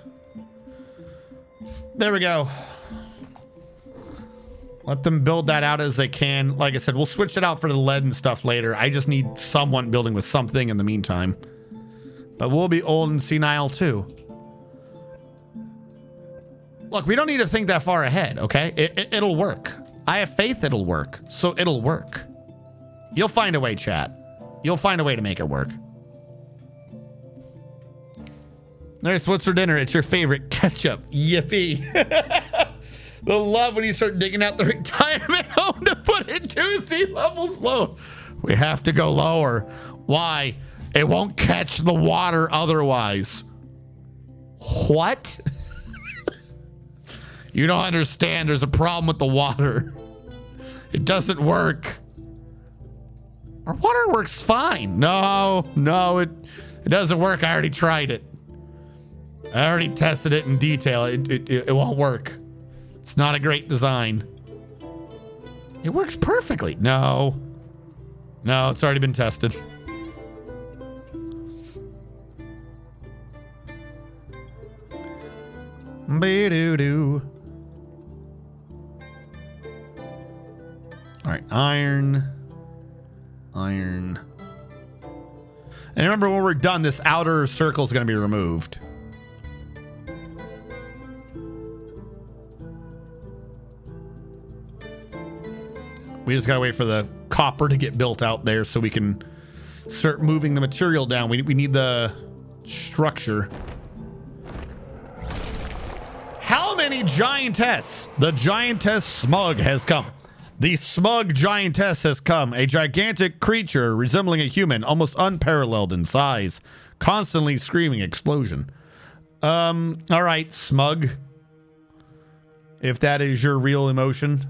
H: There we go. Let them build that out as they can. Like I said, we'll switch it out for the lead and stuff later. I just need someone building with something in the meantime. But we'll be old and senile too. Look, we don't need to think that far ahead, okay? It'll work. I have faith it'll work, so it'll work. You'll find a way, chat. You'll find a way to make it work. Nurse, what's for dinner? It's your favorite ketchup. Yippee. The love when you start digging out the retirement home to put it 2 sea levels low. We have to go lower. Why? It won't catch the water otherwise. What? You don't understand. There's a problem with the water. It doesn't work. Our water works fine. No, it doesn't work. I already tried it. I already tested it in detail. It won't work. It's not a great design. It works perfectly. No, it's already been tested. Be-doo-doo. All right, iron. And remember, when we're done, this outer circle is going to be removed. We just got to wait for the copper to get built out there so we can start moving the material down. We need the structure. How many giantess? The giantess smug has come. The smug giantess has come. A gigantic creature resembling a human, almost unparalleled in size, constantly screaming explosion. All right, smug. If that is your real emotion.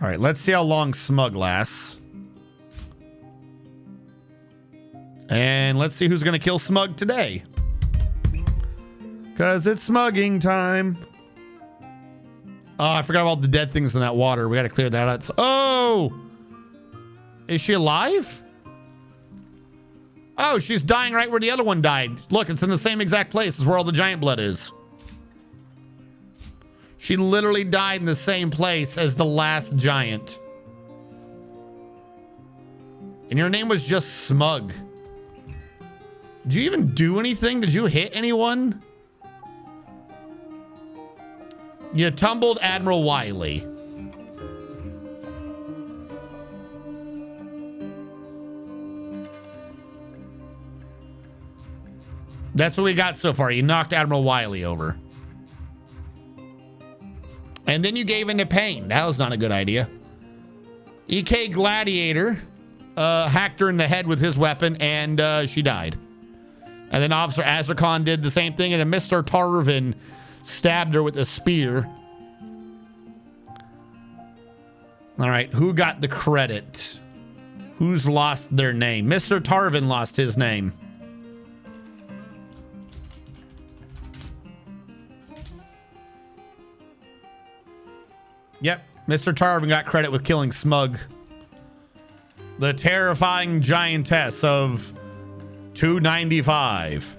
H: All right, let's see how long smug lasts. And let's see who's going to kill smug today. Because it's smugging time. Oh, I forgot about the dead things in that water. We got to clear that out. Oh! Is she alive? Oh, she's dying right where the other one died. Look, it's in the same exact place as where all the giant blood is. She literally died in the same place as the last giant. And your name was just Smug. Did you even do anything? Did you hit anyone? You tumbled Admiral Wiley. That's what we got so far. You knocked Admiral Wiley over. And then you gave in to pain. That was not a good idea. EK Gladiator hacked her in the head with his weapon, and she died. And then Officer Azarkon did the same thing, and then Mr. Tarvin stabbed her with a spear. All right, who got the credit? Who's lost their name? Mr. Tarvin lost his name. Yep, Mr. Tarvin got credit with killing Smug. The terrifying giantess of 295.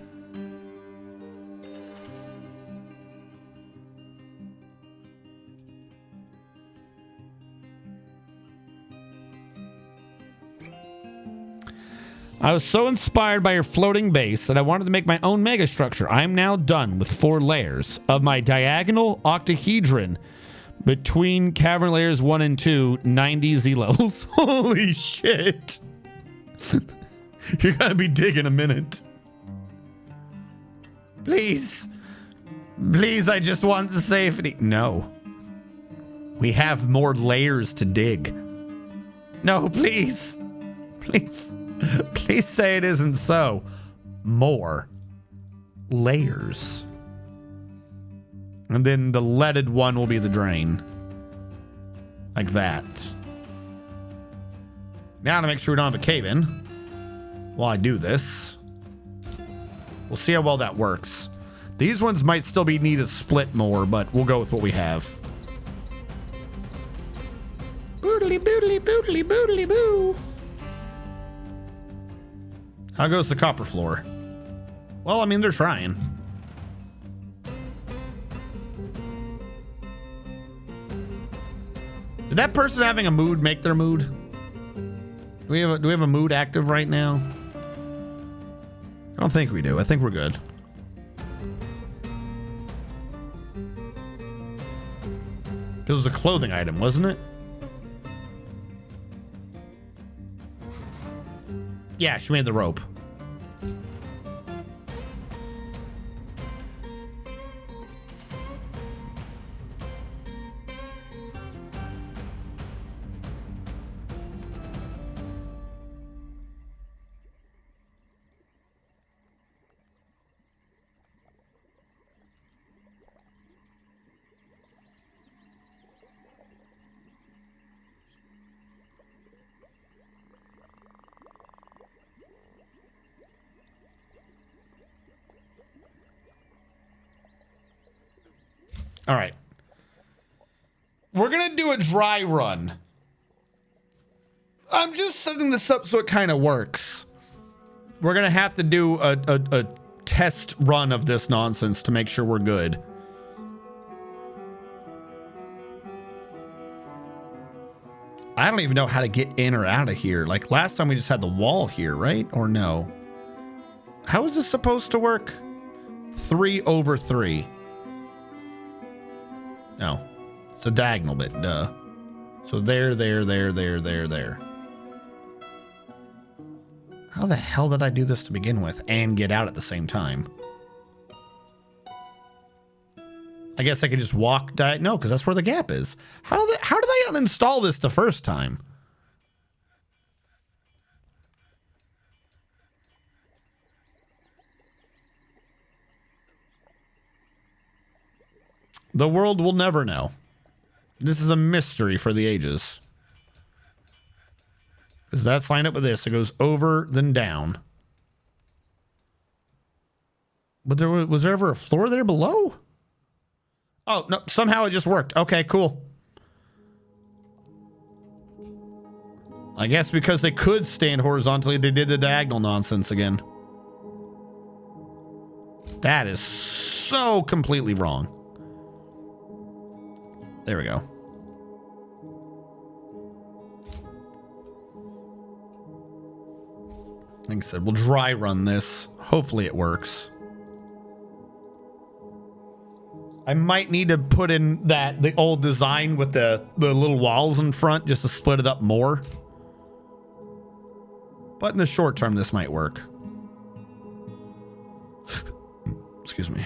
H: I was so inspired by your floating base that I wanted to make my own megastructure. I'm now done with 4 layers of my diagonal octahedron between cavern layers 1 and 2, 90 Z levels. Holy shit. You're gonna be digging a minute. Please. Please, I just want the safety. No. We have more layers to dig. No, please. Please. Please say it isn't so. More layers. And then the leaded one will be the drain. Like that. Now to make sure we don't have a cave-in while I do this. We'll see how well that works. These ones might still be need to split more, but we'll go with what we have. Boodly boodly boodly boodly boo. How goes the copper floor? Well, I mean, they're trying. Did that person having a mood make their mood? Do we have a mood active right now? I don't think we do. I think we're good. It was a clothing item, wasn't it? Yeah, she made the rope. All right. We're going to do a dry run. I'm just setting this up so it kind of works. We're going to have to do a test run of this nonsense to make sure we're good. I don't even know how to get in or out of here. Like last time we just had the wall here, right? Or no? How is this supposed to work? 3/3. No, it's a diagonal bit, duh. So there. How the hell did I do this to begin with and get out at the same time? I guess I could just walk no, because that's where the gap is. How did I uninstall this the first time? The world will never know. This is a mystery for the ages. Because that's lined up with this. It goes over, then down. But was there ever a floor there below? Oh, no. Somehow it just worked. Okay, cool. I guess because they could stand horizontally, they did the diagonal nonsense again. That is so completely wrong. There we go. Like I said, we'll dry run this. Hopefully it works. I might need to put in the old design with the little walls in front just to split it up more. But in the short term, this might work. Excuse me.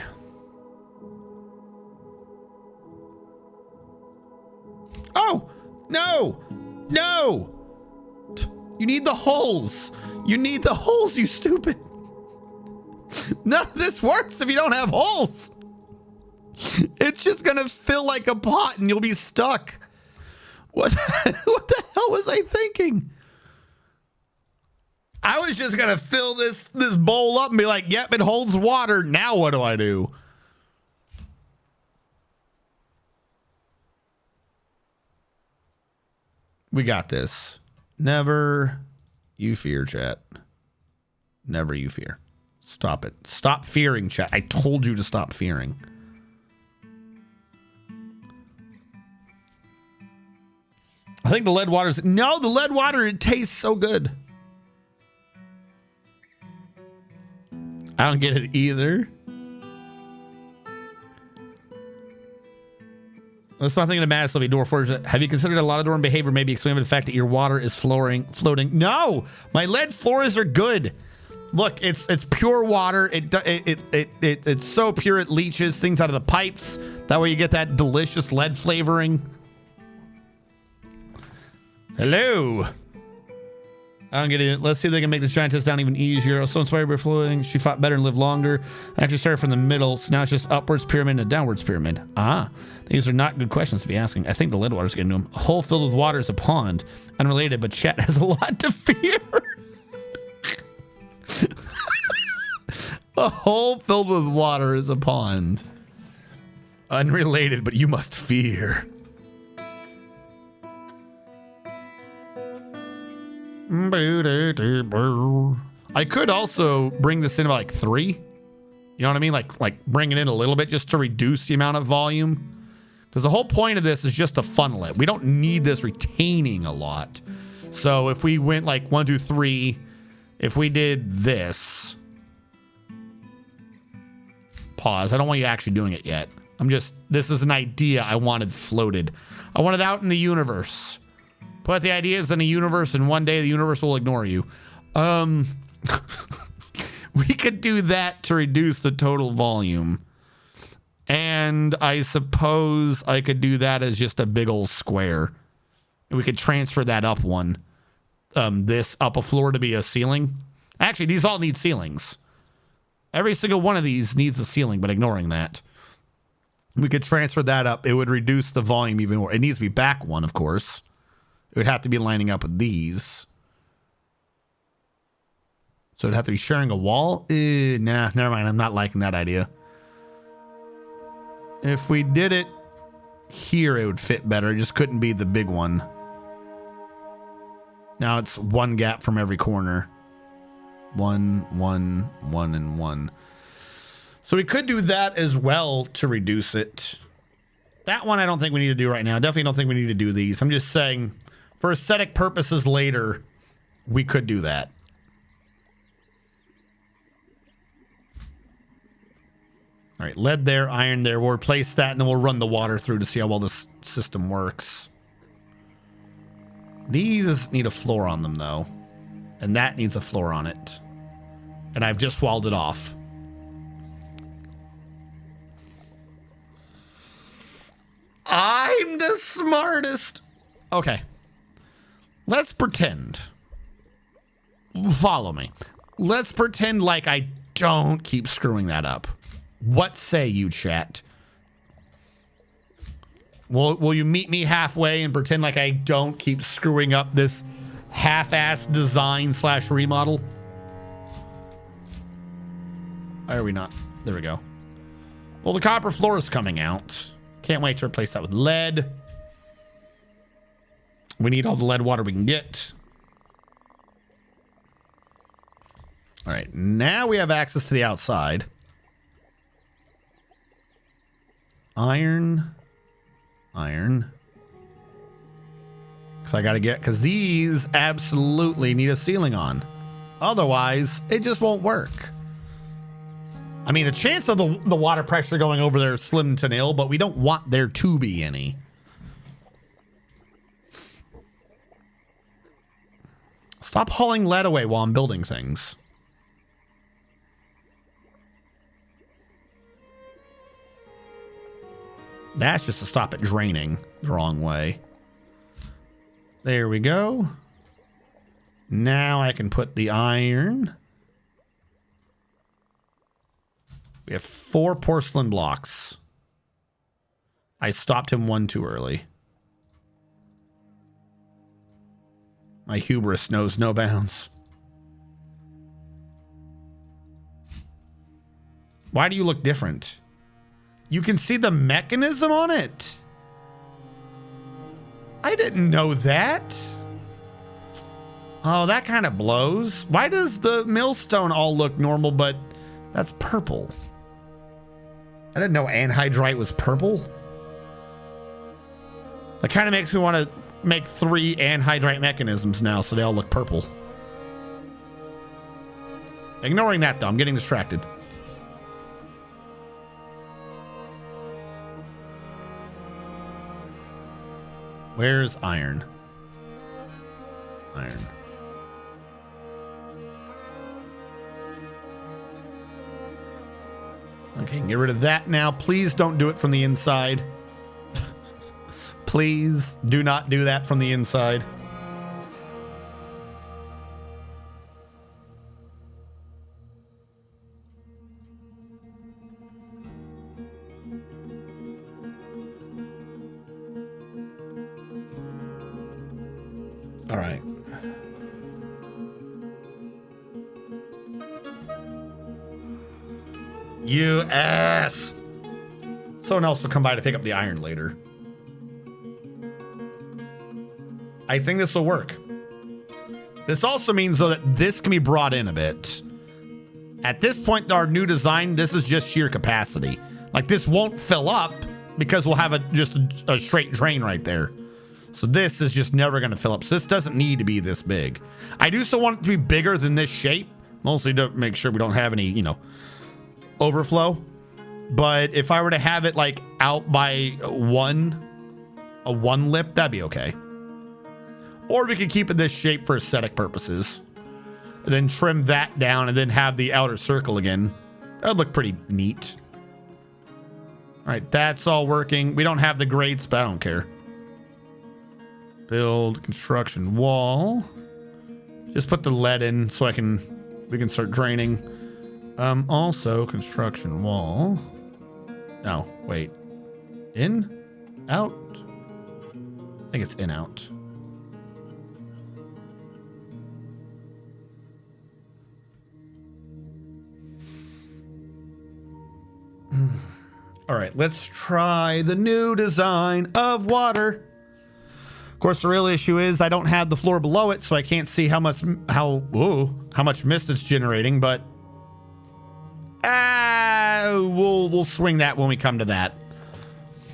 H: Oh, no, no. You need the holes. You need the holes, you stupid. None of this works if you don't have holes. It's just going to fill like a pot and you'll be stuck. What the hell was I thinking? I was just going to fill this bowl up and be like, yep, it holds water. Now what do I do? We got this. Never you fear, chat. Never you fear. Stop it. Stop fearing, chat. I told you to stop fearing. I think the lead water's... No, the lead water, it tastes so good. I don't get it either. Let's not think of mass of door forge. Have you considered a lot of dorm behavior maybe explain the fact that your water is floating? No, my lead floors are good. Look, it's pure water. It's so pure it leaches things out of the pipes. That way you get that delicious lead flavoring. Hello. I don't get it. Let's see if they can make this giant test down even easier. I was so inspired by floating. She fought better and lived longer. I actually started from the middle, so now it's just upwards pyramid and a downwards pyramid. Ah, these are not good questions to be asking. I think the lead water's getting to them. A hole filled with water is a pond. Unrelated, but chat has a lot to fear. A hole filled with water is a pond. Unrelated, but you must fear. I could also bring this in by like 3. You know what I mean? Like bring it in a little bit just to reduce the amount of volume. Because the whole point of this is just to funnel it. We don't need this retaining a lot. So if we went like 1, 2, 3, if we did this. Pause. I don't want you actually doing it yet. This is an idea I wanted floated. I want it out in the universe. Put the ideas in the universe, and one day the universe will ignore you. We could do that to reduce the total volume. And I suppose I could do that as just a big old square. And we could transfer that up one. This up a floor to be a ceiling. Actually, these all need ceilings. Every single one of these needs a ceiling, but ignoring that. We could transfer that up. It would reduce the volume even more. It needs to be back one, of course. It would have to be lining up with these. So it'd have to be sharing a wall? Nah, never mind. I'm not liking that idea. If we did it here, it would fit better. It just couldn't be the big one. Now it's one gap from every corner. 1, 1, 1, and 1. So we could do that as well to reduce it. That one I don't think we need to do right now. Definitely don't think we need to do these. I'm just saying, for aesthetic purposes later, we could do that. All right, lead there, iron there. We'll replace that, and then we'll run the water through to see how well this system works. These need a floor on them, though. And that needs a floor on it. And I've just walled it off. I'm the smartest. Okay. Let's pretend. Follow me. Let's pretend like I don't keep screwing that up. What say you, chat? Will you meet me halfway and pretend like I don't keep screwing up this half-assed design / remodel? Why are we not? There we go. Well, the copper floor is coming out. Can't wait to replace that with lead. We need all the lead water we can get. All right, now we have access to the outside. Iron. Because I got to get, because these absolutely need a ceiling on. Otherwise, it just won't work. I mean, the chance of the water pressure going over there is slim to nil, but we don't want there to be any. Stop hauling lead away while I'm building things. That's just to stop it draining the wrong way. There we go. Now I can put the iron. We have 4 porcelain blocks. I stopped him one too early. My hubris knows no bounds. Why do you look different? You can see the mechanism on it. I didn't know that. Oh, that kind of blows. Why does the millstone all look normal, but that's purple? I didn't know anhydrite was purple. That kind of makes me want to make 3 anhydrite mechanisms now so they all look purple. Ignoring that, though, I'm getting distracted. Where's iron? Iron. Okay, get rid of that now. Please don't do it from the inside. Please do not do that from the inside. All right. You ass. Someone else will come by to pick up the iron later. I think this will work. This also means, though, that this can be brought in a bit. At this point, our new design, this is just sheer capacity. Like, this won't fill up because we'll have just a straight drain right there. So this is just never going to fill up. So this doesn't need to be this big. I do still want it to be bigger than this shape, mostly to make sure we don't have any, overflow. But if I were to have it like out by a one lip, that'd be okay. Or we could keep it this shape for aesthetic purposes. And then trim that down and then have the outer circle again. That would look pretty neat. All right, that's all working. We don't have the grates, but I don't care. Build construction wall. Just put the lead in so we can start draining. Also construction wall. No, wait. In? Out? I think it's in, out. All right, let's try the new design of water. Of course, the real issue is I don't have the floor below it, so I can't see how much mist it's generating, but we'll swing that when we come to that.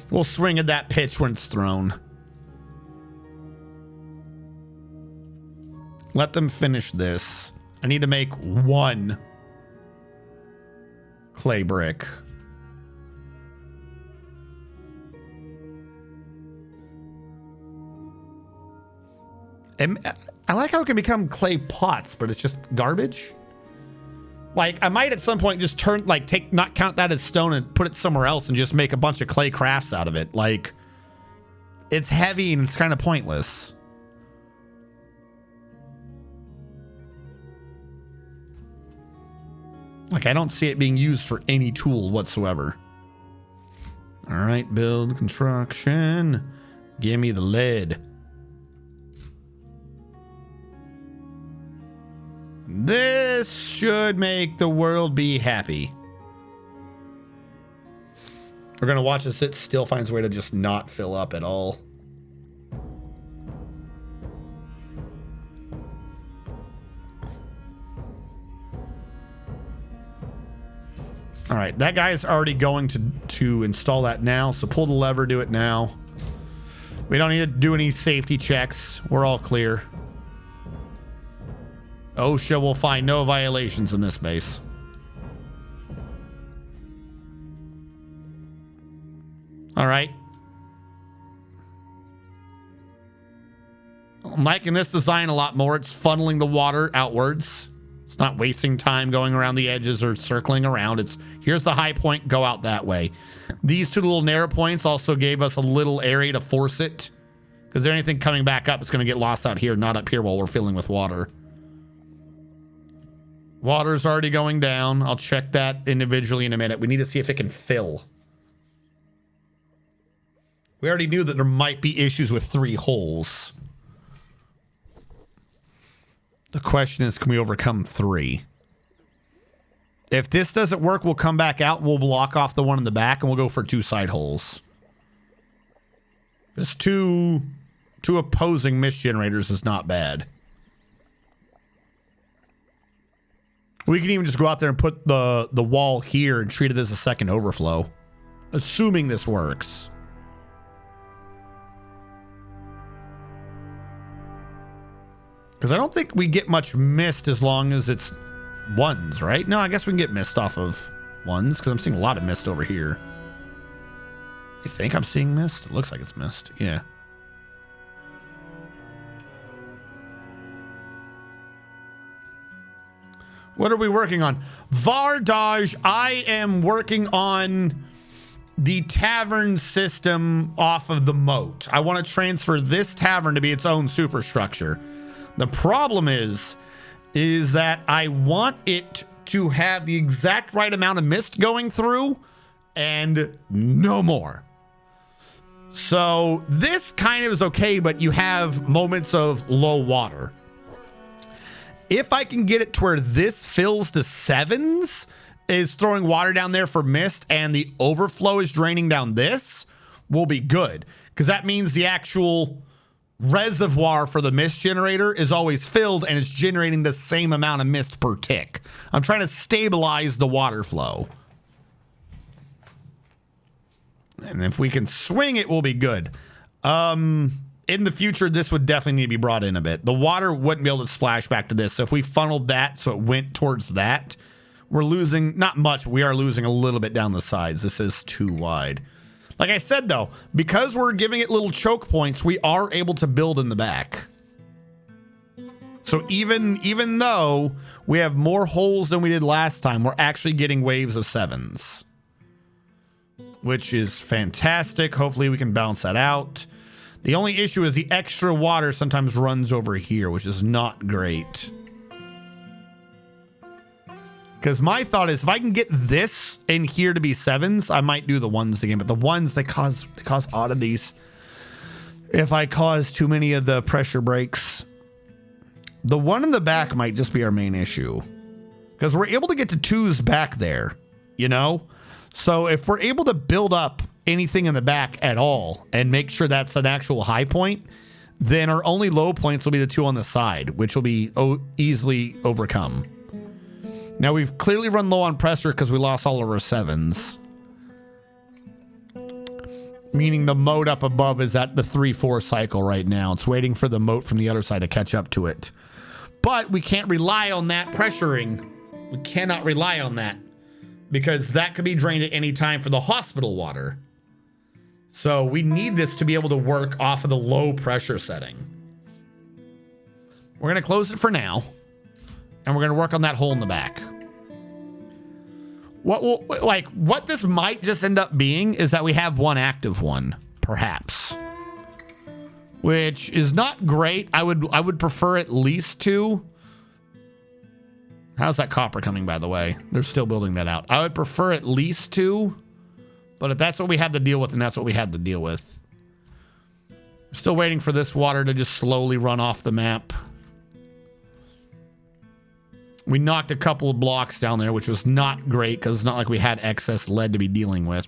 H: We'll swing at that pitch when it's thrown. Let them finish this. I need to make one clay brick. And I like how it can become clay pots, but it's just garbage. Like, I might at some point just not count that as stone and put it somewhere else and just make a bunch of clay crafts out of it. Like, it's heavy and it's kind of pointless. Like, I don't see it being used for any tool whatsoever. All right, build construction. Give me the lead. This should make the world be happy. We're going to watch as it still finds a way to just not fill up at all. All right, that guy's already going to install that now, so pull the lever, do it now. We don't need to do any safety checks. We're all clear. OSHA will find no violations in this base. All right. I'm liking this design a lot more. It's funneling the water outwards. It's not wasting time going around the edges or circling around. It's here's the high point, go out that way. These two little narrow points also gave us a little area to force it. Because anything coming back up is going to get lost out here, not up here while we're filling with water. Water's already going down. I'll check that individually in a minute. We need to see if it can fill. We already knew that there might be issues with 3 holes. The question is, can we overcome 3? If this doesn't work, we'll come back out and we'll block off the one in the back and we'll go for 2 side holes. Just two opposing mist generators is not bad. We can even just go out there and put the wall here and treat it as a second overflow. Assuming this works. Because I don't think we get much mist as long as it's ones, right? No, I guess we can get mist off of ones because I'm seeing a lot of mist over here. You think I'm seeing mist? It looks like it's mist. Yeah. What are we working on? Vardaj, I am working on the tavern system off of the moat. I want to transfer this tavern to be its own superstructure. The problem is that I want it to have the exact right amount of mist going through and no more. So this kind of is okay, but you have moments of low water. If I can get it to where this fills to 7s, is throwing water down there for mist, and the overflow is draining down this, will be good. Because that means the actual reservoir for the mist generator is always filled, and it's generating the same amount of mist per tick. I'm trying to stabilize the water flow. And if we can swing it, we'll be good. In the future, this would definitely need to be brought in a bit. The water wouldn't be able to splash back to this. So if we funneled that so it went towards that, We're losing, not much, we are losing a little bit down the sides. This is too wide. Like I said, though, because we're giving it little choke points, we are able to build in the back. So even though we have more holes than we did last time, we're actually getting waves of 7s. Which is fantastic. Hopefully we can balance that out. The only issue is the extra water sometimes runs over here, which is not great. Because my thought is if I can get this in here to be 7s, I might do the 1s again. But the 1s, they cause oddities. If I cause too many of the pressure breaks. The one in the back might just be our main issue. Because we're able to get to 2s back there, you know? So if we're able to build up anything in the back at all and make sure that's an actual high point, then our only low points will be the 2 on the side, which will be easily overcome. Now we've clearly run low on pressure because we lost all of our 7s. Meaning the moat up above is at the 3-4 cycle right now. It's waiting for the moat from the other side to catch up to it. But we can't rely on that pressuring. We cannot rely on that. Because that could be drained at any time for the hospital water. So we need this to be able to work off of the low pressure setting. We're going to close it for now. And we're going to work on that hole in the back. What this might just end up being is that we have one active one, perhaps. Which is not great. I would prefer at least 2. How's that copper coming, by the way? They're still building that out. I would prefer at least 2, but if that's what we had to deal with, then that's what we had to deal with. Still waiting for this water to just slowly run off the map. We knocked a couple of blocks down there, which was not great because it's not like we had excess lead to be dealing with.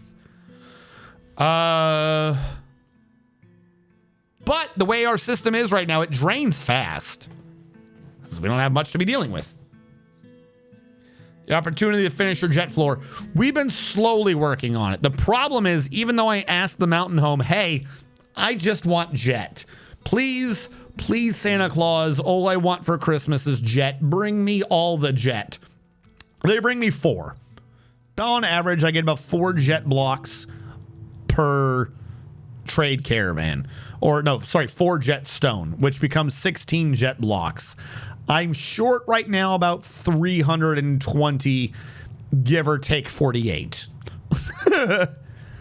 H: But the way our system is right now, it drains fast because we don't have much to be dealing with. The opportunity to finish your jet floor. We've been slowly working on it. The problem is, even though I asked the mountain home, hey, I just want jet. Please, please, Santa Claus, all I want for Christmas is jet. Bring me all the jet. They bring me 4. On average, I get about 4 jet blocks per trade caravan. Or no, sorry, 4 jet stone, which becomes 16 jet blocks. I'm short right now about 320, give or take 48.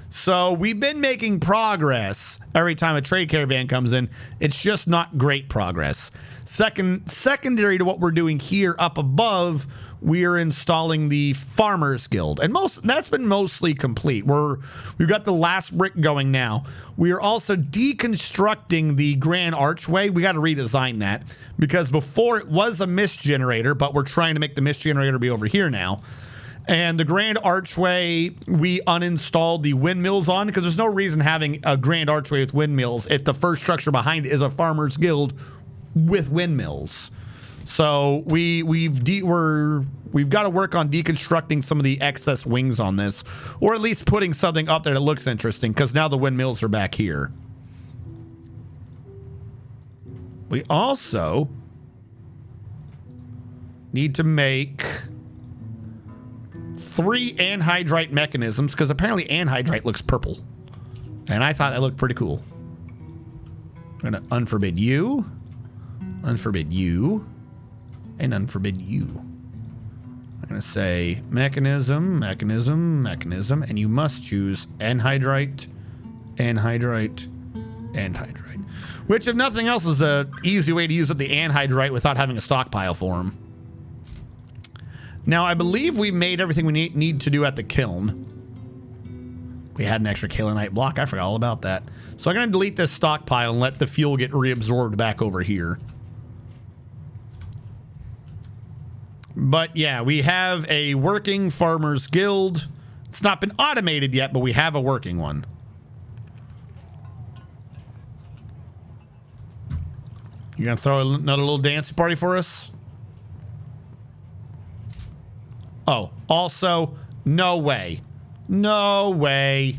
H: So we've been making progress every time a trade caravan comes in. It's just not great progress. Secondary to what we're doing here up above, we are installing the Farmers Guild. And that's been mostly complete. We've got the last brick going now. We are also deconstructing the Grand Archway. We got to redesign that because before it was a mist generator, but we're trying to make the mist generator be over here now. And the Grand Archway, we uninstalled the windmills on because there's no reason having a Grand Archway with windmills if the first structure behind it is a Farmers Guild with windmills. So we've got to work on deconstructing some of the excess wings on this, or at least putting something up there that looks interesting because now the windmills are back here. We also need to make 3 anhydrite mechanisms because apparently anhydrite looks purple. And I thought that looked pretty cool. I'm going to unforbid you, unforbid you, and unforbid you. I'm going to say mechanism, mechanism, mechanism, and you must choose anhydrite, anhydrite, anhydrite. Which, if nothing else, is an easy way to use up the anhydrite without having a stockpile for them. Now, I believe we made everything we need to do at the kiln. We had an extra kaolinite block. I forgot all about that. So I'm going to delete this stockpile and let the fuel get reabsorbed back over here. But yeah, we have a working Farmers Guild. It's not been automated yet, but we have a working one. You going to throw another little dance party for us? Oh, also, no way. No way.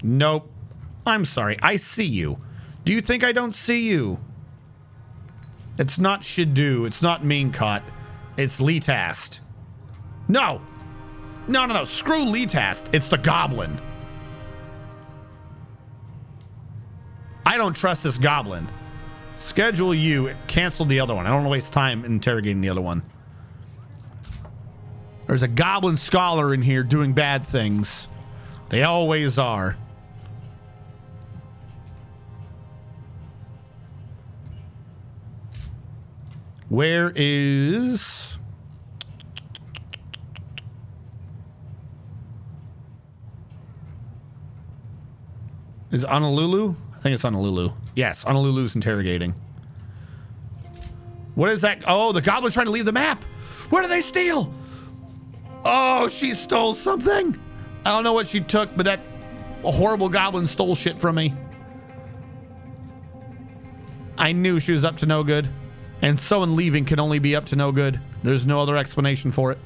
H: Nope. I'm sorry. I see you. Do you think I don't see you? It's not Shadu. It's not Minkot. It's Letast. No. No. Screw Letast. It's the goblin. I don't trust this goblin. Schedule you. Cancel the other one. I don't want to waste time interrogating the other one. There's a goblin scholar in here doing bad things. They always are. Where is... Is it Honolulu? I think it's Honolulu. Yes, Honolulu's interrogating. What is that? Oh, the goblin's trying to leave the map. What did they steal? Oh, she stole something. I don't know what she took, but that horrible goblin stole shit from me. I knew she was up to no good. And someone leaving can only be up to no good. There's no other explanation for it.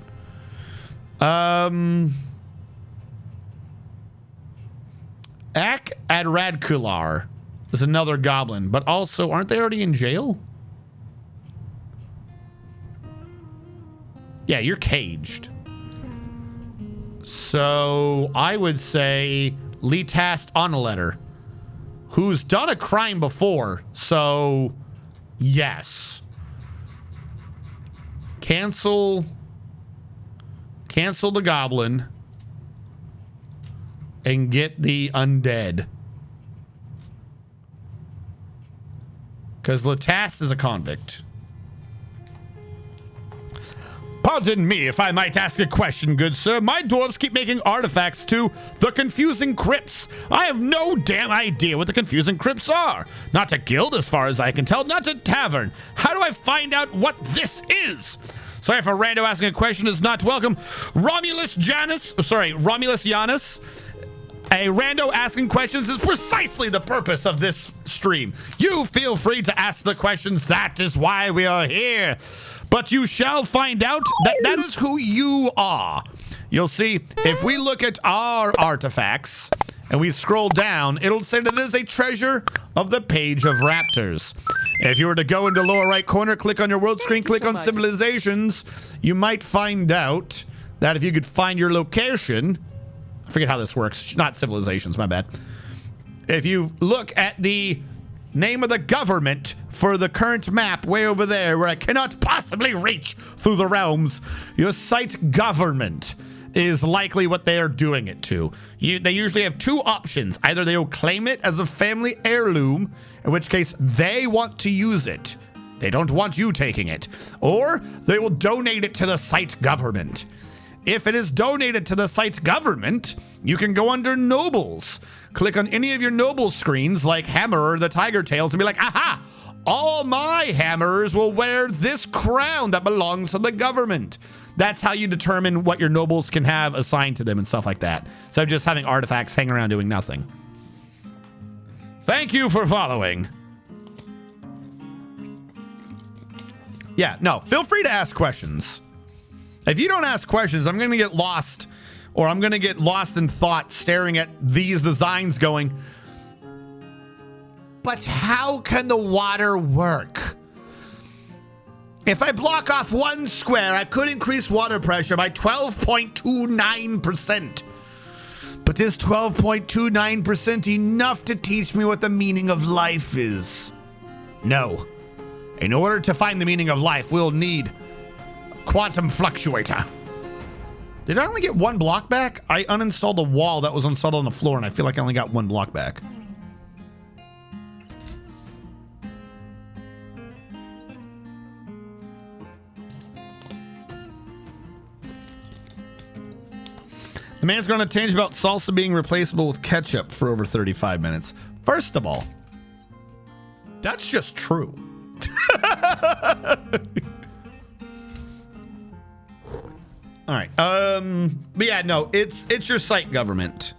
H: Ak Adradkular is another goblin, but also, aren't they already in jail? Yeah, you're caged. So I would say Letast on a letter, who's done a crime before. So yes. Cancel the goblin and get the undead. Because Letast is a convict. Pardon me if I might ask a question, good sir. My dwarves keep making artifacts to the confusing crypts. I have no damn idea what the confusing crypts are. Not a guild as far as I can tell, not a tavern. How do I find out what this is? Sorry if a rando asking a question is not welcome. Romulus Janus. A rando asking questions is precisely the purpose of this stream. You feel free to ask the questions. That is why we are here. But you shall find out that is who you are. You'll see, if we look at our artifacts and we scroll down, it'll say that it is a treasure of the Page of Raptors. If you were to go into lower right corner, click on your world screen, click on civilizations, you might find out that if you could find your location, I forget how this works, not civilizations, my bad. If you look at the name of the government for the current map way over there where I cannot possibly reach through the realms, your site government is likely what they are doing it to. They usually have two options. Either they will claim it as a family heirloom, in which case they want to use it. They don't want you taking it. Or they will donate it to the site government. If it is donated to the site government, you can go under nobles. Click on any of your noble screens like Hammerer, the Tiger Tails, and be like, aha! All my hammerers will wear this crown that belongs to the government. That's how you determine what your nobles can have assigned to them and stuff like that. So just having artifacts hanging around doing nothing. Thank you for following. Yeah, no, feel free to ask questions. If you don't ask questions, I'm going to get lost, or I'm going to get lost in thought staring at these designs going, but how can the water work? If I block off one square, I could increase water pressure by 12.29%. But is 12.29% enough to teach me what the meaning of life is? No. In order to find the meaning of life, we'll need quantum fluctuator. Did I only get one block back? I uninstalled a wall that was installed on the floor, and I feel like I only got one block back. The man's going to change about salsa being replaceable with ketchup for over 35 minutes. First of all, that's just true. All right. But yeah, no, it's your site government.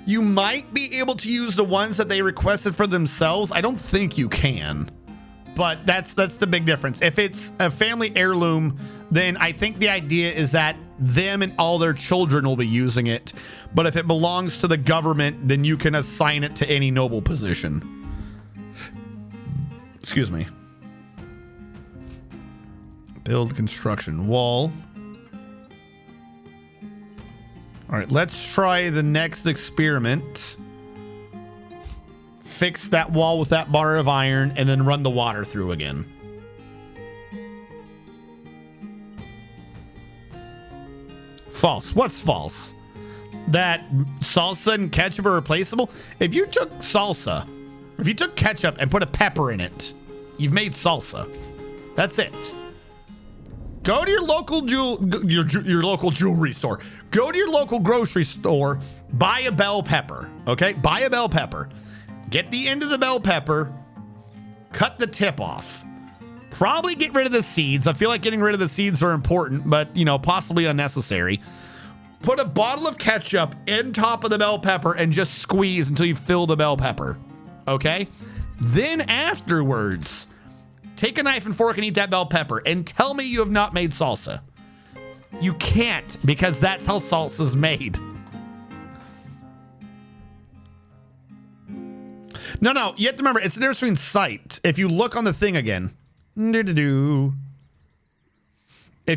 H: You might be able to use the ones that they requested for themselves. I don't think you can, but that's the big difference. If it's a family heirloom, then I think the idea is that them and all their children will be using it. But if it belongs to the government, then you can assign it to any noble position. Excuse me. Build construction wall. All right, let's try the next experiment. Fix that wall with that bar of iron and then run the water through again. False. What's false? That salsa and ketchup are replaceable? If you took salsa, if you took ketchup and put a pepper in it, you've made salsa. That's it. Go to your local your local jewelry store. Go to your local grocery store. Buy a bell pepper. Okay, buy a bell pepper. Get the end of the bell pepper. Cut the tip off. Probably get rid of the seeds. I feel like getting rid of the seeds are important, but you know, possibly unnecessary. Put a bottle of ketchup in top of the bell pepper and just squeeze until you fill the bell pepper. Okay? Then afterwards, take a knife and fork and eat that bell pepper and tell me you have not made salsa. You can't, because that's how salsa's made. No, you have to remember, it's the difference between sight. If you look on the thing again. If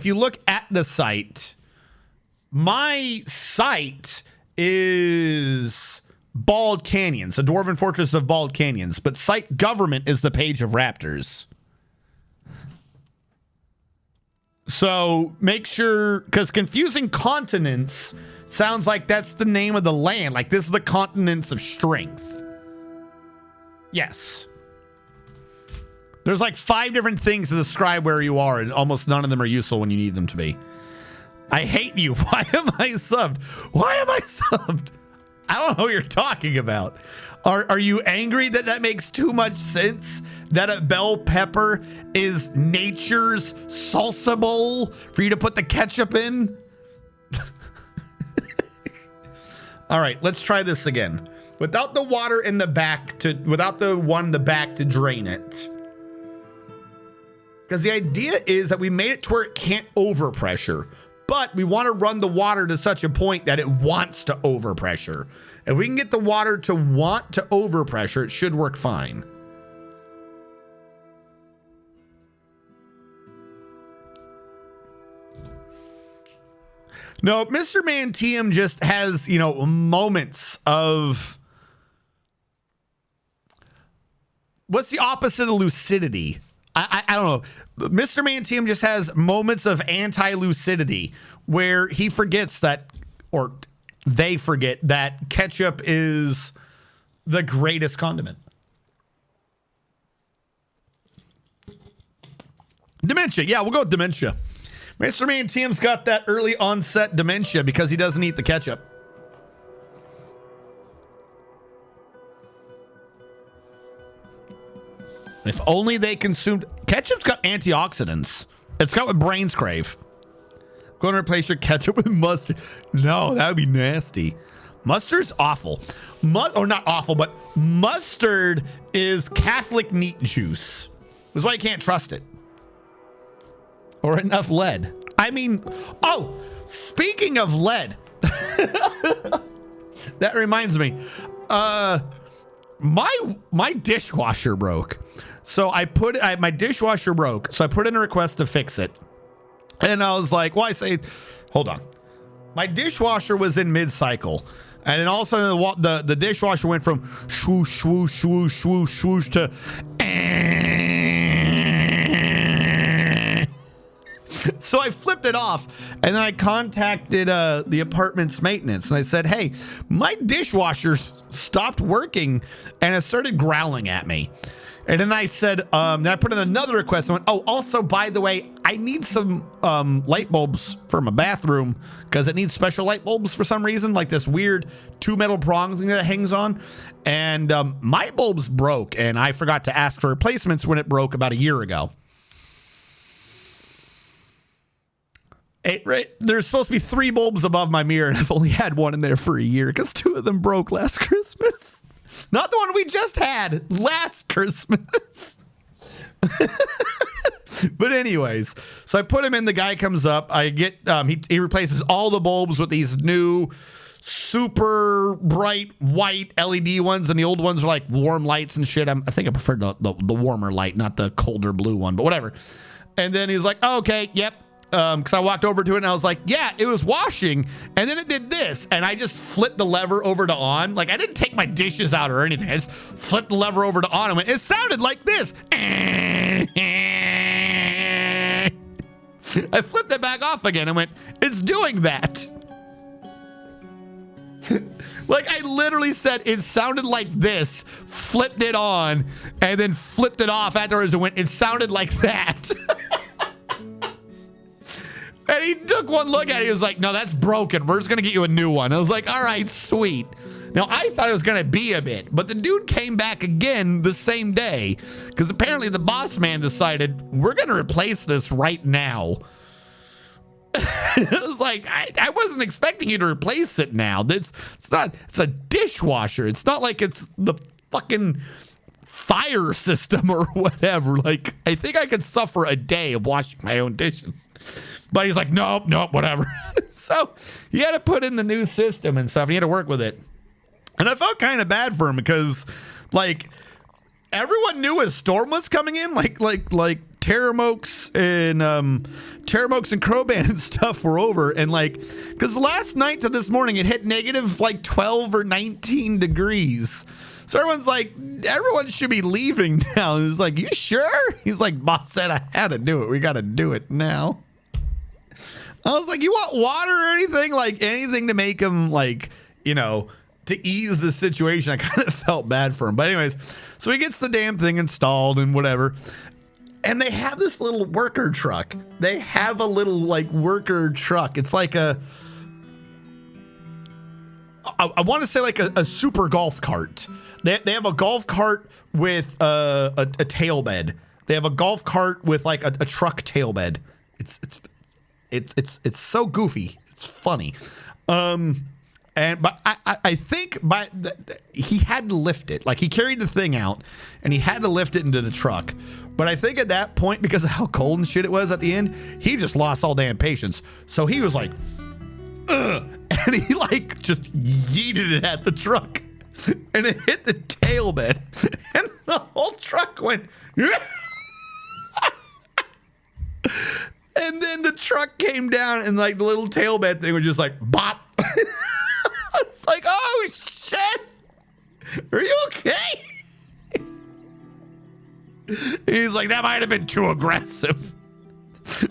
H: you look at the site, my site is BaldCanyons, the Dwarven Fortress of BaldCanyons, but site government is the page of Raptors. So make sure, because confusing continents sounds like that's the name of the land. Like this is the continents of strength. Yes. There's like 5 different things to describe where you are, and almost none of them are useful when you need them to be. I hate you. Why am I subbed? Why am I subbed? I don't know what you're talking about. Are you angry that that makes too much sense? That a bell pepper is nature's salsa bowl for you to put the ketchup in? All right, let's try this again. Without the water in the back without the one in the back to drain it. Because the idea is that we made it to where it can't overpressure, but we want to run the water to such a point that it wants to overpressure. If we can get the water to want to overpressure, it should work fine. No, Mr. Mantium just has, you know, moments of... What's the opposite of lucidity? I don't know. Mr. Mantium just has moments of anti-lucidity where he forgets that, or they forget that ketchup is the greatest condiment. Dementia. Yeah, we'll go with dementia. Mr. Mantium's got that early onset dementia because he doesn't eat the ketchup. If only they consumed... Ketchup's got antioxidants. It's got what brains crave. Going to replace your ketchup with mustard. No, that would be nasty. Mustard's awful. Or not awful, but mustard is Catholic neat juice. That's why you can't trust it. Or enough lead. I mean... Oh, speaking of lead. That reminds me. My dishwasher broke. So my dishwasher broke. So I put in a request to fix it. And I was like, well, I say, hold on. My dishwasher was in mid-cycle. And then all of a sudden the dishwasher went from swoosh, swoosh, swoosh, swoosh, swoosh to... So I flipped it off, and then I contacted the apartment's maintenance, and I said, hey, my dishwasher stopped working, and it started growling at me. And then I said, then I put in another request. I went, oh, also, by the way, I need some light bulbs for my bathroom because it needs special light bulbs for some reason, like this weird 2 metal prongs thing that it hangs on. And my bulbs broke, and I forgot to ask for replacements when it broke about a year ago. There's supposed to be 3 bulbs above my mirror, and I've only had 1 in there for a year because 2 of them broke last Christmas. Not the one we just had last Christmas. But anyways, so I put him in. The guy comes up. I get he replaces all the bulbs with these new super bright white LED ones, and the old ones are like warm lights and shit. I think I prefer the warmer light, not the colder blue one, but whatever. And then he's like, oh, okay, yep. because I walked over to it and I was like, yeah, it was washing, and then it did this, and I just flipped the lever over to on. Like, I didn't take my dishes out or anything. I just flipped the lever over to on and went, it sounded like this. I flipped it back off again and went, it's doing that. Like, I literally said it sounded like this, flipped it on, and then flipped it off afterwards and went, it sounded like that. And he took one look at it. He was like, no, that's broken. We're just going to get you a new one. I was like, all right, sweet. Now, I thought it was going to be a bit, but the dude came back again the same day because apparently the boss man decided we're going to replace this right now. It was like, I wasn't expecting you to replace it now. It's a dishwasher. It's not like it's the fucking fire system or whatever. Like, I think I could suffer a day of washing my own dishes. But he's like, nope, whatever. So he had to put in the new system and stuff. And he had to work with it. And I felt kind of bad for him because, like, everyone knew a storm was coming in. Like Terramokes and Crowban and stuff were over. And, like, because last night to this morning, it hit negative, like, 12 or 19 degrees. So everyone's like, everyone should be leaving now. And he's like, you sure? He's like, boss said I had to do it. We got to do it now. I was like, you want water or anything? Like, anything to make him, like, you know, to ease the situation. I kind of felt bad for him. But anyways, so he gets the damn thing installed and whatever. And they have this little worker truck. They have a little, like, worker truck. It's like I want to say like a super golf cart. They have a golf cart with a tail bed. They have a golf cart with like a truck tail bed. It's so goofy. It's funny. But I think he had to lift it. Like, he carried the thing out and he had to lift it into the truck. But I think at that point, because of how cold and shit it was at the end, he just lost all damn patience. So he was like, ugh, and he like just yeeted it at the truck and it hit the tail bed and the whole truck went and then the truck came down and like the little tail bed thing was just like bop. It's like, oh shit, are you okay? And he's like, that might have been too aggressive.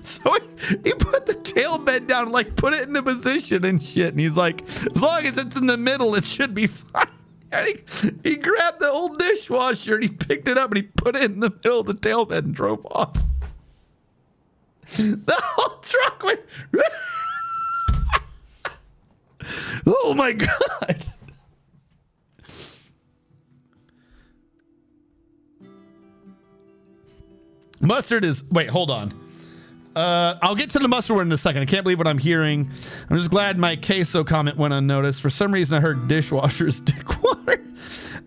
H: So he put the tail bed down, like put it into position and shit. And he's like, as long as it's in the middle, it should be fine. And he grabbed the old dishwasher and he picked it up and he put it in the middle of the tail bed and drove off. The whole truck went. Oh my God. Mustard is, wait, hold on. I'll get to the mustard word in a second. I can't believe what I'm hearing. I'm just glad my queso comment went unnoticed. For some reason, I heard dishwashers, dick water.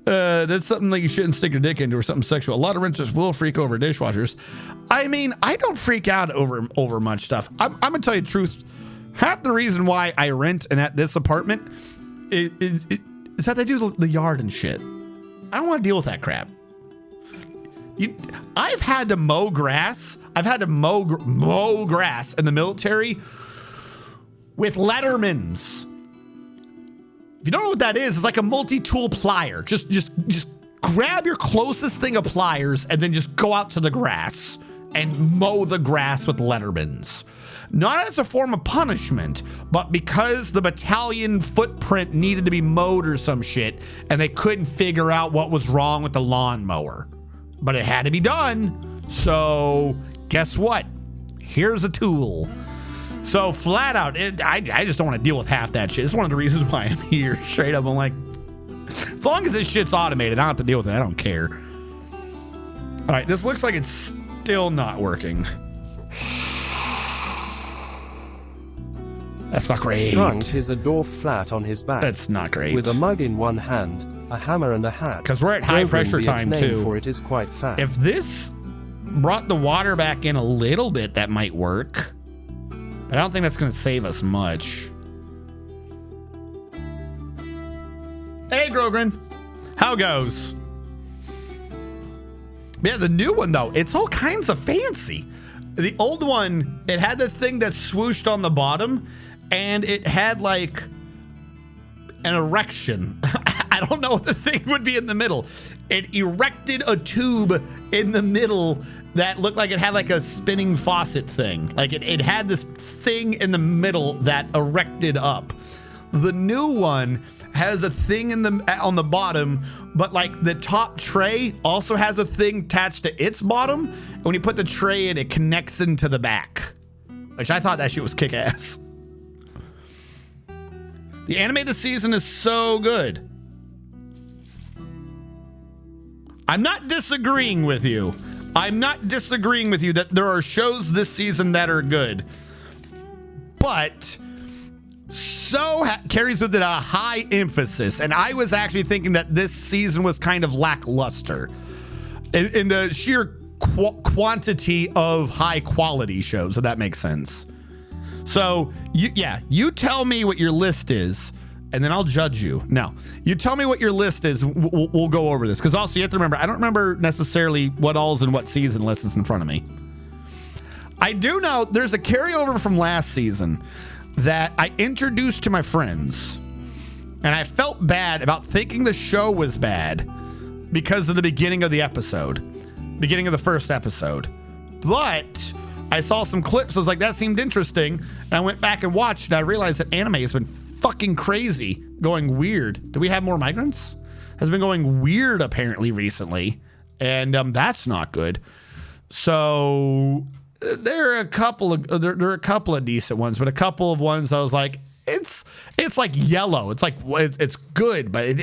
H: That's something like you shouldn't stick your dick into or something sexual. A lot of renters will freak over dishwashers. I mean, I don't freak out over much stuff. I'm going to tell you the truth. Half the reason why I rent and at this apartment is that they do the yard and shit. I don't want to deal with that crap. I've had to mow grass. I've had to mow grass in the military with Lettermans. If you don't know what that is, it's like a multi-tool plier. Just grab your closest thing of pliers and then just go out to the grass and mow the grass with Lettermans. Not as a form of punishment, but because the battalion footprint needed to be mowed or some shit, and they couldn't figure out what was wrong with the lawnmower. But it had to be done. So guess what? Here's a tool. So flat out, I just don't want to deal with half that shit. It's one of the reasons why I'm here. Straight up, I'm like, as long as this shit's automated, I don't have to deal with it. I don't care. All right, this looks like it's still not working. That's not great.
J: Drunk is a dwarf flat on his back.
H: That's not great.
J: With a mug in one hand, a hammer and a hat.
H: Because we're at high pressure time too.
J: For it is quite fat.
H: If this brought the water back in a little bit, that might work. But I don't think that's going to save us much. Hey, Grogrin. How goes? Yeah, the new one, though, it's all kinds of fancy. The old one, it had the thing that swooshed on the bottom, and it had like an erection. I don't know what the thing would be in the middle. It erected a tube in the middle that looked like it had like a spinning faucet thing. Like it had this thing in the middle that erected up. The new one has a thing on the bottom, but like the top tray also has a thing attached to its bottom. And when you put the tray in, it connects into the back, which I thought that shit was kick-ass. The anime this season is so good. I'm not disagreeing with you. I'm not disagreeing with you that there are shows this season that are good. But carries with it a high emphasis. And I was actually thinking that this season was kind of lackluster in the sheer quantity of high quality shows, if that makes sense. So, you tell me what your list is, and then I'll judge you. No, you tell me what your list is. We'll go over this. Because also, you have to remember, I don't remember necessarily what all's in what season list is in front of me. I do know there's a carryover from last season that I introduced to my friends. And I felt bad about thinking the show was bad because of the beginning of the episode. Beginning of the first episode. But I saw some clips. I was like, that seemed interesting. And I went back and watched, and I realized that anime has been fucking crazy, going weird. Do we have more migrants? Has been going weird apparently recently, and that's not good. So there are a couple of decent ones, but a couple of ones I was like, it's like yellow. It's like it's good, but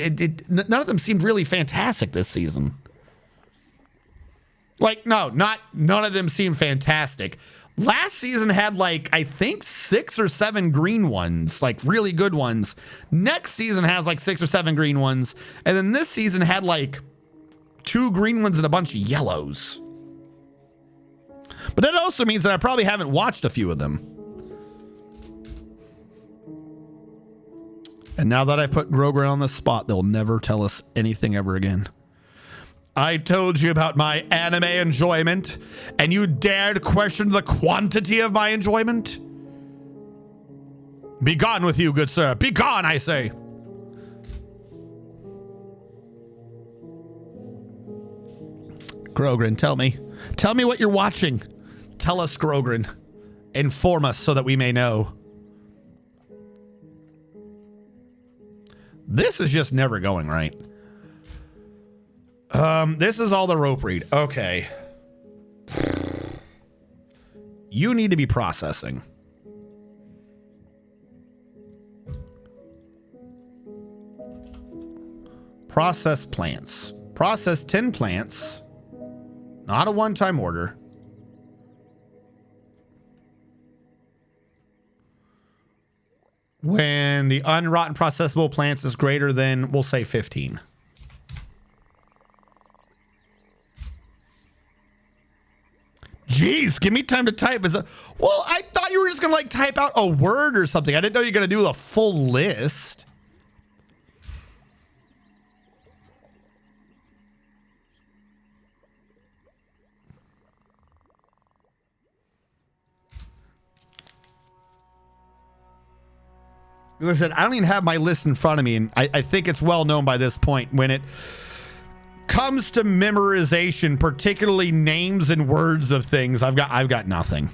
H: none of them seemed really fantastic this season. Like, none of them seemed fantastic. Last season had like, I think 6 or 7 green ones, like really good ones. Next season has like 6 or 7 green ones. And then this season had like 2 green ones and a bunch of yellows. But that also means that I probably haven't watched a few of them. And now that I put Grover on the spot, they'll never tell us anything ever again. I told you about my anime enjoyment, and you dared question the quantity of my enjoyment? Be gone with you, good sir. Be gone, I say. Grogrin, tell me. Tell me what you're watching. Tell us, Grogrin. Inform us so that we may know. This is just never going right. This is all the rope read. Okay. You need to be processing. Process plants. Process 10 plants. Not a one-time order. When the unrotten processable plants is greater than, we'll say 15. Jeez, give me time to type. Well, I thought you were just going to like type out a word or something. I didn't know you were going to do the full list. Listen, I don't even have my list in front of me, and I think it's well known by this point when it comes to memorization, particularly names and words of things, I've got nothing.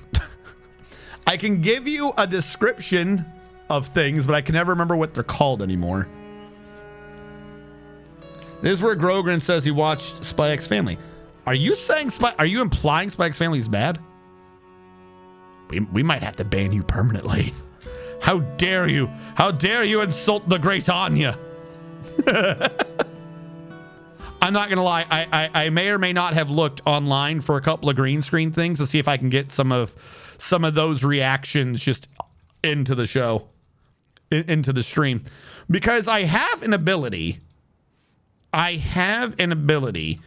H: I can give you a description of things, but I can never remember what they're called anymore. This is where Grogrin says he watched Spy X Family. Are you implying Spy X Family is bad? We might have to ban you permanently. How dare you? How dare you insult the great Anya? I'm not gonna lie. I may or may not have looked online for a couple of green screen things to see if I can get some of those reactions just into the show, into the stream, because I have an ability. I have an ability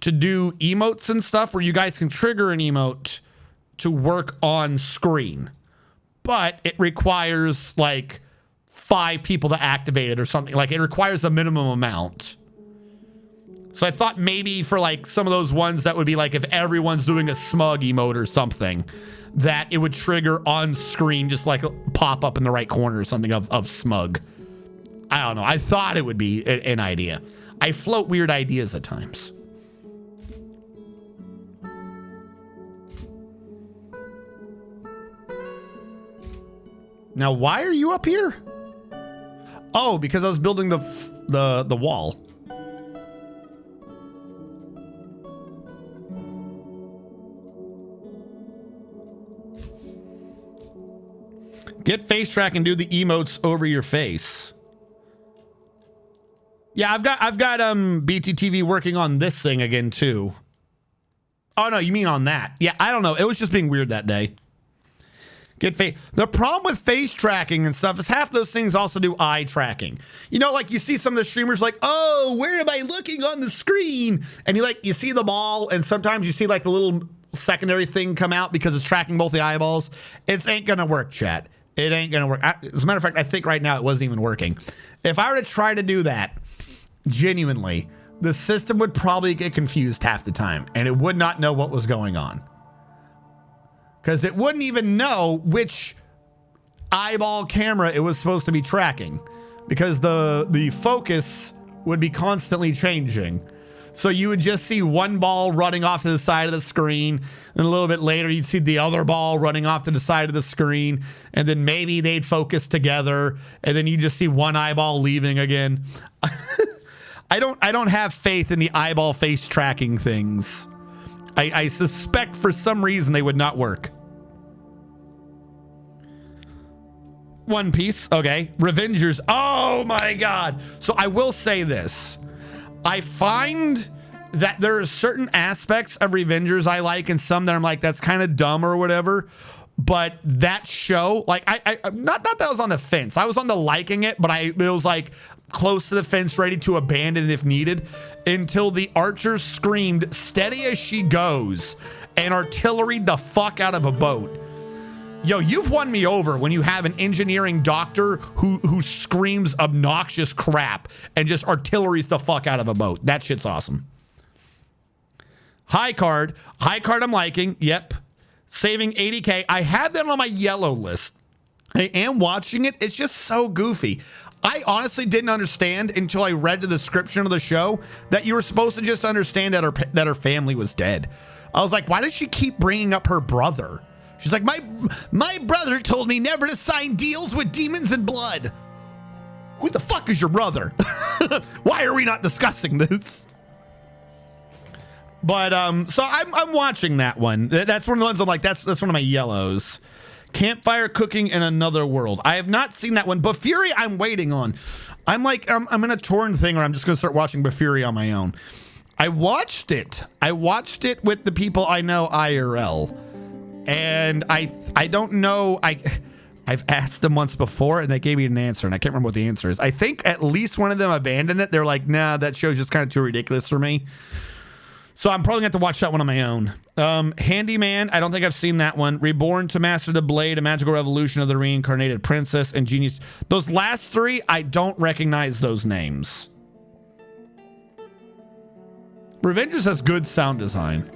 H: to do emotes and stuff where you guys can trigger an emote to work on screen, but it requires like 5 people to activate it or something. Like it requires a minimum amount. So I thought maybe for like some of those ones that would be like if everyone's doing a smug emote or something, that it would trigger on screen, just like pop up in the right corner or something of smug. I don't know. I thought it would be an idea. I float weird ideas at times. Now, why are you up here? Oh, because I was building the wall. Get face track and do the emotes over your face. Yeah, I've got BTTV working on this thing again too. Oh no, you mean on that? Yeah, I don't know. It was just being weird that day. Get face. The problem with face tracking and stuff is half those things also do eye tracking. You know, like you see some of the streamers like, oh, where am I looking on the screen? And you see them all, and sometimes you see like the little secondary thing come out because it's tracking both the eyeballs. It ain't gonna work, chat. It ain't gonna work. As a matter of fact, I think right now it wasn't even working. If I were to try to do that, genuinely, the system would probably get confused half the time, and it would not know what was going on. Because it wouldn't even know which eyeball camera it was supposed to be tracking, because the focus would be constantly changing. So you would just see one ball running off to the side of the screen, and a little bit later you'd see the other ball running off to the side of the screen, and then maybe they'd focus together, and then you just see one eyeball leaving again. I don't have faith in the eyeball face tracking things. I suspect for some reason they would not work. One Piece, okay. Revengers, oh my God. So I will say this. I find that there are certain aspects of Revengers I like, and some that I'm like, that's kind of dumb or whatever. But that show, like, I not that I was on the fence. I was on the liking it, but it was like close to the fence, ready to abandon if needed, until the archers screamed, steady as she goes, and artilleried the fuck out of a boat. Yo, you've won me over when you have an engineering doctor who screams obnoxious crap and just artilleries the fuck out of a boat. That shit's awesome. High card I'm liking. Yep. Saving 80K. I had that on my yellow list. I am watching it. It's just so goofy. I honestly didn't understand until I read the description of the show that you were supposed to just understand that her family was dead. I was like, why does she keep bringing up her brother? She's like, my brother told me never to sign deals with demons and blood. Who the fuck is your brother? Why are we not discussing this? But so I'm watching that one. That's one of the ones I'm like, that's one of my yellows. Campfire cooking in another world. I have not seen that one. But Fury, I'm waiting on. I'm like, I'm in a torn thing where I'm just gonna start watching Bafuri on my own. I watched it with the people I know IRL. And I don't know. I've asked them once before and they gave me an answer, and I can't remember what the answer is. I think at least one of them abandoned it. They're like, nah, that show's just kind of too ridiculous for me. So I'm probably going to have to watch that one on my own. Handyman, I don't think I've seen that one. Reborn to Master the Blade, A Magical Revolution of the Reincarnated Princess, and Genius. Those last three, I don't recognize those names. Revengers has good sound design.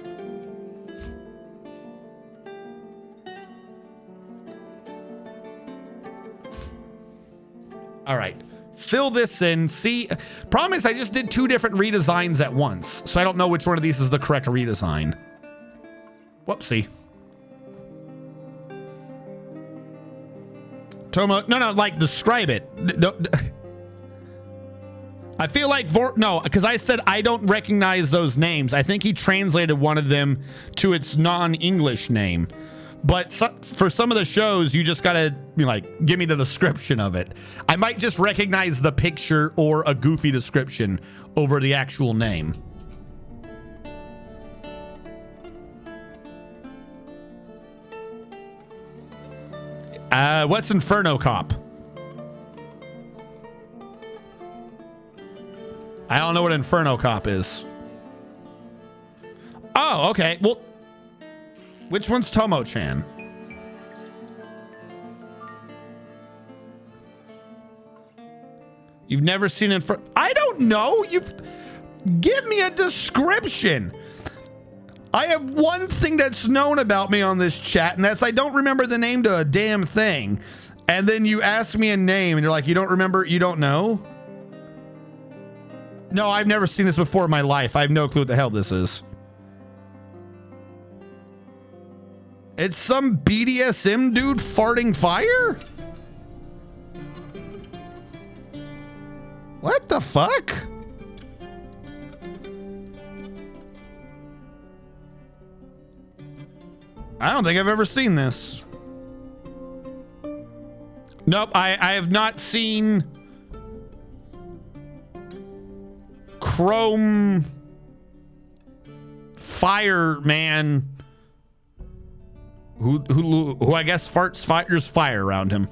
H: All right, fill this in. See, problem is I just did two different redesigns at once, so I don't know which one of these is the correct redesign. Whoopsie. Tomo, no, like describe it. No, I feel like no, because I said I don't recognize those names. I think he translated one of them to its non-English name. But for some of the shows, you just gotta give me the description of it. I might just recognize the picture or a goofy description over the actual name. What's Inferno Cop? I don't know what Inferno Cop is. Oh, okay. Well, which one's Tomo-chan? You've never seen Inferno? I don't know. Give me a description. I have one thing that's known about me on this chat, and that's I don't remember the name to a damn thing. And then you ask me a name, and you're like, you don't remember? You don't know? No, I've never seen this before in my life. I have no clue what the hell this is. It's some BDSM dude farting fire? What the fuck? I don't think I've ever seen this. Nope, I have not seen Chrome Fireman who I guess fires fire around him.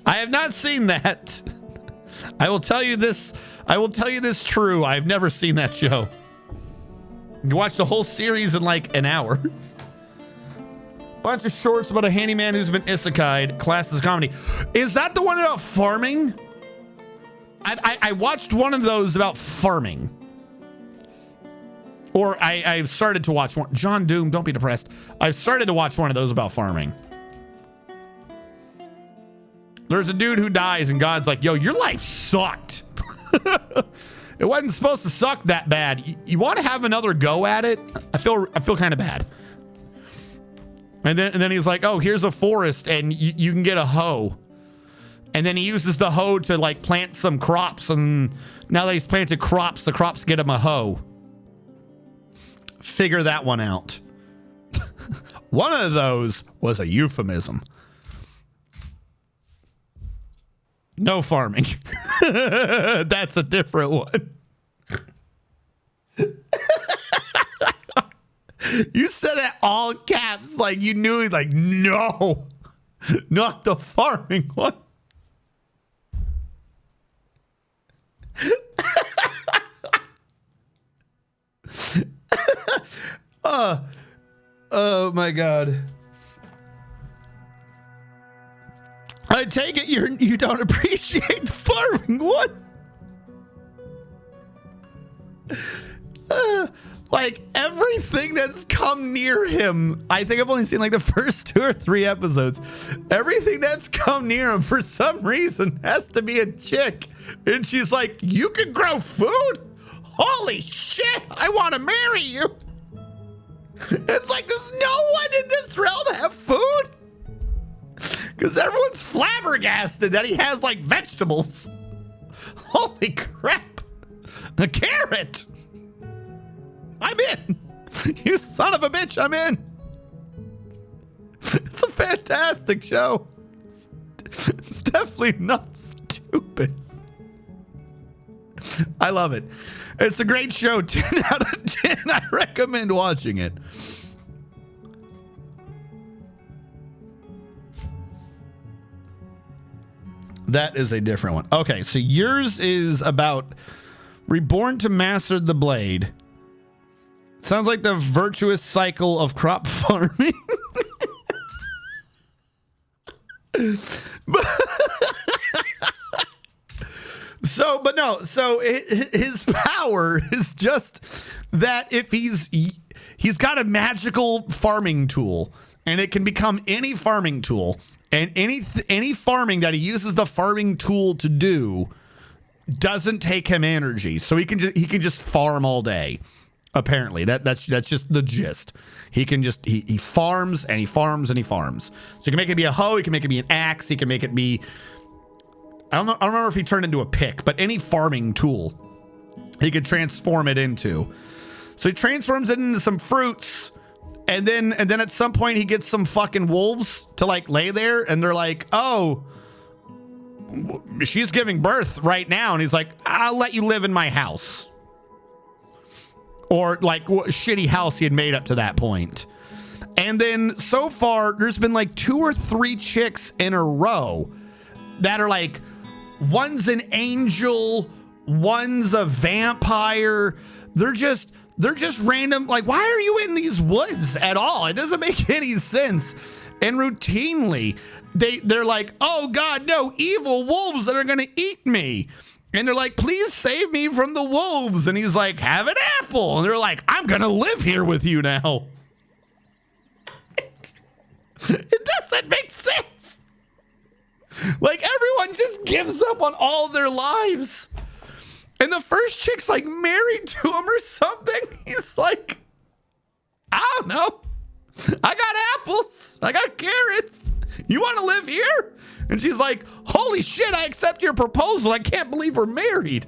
H: I have not seen that. I will tell you this true. I've never seen that show. You watch the whole series in like an hour. Bunch of shorts about a handyman who's been isekai'd. Class as comedy. Is that the one about farming? I watched one of those about farming. Or I've started to watch one. John Doom, don't be depressed. I've started to watch one of those about farming. There's a dude who dies and God's like, yo, your life sucked. It wasn't supposed to suck that bad. You want to have another go at it? I feel kind of bad. And then he's like, oh, here's a forest and you can get a hoe. And then he uses the hoe to like plant some crops, and now that he's planted crops, the crops get him a hoe. Figure that one out. One of those was a euphemism. No farming. That's a different one. You said it all caps like you knew it, like, no, not the farming one. Oh my God. I take it you don't appreciate the farming one. Like everything that's come near him, I think I've only seen like the first 2 or 3 episodes. Everything that's come near him for some reason has to be a chick. And she's like, you can grow food? Holy shit, I want to marry you. It's like, does no one in this realm have food? Because everyone's flabbergasted that he has like vegetables. Holy crap. A carrot. I'm in. You son of a bitch, I'm in. It's a fantastic show. It's definitely not stupid. I love it. It's a great show. 10 out of 10. I recommend watching it. That is a different one. Okay, so yours is about reborn to master the blade. Sounds like the virtuous cycle of crop farming. So his power is just that if he's got a magical farming tool, and it can become any farming tool, and any farming that he uses the farming tool to do doesn't take him energy, so he can just farm all day. Apparently, that's just the gist. He can just he farms and he farms and he farms. So he can make it be a hoe, he can make it be an axe, he can make it be, I don't remember if he turned into a pick, but any farming tool he could transform it into. So he transforms it into some fruits, and then at some point he gets some fucking wolves to like lay there, and they're like, oh, she's giving birth right now, and he's like, I'll let you live in my house. Or like what shitty house he had made up to that point. And then so far, there's been like 2 or 3 chicks in a row that are like, one's an angel, one's a vampire. They're just random. Like, why are you in these woods at all? It doesn't make any sense. And routinely, they're like, oh God, no, evil wolves that are gonna eat me. And they're like, please save me from the wolves. And he's like, have an apple. And they're like, I'm going to live here with you now. It doesn't make sense. Like, everyone just gives up on all their lives. And the first chick's like married to him or something. He's like, I don't know. I got apples. I got carrots. You want to live here? And she's like, holy shit, I accept your proposal. I can't believe we're married.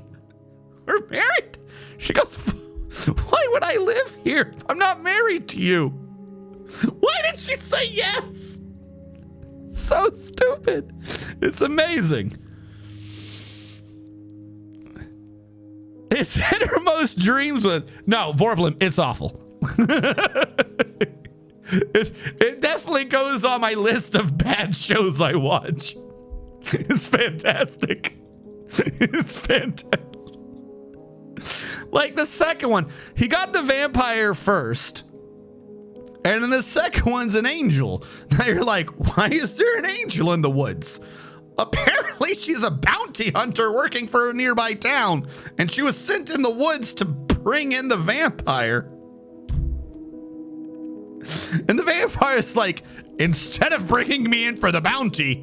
H: We're married? She goes, why would I live here if I'm not married to you? Why did she say yes? So stupid. It's amazing. It's innermost dreams with... No, Vorblin, it's awful. It definitely goes on my list of bad shows I watch. It's fantastic. It's fantastic. Like the second one, he got the vampire first, and then the second one's an angel. Now you're like, why is there an angel in the woods? Apparently she's a bounty hunter working for a nearby town, and she was sent in the woods to bring in the vampire. And the vampire's like, instead of bringing me in for the bounty,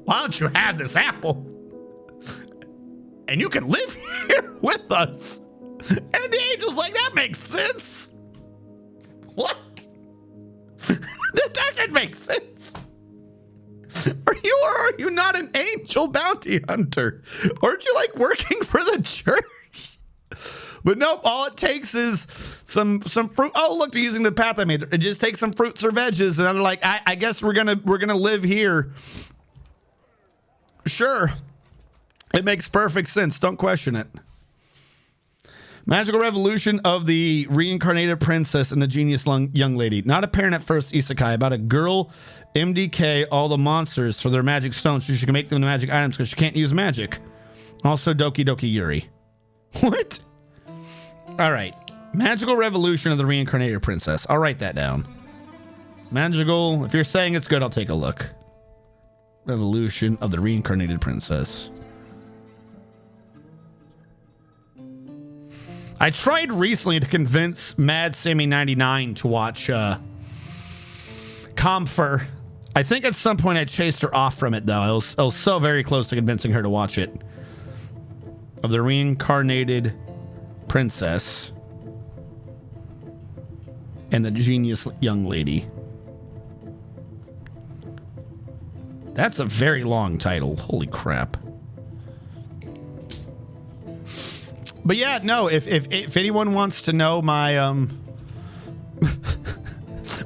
H: why don't you have this apple? And you can live here with us. And the angel's like, that makes sense. What? That doesn't make sense. Are you not an angel bounty hunter? Aren't you like working for the church? But nope, all it takes is some fruit. Oh, look, they're using the path I made. It just takes some fruits or veggies, and I'm like, I guess we're gonna live here. Sure. It makes perfect sense. Don't question it. Magical revolution of the reincarnated princess and the genius young lady. Not apparent at first isekai. About a girl MDK all the monsters for their magic stones so she can make them into magic items because she can't use magic. Also Doki Doki Yuri. What? All right. Magical revolution of the reincarnated princess. I'll write that down. Magical. If you're saying it's good, I'll take a look. Revolution of the reincarnated princess. I tried recently to convince Mad Sammy 99 to watch Comfer. I think at some point I chased her off from it, though. I was so very close to convincing her to watch it. Of the reincarnated princess and the genius young lady. That's a very long title. Holy crap. But yeah, no, if anyone wants to know my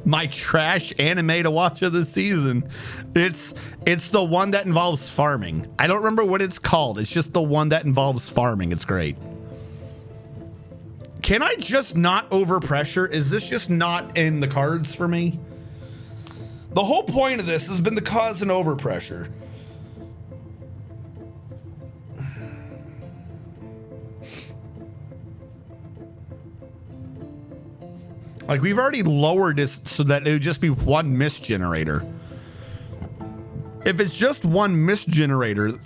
H: my trash anime to watch of the season, it's the one that involves farming. I don't remember what it's called. It's just the one that involves farming. It's great. Can I just not overpressure? Is this just not in the cards for me? The whole point of this has been to cause an overpressure. Like, we've already lowered this so that it would just be one mist generator. If it's just one mist generator,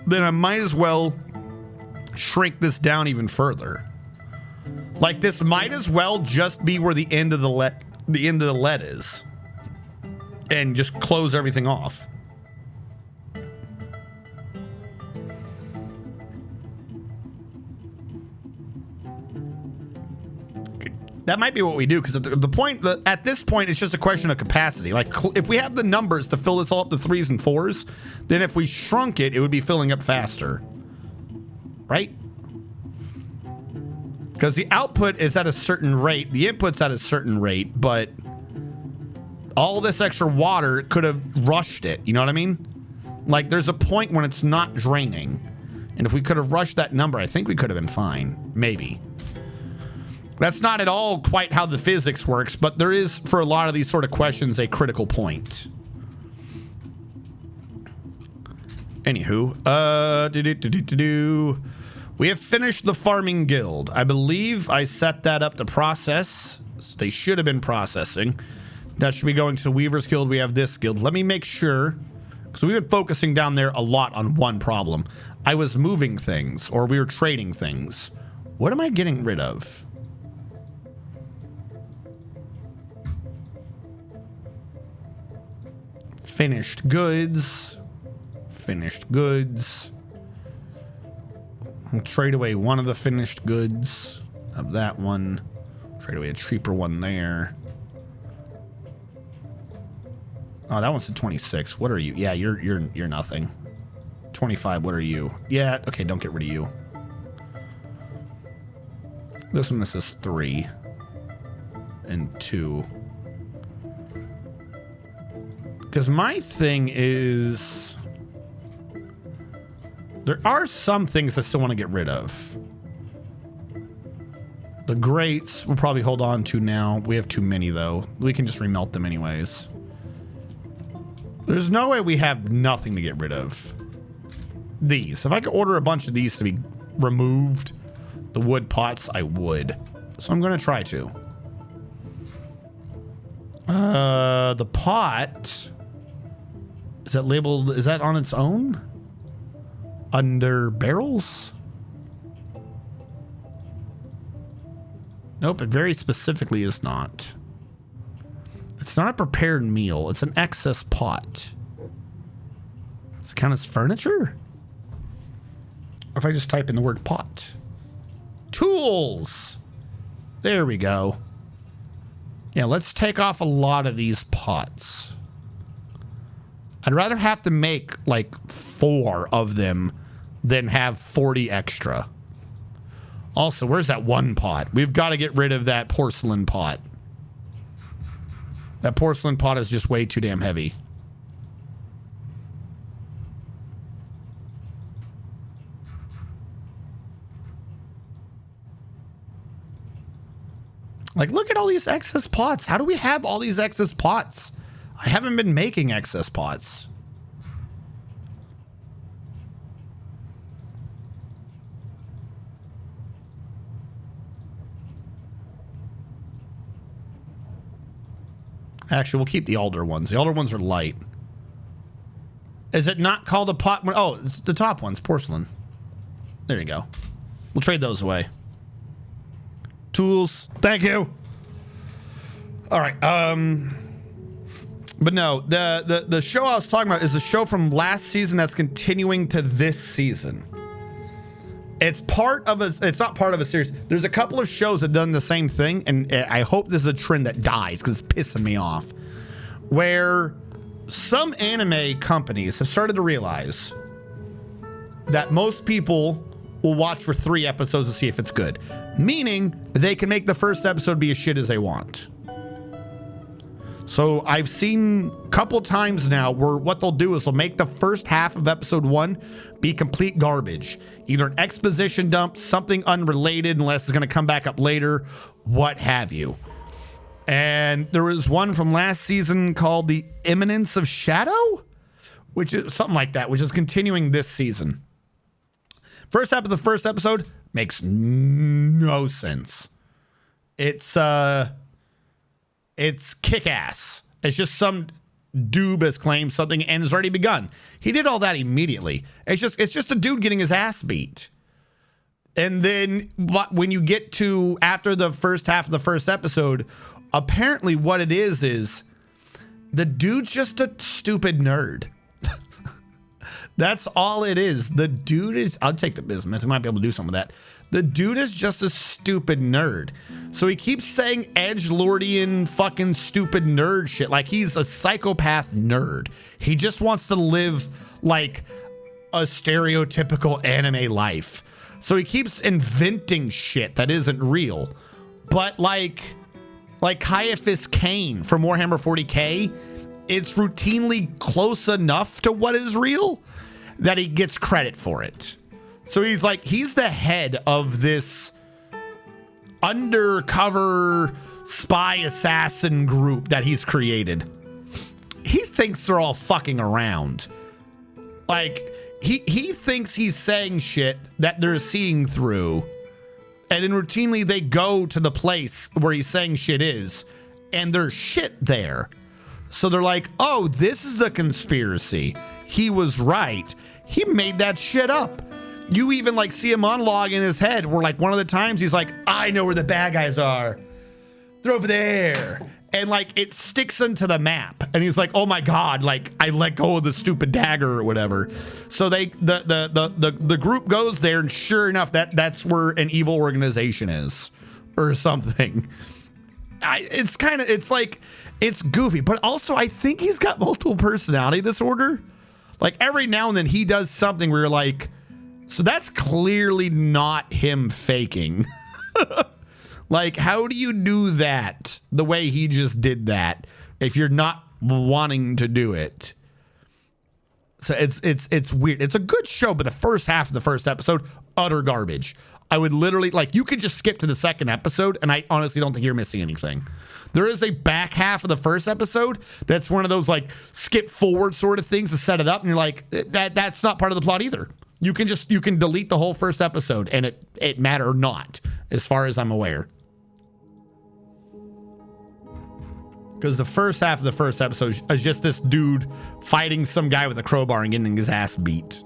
H: then I might as well shrink this down even further. Like, this might as well just be where the end of the lead is, and just close everything off. That might be what we do, because at this point, it's just a question of capacity. Like, if we have the numbers to fill this all up to 3s and 4s, then if we shrunk it, it would be filling up faster. Right? Because the output is at a certain rate, the input's at a certain rate, but all this extra water could have rushed it. You know what I mean? Like, there's a point when it's not draining. And if we could have rushed that number, I think we could have been fine. Maybe. That's not at all quite how the physics works, but there is, for a lot of these sort of questions, a critical point. Anywho, we have finished the farming guild. I believe I set that up to process. They should have been processing. That should be going to the Weaver's Guild. We have this guild. Let me make sure, So we've been focusing down there a lot on one problem. I was moving things, or we were trading things. What am I getting rid of? Finished goods. Finished goods. I'll trade away one of the finished goods of that one. Trade away a cheaper one there. Oh, that one's a 26. What are you? Yeah, you're nothing. 25. What are you? Yeah, okay, don't get rid of you. This one, this is 3 and 2. Because my thing is, there are some things I still want to get rid of. The grates we'll probably hold on to now. We have too many though. We can just remelt them anyways. There's no way we have nothing to get rid of. These. If I could order a bunch of these to be removed, the wood pots, I would. So I'm going to try to. The pot. Is that labeled? Is that on its own? Under barrels? Nope, it very specifically is not. It's not a prepared meal. It's an excess pot. Does it count as furniture? Or if I just type in the word pot. Tools! There we go. Yeah, let's take off a lot of these pots. I'd rather have to make like 4 of them than have 40 extra. Also, where's that one pot? We've got to get rid of that porcelain pot. That porcelain pot is just way too damn heavy. Like, look at all these excess pots. How do we have all these excess pots? I haven't been making excess pots. Actually, we'll keep the alder ones. The alder ones are light. Is it not called a pot? Oh, it's the top one's porcelain. There you go. We'll trade those away. Tools. Thank you. All right. But no, the show I was talking about is the show from last season that's continuing to this season. It's part of a. It's not part of a series. There's a couple of shows that have done the same thing, and I hope this is a trend that dies because it's pissing me off. Where some anime companies have started to realize that most people will watch for 3 episodes to see if it's good, meaning they can make the first episode be as shit as they want. So I've seen a couple times now where what they'll do is they'll make the first half of episode 1 be complete garbage. Either an exposition dump, something unrelated unless it's going to come back up later, what have you. And there was one from last season called The Imminence of Shadow, which is something like that, which is continuing this season. First half of the first episode makes no sense. It's kick-ass. It's just some doob has claimed something and has already begun. He did all that immediately. It's just a dude getting his ass beat. And then when you get to after the first half of the first episode, apparently what it is the dude's just a stupid nerd. That's all it is. The dude is, I'll take the business. I might be able to do some of that. The dude is just a stupid nerd. So he keeps saying edgelordian fucking stupid nerd shit. Like he's a psychopath nerd. He just wants to live like a stereotypical anime life. So he keeps inventing shit that isn't real. But like Caiaphas Cain from Warhammer 40k, it's routinely close enough to what is real that he gets credit for it. So he's the head of this undercover spy assassin group that he's created. He thinks they're all fucking around. Like he thinks he's saying shit that they're seeing through. And then routinely they go to the place where he's saying shit is, and there's shit there. So they're like, oh, this is a conspiracy. He was right. He made that shit up. You even like see a monologue in his head where like one of the times he's like, I know where the bad guys are. They're over there. And like it sticks into the map. And he's like, oh my God, like I let go of the stupid dagger or whatever. So the group goes there, and sure enough, that's where an evil organization is or something. It's goofy, but also I think he's got multiple personality disorder. Like every now and then he does something where you're like, so that's clearly not him faking. Like, how do you do that the way he just did that if you're not wanting to do it? So it's weird. It's a good show, but the first half of the first episode, utter garbage. I would literally, like, you could just skip to the second episode, and I honestly don't think you're missing anything. There is a back half of the first episode that's one of those, like, skip forward sort of things to set it up, and you're like, that's not part of the plot either. You can delete the whole first episode, and it matter not, as far as I'm aware. Because the first half of the first episode is just this dude fighting some guy with a crowbar and getting his ass beat.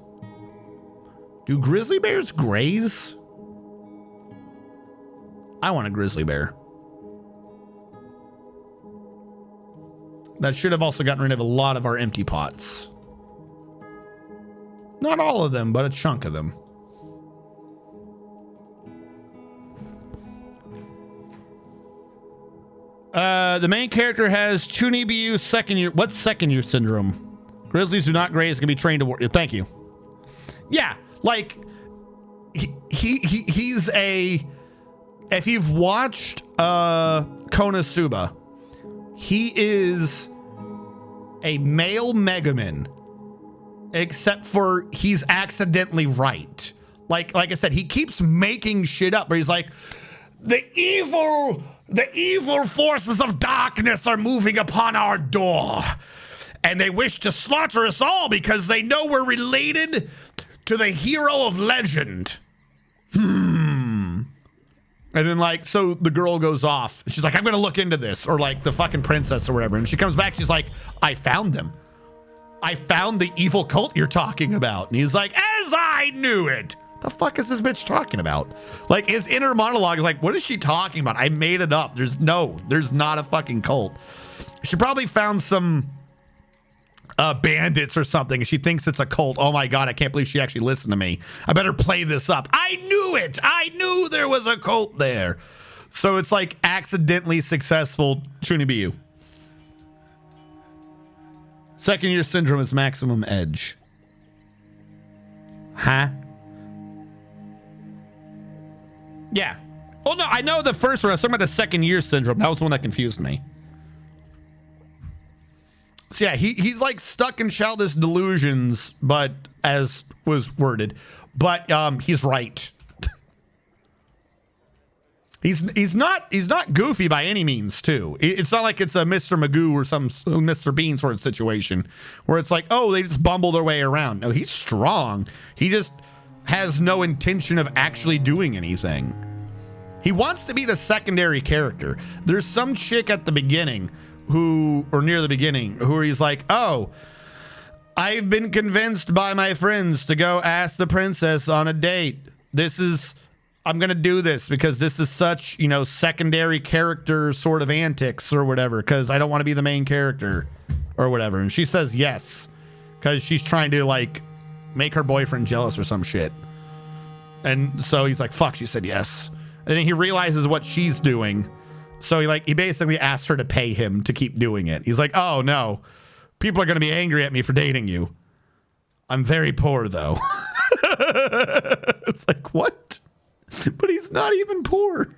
H: Do grizzly bears graze? I want a grizzly bear. That should have also gotten rid of a lot of our empty pots. Not all of them, but a chunk of them. The main character has Chunibiu second year. What's second year syndrome? Grizzlies do not graze, can be trained to work. Thank you. Yeah, like he's a. If you've watched Konosuba, he is a male Megaman, except for he's accidentally right. Like I said, he keeps making shit up where he's like, the evil forces of darkness are moving upon our door, and they wish to slaughter us all because they know we're related to the hero of legend. And then, like, so the girl goes off. She's like, I'm going to look into this. Or, like, the fucking princess or whatever. And she comes back. She's like, I found them. I found the evil cult you're talking about. And he's like, as I knew it. The fuck is this bitch talking about? Like, his inner monologue is like, what is she talking about? I made it up. There's not a fucking cult. She probably found some bandits or something. She thinks it's a cult. Oh my God, I can't believe she actually listened to me. I better play this up. I knew it. I knew there was a cult there. So it's like accidentally successful Chunibiu. Second year syndrome is maximum edge. Huh? Yeah. Oh no, I know the first one. I was talking about the second year syndrome. That was the one that confused me. So yeah, he's like stuck in childish delusions, but as was worded, but he's right. he's not goofy by any means too. It's not like it's a Mr. Magoo or some Mr. Bean sort of situation where it's like, oh, they just bumble their way around. No, he's strong. He just has no intention of actually doing anything. He wants to be the secondary character. There's some chick at the beginning or near the beginning, who he's like, oh, I've been convinced by my friends to go ask the princess on a date. I'm going to do this because this is such, secondary character sort of antics or whatever, because I don't want to be the main character or whatever. And she says yes, because she's trying to, like, make her boyfriend jealous or some shit. And so he's like, fuck, she said yes. And then he realizes what she's doing. So he basically asks her to pay him to keep doing it. He's like, oh no, people are going to be angry at me for dating you. I'm very poor though. It's like, what? But he's not even poor.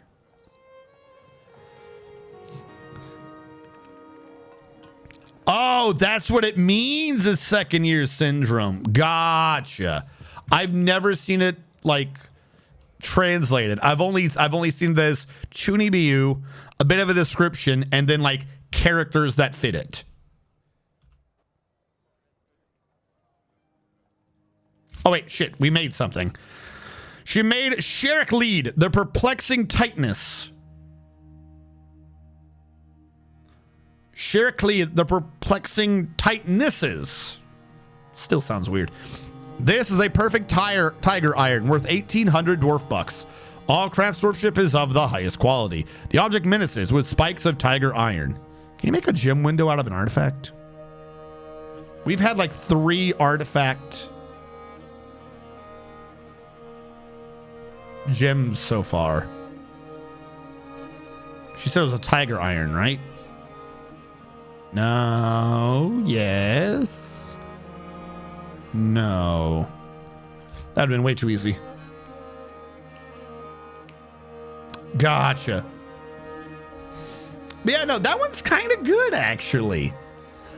H: Oh, that's what it means, is second year syndrome. Gotcha. I've never seen it like translated. I've only seen this Chunibiu, a bit of a description, and then like characters that fit it. Oh wait, shit, we made something. She made Sherrick lead, the perplexing tightness. Shirkley, the perplexing titanesses. Still sounds weird. This is a perfect tiger iron worth 1,800 dwarf bucks. All craft dwarfship is of the highest quality. The object menaces with spikes of tiger iron. Can you make a gem window out of an artifact? We've had like 3 artifact gems so far. She said it was a tiger iron, right? No. Yes. No. That'd have been way too easy. Gotcha. But yeah, no, that one's kind of good, actually.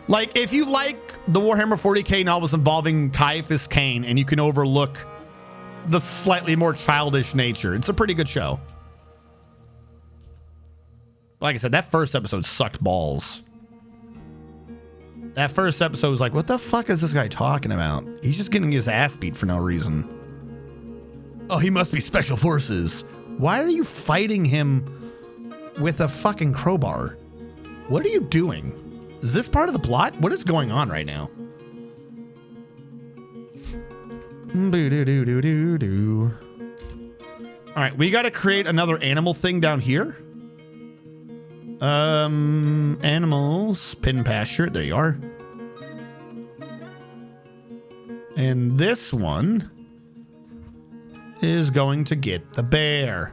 H: Like, if you like the Warhammer 40k novels involving Caiaphas Cain and you can overlook the slightly more childish nature, it's a pretty good show. Like I said, that first episode sucked balls. That first episode was like, what the fuck is this guy talking about? He's just getting his ass beat for no reason. Oh, he must be special forces. Why are you fighting him with a fucking crowbar? What are you doing? Is this part of the plot? What is going on right now? Boo-doo-doo-doo-doo-doo. All right, we got to create another animal thing down here. Animals, pin pasture. There you are. And this one is going to get the bear.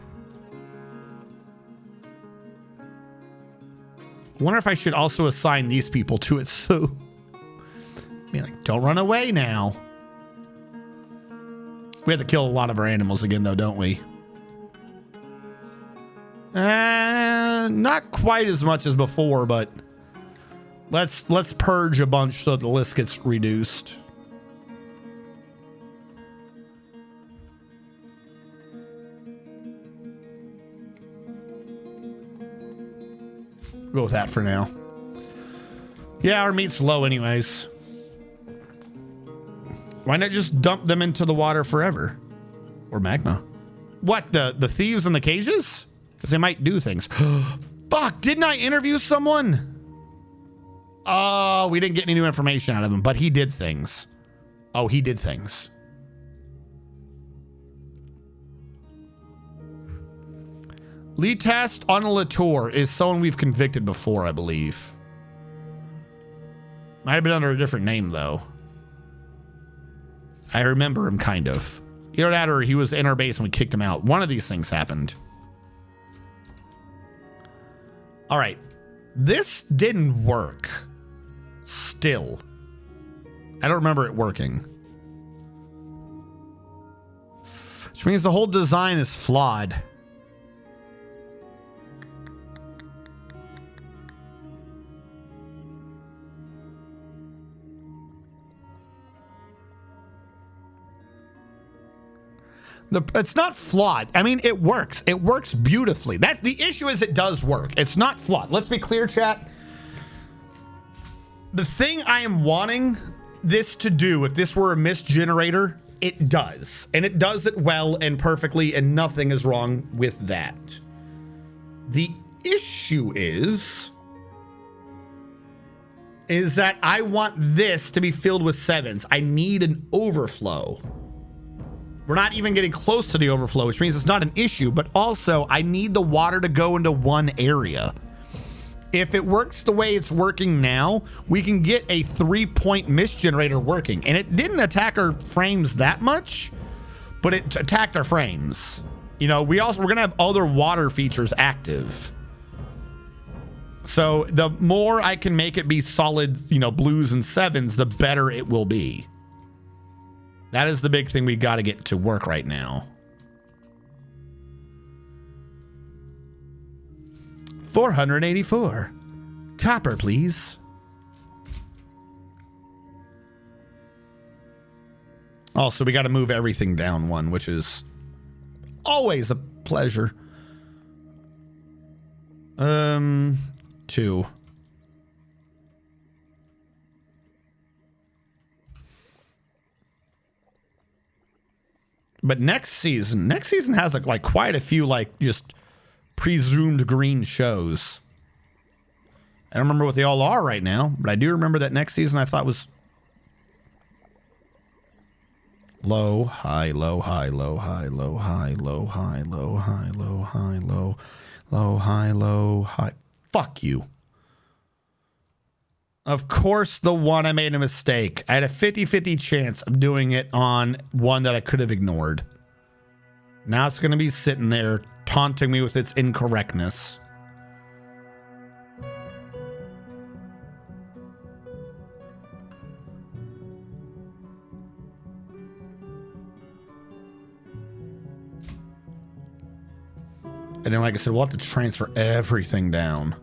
H: I wonder if I should also assign these people to it. So, I mean, like, don't run away now. We have to kill a lot of our animals again, though, don't we? Not quite as much as before, but let's purge a bunch so the list gets reduced. Go with that for now. Yeah, our meat's low anyways. Why not just dump them into the water forever? Or magma. What, the thieves in the cages? Because they might do things. Fuck, didn't I interview someone? Oh, we didn't get any new information out of him, but he did things. Oh, he did things. Lead test on a Latour is someone we've convicted before, I believe. Might have been under a different name, though. I remember him, kind of. Either that or he was in our base and we kicked him out. One of these things happened. All right. This didn't work. Still. I don't remember it working. Which means the whole design is flawed. It's not flawed. I mean, it works. It works beautifully. The issue is it does work. It's not flawed. Let's be clear, chat. The thing I am wanting this to do, if this were a mist generator, it does. And it does it well and perfectly, and nothing is wrong with that. The issue is that I want this to be filled with sevens. I need an overflow. We're not even getting close to the overflow, which means it's not an issue, but also I need the water to go into one area. If it works the way it's working now, we can get a 3-point mist generator working. And it didn't attack our frames that much, but it attacked our frames. You know, we're going to have other water features active. So the more I can make it be solid, blues and sevens, the better it will be. That is the big thing we got to get to work right now. 484. Copper, please. Also, we got to move everything down one, which is always a pleasure. 2. But next season has like quite a few just presumed green shows. I don't remember what they all are right now, but I do remember that next season I thought was low, high, low, high, low, high, low, high, low, high, low, high, low, high, low, low, high, low, high. Fuck you. Of course, the one I made a mistake. I had a 50-50 chance of doing it on one that I could have ignored. Now it's going to be sitting there taunting me with its incorrectness. And then, like I said, we'll have to transfer everything down.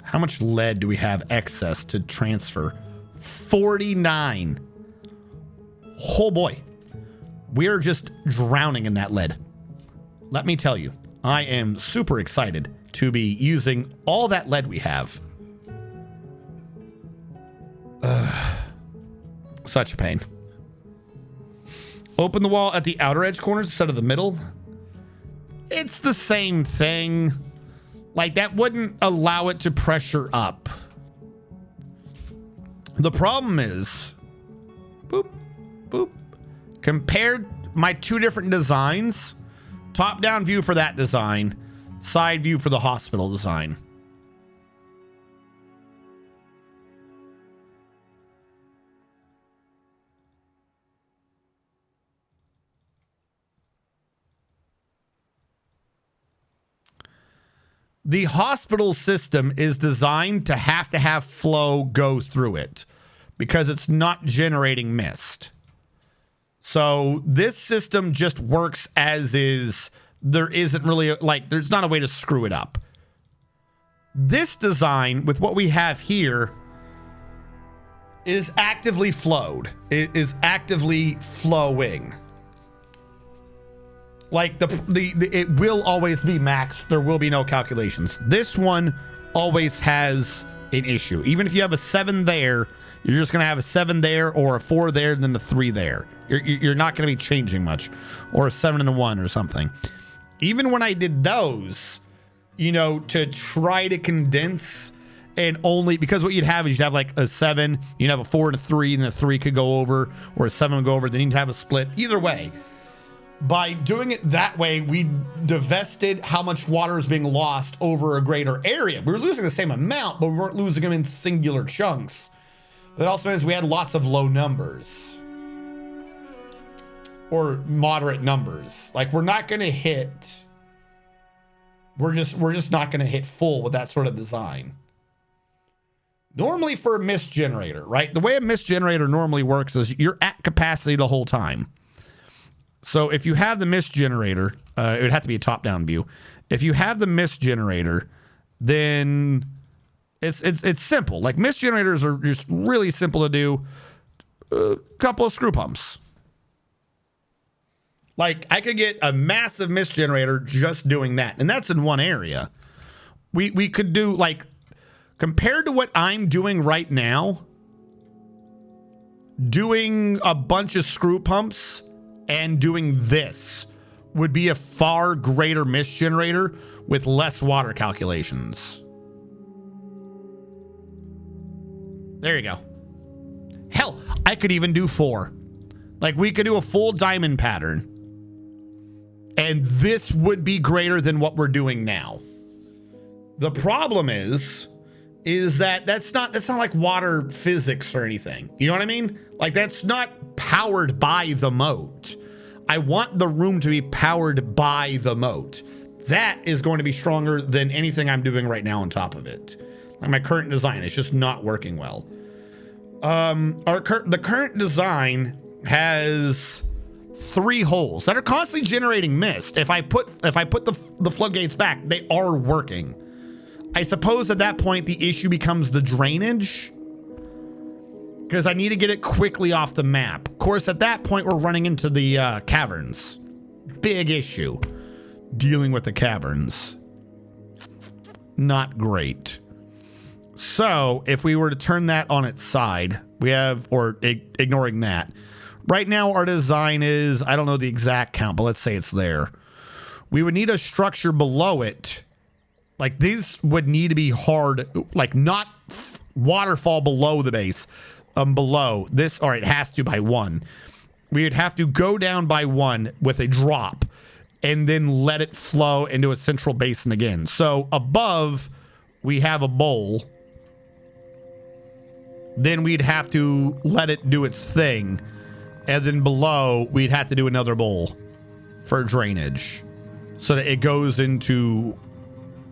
H: How much lead do we have excess to transfer? 49. Oh boy. We're just drowning in that lead. Let me tell you, I am super excited to be using all that lead we have. Such a pain. Open the wall at the outer edge corners instead of the middle. It's the same thing. Like, that wouldn't allow it to pressure up. The problem is, boop, boop. Compared my two different designs, top-down view for that design, side view for the hospital design. The hospital system is designed to have flow go through it because it's not generating mist. So this system just works as is. There isn't really there's not a way to screw it up. This design with what we have here is actively flowed. It is actively flowing. Like it will always be maxed. There will be no calculations. This one always has an issue. Even if you have a 7 there, you're just going to have a 7 there or a 4 there, then a 3 there. You're not going to be changing much, or a 7 and a 1 or something. Even when I did those, to try to condense, and only because what you'd have is you'd have like a 7, you'd have a 4 and a 3, and the 3 could go over, or a 7 would go over. Then you'd have a split. Either way. By doing it that way, we divested how much water is being lost over a greater area. We were losing the same amount, but we weren't losing them in singular chunks. That also means we had lots of low numbers. Or moderate numbers. Like, we're not going to hit... We're just not going to hit full with that sort of design. Normally for a mist generator, right? The way a mist generator normally works is you're at capacity the whole time. So if you have the mist generator, it would have to be a top-down view. If you have the mist generator, then it's simple. Like, mist generators are just really simple to do. A couple of screw pumps. Like, I could get a massive mist generator just doing that, and that's in one area. We could do, like, compared to what I'm doing right now, doing a bunch of screw pumps and doing this would be a far greater mist generator with less water calculations. There you go. Hell, I could even do 4. Like, we could do a full diamond pattern. And this would be greater than what we're doing now. The problem is that that's not like water physics or anything. You know what I mean? Like, that's not powered by the moat. I want the room to be powered by the moat. That is going to be stronger than anything I'm doing right now on top of it. Like, my current design is just not working well. The current design has 3 holes that are constantly generating mist. If I put the floodgates back, they are working. I suppose at that point the issue becomes the drainage, because I need to get it quickly off the map. Of course, at that point we're running into the caverns. Big issue dealing with the caverns. Not great. So if we were to turn that on its side, we have, or ignoring that, right now our design is, I don't know the exact count, but let's say it's there. we would need a structure below it. Like these would need to be hard, like not waterfall below the base. Below this, or it has to by 1. We would have to go down by 1 with a drop and then let it flow into a central basin again. So above, we have a bowl. Then we'd have to let it do its thing. And then below, we'd have to do another bowl for drainage so that it goes into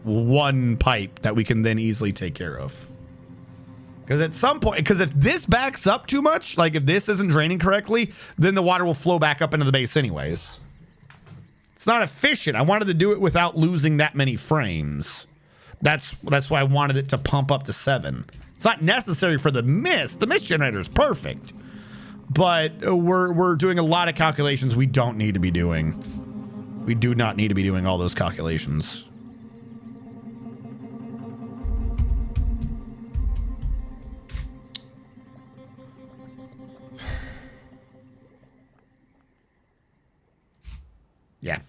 H: one pipe that we can then easily take care of. Because at some point, because if this backs up too much, like if this isn't draining correctly, then the water will flow back up into the base anyways. It's not efficient. I wanted to do it without losing that many frames. That's why I wanted it to pump up to 7. It's not necessary for the mist. The mist generator is perfect. But we're doing a lot of calculations we don't need to be doing. We do not need to be doing all those calculations. Yeah.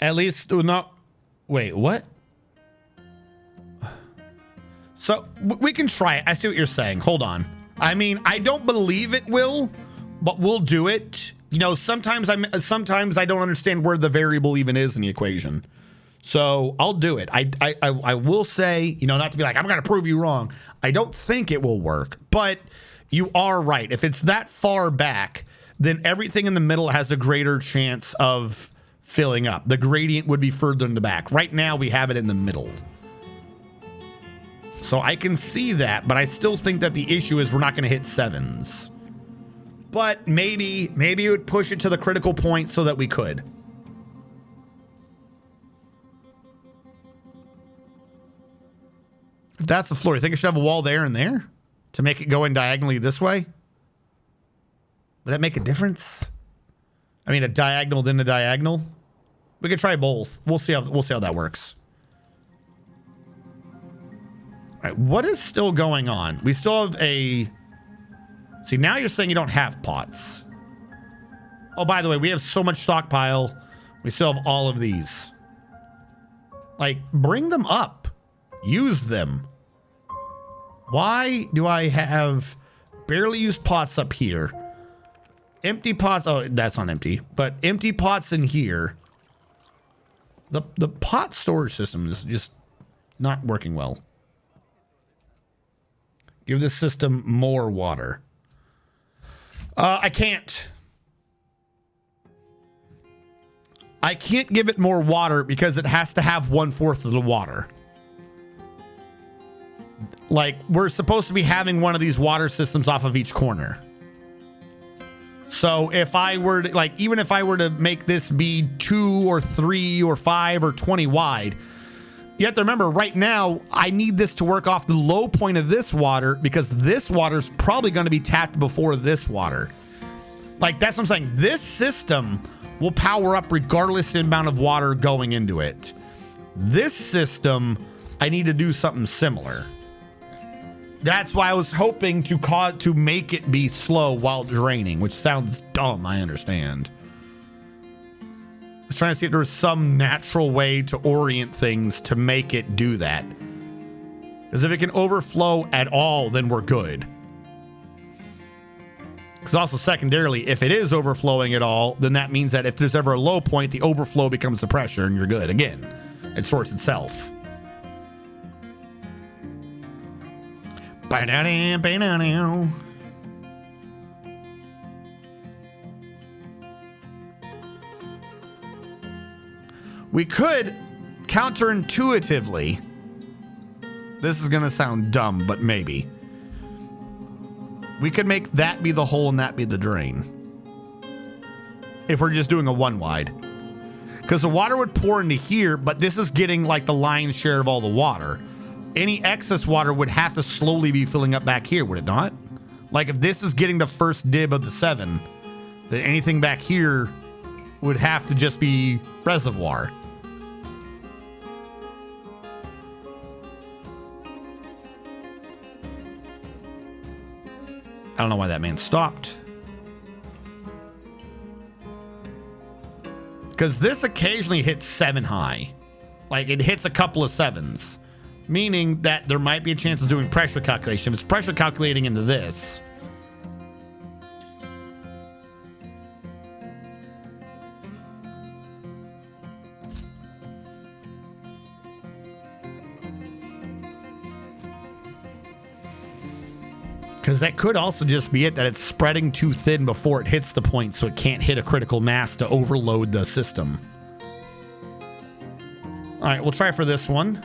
H: At least not. Wait, what? So we can try it. I see what you're saying. Hold on. I mean, I don't believe it will, but we'll do it. You know, sometimes I don't understand where the variable even is in the equation. So I'll do it. I will say, you know, not to be like, I'm going to prove you wrong. I don't think it will work, but you are right. If it's that far back, then everything in the middle has a greater chance of filling up. The gradient would be further in the back. Right now, we have it in the middle. So I can see that, but I still think that the issue is we're not going to hit 7s. But maybe it would push it to the critical point so that we could. If that's the floor, you think I should have a wall there and there to make it go in diagonally this way? Would that make a difference? I mean, a diagonal then a diagonal. We could try both. We'll see how that works. All right, what is still going on? We still have a. See, now you're saying you don't have pots. Oh, by the way, we have so much stockpile. We still have all of these. Like, bring them up. Use them. Why do I have barely used pots up here? Empty pots. Oh, that's not empty, but empty pots in here. The pot storage system is just not working well. Give this system more water. I can't. I can't give it more water because it has to have 1/4 of the water. Like, we're supposed to be having one of these water systems off of each corner. So if I were to, like, even if I were to make this be 2 or 3 or 5 or 20 wide, you have to remember right now, I need this to work off the low point of this water because this water is probably going to be tapped before this water. Like, that's what I'm saying. This system will power up regardless of the amount of water going into it. This system, I need to do something similar. That's why I was hoping to make it be slow while draining, which sounds dumb, I understand. I was trying to see if there was some natural way to orient things to make it do that. Because if it can overflow at all, then we're good. Because also secondarily, if it is overflowing at all, then that means that if there's ever a low point, the overflow becomes the pressure and you're good. Again, it sorts itself. We could counterintuitively, this is going to sound dumb, but maybe. We could make that be the hole and that be the drain. If we're just doing a 1 wide. Because the water would pour into here, but this is getting like the lion's share of all the water. Any excess water would have to slowly be filling up back here, would it not? Like if this is getting the first dib of the 7, then anything back here would have to just be reservoir. I don't know why that man stopped. Because this occasionally hits 7 high. Like, it hits a couple of 7s. Meaning that there might be a chance of doing pressure calculation. If it's pressure calculating into this. Because that could also just be it, that it's spreading too thin before it hits the point, so it can't hit a critical mass to overload the system. All right, we'll try for this one.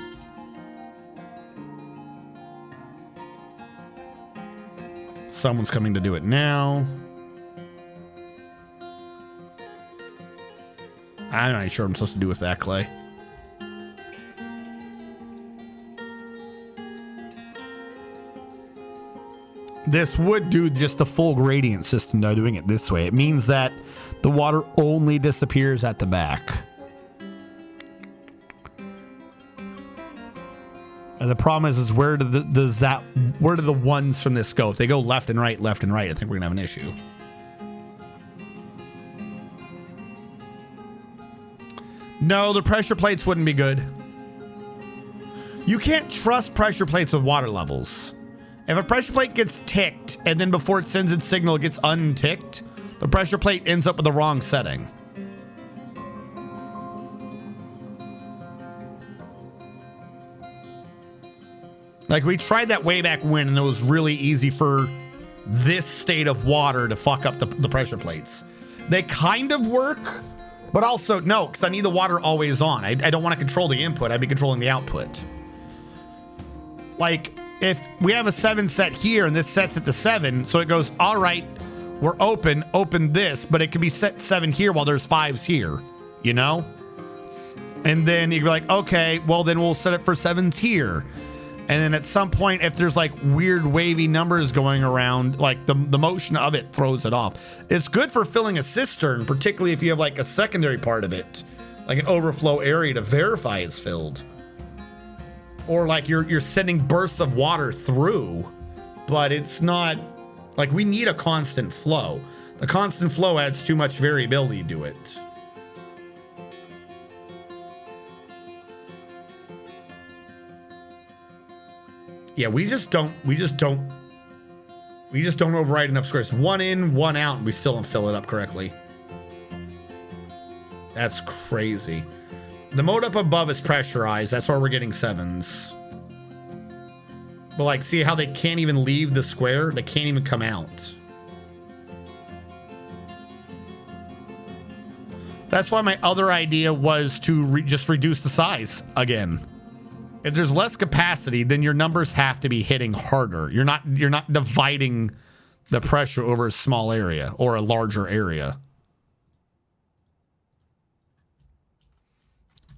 H: Someone's coming to do it now. I'm not sure what I'm supposed to do with that clay. This would do just the full gradient system though, doing it this way. It means that the water only disappears at the back. And the problem is where do the ones from this go? If they go left and right, I think we're gonna have an issue. No, the pressure plates wouldn't be good. You can't trust pressure plates with water levels. If a pressure plate gets ticked and then before it sends its signal it gets unticked, the pressure plate ends up with the wrong setting. Like, we tried that way back when, and it was really easy for this state of water to fuck up the pressure plates. They kind of work, but also no, because I need the water always on. I don't want to control the input. I'd be controlling the output. Like, if we have a 7 set here, and this sets it to 7, so it goes, all right, we're open this, but it can be set 7 here while there's 5s here, you know? And then you'd be like, okay, well, then we'll set it for 7s here. And then at some point, if there's like weird wavy numbers going around, like the motion of it throws it off. It's good for filling a cistern, particularly if you have like a secondary part of it, like an overflow area to verify it's filled. Or like you're sending bursts of water through, but it's not like we need a constant flow. The constant flow adds too much variability to it. Yeah, we just don't override enough squares. 1 in, 1 out, and we still don't fill it up correctly. That's crazy. The mode up above is pressurized. That's why we're getting 7s. But like, see how they can't even leave the square? They can't even come out. That's why my other idea was to just reduce the size again. If there's less capacity, then your numbers have to be hitting harder. You're not dividing the pressure over a small area or a larger area.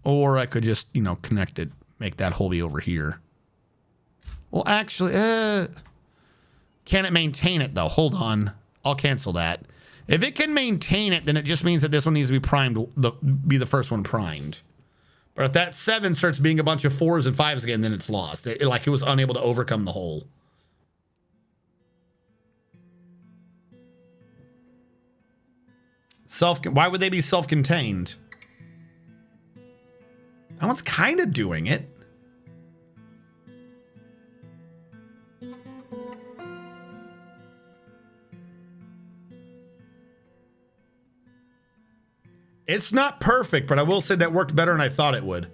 H: Or I could just, connect it, make that hole be over here. Well, actually, can it maintain it though? Hold on. I'll cancel that. If it can maintain it, then it just means that this one needs to be primed, be the first one primed. But if that 7 starts being a bunch of 4s and 5s again, then it's lost. It was unable to overcome the hole. Why would they be self-contained? That one's kind of doing it. It's not perfect, but I will say that worked better than I thought it would.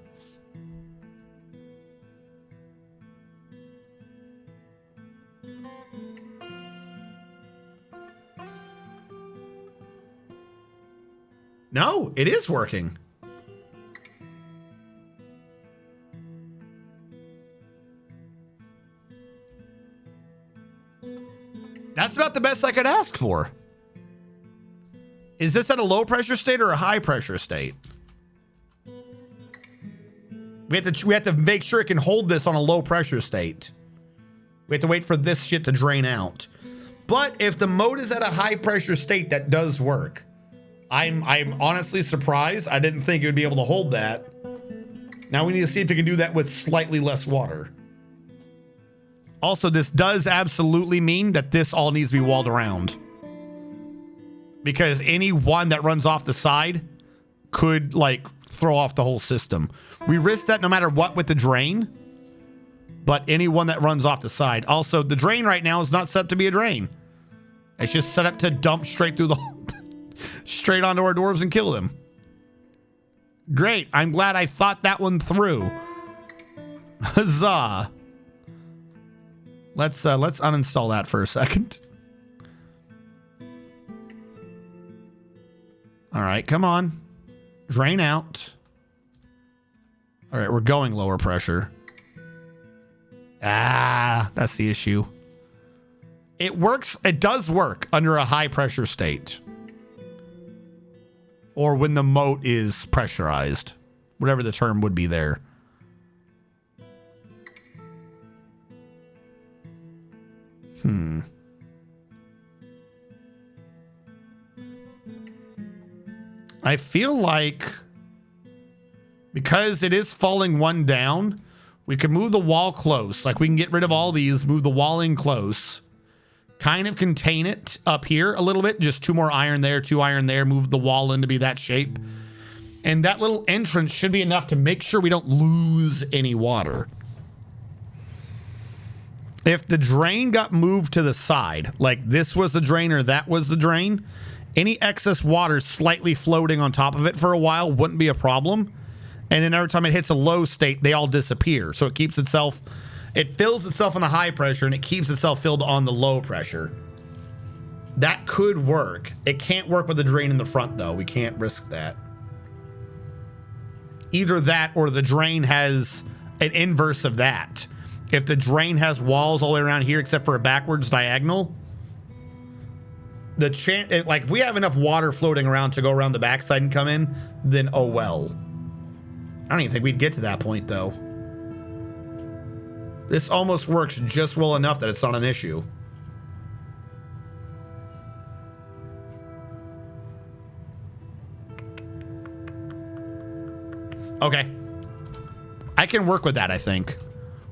H: No, it is working. That's about the best I could ask for. Is this at a low pressure state or a high pressure state? We have to make sure it can hold this on a low pressure state. We have to wait for this shit to drain out. But if the mode is at a high pressure state, that does work. I'm honestly surprised. I didn't think it would be able to hold that. Now we need to see if it can do that with slightly less water. Also, this does absolutely mean that this all needs to be walled around. Because any one that runs off the side could like throw off the whole system. We risk that no matter what with the drain, but anyone that runs off the side. Also, the drain right now is not set up to be a drain. It's just set up to dump straight through the straight onto our dwarves and kill them. Great. I'm glad I thought that one through. Huzzah. Let's uninstall that for a second. All right, come on. Drain out. All right, we're going lower pressure. Ah, that's the issue. It works. It does work under a high pressure state. Or when the moat is pressurized. Whatever the term would be there. I feel like because it is falling one down, we can move the wall close. Like we can get rid of all these, move the wall in close, kind of contain it up here a little bit. Just 2 more iron there, 2 iron there, move the wall in to be that shape. And that little entrance should be enough to make sure we don't lose any water. If the drain got moved to the side, like this was the drain or that was the drain, any excess water slightly floating on top of it for a while wouldn't be a problem. And then every time it hits a low state, they all disappear. So it keeps itself, it fills itself on the high pressure and it keeps itself filled on the low pressure. That could work. It can't work with the drain in the front though. We can't risk that. Either that or the drain has an inverse of that. If the drain has walls all the way around here except for a backwards diagonal, the chance, like if we have enough water floating around to go around the backside and come in, then oh well. I don't even think we'd get to that point though. This almost works just well enough that it's not an issue. Okay. I can work with that, I think.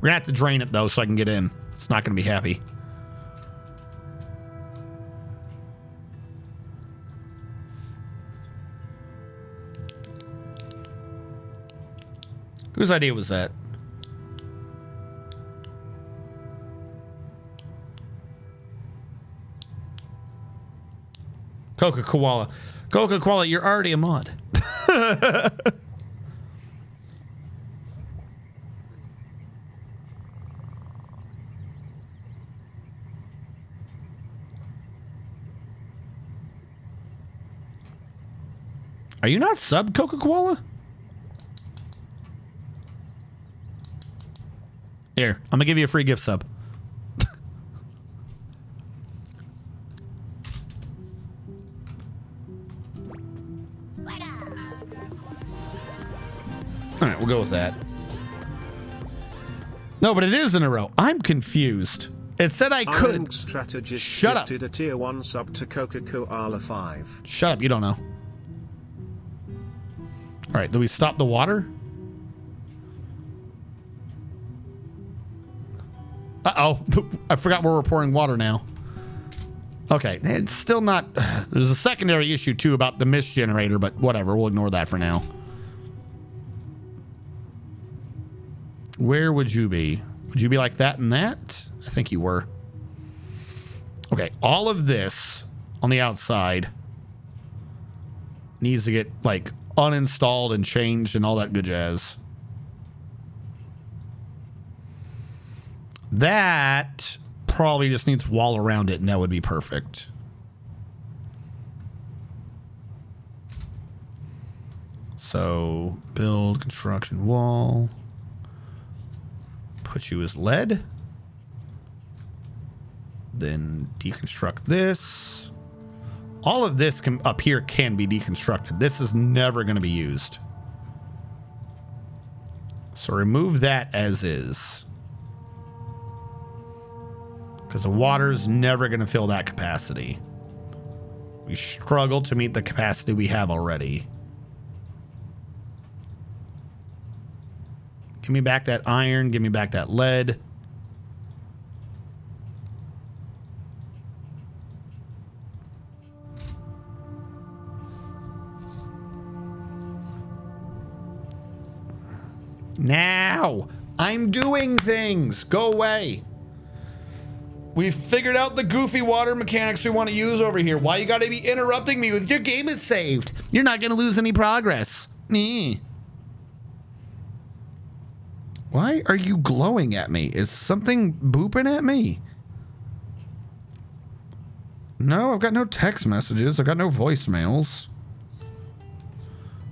H: We're gonna have to drain it though so I can get in. It's not gonna be happy. Whose idea was that? Coca-Cola. Coca-Cola, you're already a mod. Are you not sub Coca-Cola? Here, I'm gonna give you a free gift sub. All right, we'll go with that. No, but it is in a row. I'm confused. It said I could.
B: Strategist
H: Shut up.
B: gifted a tier 1 sub to Coca-Cola 5.
H: Shut up, you don't know. All right, do we stop the water? Uh-oh, I forgot we're pouring water now. Okay, it's still not... There's a secondary issue, too, about the mist generator, but whatever, we'll ignore that for now. Where would you be? Would you be like that and that? I think you were. Okay, all of this on the outside needs to get, like, uninstalled and changed and all that good jazz. That probably just needs wall around it, and that would be perfect. So, build construction wall. Put you as lead. Then deconstruct this. All of this can, up here can be deconstructed. This is never going to be used. So remove that as is. Because the water's never going to fill that capacity. We struggle to meet the capacity we have already. Give me back that iron. Give me back that lead. Now! I'm doing things! Go away! We've figured out the goofy water mechanics we want to use over here. Why you gotta be interrupting me with your game is saved? You're not gonna lose any progress. Why are you glowing at me? Is something booping at me? No, I've got no text messages. I've got no voicemails.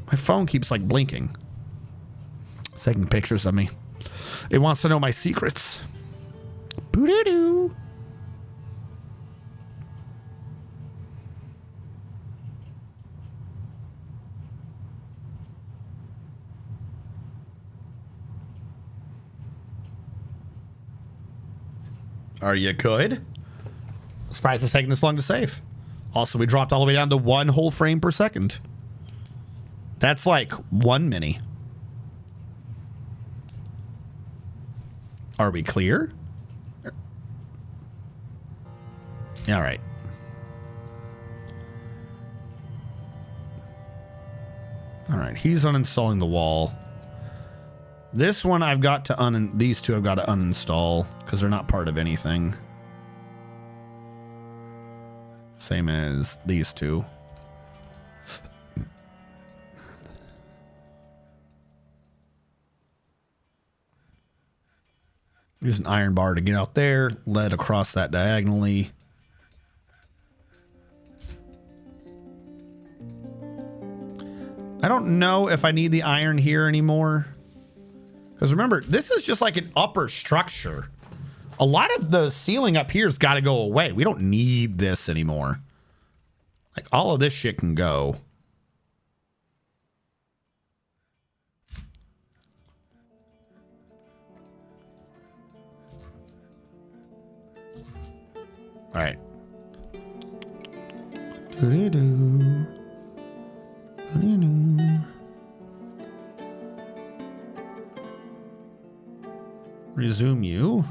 H: My phone keeps like blinking. It's taking pictures of me. It wants to know my secrets. Boo-doo-doo. Are you good? Surprised it's taking this long to save. Also, we dropped all the way down to 1 whole frame per second. That's like 1 mini. Are we clear? All right. All right, he's uninstalling the wall. This one I've got to these two I've got to uninstall because they're not part of anything. Same as these two. Use an iron bar to get out there, lead across that diagonally. I don't know if I need the iron here anymore. Because remember, this is just like an upper structure. A lot of the ceiling up here's got to go away. We don't need this anymore. Like, all of this shit can go. All right. Doo-doo-doo. Doo-doo-doo. Resume you.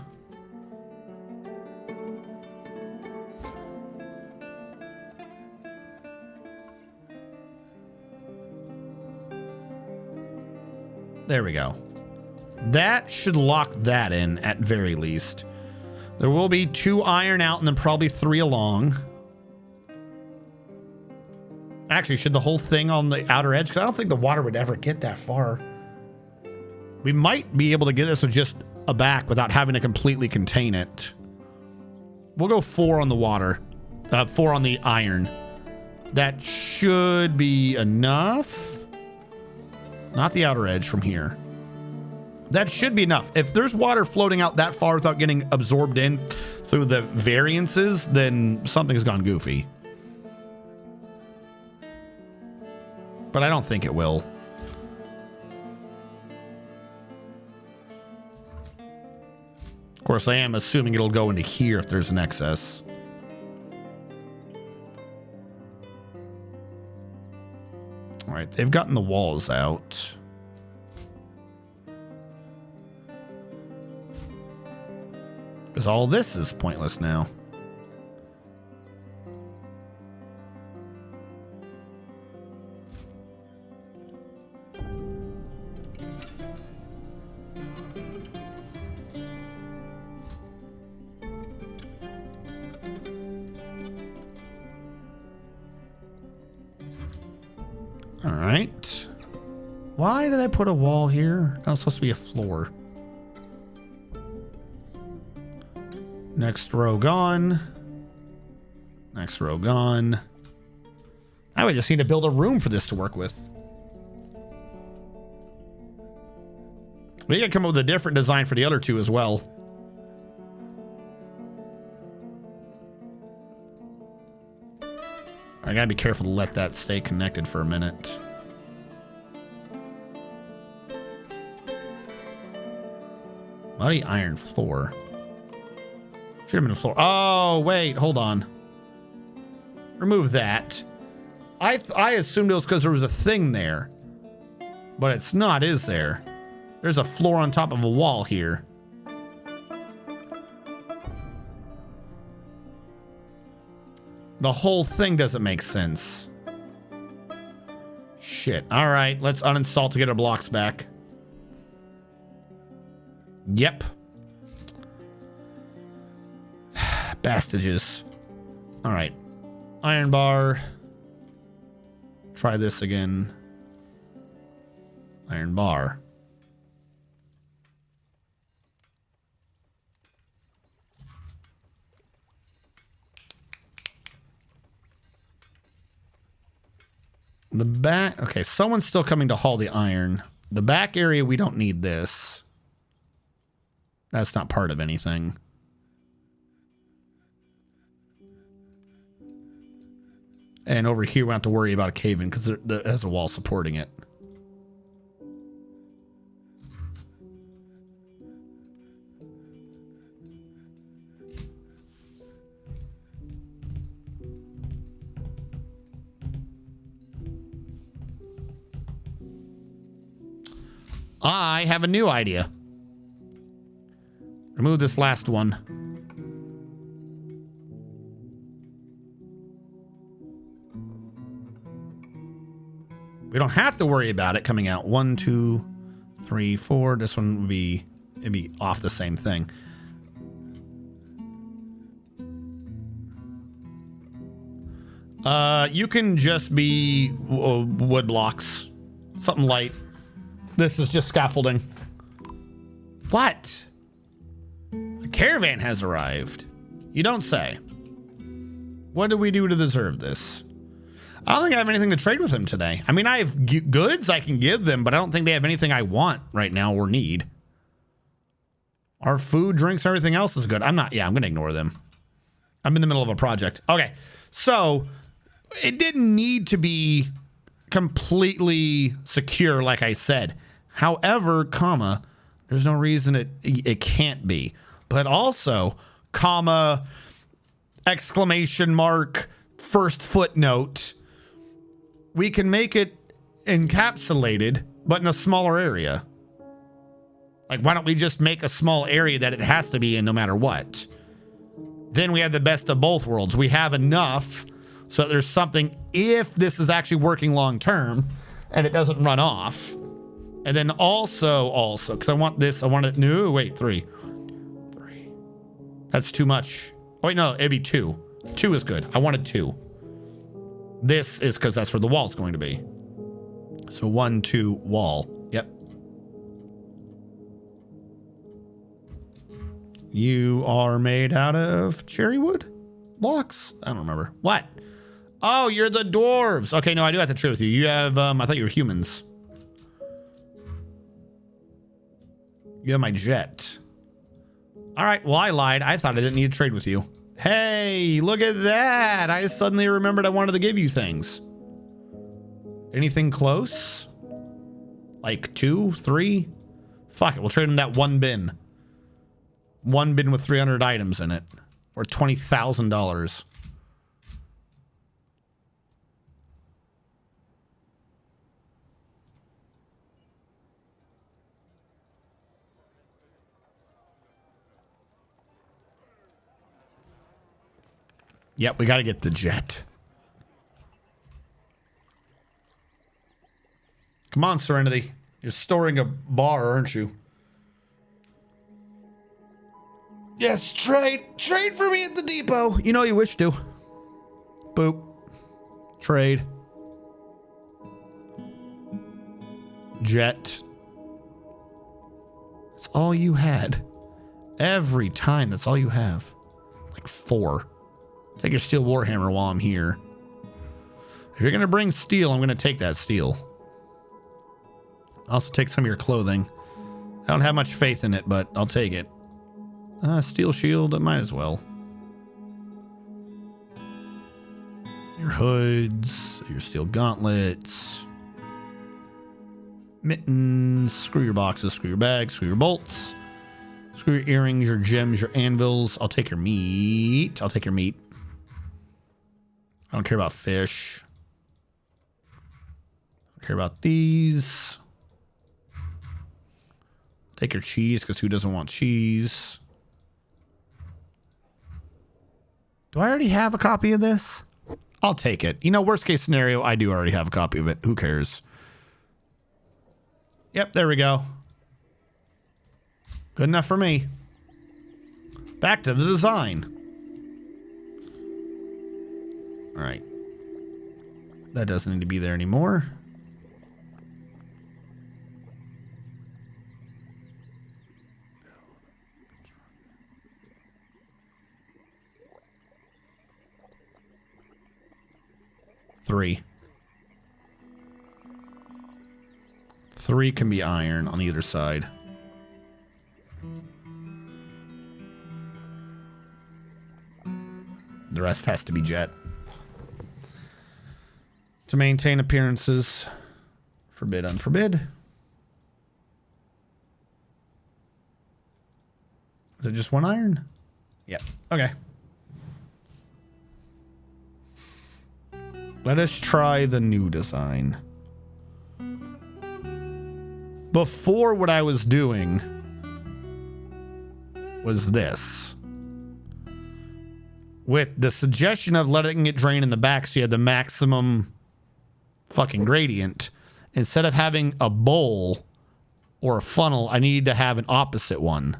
H: There we go. That should lock that in at very least. There will be 2 iron out and then probably 3 along. Actually, should the whole thing on the outer edge? Because I don't think the water would ever get that far. We might be able to get this with just a back without having to completely contain it. We'll go 4 on the water. 4 on the iron. That should be enough. Not the outer edge from here. That should be enough. If there's water floating out that far without getting absorbed in through the variances, then something's gone goofy. But I don't think it will. Of course, I am assuming it'll go into here if there's an excess. All right, they've gotten the walls out. Because all this is pointless now. All right. Why did I put a wall here? That was supposed to be a floor. Next row gone. Next row gone. I would just need to build a room for this to work with. We gotta come up with a different design for the other 2 as well. I gotta be careful to let that stay connected for a minute. Muddy iron floor. Should have been a floor. Oh, wait, hold on. Remove that. I assumed it was because there was a thing there. But it's not, is there? There's a floor on top of a wall here. The whole thing doesn't make sense. Shit. All right, let's uninstall to get our blocks back. Yep. Bastages. All right. Iron bar. Try this again. Iron bar. The back. Okay, someone's still coming to haul the iron. The back area, we don't need this. That's not part of anything. And over here, we don't have to worry about a cave-in because it has a wall supporting it. I have a new idea. Remove this last one. We don't have to worry about it coming out. 1, 2, 3, 4. This one would be, it'd be off the same thing. You can just be wood blocks. Something light. This is just scaffolding. What? A caravan has arrived. You don't say. What do we do to deserve this? I don't think I have anything to trade with them today. I mean, I have goods I can give them, but I don't think they have anything I want right now or need. Our food, drinks, everything else is good. I'm going to ignore them. I'm in the middle of a project. Okay, so it didn't need to be completely secure, like I said. However, comma, there's no reason it can't be. But also, comma, exclamation mark, first footnote, we can make it encapsulated, but in a smaller area. Like, why don't we just make a small area that it has to be in no matter what? Then we have the best of both worlds. We have enough so that there's something if this is actually working long term and it doesn't run off. And then also, because I want this, I want it, no, wait, 3. That's too much. Oh, wait, no, it'd be 2. 2 is good. I wanted 2. This is because that's where the wall's going to be. So 1, 2, wall. Yep. You are made out of cherry wood blocks? I don't remember. What? Oh, you're the dwarves. Okay, no, I do have to trade with you. You have, I thought you were humans. You have my jet. All right, well, I lied. I thought I didn't need to trade with you. Hey, look at that. I suddenly remembered I wanted to give you things. Anything close? Like 2, 3? Fuck it, we'll trade in that 1 bin. 1 bin with 300 items in it. Or $20,000. Yep, we got to get the jet. Come on, Serenity. You're storing a bar, aren't you? Yes, trade. Trade for me at the depot. You know you wish to. Boop. Trade. Jet. That's all you had. Every time, that's all you have. Like 4. Take your steel warhammer while I'm here. If you're going to bring steel, I'm going to take that steel. Also take some of your clothing. I don't have much faith in it, but I'll take it. Steel shield, I might as well. Your hoods, your steel gauntlets. Mittens, screw your boxes, screw your bags, screw your bolts. Screw your earrings, your gems, your anvils. I'll take your meat. I'll take your meat. I don't care about fish. I don't care about these. Take your cheese, because who doesn't want cheese? Do I already have a copy of this? I'll take it. You know, worst case scenario, I do already have a copy of it. Who cares? Yep, there we go. Good enough for me. Back to the design. All right. That doesn't need to be there anymore. Three can be iron on either side. The rest has to be jet. To maintain appearances, forbid, unforbid. Is it just one iron? Yeah. Okay. Let us try the new design. Before, what I was doing was this. With the suggestion of letting it drain in the back so you had the maximum fucking gradient. Instead of having a bowl or a funnel, I need to have an opposite one.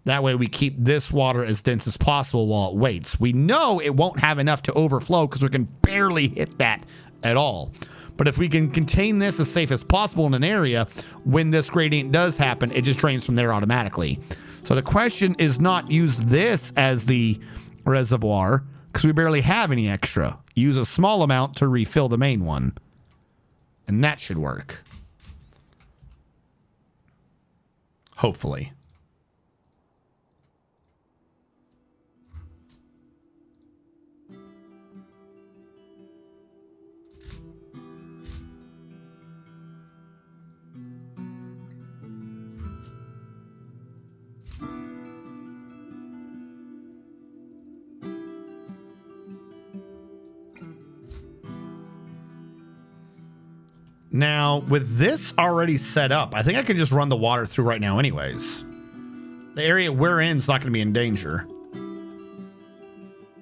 H: That way we keep this water as dense as possible while it waits. We know it won't have enough to overflow because we can barely hit that at all. But if we can contain this as safe as possible in an area, when this gradient does happen, it just drains from there automatically. So the question is not use this as the reservoir because we barely have any extra. Use a small amount to refill the main one. And that should work. Hopefully. Now, with this already set up, I think I can just run the water through right now anyways. The area we're in is not going to be in danger.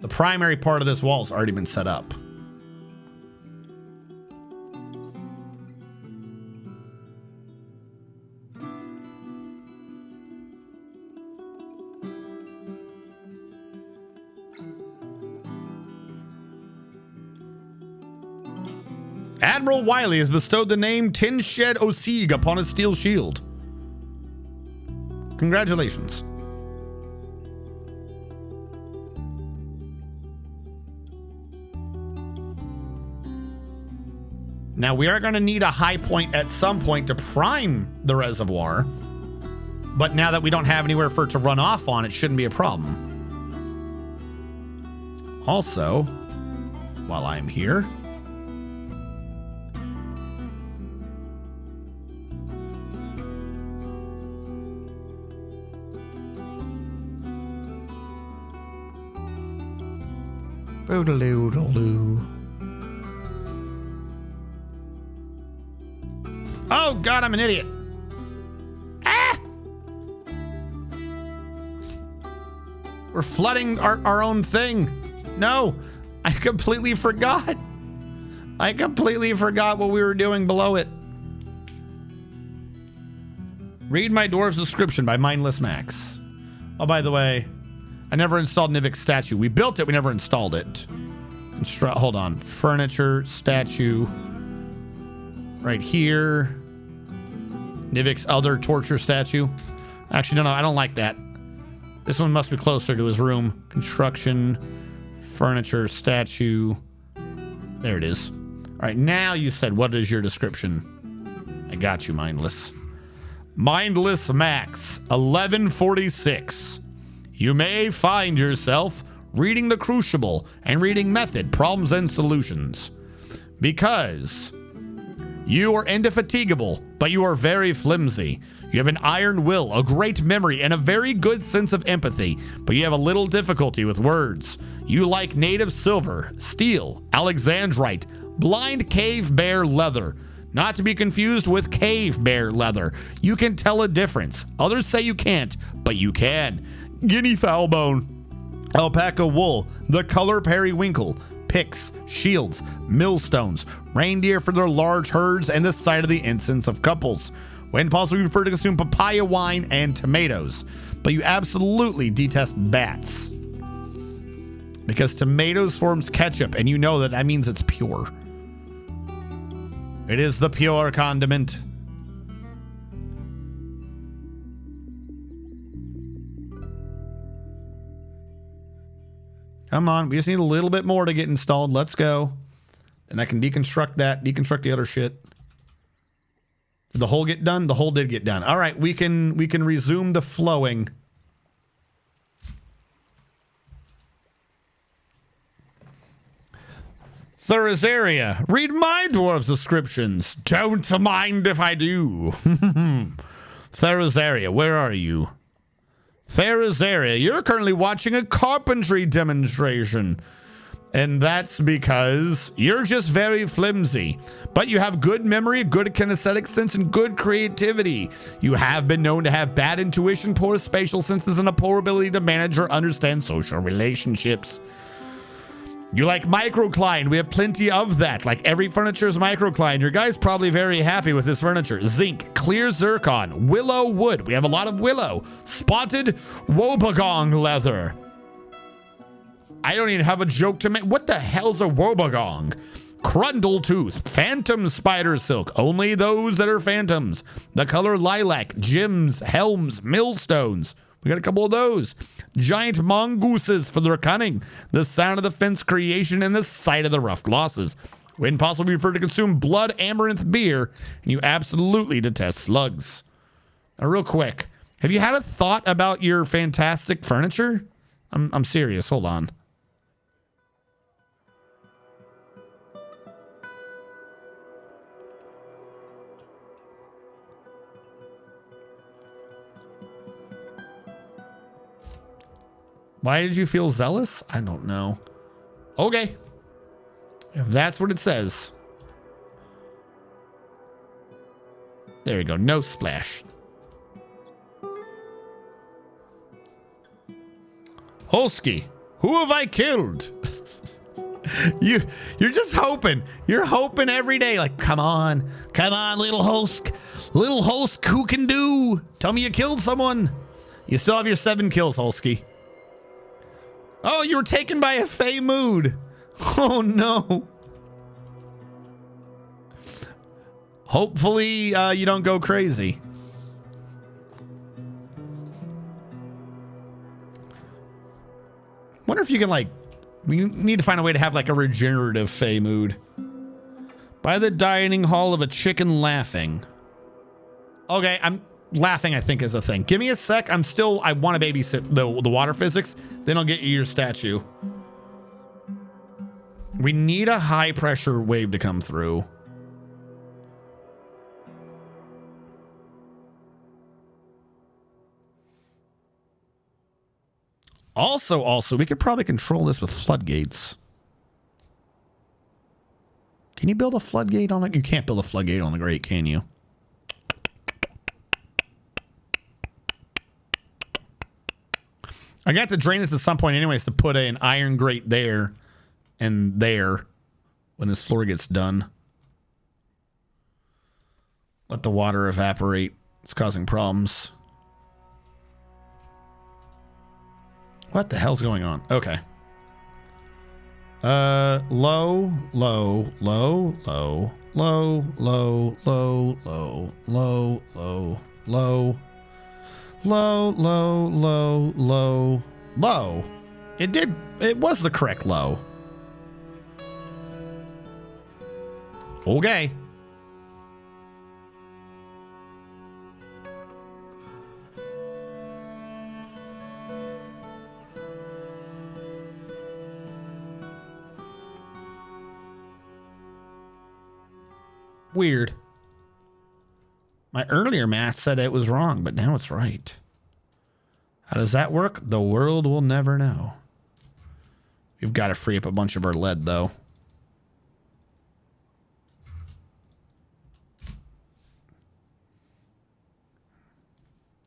H: The primary part of this wall has already been set up. Admiral Wiley has bestowed the name Tin Shed Osig upon his steel shield. Congratulations. Now we are going to need a high point at some point to prime the reservoir. But now that we don't have anywhere for it to run off on, it shouldn't be a problem. Also, while I'm here, oh God, I'm an idiot. Ah! We're flooding our own thing. No, I completely forgot. I completely forgot what we were doing below it. Read my dwarf's description by Mindless Max. Oh, by the way, I never installed Nivik's statue. We built it, we never installed it. Hold on. Furniture, statue. Right here. Nivik's other torture statue. Actually, no, I don't like that. This one must be closer to his room. Construction, furniture, statue. There it is. All right, now you said, what is your description? I got you, Mindless. Mindless Max, 1146. You may find yourself reading the Crucible and reading Method, Problems and Solutions. Because you are indefatigable, but you are very flimsy. You have an iron will, a great memory, and a very good sense of empathy, but you have a little difficulty with words. You like native silver, steel, alexandrite, blind cave bear leather. Not to be confused with cave bear leather. You can tell a difference. Others say you can't, but you can. Guinea fowl bone, alpaca wool, the color periwinkle, picks, shields, millstones, reindeer for their large herds, and the sight of the incense of couples. When possible, you prefer to consume papaya wine and tomatoes. But you absolutely detest bats. Because tomatoes forms ketchup, and you know that means it's pure. It is the pure condiment. Come on, we just need a little bit more to get installed. Let's go. And I can deconstruct that, deconstruct the other shit. Did the hole get done? The hole did get done. All right, we can resume the flowing. Thurizaria, read my dwarves descriptions. Don't mind if I do. Thurizaria, where are you? Thurizaria, you're currently watching a carpentry demonstration. And that's because you're just very flimsy. But you have good memory, good kinesthetic sense, and good creativity. You have been known to have bad intuition, poor spatial senses, and a poor ability to manage or understand social relationships. You like microcline. We have plenty of that. Like every furniture is microcline. Your guy's probably very happy with this furniture. Zinc, clear zircon, willow wood. We have a lot of willow. Spotted wobbegong leather. I don't even have a joke to make. What the hell's a wobbegong? Crundle tooth, phantom spider silk. Only those that are phantoms. The color lilac, gems, helms, millstones. We got a couple of those. Giant mongooses for their cunning, the sound of the fence creation, and the sight of the rough glosses. When possible, we prefer to consume blood amaranth beer, and you absolutely detest slugs. Now, real quick, have you had a thought about your fantastic furniture? I'm serious. Hold on. Why did you feel zealous? I don't know. Okay. If that's what it says. There you go. No splash. Holsky, who have I killed? You're just hoping. You're hoping every day. Like, come on, little Holsk. Little Holsk, who can do? Tell me you killed someone. You still have your 7 kills, Holsky. Oh, you were taken by a Fey mood. Oh, no. Hopefully, you don't go crazy. Wonder if you can, like... We need to find a way to have, like, a regenerative Fey mood. By the dining hall of a chicken laughing. Okay, laughing, I think, is a thing. Give me a sec. I want to babysit the water physics. Then I'll get you your statue. We need a high pressure wave to come through. Also, we could probably control this with floodgates. Can you build a floodgate on it? You can't build a floodgate on the grate, can you? I got to drain this at some point anyways to put an iron grate there and there when this floor gets done. Let the water evaporate. It's causing problems. What the hell's going on? Okay. Low, low, low, low, low, low, low, low, low, low, low, low. Low, low, low, low, low. It was the correct low. Okay. Weird. My earlier math said it was wrong, but now it's right. How does that work? The world will never know. We've got to free up a bunch of our lead, though.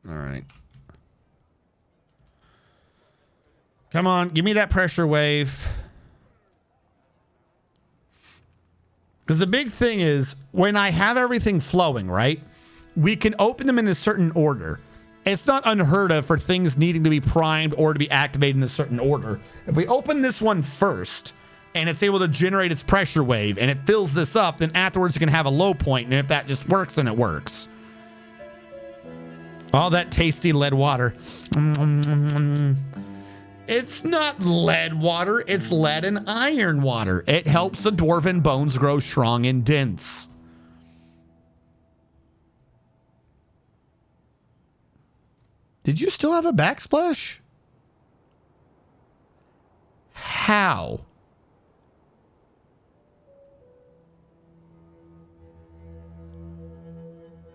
H: All right. Come on, give me that pressure wave. Because the big thing is, when I have everything flowing, right? we can open them in a certain order. It's not unheard of for things needing to be primed or to be activated in a certain order. If we open this one first and it's able to generate its pressure wave and it fills this up, then afterwards it can have a low point. And if that just works, then it works. All that tasty lead water. It's not lead water. It's lead and iron water. It helps the dwarven bones grow strong and dense. Did you still have a backsplash? How?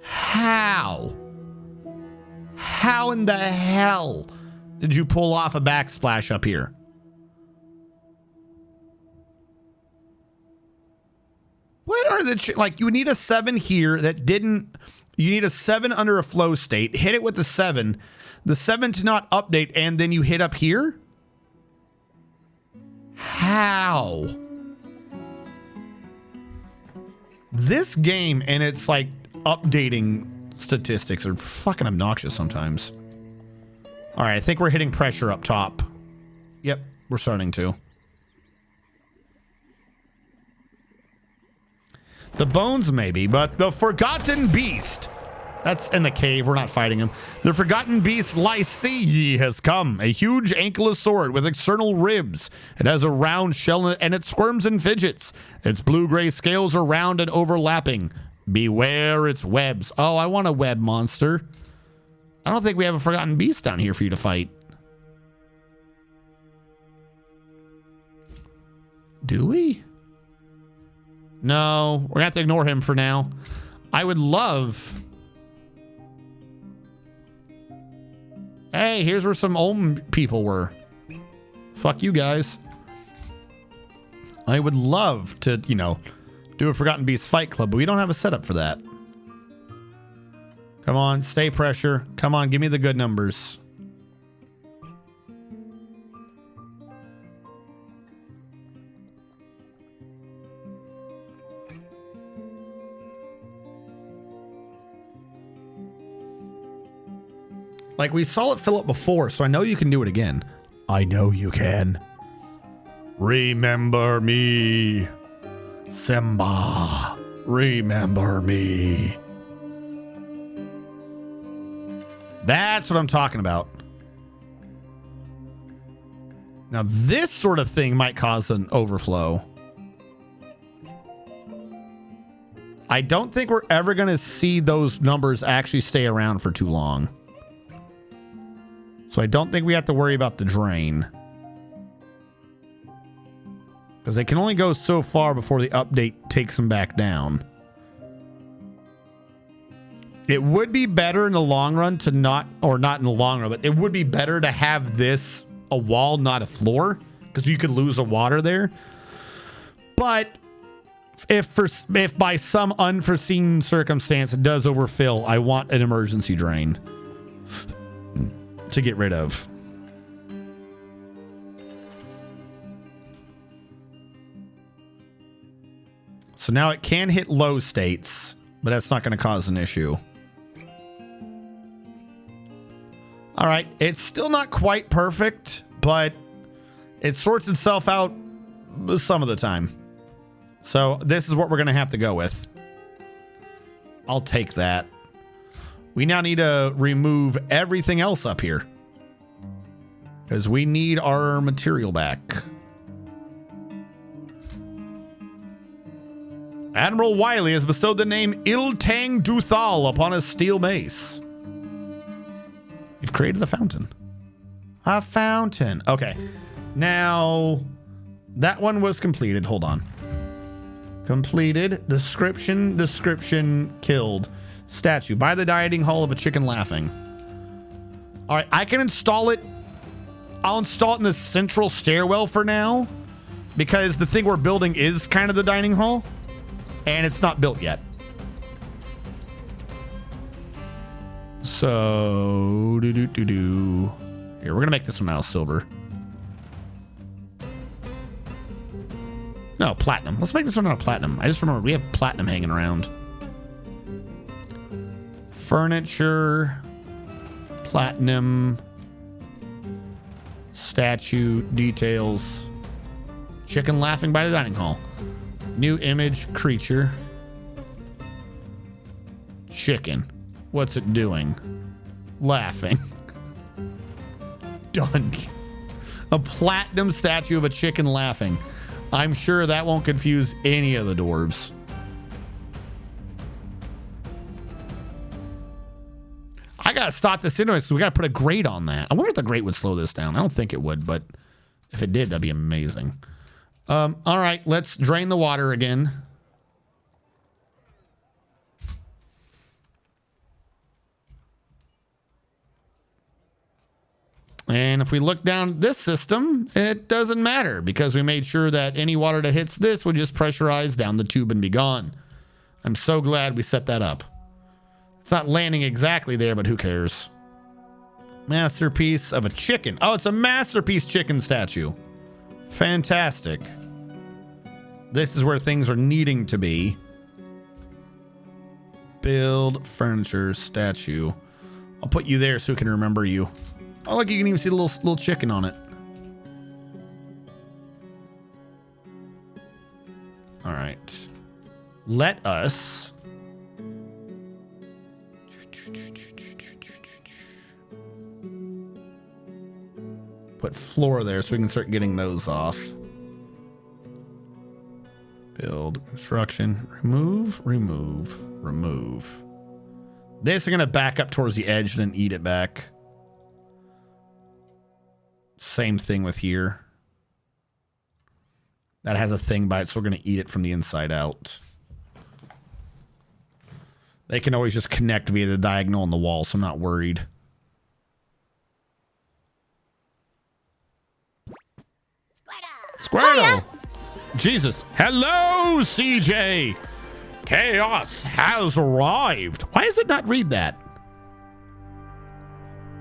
H: How? How in the hell did you pull off a backsplash up here? What are the... like, you need a 7 here that didn't... You need a 7 under a flow state. Hit it with the 7. The 7 to not update, and then you hit up here? How? This game and its, like, updating statistics are fucking obnoxious sometimes. All right, I think we're hitting pressure up top. Yep, we're starting to. The bones maybe, but the Forgotten Beast. That's in the cave. We're not fighting him. The Forgotten Beast Lycee has come. A huge ankylosaurid with external ribs. It has a round shell and it squirms and fidgets. Its blue-gray scales are round and overlapping. Beware its webs. Oh, I want a web monster. I don't think we have a Forgotten Beast down here for you to fight. Do we? No, we're gonna have to ignore him for now. I would love... Hey, here's where some Ohm people were. Fuck you guys. I would love to, you know, do a Forgotten Beast Fight Club, but we don't have a setup for that. Come on, stay pressure. Come on, give me the good numbers. Like, we saw it fill up before, so I know you can do it again. I know you can. Remember me. Simba. Remember me. That's what I'm talking about. Now, this sort of thing might cause an overflow. I don't think we're ever going to see those numbers actually stay around for too long. So I don't think we have to worry about the drain. Because they can only go so far before the update takes them back down. It would be better in the long run to not, or not in the long run, but it would be better to have this a wall, not a floor, because you could lose the water there. But if by some unforeseen circumstance it does overfill, I want an emergency drain to get rid of. So now it can hit low states, but that's not going to cause an issue. All right, it's still not quite perfect, but it sorts itself out some of the time. So this is what we're going to have to go with. I'll take that. We now need to remove everything else up here, because we need our material back. Admiral Wiley has bestowed the name Iltang Duthal upon a steel mace. You've created a fountain. A fountain. Okay. Now, that one was completed. Hold on. Completed. Description, killed. Statue. By the dieting hall of a chicken laughing. All right, I can install it. I'll install it in the central stairwell for now, because the thing we're building is kind of the dining hall, and it's not built yet. So, Here, we're gonna make this one out of silver. No, platinum. Let's make this one out of platinum. I just remember we have platinum hanging around. Furniture, platinum, statue, details, chicken laughing by the dining hall, new image, creature, chicken. What's it doing? Laughing. Done. A platinum statue of a chicken laughing. I'm sure that won't confuse any of the dwarves. I gotta stop this anyway, so we gotta put a grate on that. I wonder if the grate would slow this down. I don't think it would, but if it did, that'd be amazing. All right, let's drain the water again. And if we look down this system, it doesn't matter because we made sure that any water that hits this would just pressurize down the tube and be gone. I'm so glad we set that up. It's not landing exactly there, but who cares? Masterpiece of a chicken. Oh, it's a masterpiece chicken statue. Fantastic. This is where things are needing to be. Build furniture statue. I'll put you there so we can remember you. Oh, look, you can even see the little chicken on it. All right. Let us... put floor there so we can start getting those off. Build, construction, remove, remove, remove. This is going to back up towards the edge and then eat it back. Same thing with here. That has a thing by it, so we're going to eat it from the inside out. They can always just connect via the diagonal on the wall, so I'm not worried. Squirtle! Jesus. Hello, CJ! Chaos has arrived. Why does it not read that?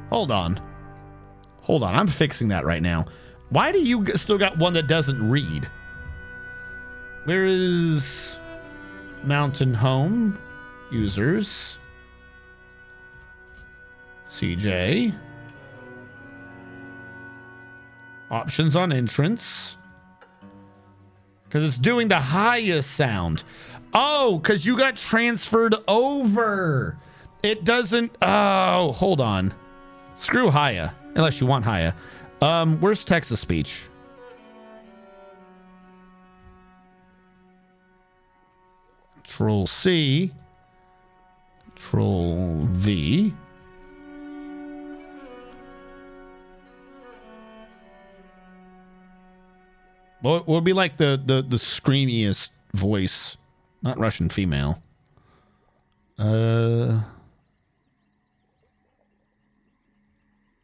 H: Hold on. Hold on, I'm fixing that right now. Why do you still got one that doesn't read? Where is Mountain Home? Users. CJ. Options on entrance. Because it's doing the highest sound. Oh, because you got transferred over. It doesn't... Oh, hold on. Screw Haya. Unless you want Haya. Where's text-to-speech? Control C. Control V. What would be like the screamiest voice? Not Russian female.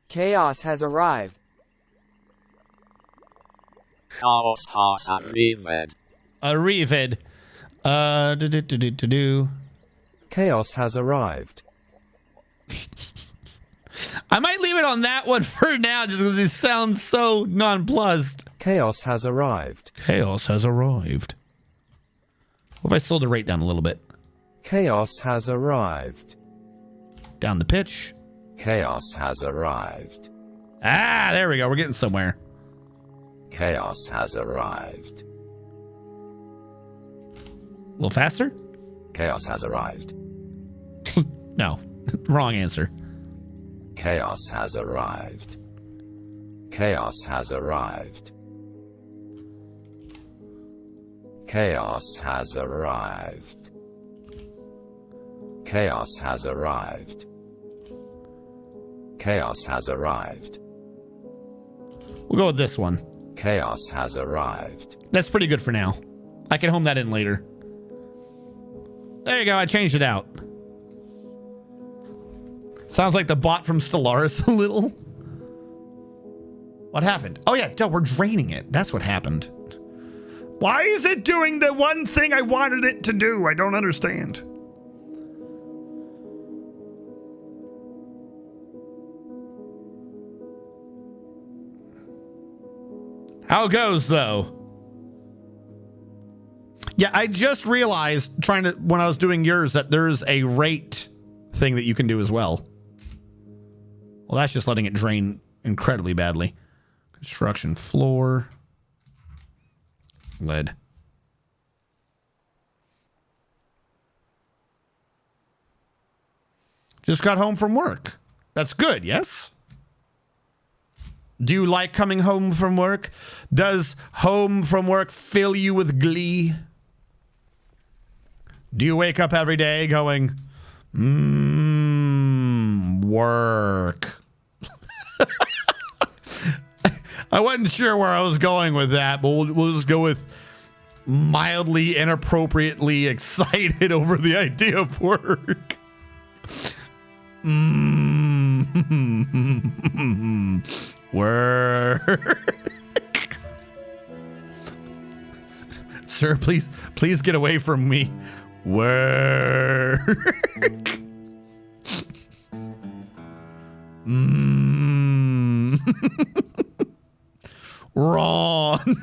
C: Chaos has arrived.
K: Chaos has arrived.
H: Arrived.
J: Chaos has arrived.
H: I might leave it on that one for now just because it sounds so nonplussed.
J: Chaos has arrived.
H: Chaos has arrived. What if I slowed the rate down a little bit?
J: Chaos has arrived.
H: Down the pitch.
J: Chaos has arrived.
H: Ah, there we go. We're getting somewhere.
J: Chaos has arrived.
H: A little faster?
J: Chaos has arrived.
H: No. Wrong answer.
J: Chaos has arrived. Chaos has arrived. Chaos has arrived. Chaos has arrived. Chaos has arrived.
H: We'll go with this one.
J: Chaos has arrived.
H: That's pretty good for now. I can home that in later. There you go. I changed it out. Sounds like the bot from Stellaris a little. What happened? Oh yeah, we're draining it. That's what happened. Why is it doing the one thing I wanted it to do? I don't understand. How goes though? Yeah, I just realized when I was doing yours that there's a rate thing that you can do as well. Well, that's just letting it drain incredibly badly. Construction floor. Lead. Just got home from work. That's good, yes? Do you like coming home from work? Does home from work fill you with glee? Do you wake up every day going, work? I wasn't sure where I was going with that, but we'll just go with mildly inappropriately excited over the idea of work. Work. Sir, please get away from me. Work. Wrong.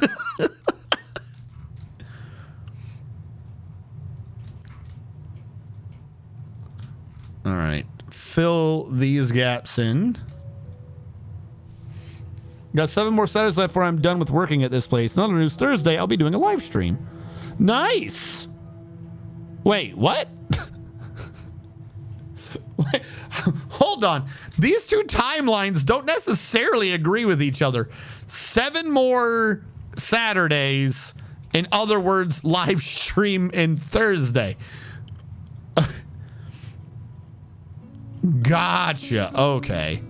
H: All right. Fill these gaps in. Got 7 more Saturdays left before I'm done with working at this place. Another news Thursday, I'll be doing a live stream. Nice. Wait, what? Wait, hold on. These two timelines don't necessarily agree with each other. 7 more Saturdays. In other words, live stream in Thursday. Gotcha. Okay.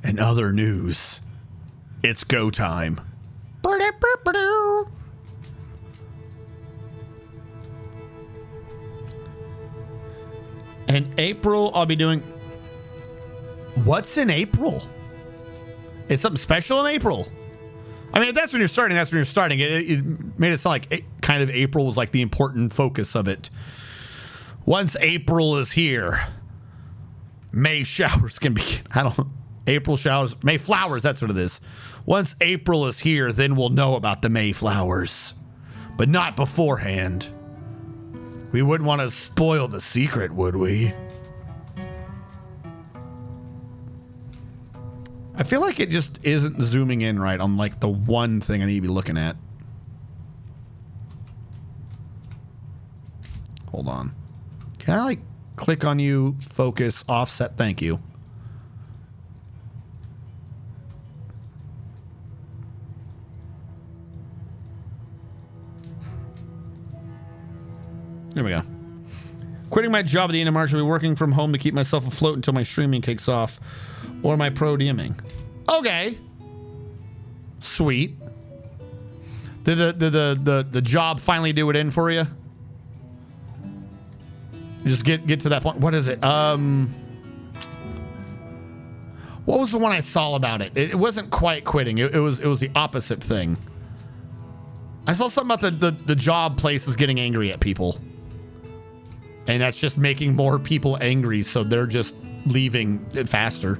H: In other news, it's go time. In April, I'll be doing... What's in April? Is something special in April? I mean, if that's when you're starting, that's when you're starting. It made it sound like kind of April was like the important focus of it. Once April is here, May showers can begin. I don't know. April showers, May flowers, that's what it is. Once April is here, then we'll know about the May flowers. But not beforehand. We wouldn't want to spoil the secret, would we? I feel like it just isn't zooming in right on like the one thing I need to be looking at. Hold on. Can I like click on you, focus, offset? Thank you. There we go. Quitting my job at the end of March. I'll be working from home to keep myself afloat until my streaming kicks off. Or my pro DMing. Okay. Sweet. Did the job finally do it in for you? Just get to that point. What is it? What was the one I saw about it? It wasn't quite quitting. It was the opposite thing. I saw something about the job place is getting angry at people. And that's just making more people angry, so they're just leaving it faster.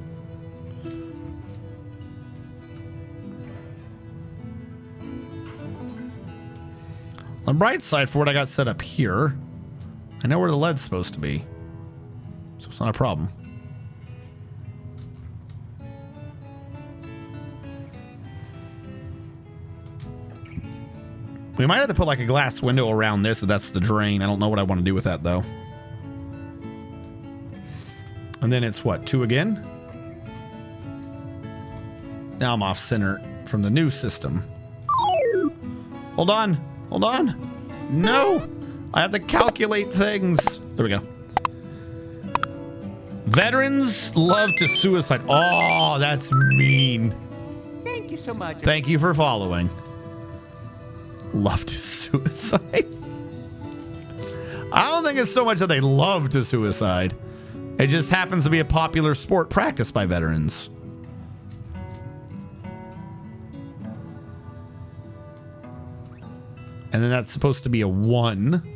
H: On the bright side, for what I got set up here, I know where the lead's supposed to be. So it's not a problem. We might have to put like a glass window around this if that's the drain. I don't know what I want to do with that though. And then it's what, 2 again? Now I'm off center from the new system. Hold on. Hold on. No! I have to calculate things. There we go. Veterans love to suicide. Oh, that's mean.
E: Thank you so much.
H: Thank you for following. Love to suicide. I don't think it's so much that they love to suicide. It just happens to be a popular sport practiced by veterans. And then that's supposed to be a 1.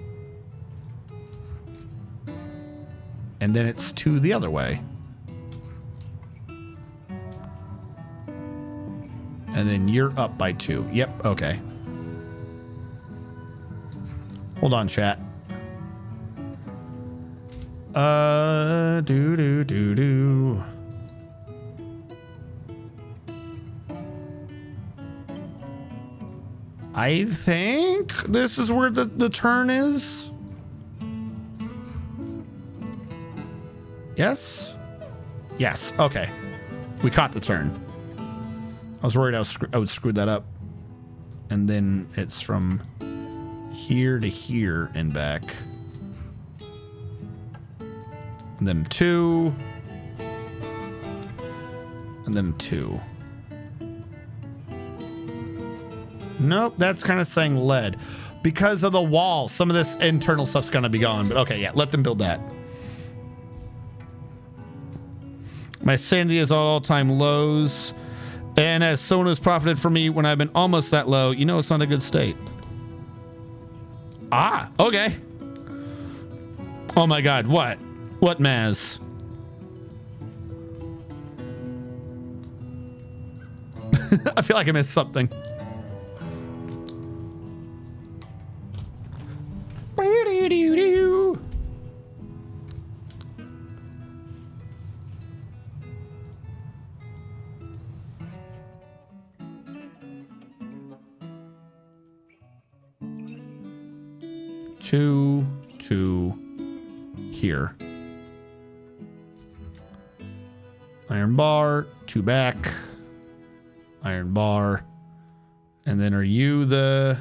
H: And then it's 2 the other way. And then you're up by 2. Yep, okay. Hold on, chat. Do. I think this is where the turn is. Yes? Yes, okay. We caught the turn. I was worried I would screw that up. And then it's from here to here and back. And then 2. And then 2. Nope, that's kind of saying lead. Because of the wall, some of this internal stuff's going to be gone. But okay, yeah, let them build that. My sanity is all-time lows. And as someone who's profited from me when I've been almost that low, you know it's not a good state. Ah, okay. Oh my god, what? What, Maz? I feel like I missed something. Two here. Iron bar, 2 back. Iron bar. And then are you the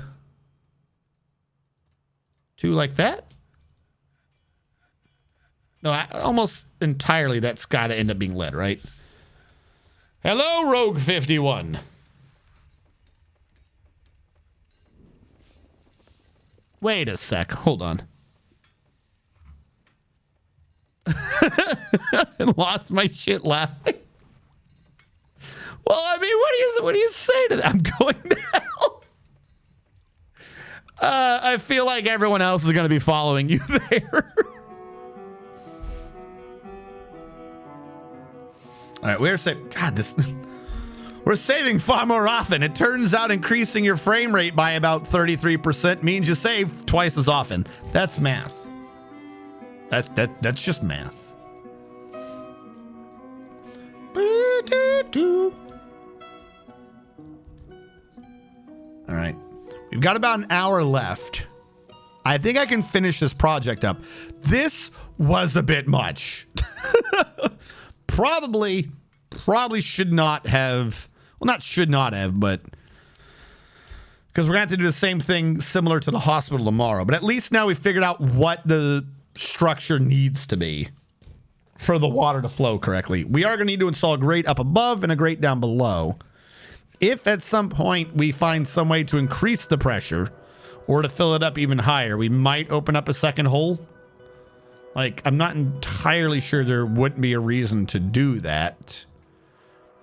H: 2 like that? No, almost entirely that's got to end up being lead, right? Hello, Rogue 51. Wait a sec. Hold on. I lost my shit laughing. Well, I mean, what do you say to that? I'm going now. I feel like everyone else is going to be following you there. All right, we're saving. God, we're saving far more often. It turns out increasing your frame rate by about 33% means you save twice as often. That's math. That's just math. All right. We've got about an hour left. I think I can finish this project up. This was a bit much. Probably should not have. Well, not should not have, but because we're going to have to do the same thing similar to the hospital tomorrow. But at least now we've figured out what the structure needs to be for the water to flow correctly. We are going to need to install a grate up above and a grate down below. If at some point we find some way to increase the pressure or to fill it up even higher, we might open up a second hole. Like, I'm not entirely sure there wouldn't be a reason to do that.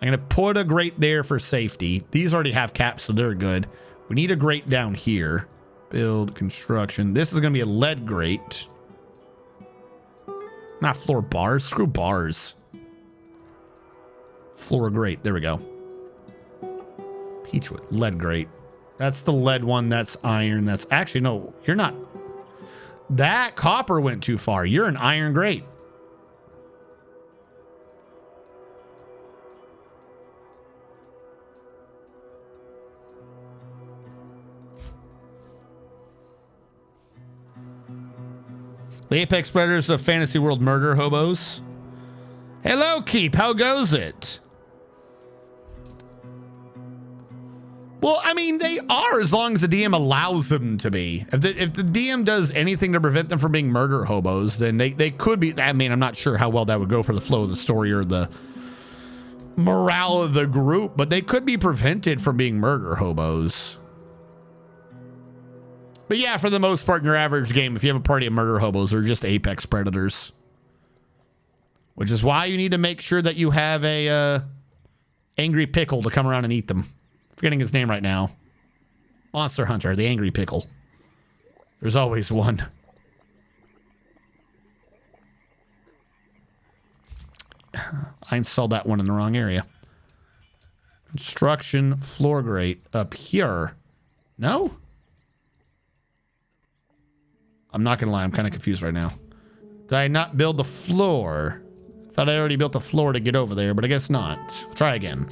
H: I'm going to put a grate there for safety. These already have caps, so they're good. We need a grate down here. Build, construction. This is going to be a lead grate. Not floor bars. Screw bars. Floor grate. There we go. Peachwood. Lead grate. That's the lead one. That's iron. That's actually, no, you're not. That copper went too far. You're an iron grate. The Apex Predators of Fantasy World Murder Hobos. Hello, Keep. How goes it? Well, I mean, they are as long as the DM allows them to be. If the DM does anything to prevent them from being murder hobos, then they could be. I mean, I'm not sure how well that would go for the flow of the story or the morale of the group, but they could be prevented from being murder hobos. But yeah, for the most part in your average game, if you have a party of murder hobos, they're just apex predators. Which is why you need to make sure that you have a angry pickle to come around and eat them. Forgetting his name right now. Monster Hunter, the angry pickle. There's always one. I installed that one in the wrong area. Construction floor grate up here. No? I'm not going to lie. I'm kind of confused right now. Did I not build the floor? Thought I already built the floor to get over there, but I guess not. Try again.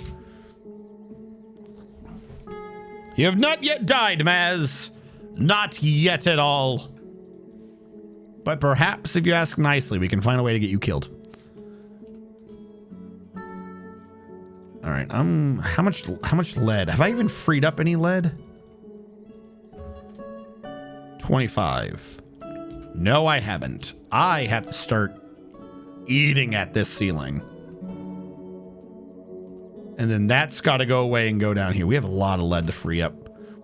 H: You have not yet died, Maz. Not yet at all. But perhaps if you ask nicely, we can find a way to get you killed. All right, how much lead? Have I even freed up any lead? 25. No, I haven't. I have to start eating at this ceiling. And then that's got to go away and go down here. We have a lot of lead to free up.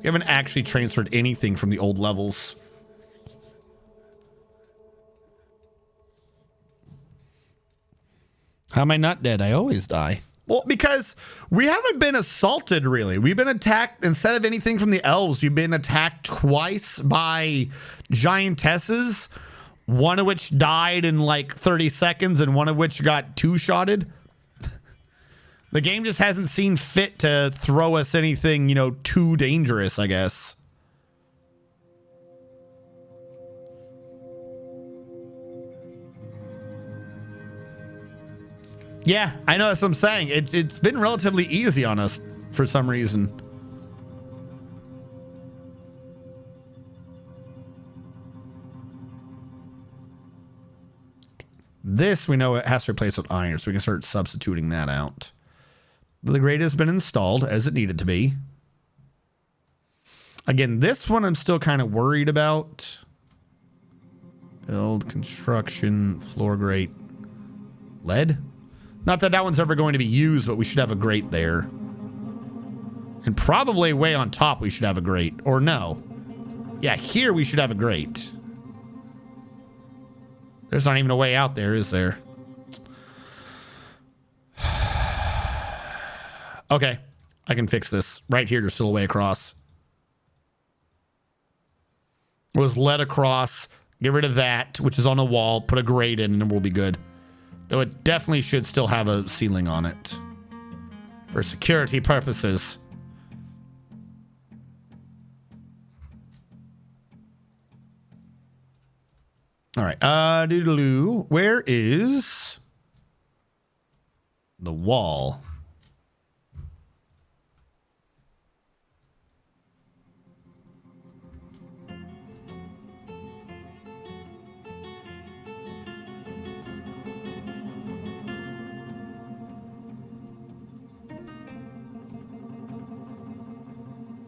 H: We haven't actually transferred anything from the old levels. How am I not dead? I always die. Well, because we haven't been assaulted, really. We've been attacked, instead of anything from the elves, we've been attacked twice by giantesses, one of which died in like 30 seconds and one of which got two-shotted. The game just hasn't seen fit to throw us anything, you know, too dangerous, I guess. Yeah, I know, that's what I'm saying. It's been relatively easy on us for some reason. This we know it has to replace with iron, so we can start substituting that out. The grate has been installed as it needed to be. Again, this one I'm still kind of worried about. Build, construction, floor grate, lead. Not that that one's ever going to be used, but we should have a grate there. And probably way on top we should have a grate. Or no. Yeah, here we should have a grate. There's not even a way out there, is there? Okay. I can fix this. Right here, there's still a way across. Was led across. Get rid of that, which is on the wall. Put a grate in, and then we'll be good. Though it definitely should still have a ceiling on it. For security purposes. All right. Doodaloo. Where is the wall?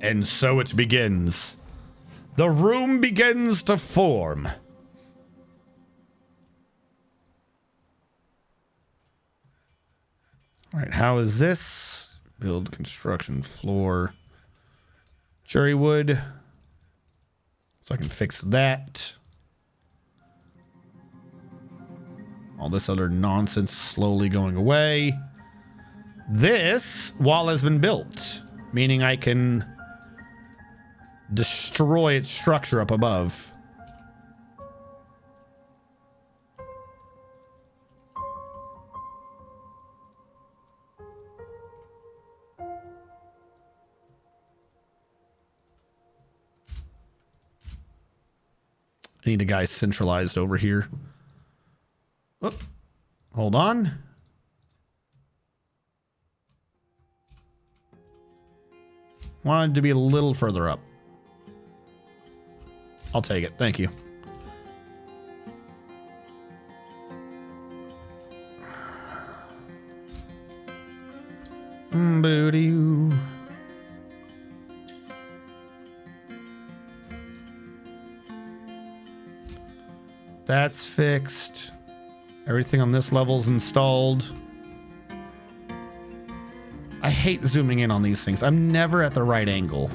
H: And so it begins. The room begins to form. All right, how is this? Build, construction, floor. Cherry wood. So I can fix that. All this other nonsense slowly going away. This wall has been built, meaning I can destroy its structure up above. I need a guy centralized over here. Oh, hold on. Wanted to be a little further up. I'll take it. Thank you. Booty-oo. That's fixed. Everything on this level's installed. I hate zooming in on these things. I'm never at the right angle.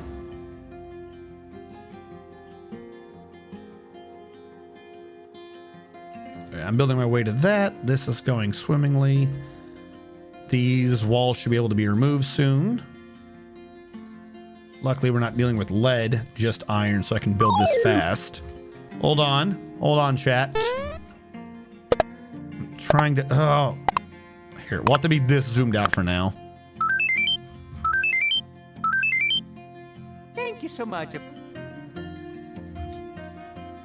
H: Okay, I'm building my way to that. This is going swimmingly. These walls should be able to be removed soon. Luckily, we're not dealing with lead, just iron, so I can build this fast. Hold on. Hold on, chat. I'm trying to... Oh. I Here, we'll have to be this zoomed out for now.
E: Thank you so much.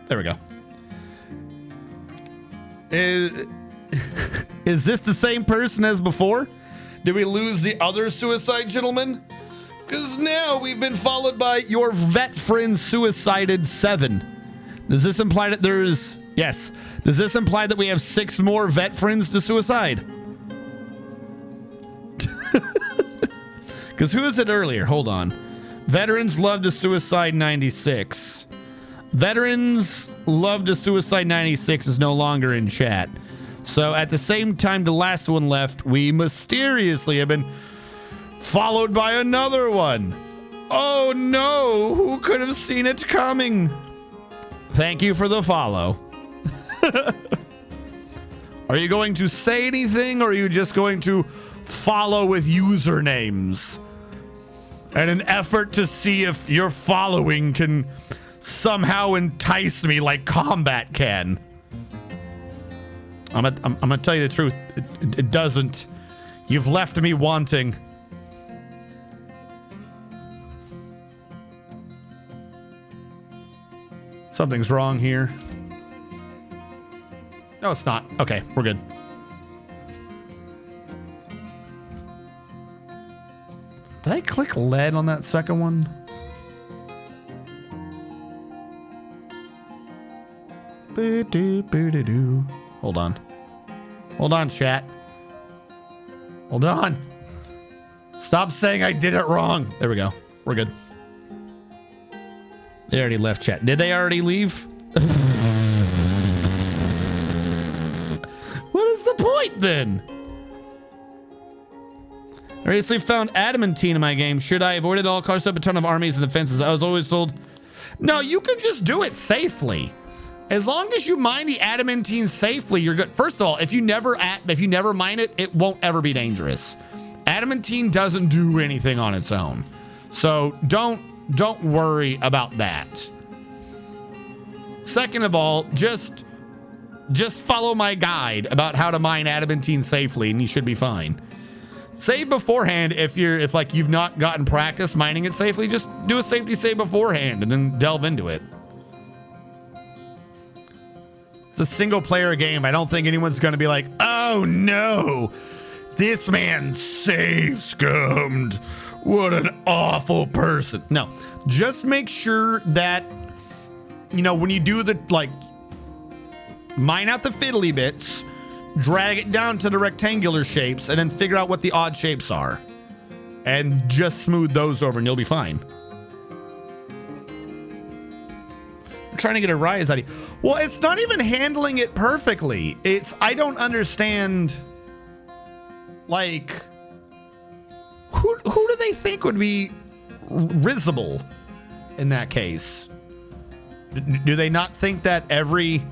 H: There we go. Is this the same person as before? Did we lose the other suicide gentleman? Because now we've been followed by your vet friend suicided 7. Does this imply that there's... Yes. Does this imply that we have 6 more vet friends to suicide? Because who is it earlier? Hold on. Veterans love to suicide 96. Veterans love to suicide 96 is no longer in chat. So at the same time the last one left, we mysteriously have been followed by another one. Oh no, who could have seen it coming? Thank you for the follow. Are you going to say anything, or are you just going to follow with usernames? In an effort to see if your following can somehow entice me like combat can. I'm gonna tell you the truth. It doesn't. You've left me wanting. Something's wrong here. No, it's not. Okay, we're good. Did I click lead on that second one? Boo-doo-boo-doo-doo. Hold on. Hold on, chat. Hold on. Stop saying I did it wrong. There we go. We're good. They already left chat. Did they already leave? What is the point then? I recently found adamantine in my game. Should I avoid it all cost up a ton of armies and defenses? I was always told, no, you can just do it safely. As long as you mine the adamantine safely, you're good. First of all, if you never mine it, it won't ever be dangerous. Adamantine doesn't do anything on its own. So don't worry about that. Second of all, just follow my guide about how to mine adamantine safely and you should be fine. Save beforehand if you've not gotten practice mining it safely. Just do a safety save beforehand and then delve into it. It's a single player game. I don't think anyone's going to be like, oh no, this man save scummed. What an awful person. No, just make sure that, when you do the, mine out the fiddly bits, drag it down to the rectangular shapes, and then figure out what the odd shapes are. And just smooth those over and you'll be fine. I'm trying to get a rise out of you. Well, it's not even handling it perfectly. I don't understand, who do they think would be risible in that case? Do they not think that every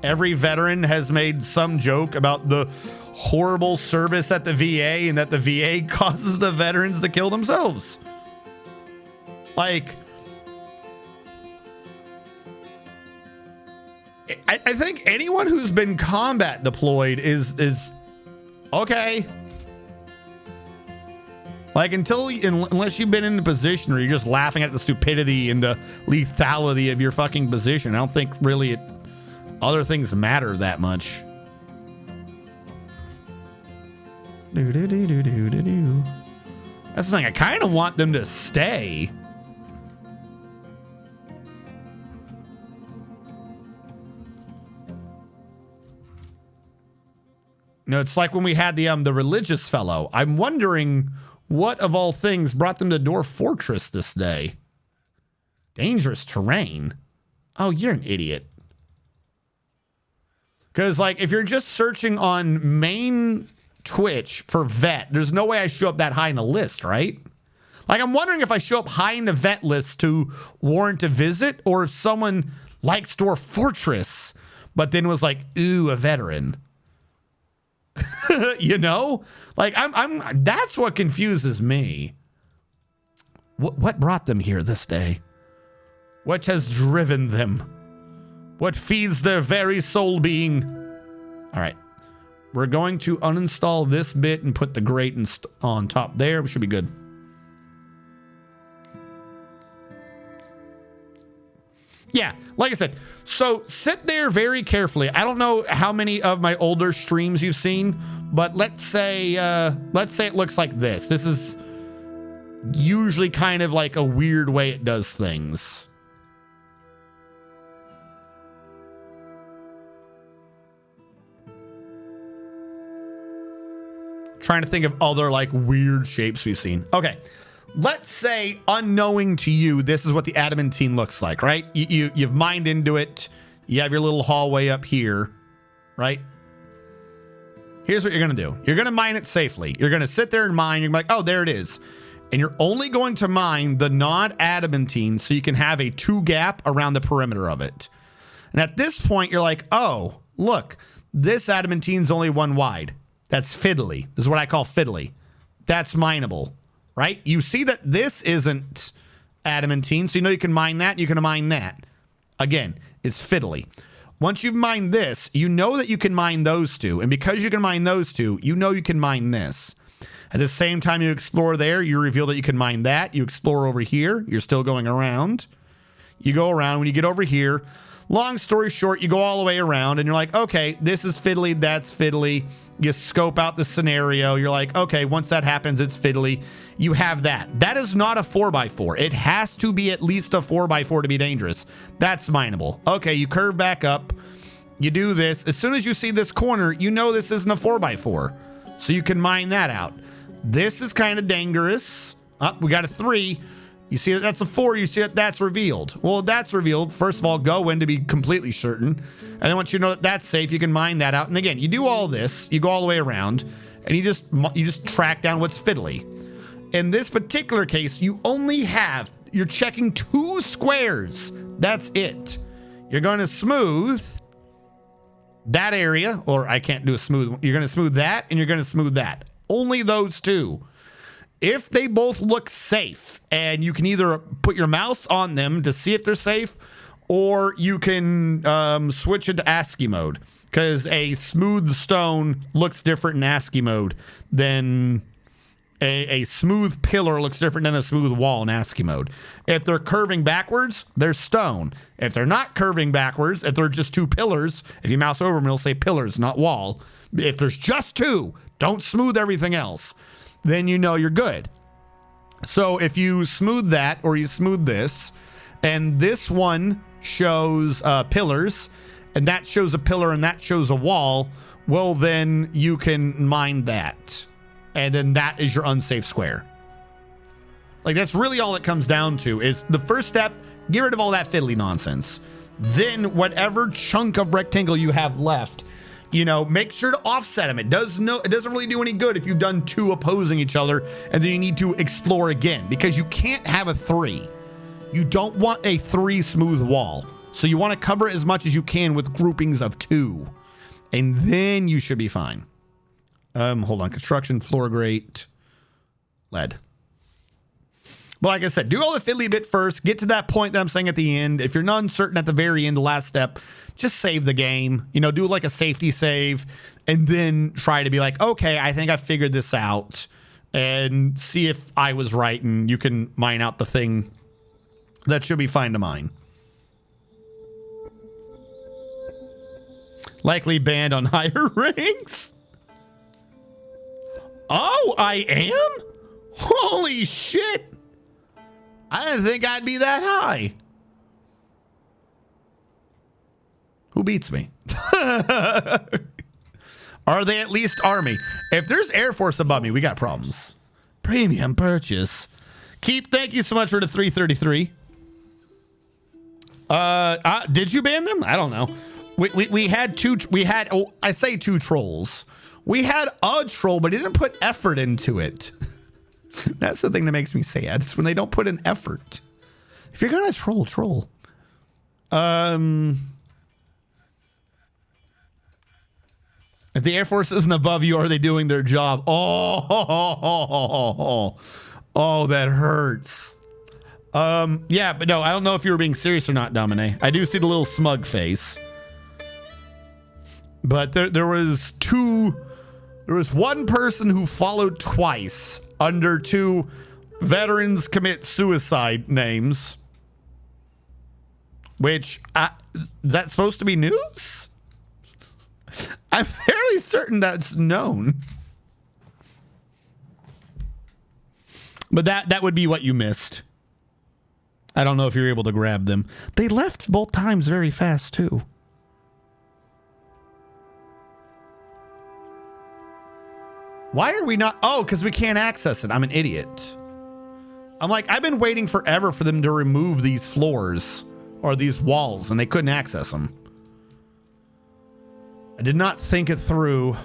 H: veteran has made some joke about the horrible service at the VA and that the VA causes the veterans to kill themselves? I think anyone who's been combat deployed is okay. Unless you've been in a position where you're just laughing at the stupidity and the lethality of your fucking position, I don't think really other things matter that much. That's the thing. I kind of want them to stay. It's like when we had the religious fellow. I'm wondering what of all things brought them to Dwarf Fortress this day. Dangerous terrain. Oh, you're an idiot. Because, if you're just searching on main Twitch for vet, there's no way I show up that high in the list, right? I'm wondering if I show up high in the vet list to warrant a visit, or if someone likes Dwarf Fortress, but then was like, ooh, a veteran. That's what confuses me. What brought them here this day? What has driven them? What feeds their very soul being? All right. We're going to uninstall this bit and put the grate on top there. We should be good. Yeah, like I said, so sit there very carefully. I don't know how many of my older streams you've seen, but let's say it looks like this. This is usually kind of like a weird way it does things. Trying to think of other like weird shapes we've seen. Okay. Let's say, unknowing to you, this is what the adamantine looks like, right? You've mined into it. You have your little hallway up here, right? Here's what you're going to do. You're going to mine it safely. You're going to sit there and mine. You're like, oh, there it is. And you're only going to mine the non-adamantine so you can have a 2 gap around the perimeter of it. And at this point, you're like, oh, look, this adamantine's only 1 wide. That's fiddly. This is what I call fiddly. That's mineable. Right? You see that this isn't adamantine, so you know you can mine that, you can mine that. Again, it's fiddly. Once you've mined this, you know that you can mine those 2, and because you can mine those 2, you know you can mine this. At the same time you explore there, you reveal that you can mine that, you explore over here, you're still going around. You go around, when you get over here, long story short, you go all the way around, and you're like, okay, this is fiddly, that's fiddly. You scope out the scenario. You're like, okay, once that happens, it's fiddly. You have that. That is not a 4x4. It has to be at least a 4x4 to be dangerous. That's mineable. Okay, you curve back up. You do this. As soon as you see this corner, you know this isn't a 4x4. So you can mine that out. This is kind of dangerous. We got a 3. You see that that's a 4. You see that that's revealed. Well, that's revealed. First of all, go in to be completely certain. And then once you know that that's safe, you can mine that out. And again, you do all this. You go all the way around. And you just track down what's fiddly. In this particular case, you're checking 2 squares. That's it. You're going to smooth that area. Or I can't do a smooth. You're going to smooth that and you're going to smooth that. Only those 2. If they both look safe, and you can either put your mouse on them to see if they're safe, or you can switch into ASCII mode, because a smooth stone looks different in ASCII mode than a smooth pillar looks different than a smooth wall in ASCII mode. If they're curving backwards, they're stone. If they're not curving backwards, if they're just 2 pillars, if you mouse over them, it'll say pillars, not wall. If there's just 2, don't smooth everything else. Then you know you're good. So if you smooth that, or you smooth this, and this one shows pillars, and that shows a pillar, and that shows a wall, well, then you can mine that. And then that is your unsafe square. Like, that's really all it comes down to, is the first step, get rid of all that fiddly nonsense. Then whatever chunk of rectangle you have left, you know, make sure to offset them. It doesn't really do any good if you've done 2 opposing each other and then you need to explore again, because you can't have a 3. You don't want a 3 smooth wall. So you want to cover as much as you can with groupings of 2. And then you should be fine. Hold on. Construction, floor grate, lead. But like I said, do all the fiddly bit first. Get to that point that I'm saying at the end. If you're not uncertain at the very end, the last step, just save the game. You know, do like a safety save, and then try to be like, okay, I think I figured this out, and see if I was right, and you can mine out the thing that should be fine to mine. Likely banned on higher ranks. Oh, I am? Holy shit. I didn't think I'd be that high. Who beats me? Are they at least Army? If there's Air Force above me, we got problems. Premium purchase. Keep, thank you so much for the 333. Did you ban them? I don't know. We had 2, I say 2 trolls. We had a troll, but he didn't put effort into it. That's the thing that makes me sad. It's when they don't put an effort. If you're gonna troll. If the Air Force isn't above you, are they doing their job? Oh, that hurts. Yeah, but no, I don't know if you were being serious or not, Domine. I do see the little smug face. But there was one person who followed twice under 2 veterans commit suicide names. Which, is that supposed to be news? I'm fairly certain that's known. But that would be what you missed. I don't know if you're able to grab them. They left both times very fast, too. Why are we not? Oh, because we can't access it. I'm an idiot. I'm like, I've been waiting forever for them to remove these floors or these walls, and they couldn't access them. I did not think it through.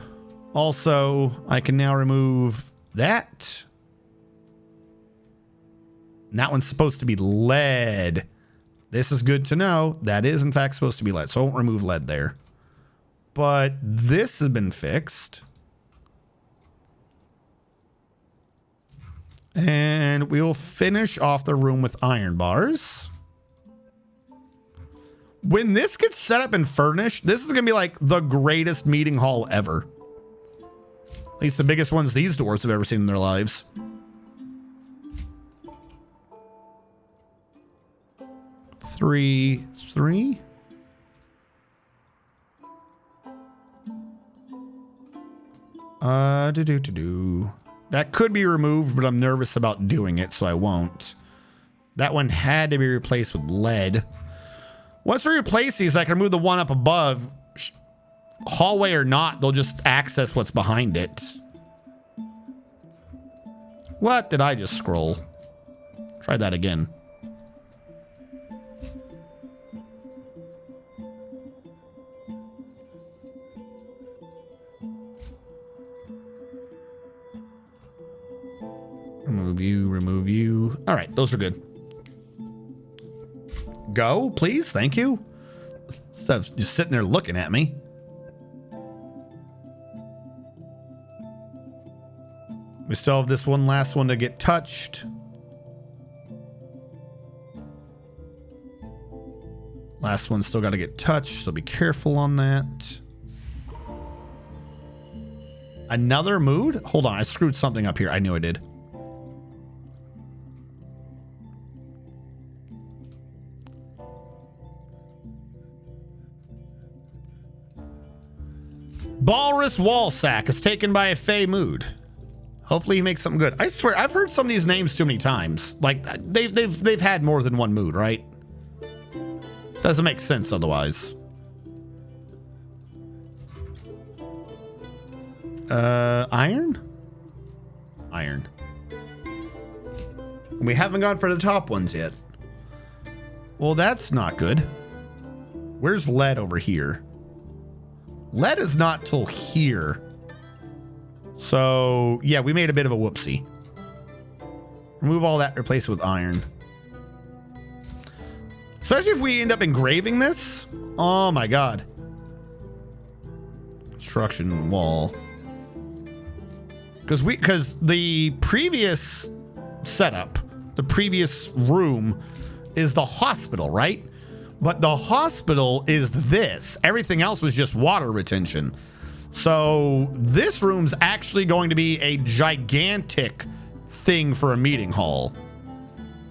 H: Also, I can now remove that. And that one's supposed to be lead. This is good to know. That is, in fact, supposed to be lead. So I won't remove lead there. But this has been fixed. And we will finish off the room with iron bars. When this gets set up and furnished, this is going to be like the greatest meeting hall ever. At least the biggest ones these dwarves have ever seen in their lives. Three. That could be removed, but I'm nervous about doing it, so I won't. That one had to be replaced with lead. Once we replace these, I can remove the one up above. Hallway or not, they'll just access what's behind it. What did I just scroll? Try that again. Remove you. All right, those are good. Go, please. Thank you. Instead of just sitting there looking at me. We still have this one last one to get touched. Last one's still got to get touched, so be careful on that. Another mood? Hold on, I screwed something up here. I knew I did. Walrus wall sack is taken by a Fey mood. Hopefully he makes something good. I swear, I've heard some of these names too many times. Like they've had more than one mood, right? Doesn't make sense otherwise. Iron? Iron. We haven't gone for the top ones yet. Well, that's not good. Where's lead over here? Lead is not till here. So, yeah, we made a bit of a whoopsie. Remove all that, replace it with iron. Especially if we end up engraving this. Oh my god. Construction wall. Because the previous setup, the previous room is the hospital, right? But the hospital is this. Everything else was just water retention. So this room's actually going to be a gigantic thing for a meeting hall.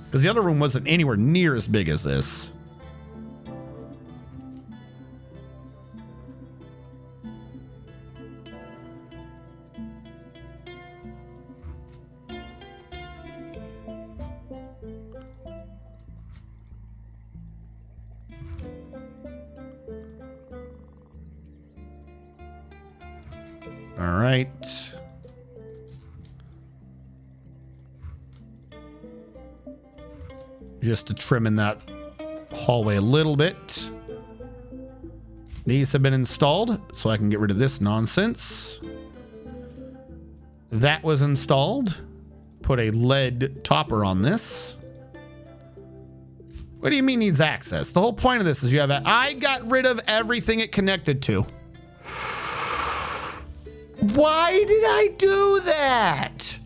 H: Because the other room wasn't anywhere near as big as this. All right. Just to trim in that hallway a little bit. These have been installed, so I can get rid of this nonsense. That was installed. Put a lead topper on this. What do you mean needs access? The whole point of this is you have I got rid of everything it connected to. Why did I do that?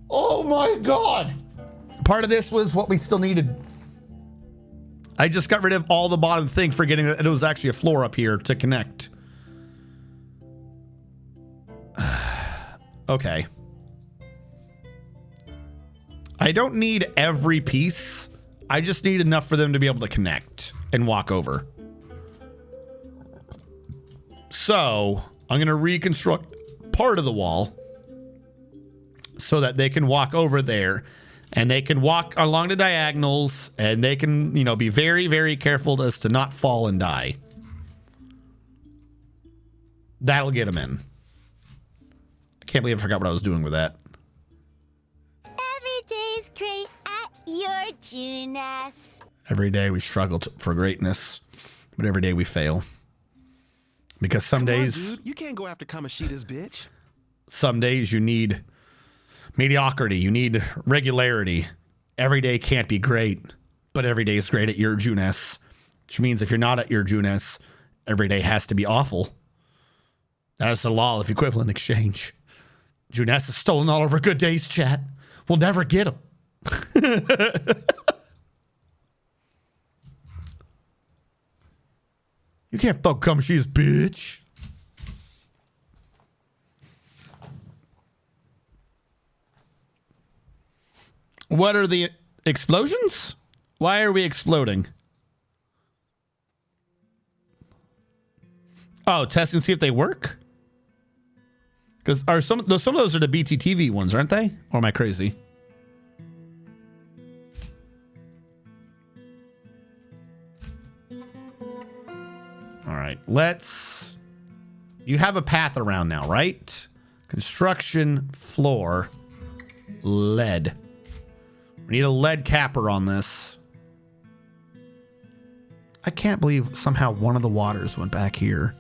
H: Oh my god. Part of this was what we still needed. I just got rid of all the bottom thing, forgetting that it was actually a floor up here to connect. Okay. I don't need every piece. I just need enough for them to be able to connect and walk over. So I'm going to reconstruct part of the wall so that they can walk over there and they can walk along the diagonals and they can, you know, be very, very careful as to not fall and die. That'll get them in. I can't believe I forgot what I was doing with that.
D: Every day's great at your Junas.
H: Every day we struggle for greatness, but every day we fail. Because some days,
L: dude, you can't go after Kamoshida's bitch.
H: Some days you need mediocrity, you need regularity. Every day can't be great, but every day is great at your Junas, which means if you're not at your Junas, every day has to be awful. That is the law of equivalent exchange. Junas has stolen all of our good days, chat. We'll never get them. You can't fuck Kamoshida's bitch. What are the explosions? Why are we exploding? Oh, test and see if they work? Because some of those are the BTTV ones, aren't they? Or am I crazy? All right, let's... You have a path around now, right? Construction floor. Lead. We need a lead capper on this. I can't believe somehow one of the waters went back here.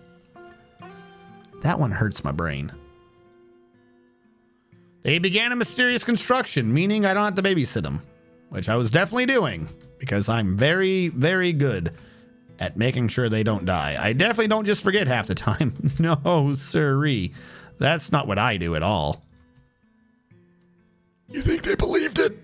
H: That one hurts my brain. They began a mysterious construction, meaning I don't have to babysit them, which I was definitely doing because I'm very, very good at making sure they don't die. I definitely don't just forget half the time. No, sirree. That's not what I do at all. You think they believed it?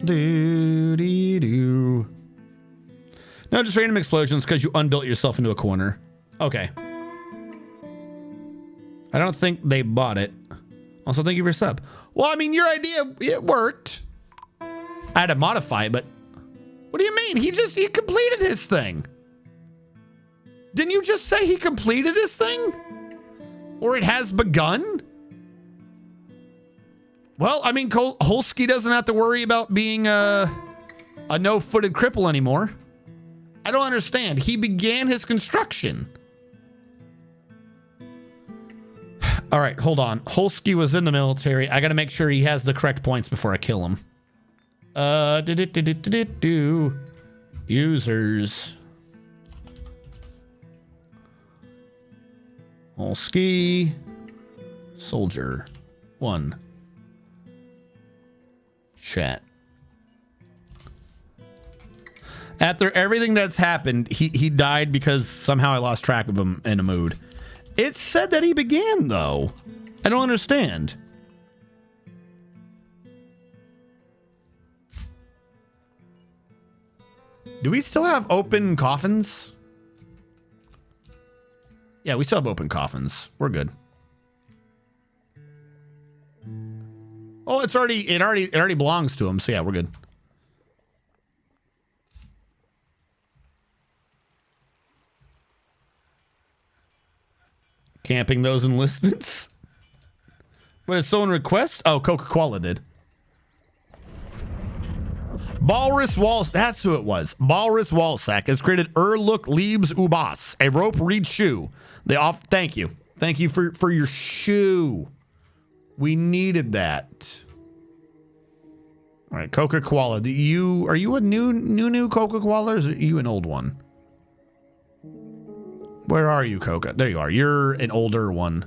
H: Do. No, just random explosions because you unbuilt yourself into a corner. Okay. I don't think they bought it. Also, thank you for your sub. Well, I mean, your idea, it worked. I had to modify it, but what do you mean? He completed his thing. Didn't you just say he completed his thing? Or it has begun? Well, I mean, Holsky doesn't have to worry about being a no-footed cripple anymore. I don't understand. He began his construction. All right, hold on. Holsky was in the military. I got to make sure he has the correct points before I kill him. Users. Holsky. Soldier. 1. Chat. After everything that's happened, he died because somehow I lost track of him in a mood. It said that he began, though. I don't understand. Do we still have open coffins? Yeah, we still have open coffins. We're good. Oh, it already belongs to him, so yeah, we're good. Camping those enlistments? What did someone request? Oh, Coca-Cola did. Balrus Walls, that's who it was. Balrus Wallsack has created Look Liebs Ubas, a rope reed shoe. Thank you. Thank you for your shoe. We needed that. All right, Coca-Cola. Are you a new Coca-Cola, or is you an old one? Where are you, Coca? There you are. You're an older one.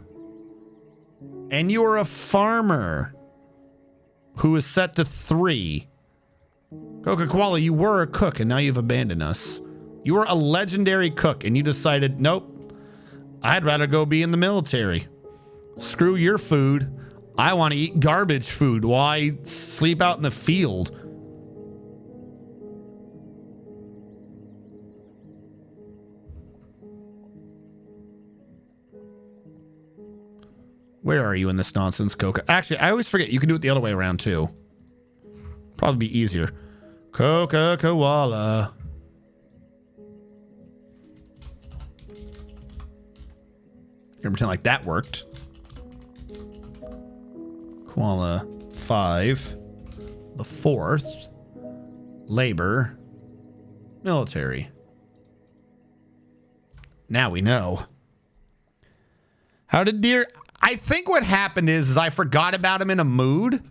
H: And you are a farmer who is set to 3. Coca-Cola, you were a cook and now you've abandoned us. You were a legendary cook and you decided, nope, I'd rather go be in the military. Screw your food. I want to eat garbage food. Why sleep out in the field? Where are you in this nonsense, Coca? Actually, I always forget you can do it the other way around too. Probably be easier. Coca Koala. Gonna pretend like that worked. Koala 5. The 4th. Labor. Military. Now we know. How did deer... I think what happened is I forgot about him in a mood.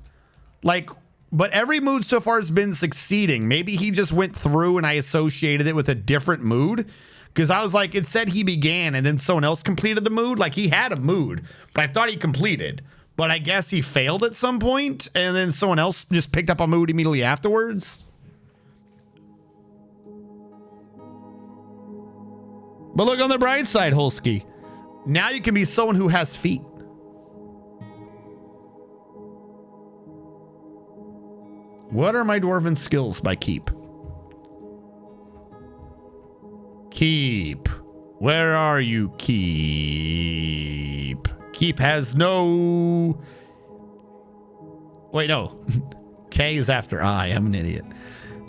H: Like, but every mood so far has been succeeding. Maybe he just went through and I associated it with a different mood. Because I was like, it said he began and then someone else completed the mood. Like, he had a mood, but I thought he completed. But I guess he failed at some point and then someone else just picked up a mood immediately afterwards. But look on the bright side, Holsky. Now you can be someone who has feet. What are my dwarven skills by Keep? Keep. Where are you, Keep? Keep has no... Wait, no. K is after I. I'm an idiot.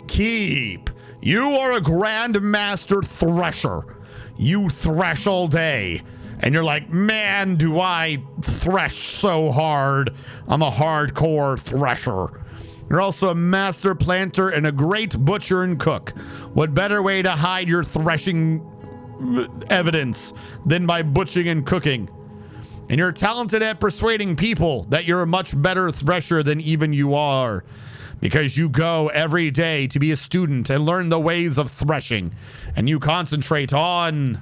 H: Keep. You are a Grandmaster Thresher. You thresh all day. And you're like, man, do I thresh so hard. I'm a hardcore thresher. You're also a master planter and a great butcher and cook. What better way to hide your threshing evidence than by butchering and cooking? And you're talented at persuading people that you're a much better thresher than even you are. Because you go every day to be a student and learn the ways of threshing. And you concentrate on...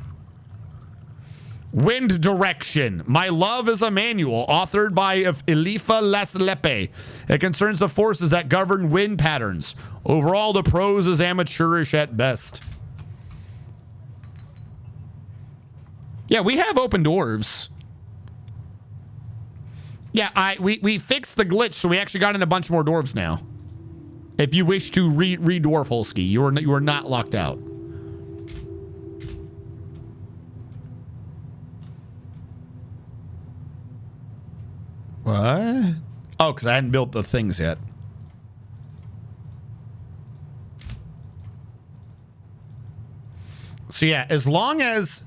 H: Wind Direction. My Love is a Manual, authored by Elifa Laslepe. It concerns the forces that govern wind patterns. Overall, the prose is amateurish at best. Yeah, we have open dwarves. Yeah, we fixed the glitch, so we actually got in a bunch more dwarves now. If you wish to re-dwarf Holsky, you are not locked out. What? Oh, because I hadn't built the things yet. So yeah, as long as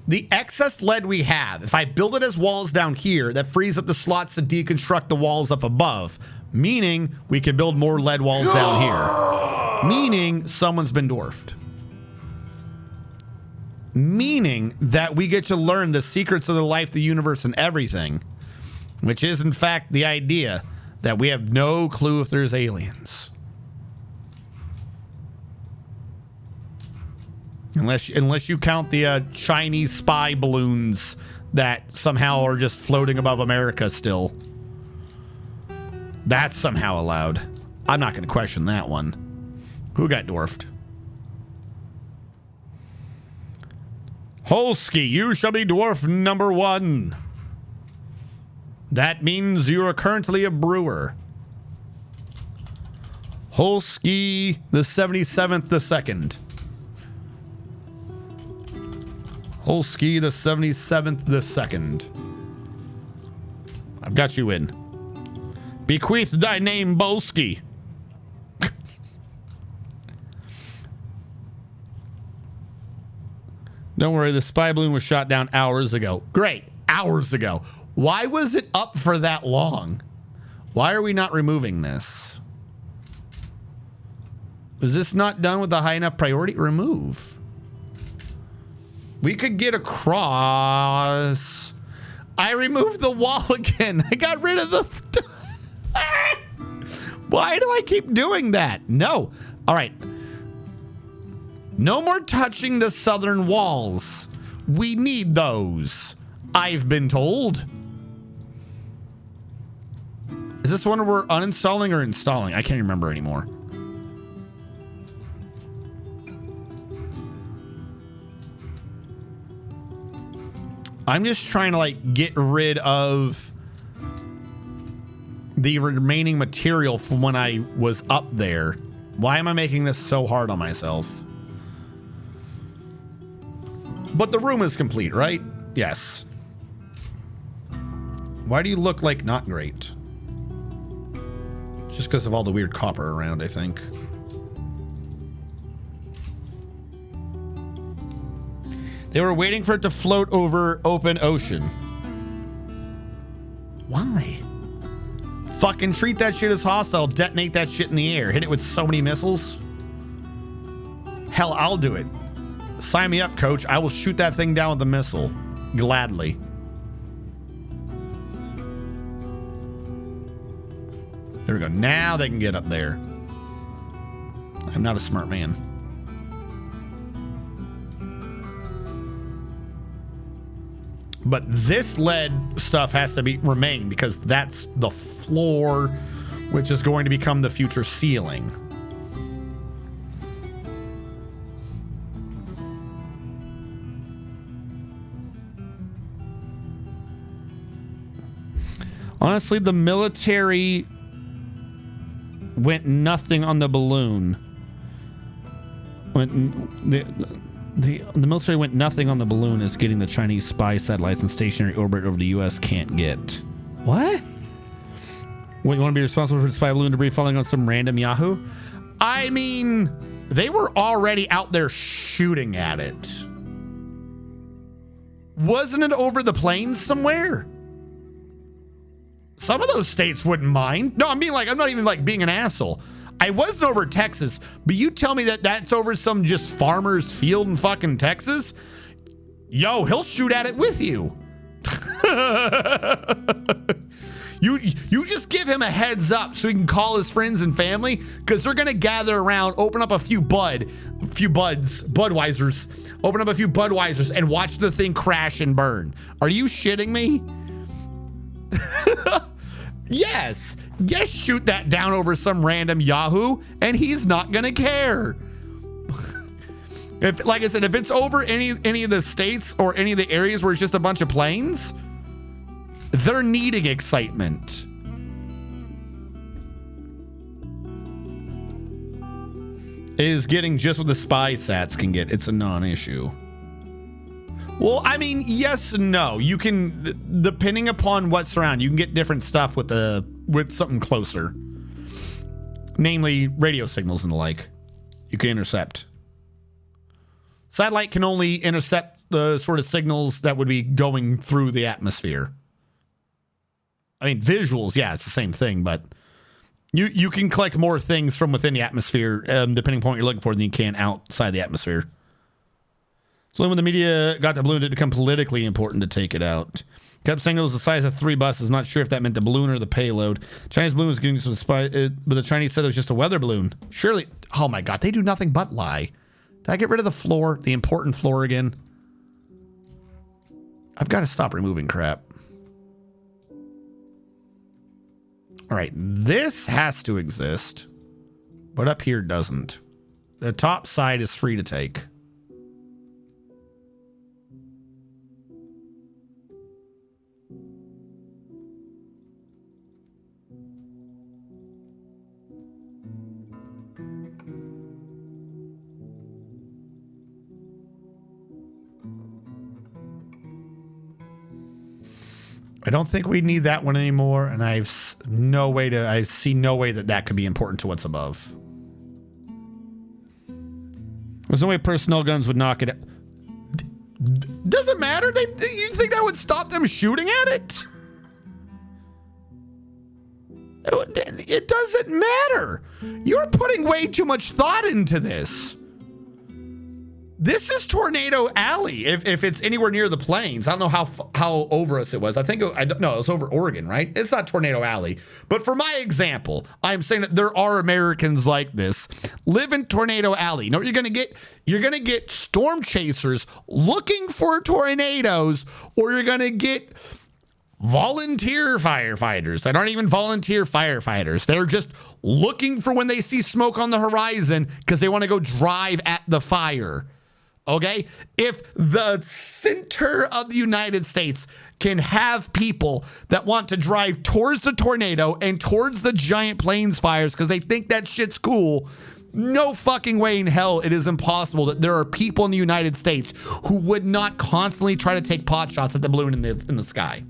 H: the excess lead we have, if I build it as walls down here, that frees up the slots to deconstruct the walls up above, meaning we can build more lead walls down here. Meaning someone's been dwarfed. Meaning that we get to learn the secrets of the life, the universe, and everything. Which is, in fact, the idea that we have no clue if there's aliens. Unless you count the Chinese spy balloons that somehow are just floating above America still. That's somehow allowed. I'm not going to question that one. Who got dwarfed? Holsky, you shall be dwarf number 1. That means you are currently a brewer. Holsky, the 77th, the 2nd. Holsky, the 77th, the 2nd. I've got you in. Bequeath thy name, Bolsky. Don't worry, the spy balloon was shot down hours ago. Great, hours ago. Why was it up for that long? Why are we not removing this? Was this not done with a high enough priority? Remove. We could get across. I removed the wall again. I got rid of the... Why do I keep doing that? No. All right. No more touching the southern walls. We need those. I've been told. Is this one we're uninstalling or installing? I can't remember anymore. I'm just trying to like get rid of the remaining material from when I was up there. Why am I making this so hard on myself? But the room is complete, right? Yes. Why do you look like not great? Just because of all the weird copper around, I think. They were waiting for it to float over open ocean. Why? Fucking treat that shit as hostile. Detonate that shit in the air. Hit it with so many missiles. Hell, I'll do it. Sign me up, coach. I will shoot that thing down with a missile. Gladly. There we go. Now they can get up there. I'm not a smart man. But this lead stuff has to remain because that's the floor, which is going to become the future ceiling. Honestly, the military went nothing on the balloon. The military went nothing on the balloon as getting the Chinese spy satellites in stationary orbit over the U.S. can't get. What? What, you want to be responsible for the spy balloon debris falling on some random Yahoo? I mean, they were already out there shooting at it. Wasn't it over the plains somewhere? Some of those states wouldn't mind. No, I'm not even like being an asshole. I wasn't over Texas, but you tell me that that's over some just farmer's field in fucking Texas? Yo, he'll shoot at it with you. You just give him a heads up so he can call his friends and family, because they're gonna gather around, open up a few Budweisers, open up a few Budweisers and watch the thing crash and burn. Are you shitting me? Yes, shoot that down over some random Yahoo, and he's not gonna care. If, like I said, if it's over any of the states or any of the areas where it's just a bunch of planes, they're needing excitement. Is getting just what the spy sats can get. It's a non-issue. Well, I mean, yes and no. You can, depending upon what's around, you can get different stuff with something closer. Namely, radio signals and the like. You can intercept. Satellite can only intercept the sort of signals that would be going through the atmosphere. I mean, visuals, yeah, it's the same thing, but you can collect more things from within the atmosphere, depending upon what you're looking for, than you can outside the atmosphere. So when the media got the balloon, it became politically important to take it out. Kept saying it was the size of 3 buses. Not sure if that meant the balloon or the payload. Chinese balloon was getting some spy, but the Chinese said it was just a weather balloon. Surely, oh my God, they do nothing but lie. Did I get rid of the floor, the important floor again? I've got to stop removing crap. All right, this has to exist, but up here doesn't. The top side is free to take. I don't think we need that one anymore, and I see no way that could be important to what's above. There's no way personnel guns would knock it out. Doesn't matter. You think that would stop them shooting at it? It doesn't matter. You're putting way too much thought into this. This is Tornado Alley. If it's anywhere near the plains, I don't know how over us it was. I think it was over Oregon, right? It's not Tornado Alley. But for my example, I'm saying that there are Americans like this live in Tornado Alley. You know what you're gonna get? You're gonna get storm chasers looking for tornadoes, or you're gonna get volunteer firefighters that aren't even volunteer firefighters. They're just looking for when they see smoke on the horizon because they want to go drive at the fire. Okay? If the center of the United States can have people that want to drive towards the tornado and towards the giant plains fires because they think that shit's cool, no fucking way in hell it is impossible that there are people in the United States who would not constantly try to take pot shots at the balloon in the sky.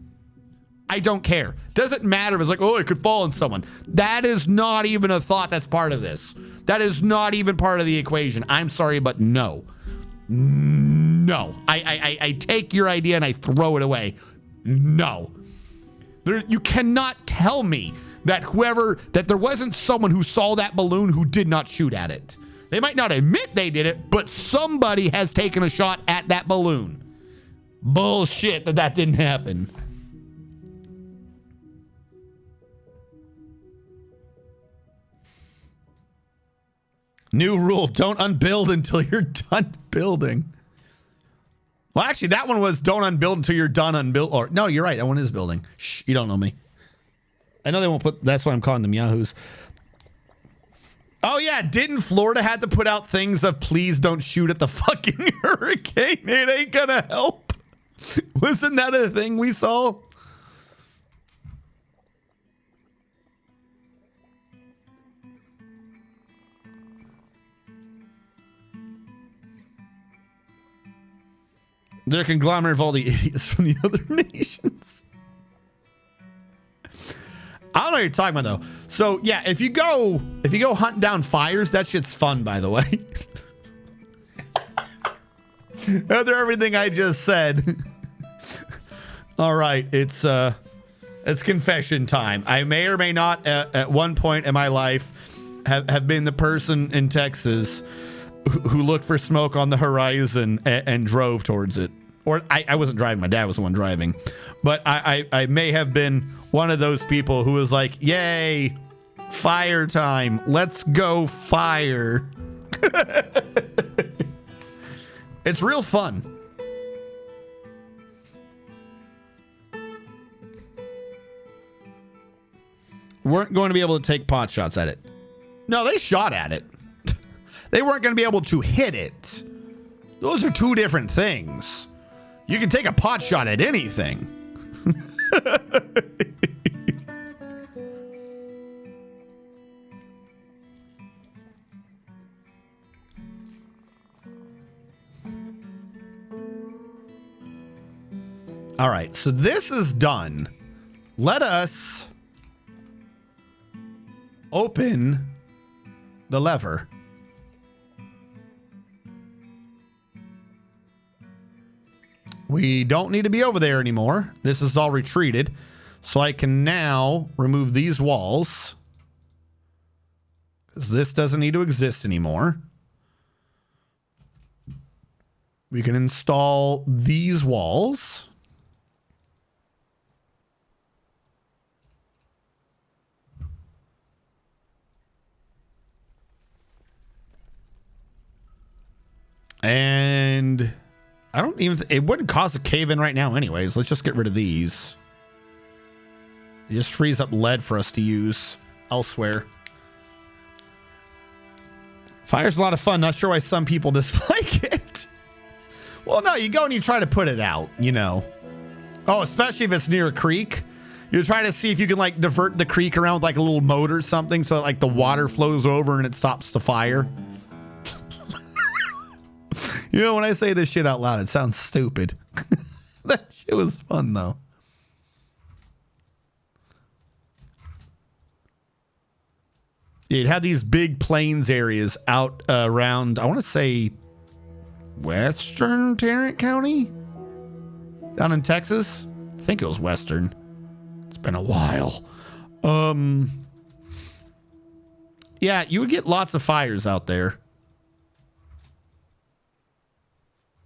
H: I don't care. Doesn't matter if it's like, oh, it could fall on someone. That is not even a thought that's part of this. That is not even part of the equation. I'm sorry, but no. No. I take your idea and I throw it away. No. You cannot tell me that there wasn't someone who saw that balloon who did not shoot at it. They might not admit they did it, but somebody has taken a shot at that balloon. Bullshit that didn't happen. New rule, don't unbuild until you're done building. Well, actually, that one was don't unbuild until you're done unbuild. Or no, you're right. That one is building. Shh, you don't know me. I know they won't put, that's why I'm calling them Yahoos. Oh yeah, didn't Florida have to put out things of please don't shoot at the fucking hurricane? It ain't gonna help. Wasn't that a thing we saw? They're a conglomerate of all the idiots from the other nations. I don't know what you're talking about though. So yeah, if you go hunting down fires, that shit's fun, by the way. After everything I just said. All right, it's confession time. I may or may not at one point in my life have been the person in Texas who looked for smoke on the horizon and drove towards it. Or I wasn't driving, my dad was the one driving. But I may have been one of those people who was like, yay, fire time, let's go fire. It's real fun. Weren't going to be able to take pot shots at it. No, they shot at it. They weren't going to be able to hit it. Those are two different things. You can take a pot shot at anything. All right, so this is done. Let us open the lever. We don't need to be over there anymore. This is all retreated. So I can now remove these walls. Because this doesn't need to exist anymore. We can install these walls. And I don't even, it wouldn't cause a cave in right now anyways. Let's just get rid of these. It just frees up lead for us to use elsewhere. Fire's a lot of fun. Not sure why some people dislike it. Well, no, you go and you try to put it out, you know. Oh, especially if it's near a creek. You're trying to see if you can like divert the creek around with like a little motor or something so that, like the water flows over and it stops the fire. You know, when I say this shit out loud, it sounds stupid. That shit was fun, though. Yeah, you'd have these big plains areas out around, I want to say, Western Tarrant County? Down in Texas? I think it was Western. It's been a while. Yeah, you would get lots of fires out there.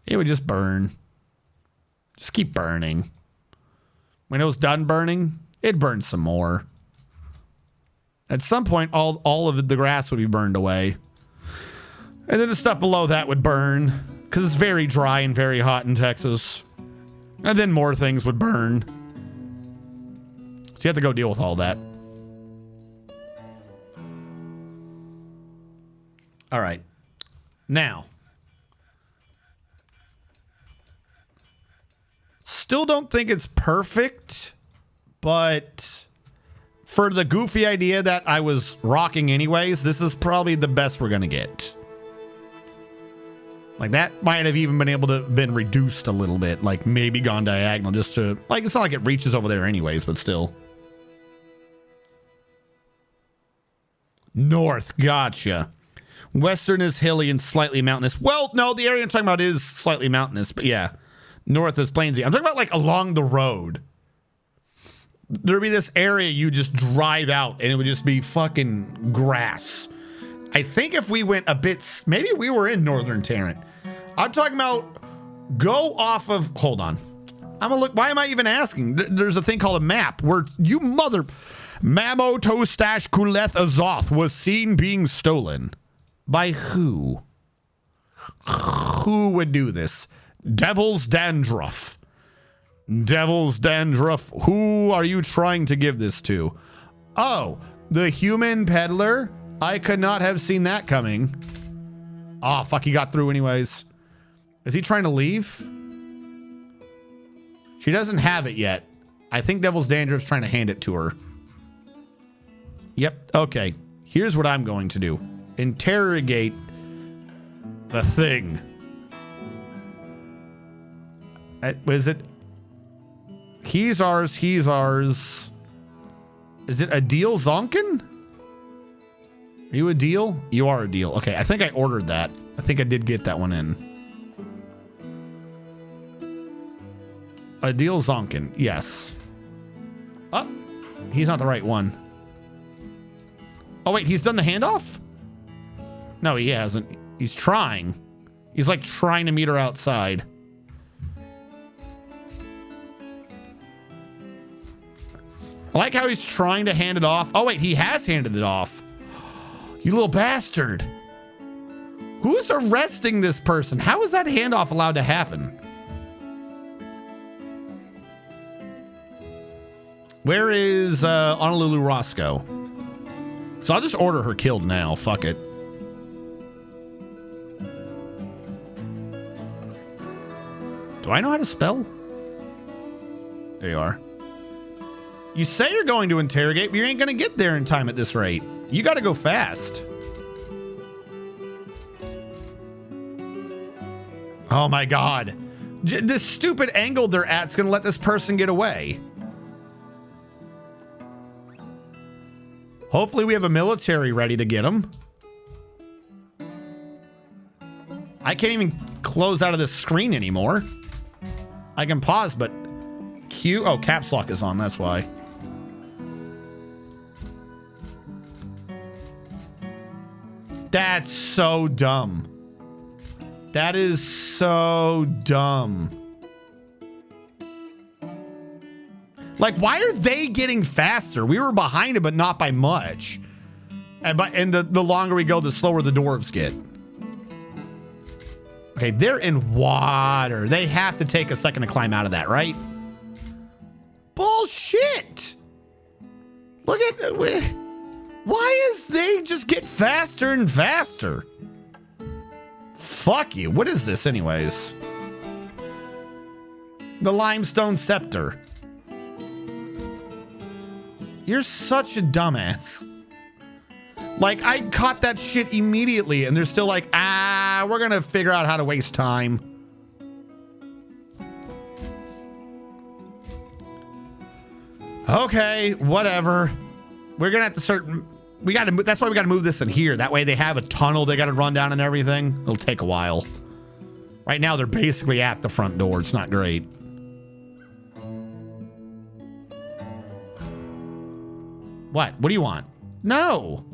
H: It would just burn. Just keep burning. When it was done burning, it'd burn some more. At some point, all of the grass would be burned away. And then the stuff below that would burn. Because it's very dry and very hot in Texas. And then more things would burn. So you have to go deal with all that. All right. Now. still don't think it's perfect, but for the goofy idea that I was rocking anyways, this is probably the best we're going to get. Like, that might have even been able to been reduced a little bit, like maybe gone diagonal just to, like, it's not like it reaches over there anyways, but still. North, gotcha. Western is hilly and slightly mountainous. Well, no, the area I'm talking about is slightly mountainous, but yeah. North is plainsy. I'm talking about, like, along the road. There'd be this area you just drive out, and it would just be fucking grass. I think if we went a bit... Maybe we were in Northern Tarrant. I'm talking about... Go off of... Hold on. I'm gonna look... Why am I even asking? There's a thing called a map where you mother... Mamo Tostash Kuleth Azoth was seen being stolen. By who? Who would do this? Devil's Dandruff. Devil's Dandruff. Who are you trying to give this to? Oh, the human peddler? I could not have seen that coming. Oh, fuck, he got through anyways. Is he trying to leave? She doesn't have it yet. I think Devil's Dandruff's trying to hand it to her. Yep, okay. Here's what I'm going to do. Interrogate the thing. Is it? He's ours, he's ours. Is it a deal, Zonkin? Are you a deal? You are a deal. Okay, I think I ordered that. I think I did get that one in. A deal, Zonkin. Yes. Oh, he's not the right one. Oh, wait, he's done the handoff? No, he hasn't. He's trying. He's like trying to meet her outside. I like how he's trying to hand it off. Oh, wait, he has handed it off. You little bastard. Who's arresting this person? How is that handoff allowed to happen? Where is Honolulu Roscoe? So I'll just order her killed now. Fuck it. Do I know how to spell? There you are. You say you're going to interrogate, but you ain't going to get there in time at this rate. You got to go fast. Oh my God. This stupid angle they're at's going to let this person get away. Hopefully we have a military ready to get him. I can't even close out of this screen anymore. I can pause, but Q... Oh, caps lock is on, that's why. That's so dumb. That is so dumb. Like, why are they getting faster? We were behind it, but not by much. And the longer we go, the slower the dwarves get. Okay, they're in water. They have to take a second to climb out of that, right? Bullshit! Look at the... Why is they just get faster and faster? Fuck you. What is this anyways? The limestone scepter. You're such a dumbass. Like, I caught that shit immediately, and they're still like, we're gonna figure out how to waste time. Okay, whatever. We're gonna have to start... We gotta... That's why we gotta move this in here. That way they have a tunnel they gotta run down and everything. It'll take a while. Right now, they're basically at the front door. It's not great. What? What do you want? No!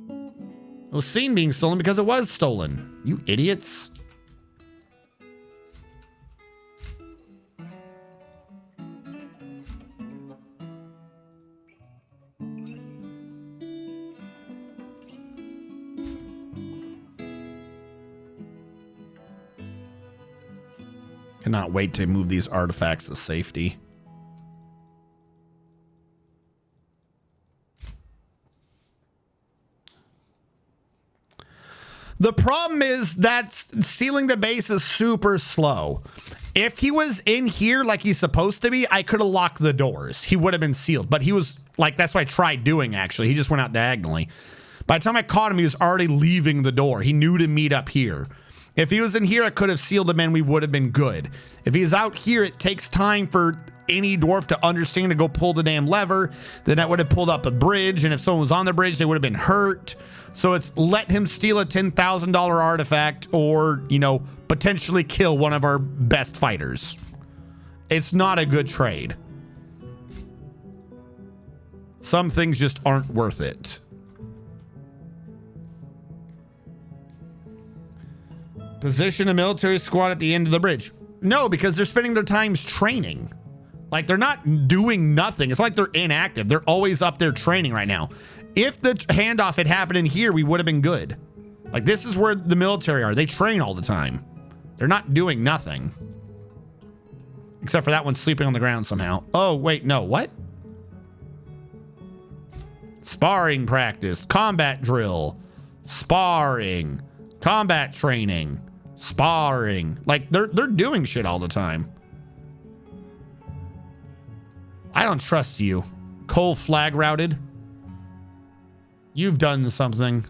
H: It was seen being stolen because it was stolen. You idiots. Cannot wait to move these artifacts to safety. The problem is that sealing the base is super slow. If he was in here like he's supposed to be, I could have locked the doors. He would have been sealed. But he was like, that's what I tried doing, actually. He just went out diagonally. By the time I caught him, he was already leaving the door. He knew to meet up here. If he was in here, I could have sealed him and we would have been good. If he's out here, it takes time for any dwarf to understand to go pull the damn lever. Then that would have pulled up a bridge. And if someone was on the bridge, they would have been hurt. So it's let him steal a $10,000 artifact or, you know, potentially kill one of our best fighters. It's not a good trade. Some things just aren't worth it. Position a military squad at the end of the bridge. No, because they're spending their times training. Like, they're not doing nothing. It's like they're inactive. They're always up there training right now. If the handoff had happened in here, we would have been good. Like, this is where the military are. They train all the time. They're not doing nothing. Except for that one sleeping on the ground somehow. Oh, wait, no. What? Sparring practice. Combat drill. Sparring. Combat training. Sparring. Like, they're doing shit all the time. I don't trust you. Coal flag routed. You've done something.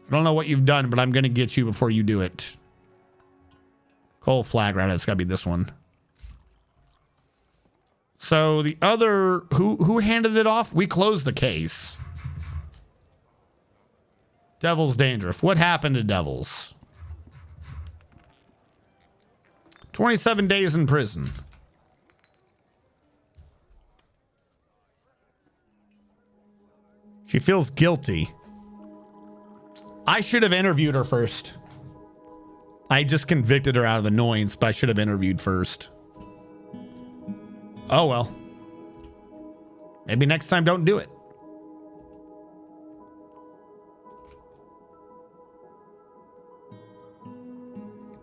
H: I don't know what you've done, but I'm going to get you before you do it. Coal flag routed. It's got to be this one. So the other... Who handed it off? We closed the case. Devil's Dandruff. What happened to Devils? 27 days in prison. She feels guilty. I should have interviewed her first. I just convicted her out of annoyance, but I should have interviewed first. Oh well. Maybe next time don't do it.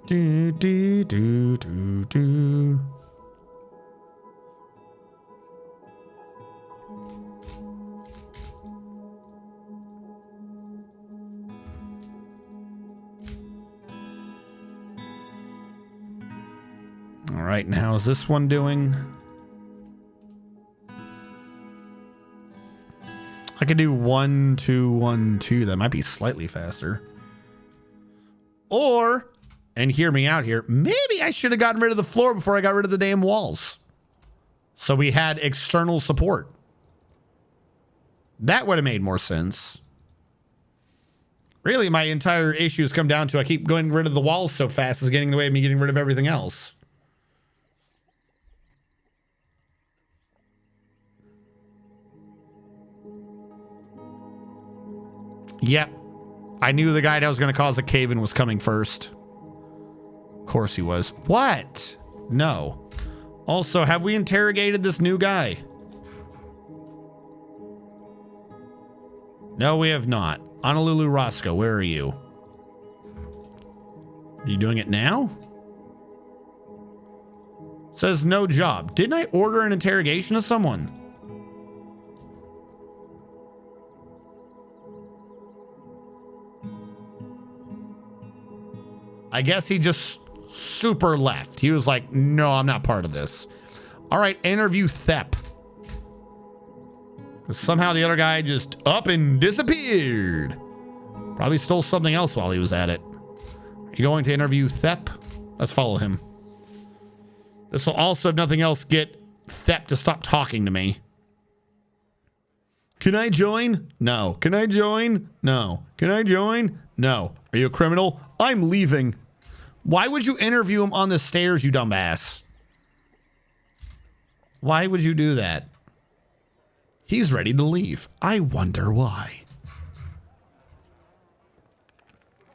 H: Do, do, do, do, do. All right, and how's this one doing? I could do 1, 2, 1, 2. That might be slightly faster. Or, and hear me out here, maybe I should have gotten rid of the floor before I got rid of the damn walls. So we had external support. That would have made more sense. Really, my entire issue has come down to I keep going rid of the walls so fast is getting in the way of me getting rid of everything else. Yep. I knew the guy that was going to cause the cave-in was coming first. Of course he was. What? No. Also, have we interrogated this new guy? No, we have not. Honolulu Roscoe, where are you? Are you doing it now? Says no job. Didn't I order an interrogation of someone? I guess he just super left. He was like, no, I'm not part of this. All right, interview Thep. Because somehow the other guy just up and disappeared. Probably stole something else while he was at it. Are you going to interview Thep? Let's follow him. This will also, if nothing else, get Thep to stop talking to me. Can I join? No. Can I join? No. Can I join? No. Are you a criminal? I'm leaving. Why would you interview him on the stairs, you dumbass? Why would you do that? He's ready to leave. I wonder why.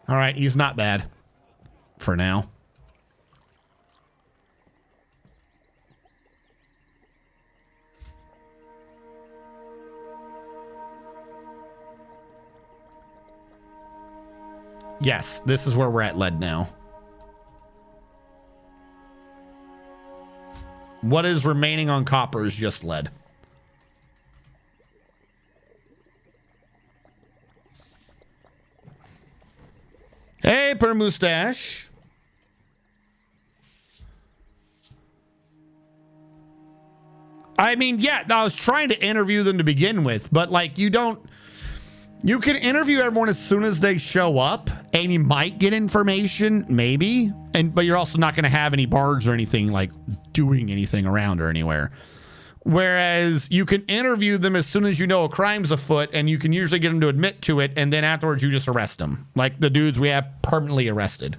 H: All right, he's not bad. For now. Yes, this is where we're at lead now. What is remaining on copper is just lead. Hey, Per Mustache. I mean, yeah, I was trying to interview them to begin with, but like you can interview everyone as soon as they show up, and you might get information, maybe, but you're also not going to have any barge or anything like doing anything around or anywhere. Whereas you can interview them as soon as you know a crime's afoot, and you can usually get them to admit to it, and then afterwards you just arrest them. Like the dudes we have permanently arrested.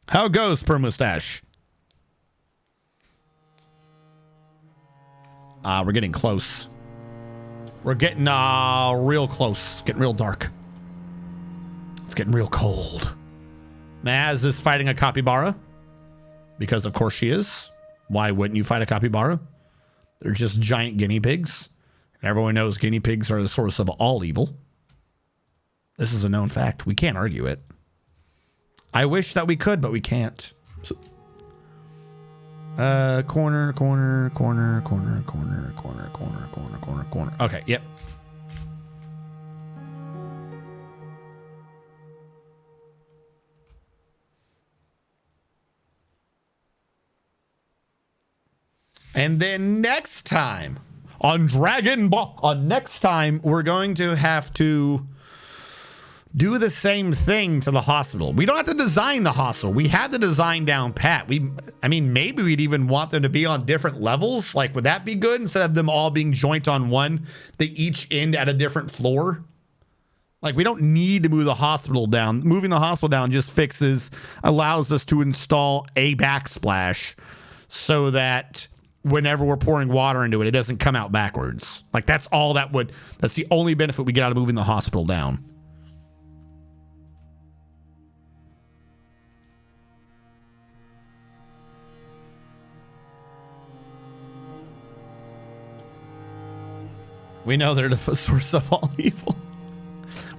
H: How goes, Per Mustache? We're getting close. We're getting real close. It's getting real dark. It's getting real cold. Maz is fighting a capybara. Because of course she is. Why wouldn't you fight a capybara? They're just giant guinea pigs. And everyone knows guinea pigs are the source of all evil. This is a known fact. We can't argue it. I wish that we could, but we can't. So, corner. Okay, yep. And then next time on Dragon Ball, we're going to have to do the same thing to the hospital. We don't have to design the hospital. We have the design down pat. I mean, maybe we'd even want them to be on different levels. Like, would that be good instead of them all being joint on one? They each end at a different floor. Like, we don't need to move the hospital down. Moving the hospital down just allows us to install a backsplash so that whenever we're pouring water into it, it doesn't come out backwards. Like, that's the only benefit we get out of moving the hospital down. We know they're the source of all evil.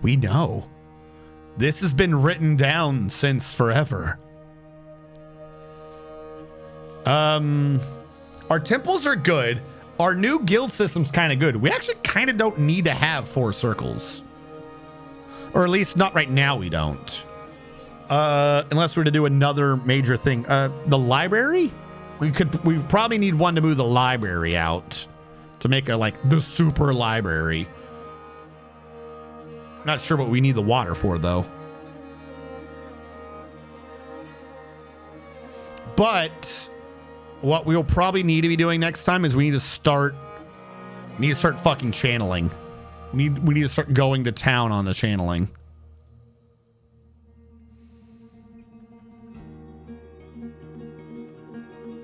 H: We know. This has been written down since forever. Our temples are good. Our new guild system's kind of good. We actually kind of don't need to have 4 circles. Or at least not right now we don't. Unless we're to do another major thing. The library? We probably need one to move the library out. To make the super library. Not sure what we need the water for, though. But what we'll probably need to be doing next time is we need to start fucking channeling. We need to start going to town on the channeling.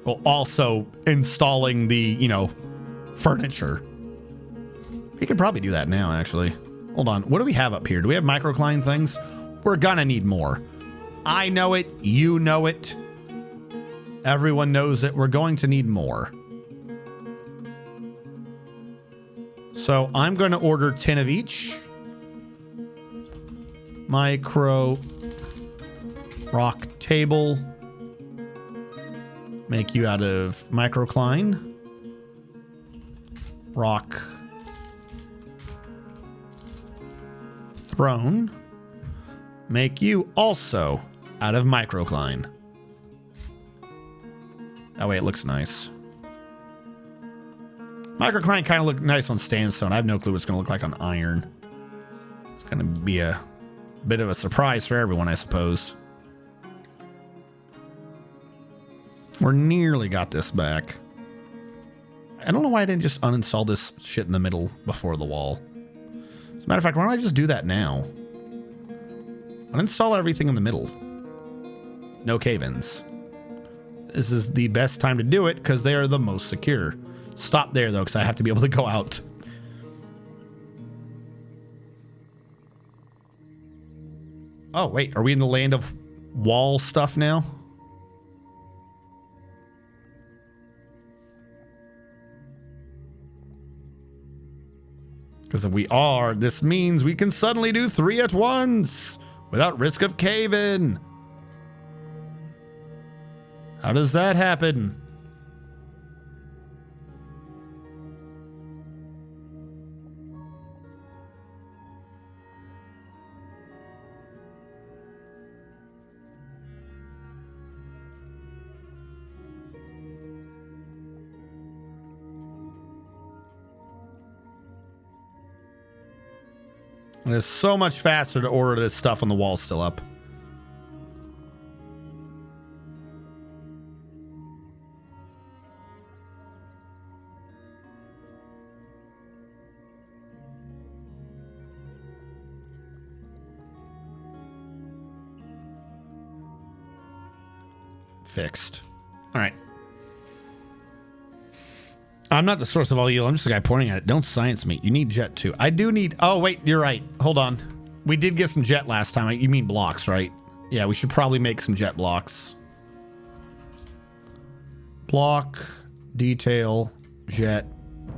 H: Well, also installing the, furniture. We could probably do that now, actually. Hold on. What do we have up here? Do we have microcline things? We're gonna need more. I know it. You know it. Everyone knows it. We're going to need more. So I'm going to order 10 of each. Micro rock table. Make you out of microcline. Rock throne. Make you also out of microcline. That way it looks nice. Microcline kind of look nice on sandstone. I have no clue what it's going to look like on iron. It's going to be a bit of a surprise for everyone, I suppose. We're nearly got this back. I don't know why I didn't just uninstall this shit in the middle before the wall. As a matter of fact, why don't I just do that now? Uninstall everything in the middle. No cave-ins. This is the best time to do it because they are the most secure. Stop there, though, because I have to be able to go out. Oh, wait. Are we in the land of wall stuff now? Because if we are, this means we can suddenly do 3 at once without risk of cave-in. How does that happen? And it's so much faster to order this stuff on the wall still up. Fixed. All right. I'm not the source of all evil. I'm just the guy pointing at it. Don't science me. You need jet too. I do need... Oh, wait. You're right. Hold on. We did get some jet last time. You mean blocks, right? Yeah, we should probably make some jet blocks. Block, detail, jet,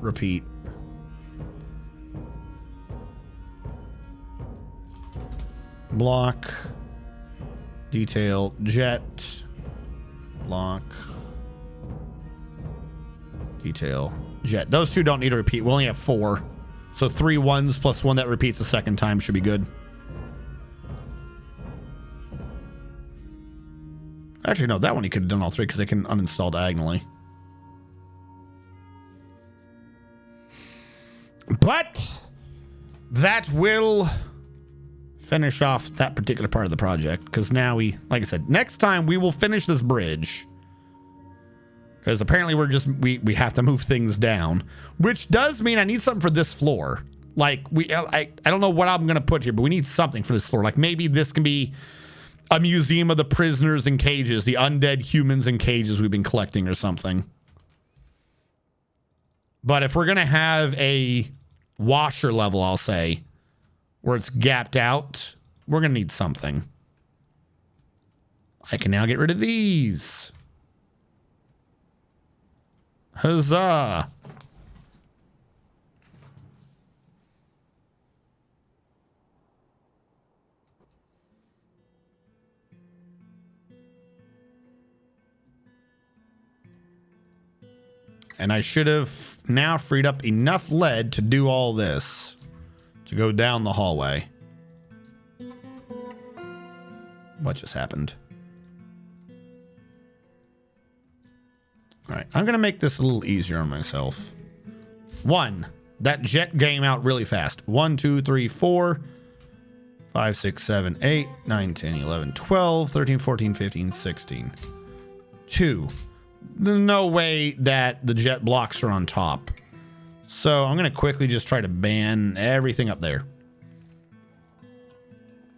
H: repeat. Block, detail, jet, block, detail, jet. Those two don't need to repeat. We only have 4. So 3 ones plus 1 that repeats the second time should be good. Actually, no, that one he could have done all 3 because they can uninstall diagonally. But that will finish off that particular part of the project because now we, like I said, next time we will finish this bridge. Because apparently we have to move things down, which does mean I need something for this floor. Like I don't know what I'm going to put here, but we need something for this floor. Like maybe this can be a museum of the prisoners in cages, the undead humans in cages we've been collecting or something. But if we're going to have a washer level, I'll say, where it's gapped out, we're going to need something. I can now get rid of these. Huzzah. And I should have now freed up enough lead to do all this. To go down the hallway. What just happened? All right, I'm going to make this a little easier on myself. 1, that jet game out really fast. 1, 2, 3, 4, 5, 6, 7, 8, 9, 10, 11, 12, 13, 14, 15, 16. 2, there's no way that the jet blocks are on top. So I'm going to quickly just try to ban everything up there.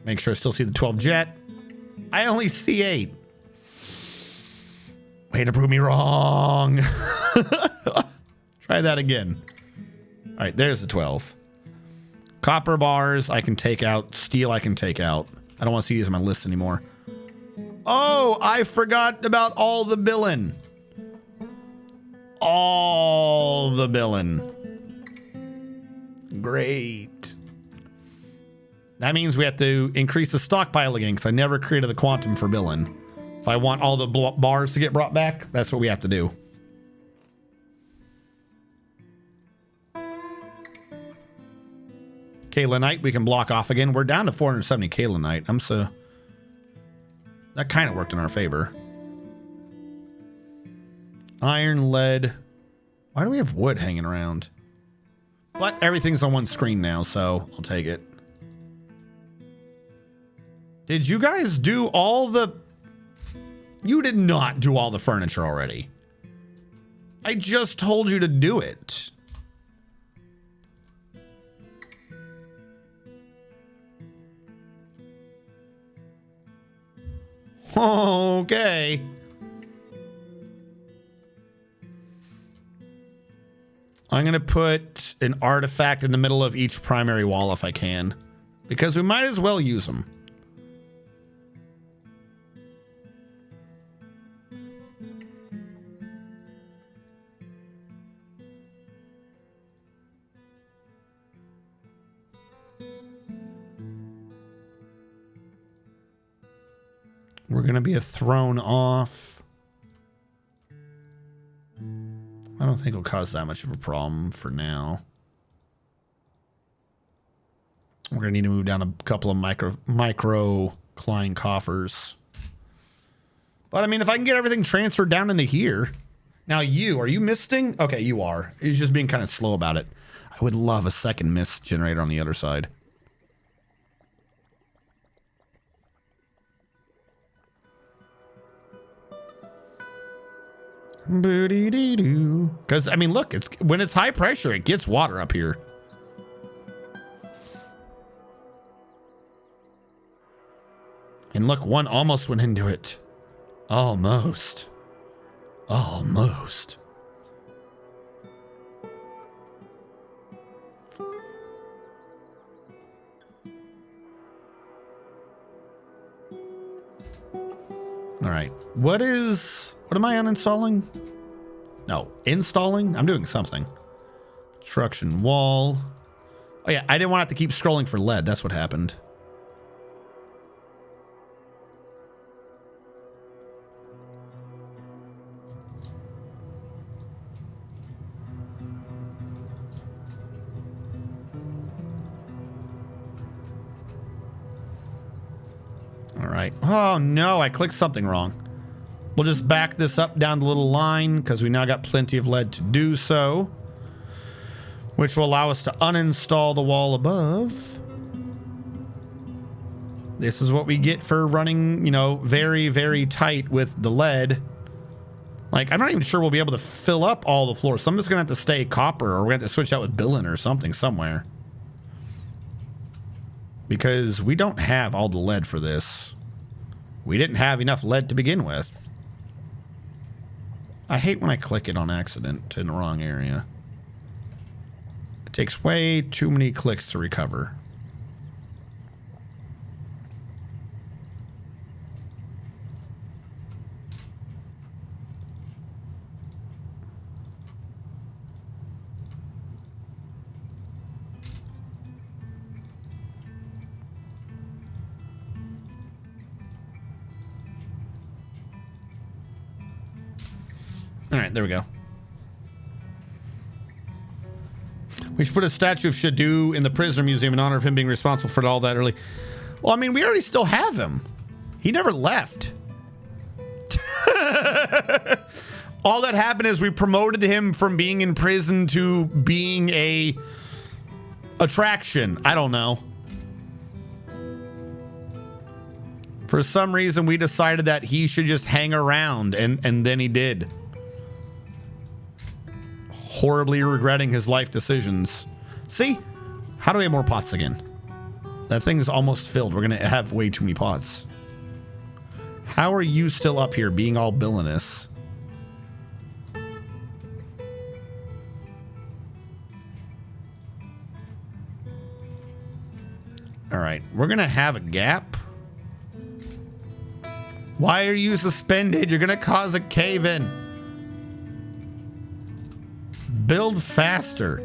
H: Make sure I still see the 12 jet. I only see 8. Way to prove me wrong. Try that again. All right, there's the 12. Copper bars I can take out. Steel I can take out. I don't want to see these on my list anymore. Oh, I forgot about all the billing. All the billing. Great. That means we have to increase the stockpile again because I never created the quantum for billing. If I want all the bars to get brought back, that's what we have to do. Kaolinite we can block off again. We're down to 470 Kaolinite. That kind of worked in our favor. Iron, lead. Why do we have wood hanging around? But everything's on one screen now, so I'll take it. Did you guys do all the... You did not do all the furniture already. I just told you to do it. Okay. I'm going to put an artifact in the middle of each primary wall if I can. Because we might as well use them. We're going to be a thrown off. I don't think it'll cause that much of a problem for now. We're going to need to move down a couple of micro Klein coffers. But I mean, if I can get everything transferred down into here. Now are you misting? Okay, you are. He's just being kind of slow about it. I would love a second mist generator on the other side. Because, I mean, look, when it's high pressure, it gets water up here. And look, one almost went into it. Almost. Almost. All right. What am I uninstalling? No, installing? I'm doing something. Construction wall. Oh yeah, I didn't want to have to keep scrolling for lead. That's what happened. All right. Oh no, I clicked something wrong. We'll just back this up down the little line because we now got plenty of lead to do so, which will allow us to uninstall the wall above. This is what we get for running, you know, very, very tight with the lead. Like, I'm not even sure we'll be able to fill up all the floors. Some of it's going to have to stay copper, or we're going to have to switch out with billet or something somewhere. Because we don't have all the lead for this. We didn't have enough lead to begin with. I hate when I click it on accident in the wrong area. It takes way too many clicks to recover. All right, there we go. We should put a statue of Shadu in the prisoner museum in honor of him being responsible for all that early. Well, I mean, we already still have him. He never left. All that happened is we promoted him from being in prison to being a attraction. I don't know. For some reason, we decided that he should just hang around, and then he did. Horribly regretting his life decisions. See? How do we have more pots again? That thing is almost filled. We're going to have way too many pots. How are you still up here being all villainous? All right. We're going to have a gap. Why are you suspended? You're going to cause a cave-in. Build faster.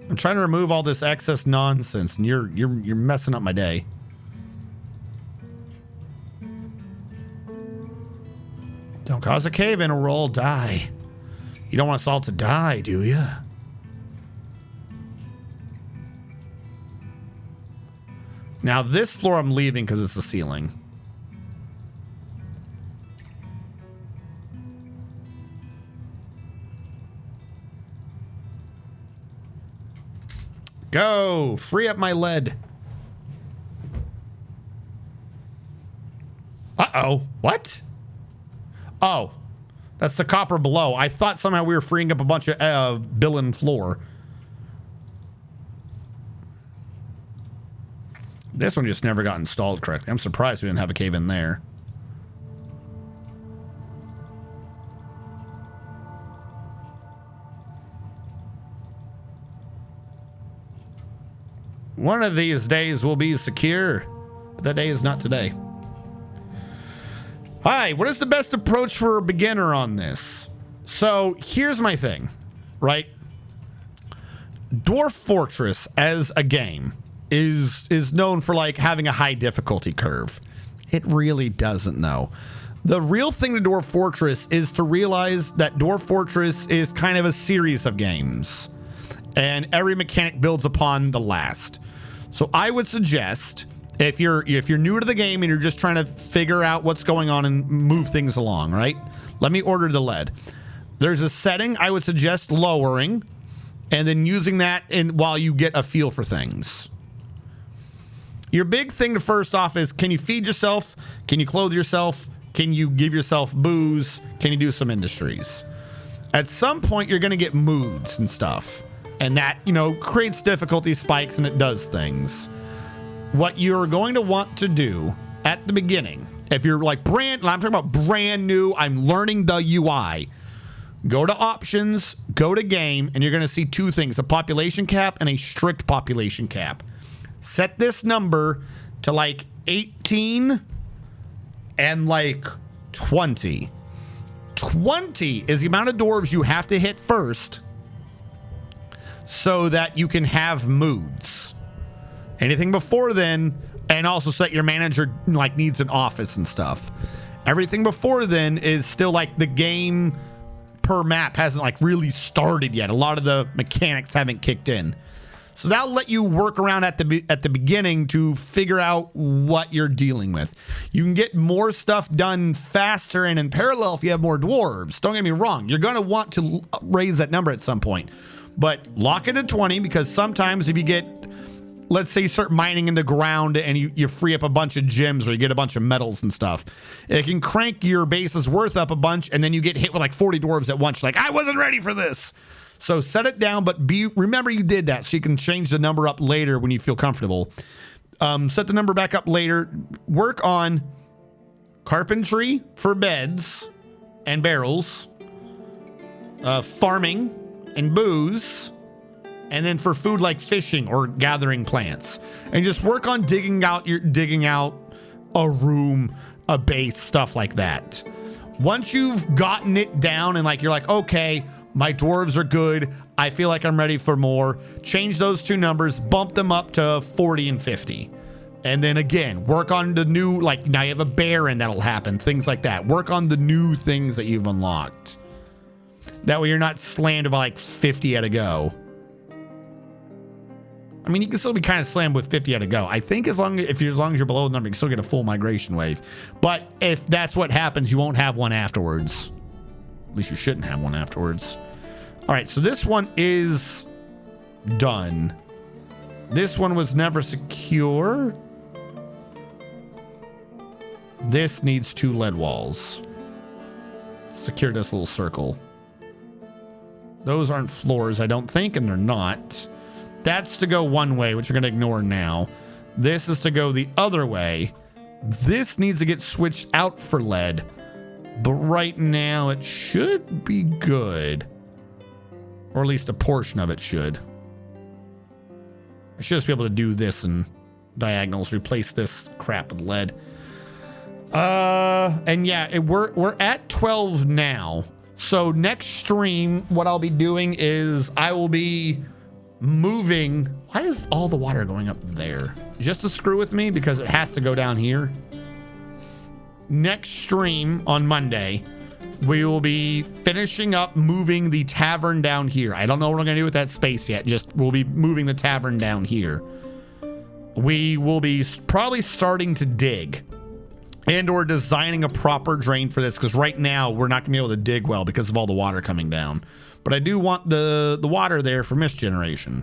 H: I'm trying to remove all this excess nonsense, and you're messing up my day. Don't cause a cave-in or we'll all die. You don't want us all to die, do you? Now this floor I'm leaving because it's the ceiling. Go! Free up my lead. Uh-oh. What? Oh. That's the copper below. I thought somehow we were freeing up a bunch of billet floor. This one just never got installed correctly. I'm surprised we didn't have a cave in there. One of these days will be secure, but that day is not today. Hi, what is the best approach for a beginner on this? So here's my thing, right? Dwarf Fortress as a game is known for like having a high difficulty curve. It really doesn't though. The real thing to Dwarf Fortress is to realize that Dwarf Fortress is kind of a series of games, and every mechanic builds upon the last. So I would suggest if you're new to the game and you're just trying to figure out what's going on and move things along, right? Let me order the lead. There's a setting I would suggest lowering and then using that while you get a feel for things. Your big thing to first off is, can you feed yourself? Can you clothe yourself? Can you give yourself booze? Can you do some industries? At some point, you're going to get moods and stuff. And that, you know, creates difficulty spikes and it does things. What you're going to want to do at the beginning, if you're like I'm talking about brand new, I'm learning the UI. Go to options, go to game, and you're going to see two things, a population cap and a strict population cap. Set this number to like 18 and like 20. 20 is the amount of dwarves you have to hit first so that you can have moods. Anything before then, and also set your manager like needs an office and stuff. Everything before then is still like the game per map hasn't like really started yet. A lot of the mechanics haven't kicked in. So that'll let you work around at the beginning to figure out what you're dealing with. You can get more stuff done faster and in parallel if you have more dwarves. Don't get me wrong. You're going to want to raise that number at some point. But lock it at 20 because sometimes if you get, let's say you start mining in the ground and you free up a bunch of gems or you get a bunch of metals and stuff, it can crank your base's worth up a bunch and then you get hit with like 40 dwarves at once. Like, I wasn't ready for this. So set it down, but remember you did that so you can change the number up later when you feel comfortable. Set the number back up later. Work on carpentry for beds and barrels, farming and booze, and then for food like fishing or gathering plants. And just work on digging out a room, a base, stuff like that. Once you've gotten it down and like you're like, okay, my dwarves are good, I feel like I'm ready for more, change those two numbers, bump them up to 40 and 50. And then again, work on the new, like now you have a baron that'll happen, things like that. Work on the new things that you've unlocked. That way you're not slammed by like 50 at a go. I mean, you can still be kind of slammed with 50 at a go. I think as long as you're below the number, you can still get a full migration wave. But if that's what happens, you won't have one afterwards. At least you shouldn't have one afterwards. All right, so this one is done. This one was never secure. This needs 2 lead walls. Secure this little circle. Those aren't floors, I don't think, and they're not. That's to go one way, which you're going to ignore now. This is to go the other way. This needs to get switched out for lead. But right now, it should be good. Or at least a portion of it should. I should just be able to do this in diagonals. Replace this crap with lead. And yeah, we're at 12 now. So next stream, what I'll be doing is I will be moving. Why is all the water going up there? Just to screw with me because it has to go down here. Next stream on Monday, we will be finishing up moving the tavern down here. I don't know what we're going to do with that space yet. Just we'll be moving the tavern down here. We will be probably starting to dig and or designing a proper drain for this because right now we're not going to be able to dig well because of all the water coming down. But I do want the water there for mist generation,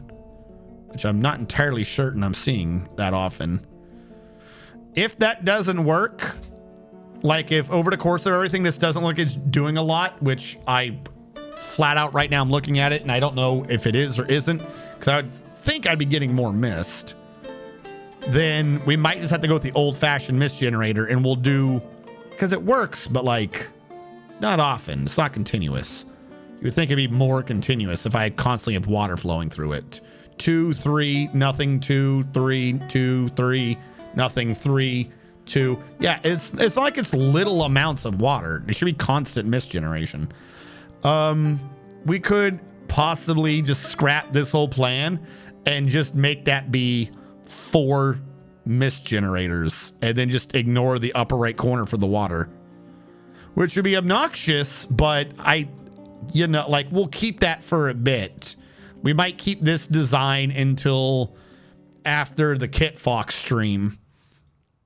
H: which I'm not entirely certain I'm seeing that often. If that doesn't work, like if over the course of everything this doesn't look like it's doing a lot, which I flat out right now I'm looking at it and I don't know if it is or isn't because I would think I'd be getting more mist, then we might just have to go with the old-fashioned mist generator and we'll do, because it works, but like not often. It's not continuous. You would think it'd be more continuous if I constantly have water flowing through it. 2, 3, nothing, 2, 3, 2, 3, nothing, 3, 2. Yeah, it's like it's little amounts of water. It should be constant mist generation. We could possibly just scrap this whole plan and just make that be 4 mist generators and then just ignore the upper right corner for the water, which would be obnoxious, but we'll keep that for a bit. We might keep this design until after the Kit Fox stream,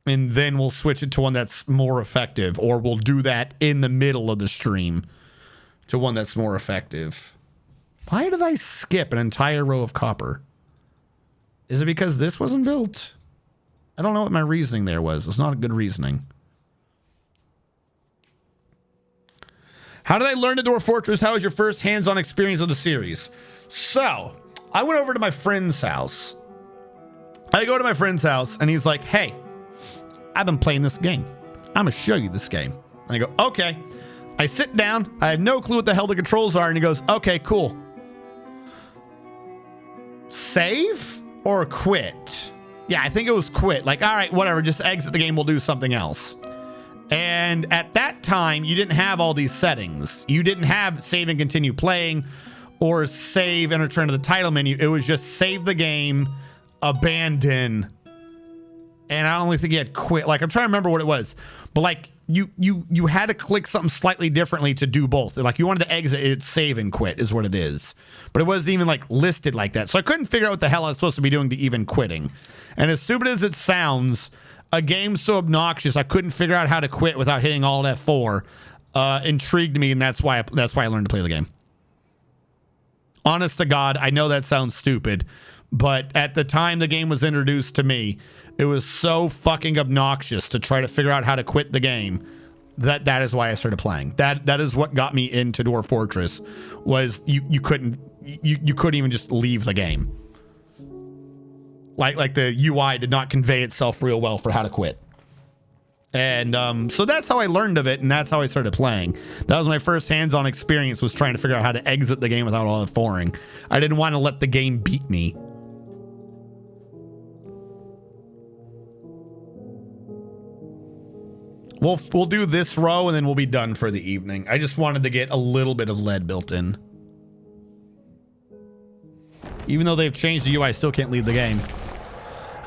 H: and then we'll switch it to one that's more effective, or we'll do that in the middle of the stream to one that's more effective. Why did I skip an entire row of copper? Is it because this wasn't built? I don't know what my reasoning there was. It's not a good reasoning. How did I learn to Dwarf Fortress? How was your first hands-on experience of the series? So, I went over to my friend's house. I go to my friend's house, and he's like, hey, I've been playing this game. I'm going to show you this game. And I go, okay. I sit down. I have no clue what the hell the controls are. And he goes, okay, cool. Save or quit? Yeah, I think it was quit. Like, all right, whatever. Just exit the game. We'll do something else. And at that time, you didn't have all these settings. You didn't have save and continue playing or save and return to the title menu. It was just save the game, abandon. And I only think he had quit. Like, I'm trying to remember what it was. But like, you had to click something slightly differently to do both. Like, you wanted to exit, it's save and quit is what it is. But it wasn't even like listed like that. So I couldn't figure out what the hell I was supposed to be doing to even quitting. And as stupid as it sounds, a game so obnoxious I couldn't figure out how to quit without hitting Alt F4 intrigued me, and that's why I learned to play the game. Honest to God, I know that sounds stupid, but at the time the game was introduced to me, it was so fucking obnoxious to try to figure out how to quit the game that is why I started playing. That is what got me into Dwarf Fortress. Was you couldn't even just leave the game. Like the UI did not convey itself real well for how to quit. And so that's how I learned of it, and that's how I started playing. That was my first hands-on experience, was trying to figure out how to exit the game without all the foring. I didn't want to let the game beat me. We'll do this row, and then we'll be done for the evening. I just wanted to get a little bit of lead built in. Even though they've changed the UI, I still can't lead the game.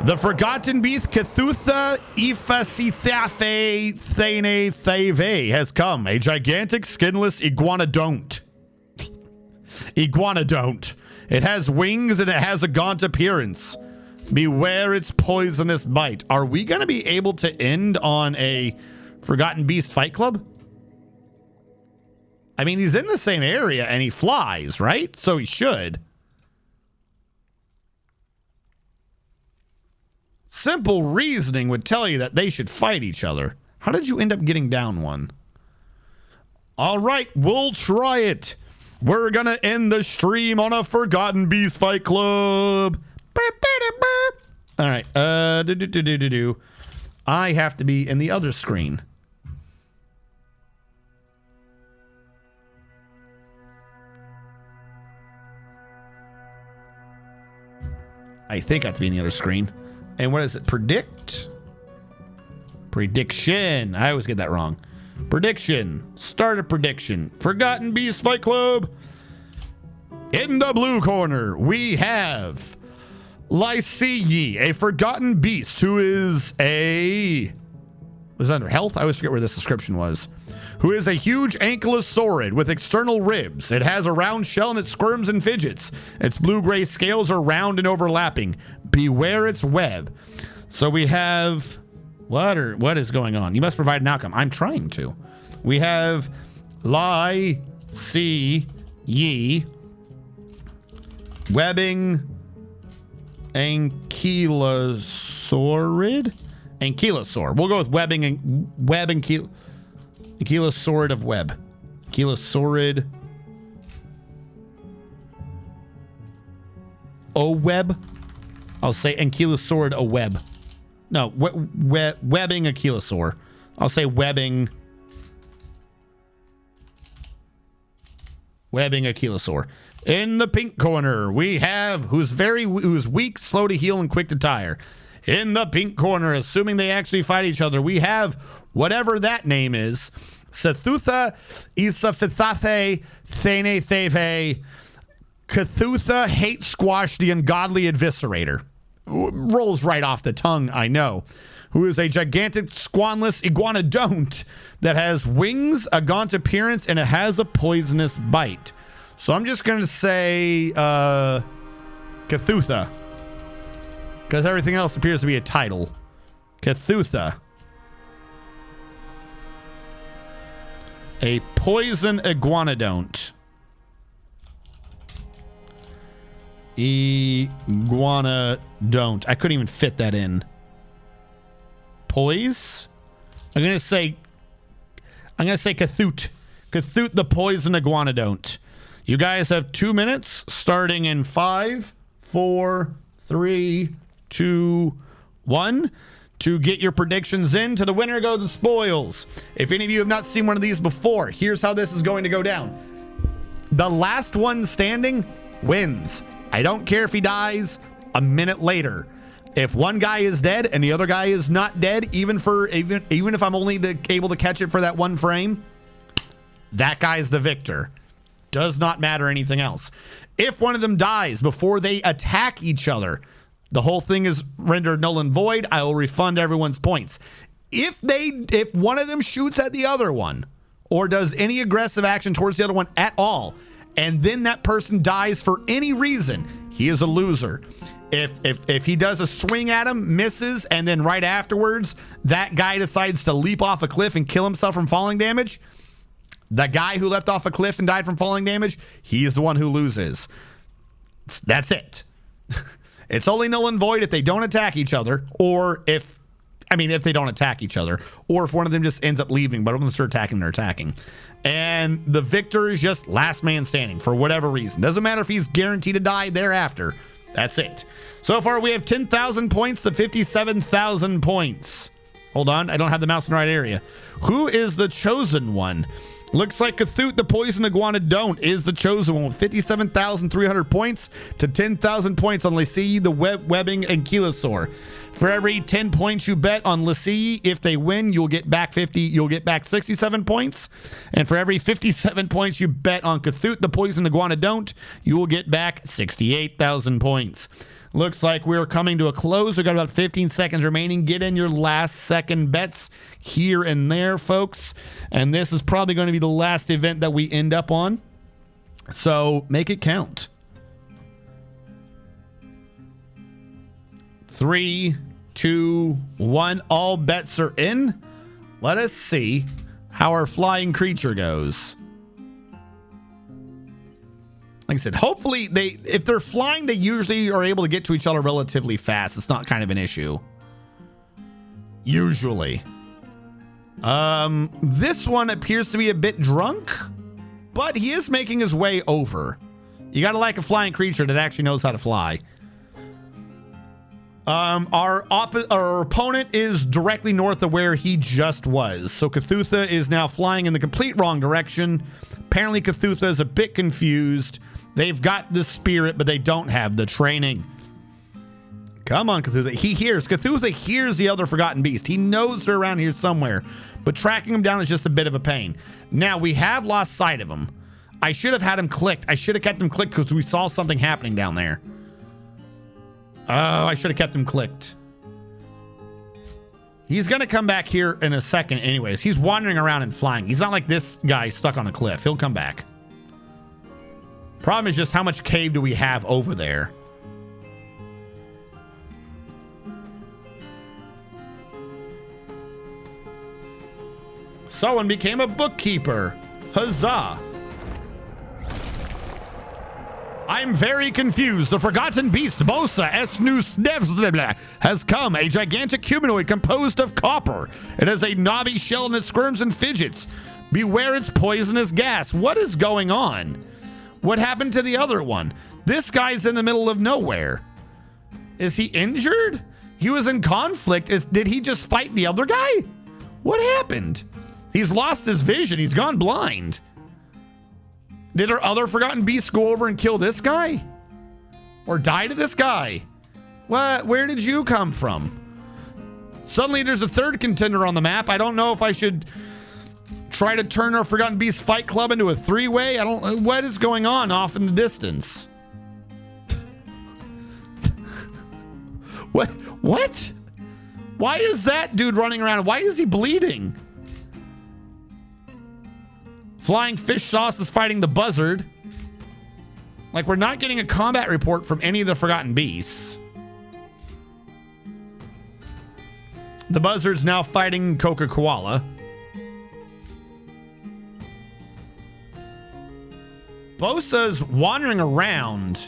H: The Forgotten Beast Cthulhu Ifasithafe Thane Thave has come. A gigantic skinless iguanodont. Iguanodont. It has wings and it has a gaunt appearance. Beware its poisonous bite. Are we going to be able to end on a Forgotten Beast Fight Club? I mean, he's in the same area and he flies, right? So he should. Simple reasoning would tell you that they should fight each other. How did you end up getting down one? All right, we'll try it. We're going to end the stream on a Forgotten Beast Fight Club. All right. I have to be in the other screen. I think I have to be in the other screen. And what is it? Predict? Prediction. I always get that wrong. Prediction. Start a prediction. Forgotten Beast Fight Club. In the blue corner, we have Lycee, a forgotten beast who is a... Was it under health? I always forget where this description was. Who is a huge ankylosaurid with external ribs. It has a round shell and it squirms and fidgets. Its blue-gray scales are round and overlapping. Beware its web. So we have... What is going on? You must provide an outcome. I'm trying to. We have Lycee, webbing ankylosaurid. Ankylosaur. We'll go with webbing and ankylosaurid of web. Ankylosaurid. O web. I'll say ankylosaurid o web. No, webbing ankylosaur. I'll say webbing ankylosaur. In the pink corner, we have who's weak, slow to heal, and quick to tire. In the pink corner, assuming they actually fight each other, we have whatever that name is. Cthulhu Isafithathe Thane Thave. Cthulhu Hate Squash the Ungodly Eviscerator. Rolls right off the tongue, I know. Who is a gigantic squanless iguanodont that has wings, a gaunt appearance, and it has a poisonous bite. So I'm just going to say Cthulhu. Because everything else appears to be a title. Cthulhu. A poison iguanodont. Iguanodont. I couldn't even fit that in. Poise? I'm gonna say Cthulhu. Cthulhu the Poison Iguanodonte. You guys have 2 minutes starting in 5, 4, 3, 2, 1 to get your predictions in. To the winner go the spoils. If any of you have not seen one of these before, here's how this is going to go down. The last one standing wins. I don't care if he dies a minute later. If one guy is dead and the other guy is not dead, even if I'm only able to catch it for that one frame, that guy's the victor. Does not matter anything else. If one of them dies before they attack each other, the whole thing is rendered null and void. I will refund everyone's points. If one of them shoots at the other one or does any aggressive action towards the other one at all, and then that person dies for any reason, he is a loser. If he does a swing at him, misses, and then right afterwards, that guy decides to leap off a cliff and kill himself from falling damage, the guy who leapt off a cliff and died from falling damage, he is the one who loses. That's it. It's only null and void if they don't attack each other, or if they don't attack each other, or if one of them just ends up leaving, but once they're attacking, they're attacking. And the victor is just last man standing for whatever reason. Doesn't matter if he's guaranteed to die thereafter. That's it. So far, we have 10,000 points to 57,000 points. Hold on. I don't have the mouse in the right area. Who is the chosen one? Looks like Cthulhu the Poison Iguanodonte is the chosen one with 57,300 points to 10,000 points on Lycee, the Webbing, and Kelosaur. For every 10 points you bet on Lycee, if they win, you'll get back 67 points. And for every 57 points you bet on Cthulhu the Poison Iguanodonte, you will get back 68,000 points. Looks like we're coming to a close. We've got about 15 seconds remaining. Get in your last second bets here and there, folks. And this is probably going to be the last event that we end up on. So make it count. 3, 2, 1. All bets are in. Let us see how our flying creature goes. Like I said, hopefully if they're flying, they usually are able to get to each other relatively fast. It's not kind of an issue. Usually. This one appears to be a bit drunk, but he is making his way over. You gotta like a flying creature that actually knows how to fly. Our opponent is directly north of where he just was. So Cthulhu is now flying in the complete wrong direction. Apparently Cthulhu is a bit confused. They've got the spirit, but they don't have the training. Come on, Cthulhu. Cthulhu hears the other forgotten beast. He knows they're around here somewhere, but tracking them down is just a bit of a pain. Now, we have lost sight of him. I should have had him clicked. I should have kept him clicked because we saw something happening down there. Oh, I should have kept him clicked. He's going to come back here in a second anyways. He's wandering around and flying. He's not like this guy stuck on a cliff. He'll come back. Problem is just how much cave do we have over there? Someone became a bookkeeper. Huzzah. I'm very confused. The forgotten beast, Bosa Esnus has come. A gigantic humanoid composed of copper. It has a knobby shell and it squirms and fidgets. Beware its poisonous gas. What is going on? What happened to the other one? This guy's in the middle of nowhere. Is he injured? He was in conflict. Did he just fight the other guy? What happened? He's lost his vision. He's gone blind. Did our other forgotten beast go over and kill this guy? Or die to this guy? What? Where did you come from? Suddenly there's a third contender on the map. I don't know if I should try to turn our Forgotten Beast Fight Club into a three-way. What is going on off in the distance? What? Why is that dude running around? Why is he bleeding? Flying Fish Sauce is fighting the Buzzard. Like, we're not getting a combat report from any of the Forgotten Beasts. The Buzzard's now fighting Coca Koala. Bosa's wandering around.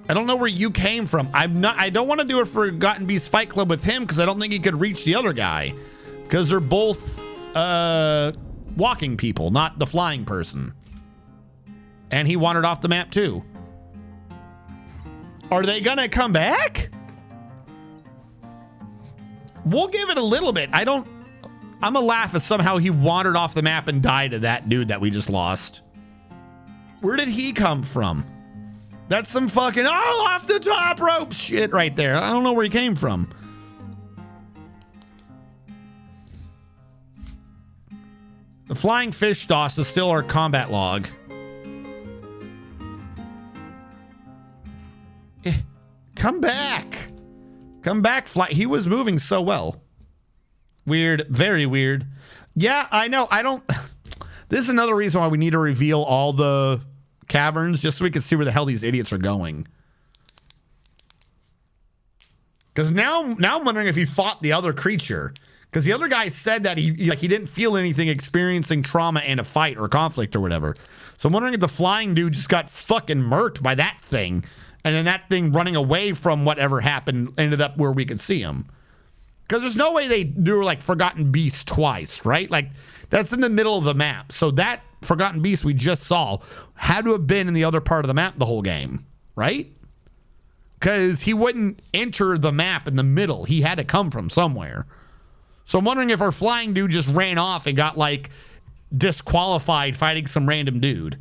H: I don't know where you came from. I don't want to do a Forgotten Beast Fight Club with him because I don't think he could reach the other guy. Because they're both walking people, not the flying person. And he wandered off the map too. Are they gonna come back? We'll give it a little bit. I'm gonna laugh if somehow he wandered off the map and died to that dude that we just lost. Where did he come from? That's some fucking, oh, off the top rope shit right there. I don't know where he came from. The flying fish DOS is still our combat log. Come back. Come back, fly. He was moving so well. Weird. Very weird. Yeah, I know. This is another reason why we need to reveal all the caverns just so we can see where the hell these idiots are going. Because now I'm wondering if he fought the other creature. Because the other guy said that he didn't feel anything experiencing trauma in a fight or conflict or whatever. So I'm wondering if the flying dude just got fucking murked by that thing. And then that thing running away from whatever happened ended up where we could see him. Because there's no way they do like Forgotten Beast twice, right? Like that's in the middle of the map. So that Forgotten Beast we just saw had to have been in the other part of the map the whole game, right? Because he wouldn't enter the map in the middle. He had to come from somewhere. So I'm wondering if our flying dude just ran off and got like disqualified fighting some random dude.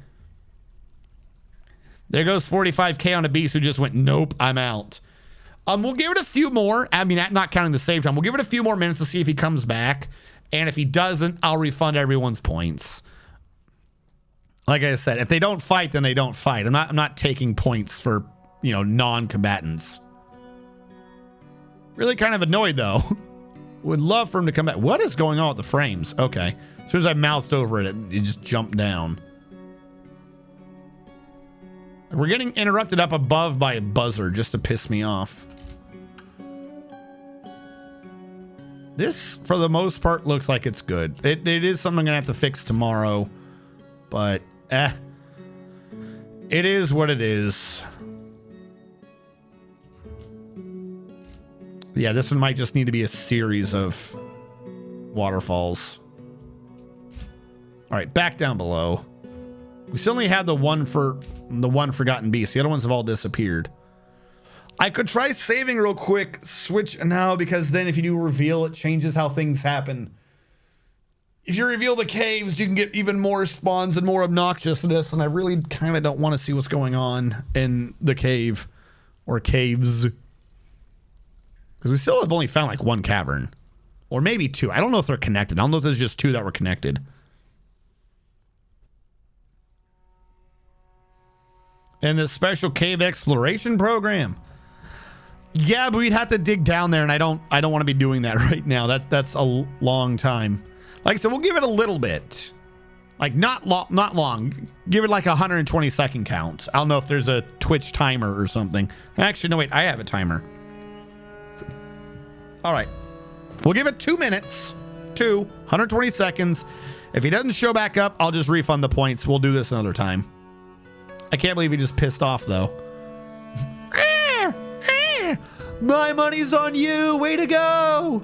H: There goes 45K on a beast who just went, nope, I'm out. We'll give it a few more. I mean, not counting the save time. We'll give it a few more minutes to see if he comes back. And if he doesn't, I'll refund everyone's points. Like I said, if they don't fight, then they don't fight. I'm not taking points for, non-combatants. Really kind of annoyed, though. Would love for him to come back. What is going on with the frames? Okay. As soon as I moused over it, it just jumped down. We're getting interrupted up above by a buzzer just to piss me off. This, for the most part, looks like it's good. It is something I'm going to have to fix tomorrow. But, it is what it is. Yeah, this one might just need to be a series of waterfalls. All right, back down below. We still only have the one Forgotten Beast. The other ones have all disappeared. I could try saving real quick. Switch now, because then if you do reveal, it changes how things happen. If you reveal the caves, you can get even more spawns and more obnoxiousness, and I really kind of don't want to see what's going on in the cave or caves. Because we still have only found like one cavern. Or maybe two. I don't know if they're connected. I don't know if there's just two that were connected. And the special cave exploration program. Yeah, but we'd have to dig down there, and I don't want to be doing that right now. That's a long time. Like I said, we'll give it a little bit. Like not long. Give it like 120 second count. I don't know if there's a Twitch timer or something. Actually, no, wait, I have a timer. All right. We'll give it 2 minutes. 120 seconds. If he doesn't show back up, I'll just refund the points. We'll do this another time. I can't believe he just pissed off, though. My money's on you. Way to go.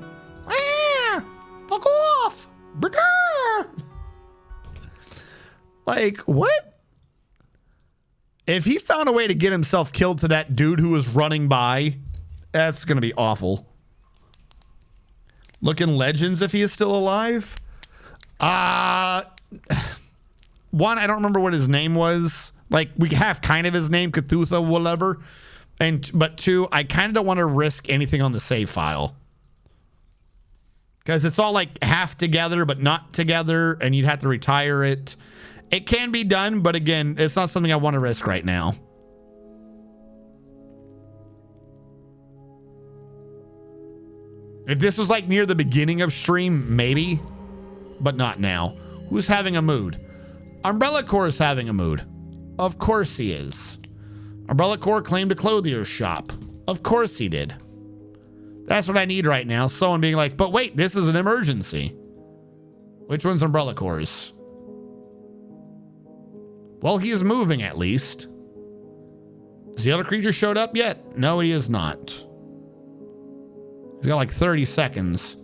H: Fuck off. Like, what? If he found a way to get himself killed to that dude who was running by, that's going to be awful. Look in Legends if he is still alive. One, I don't remember what his name was. Like, we have kind of his name, Cthulhu, whatever. But two, I kind of don't want to risk anything on the save file. Because it's all like half together, but not together, and you'd have to retire it. It can be done, but again, it's not something I want to risk right now. If this was like near the beginning of stream, maybe, but not now. Who's having a mood? Umbrella Corps is having a mood. Of course he is. Umbrella Corps claimed a clothier's shop. Of course he did. That's what I need right now. Someone being like, but wait, this is an emergency. Which one's Umbrella Corps? Well, he is moving at least. Has the other creature showed up yet? No, he is not. He's got like 30 seconds.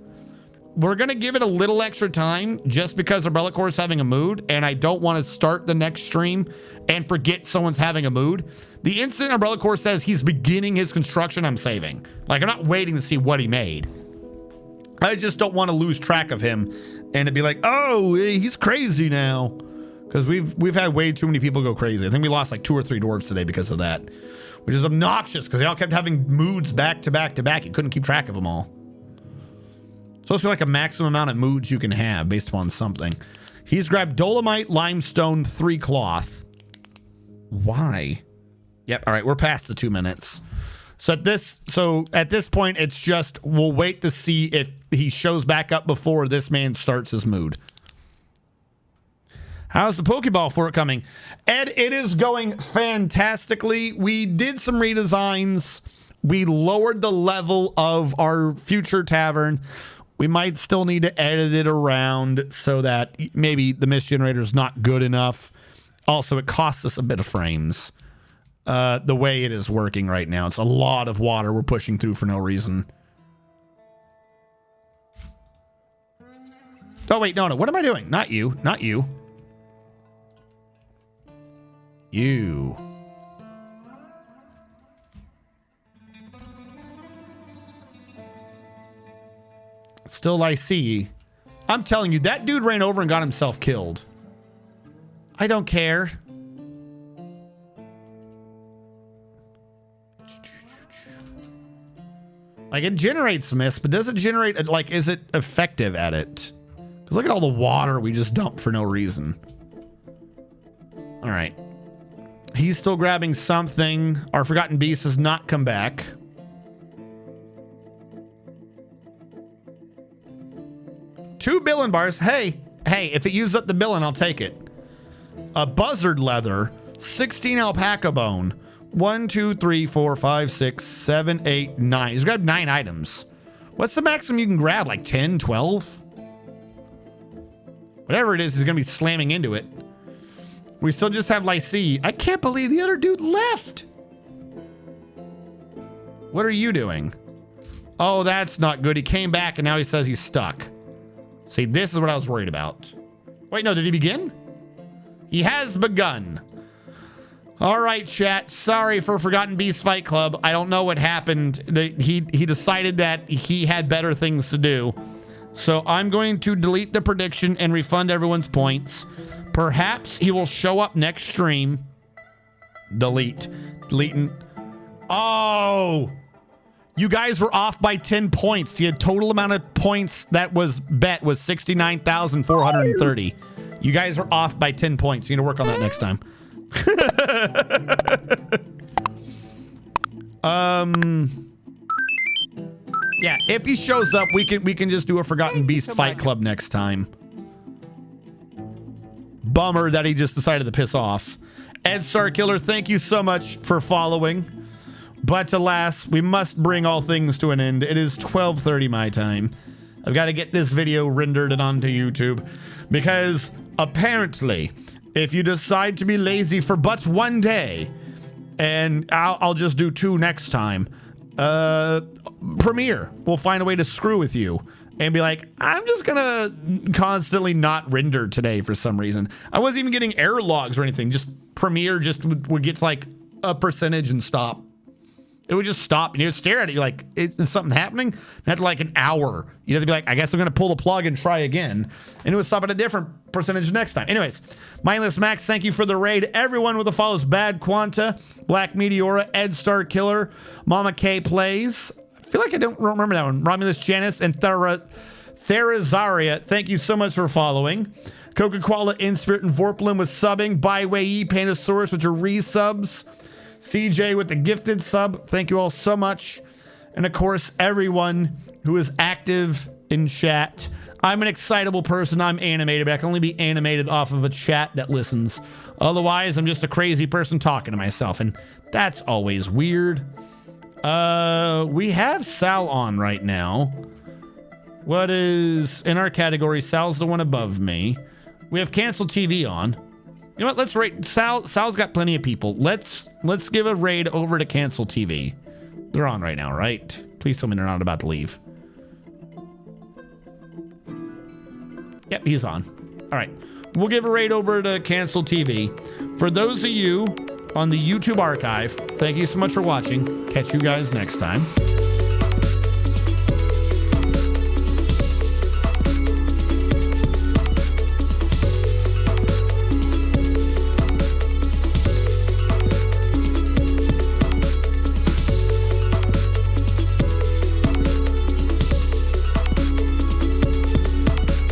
A: we're going to give it a little extra time just because Umbrella Corps is having a mood, and I don't want to start the next stream and forget someone's having a mood. The instant Umbrella Corps says he's beginning his construction, I'm saving. Like, I'm not waiting to see what he made. I just don't want to lose track of him and it'd be like, oh, he's crazy now. Because we've had way too many people go crazy. I think we lost like 2 or 3 dwarves today because of that, which is obnoxious because they all kept having moods back to back to back. You couldn't keep track of them all. So it's like a maximum amount of moods you can have based upon something. He's grabbed dolomite, limestone, 3 cloth. Why? Yep. All right. We're past the 2 minutes. So at this point, it's just we'll wait to see if he shows back up before this man starts his mood. How's the Pokeball fort coming? Ed, it is going fantastically. We did some redesigns. We lowered the level of our future tavern. We might still need to edit it around so that maybe the mist generator is not good enough. Also, it costs us a bit of frames. The way it is working right now. It's a lot of water we're pushing through for no reason. Oh, wait, no. What am I doing? Not you. Not you. You. Still I see. I'm telling you, that dude ran over and got himself killed. I don't care. Like, it generates mist, but does it generate, like, is it effective at it? Because look at all the water we just dumped for no reason. All right. He's still grabbing something. Our Forgotten Beast has not come back. Two Billin bars. Hey, if it uses up the Billin, I'll take it. A buzzard leather, 16 alpaca bone. 1, 2, 3, 4, 5, 6, 7, 8, 9. He's grabbed 9 items. What's the maximum you can grab? Like 10, 12? Whatever it is, he's going to be slamming into it. We still just have Lycee. I can't believe the other dude left. What are you doing? Oh, that's not good. He came back and now he says he's stuck. See, this is what I was worried about. Wait, no, did he begin? He has begun. All right, chat. Sorry for Forgotten Beast Fight Club. I don't know what happened. He decided that he had better things to do. So I'm going to delete the prediction and refund everyone's points. Perhaps he will show up next stream. Delete. Deleting. Oh! You guys were off by 10 points. The total amount of points that was bet was 69,430. You guys are off by 10 points. You need to work on that next time. Yeah, if he shows up, we can just do a Forgotten Beast Fight Club next time. Bummer that he just decided to piss off. Ed Starkiller, thank you so much for following. But alas, we must bring all things to an end. It is 12:30 my time. I've got to get this video rendered and onto YouTube because apparently, if you decide to be lazy for but one day, and I'll just do 2 next time, Premiere will find a way to screw with you and be like, I'm just gonna constantly not render today for some reason. I wasn't even getting error logs or anything. Just Premiere just would get like a percentage and stop. It would just stop and you'd stare at it. You're like, is something happening? And after like an hour, you'd have to be like, I guess I'm going to pull the plug and try again. And it would stop at a different percentage next time. Anyways, Mindless Max, thank you for the raid. Everyone with the follows: Bad Quanta, Black Meteora, Ed Star Killer, Mama K Plays. I feel like I don't remember that one. Romulus Janice and Therazaria, thank you so much for following. Coca-Cola, Inspirit, and Vorpalin with subbing. Byway, Pandasaurus with your resubs. CJ with the gifted sub. Thank you all so much. And of course, everyone who is active in chat. I'm an excitable person. I'm animated, but I can only be animated off of a chat that listens. Otherwise, I'm just a crazy person talking to myself, and that's always weird. We have Sal on right now. What is in our category? Sal's the one above me. We have Cancel TV on. You know what? Let's raid. Sal's got plenty of people. Let's give a raid over to Cancel TV. They're on right now, right? Please tell me they're not about to leave.
H: Yep, he's on. All right. We'll give a raid over to Cancel TV. For those of you on the YouTube archive, thank you so much for watching. Catch you guys next time.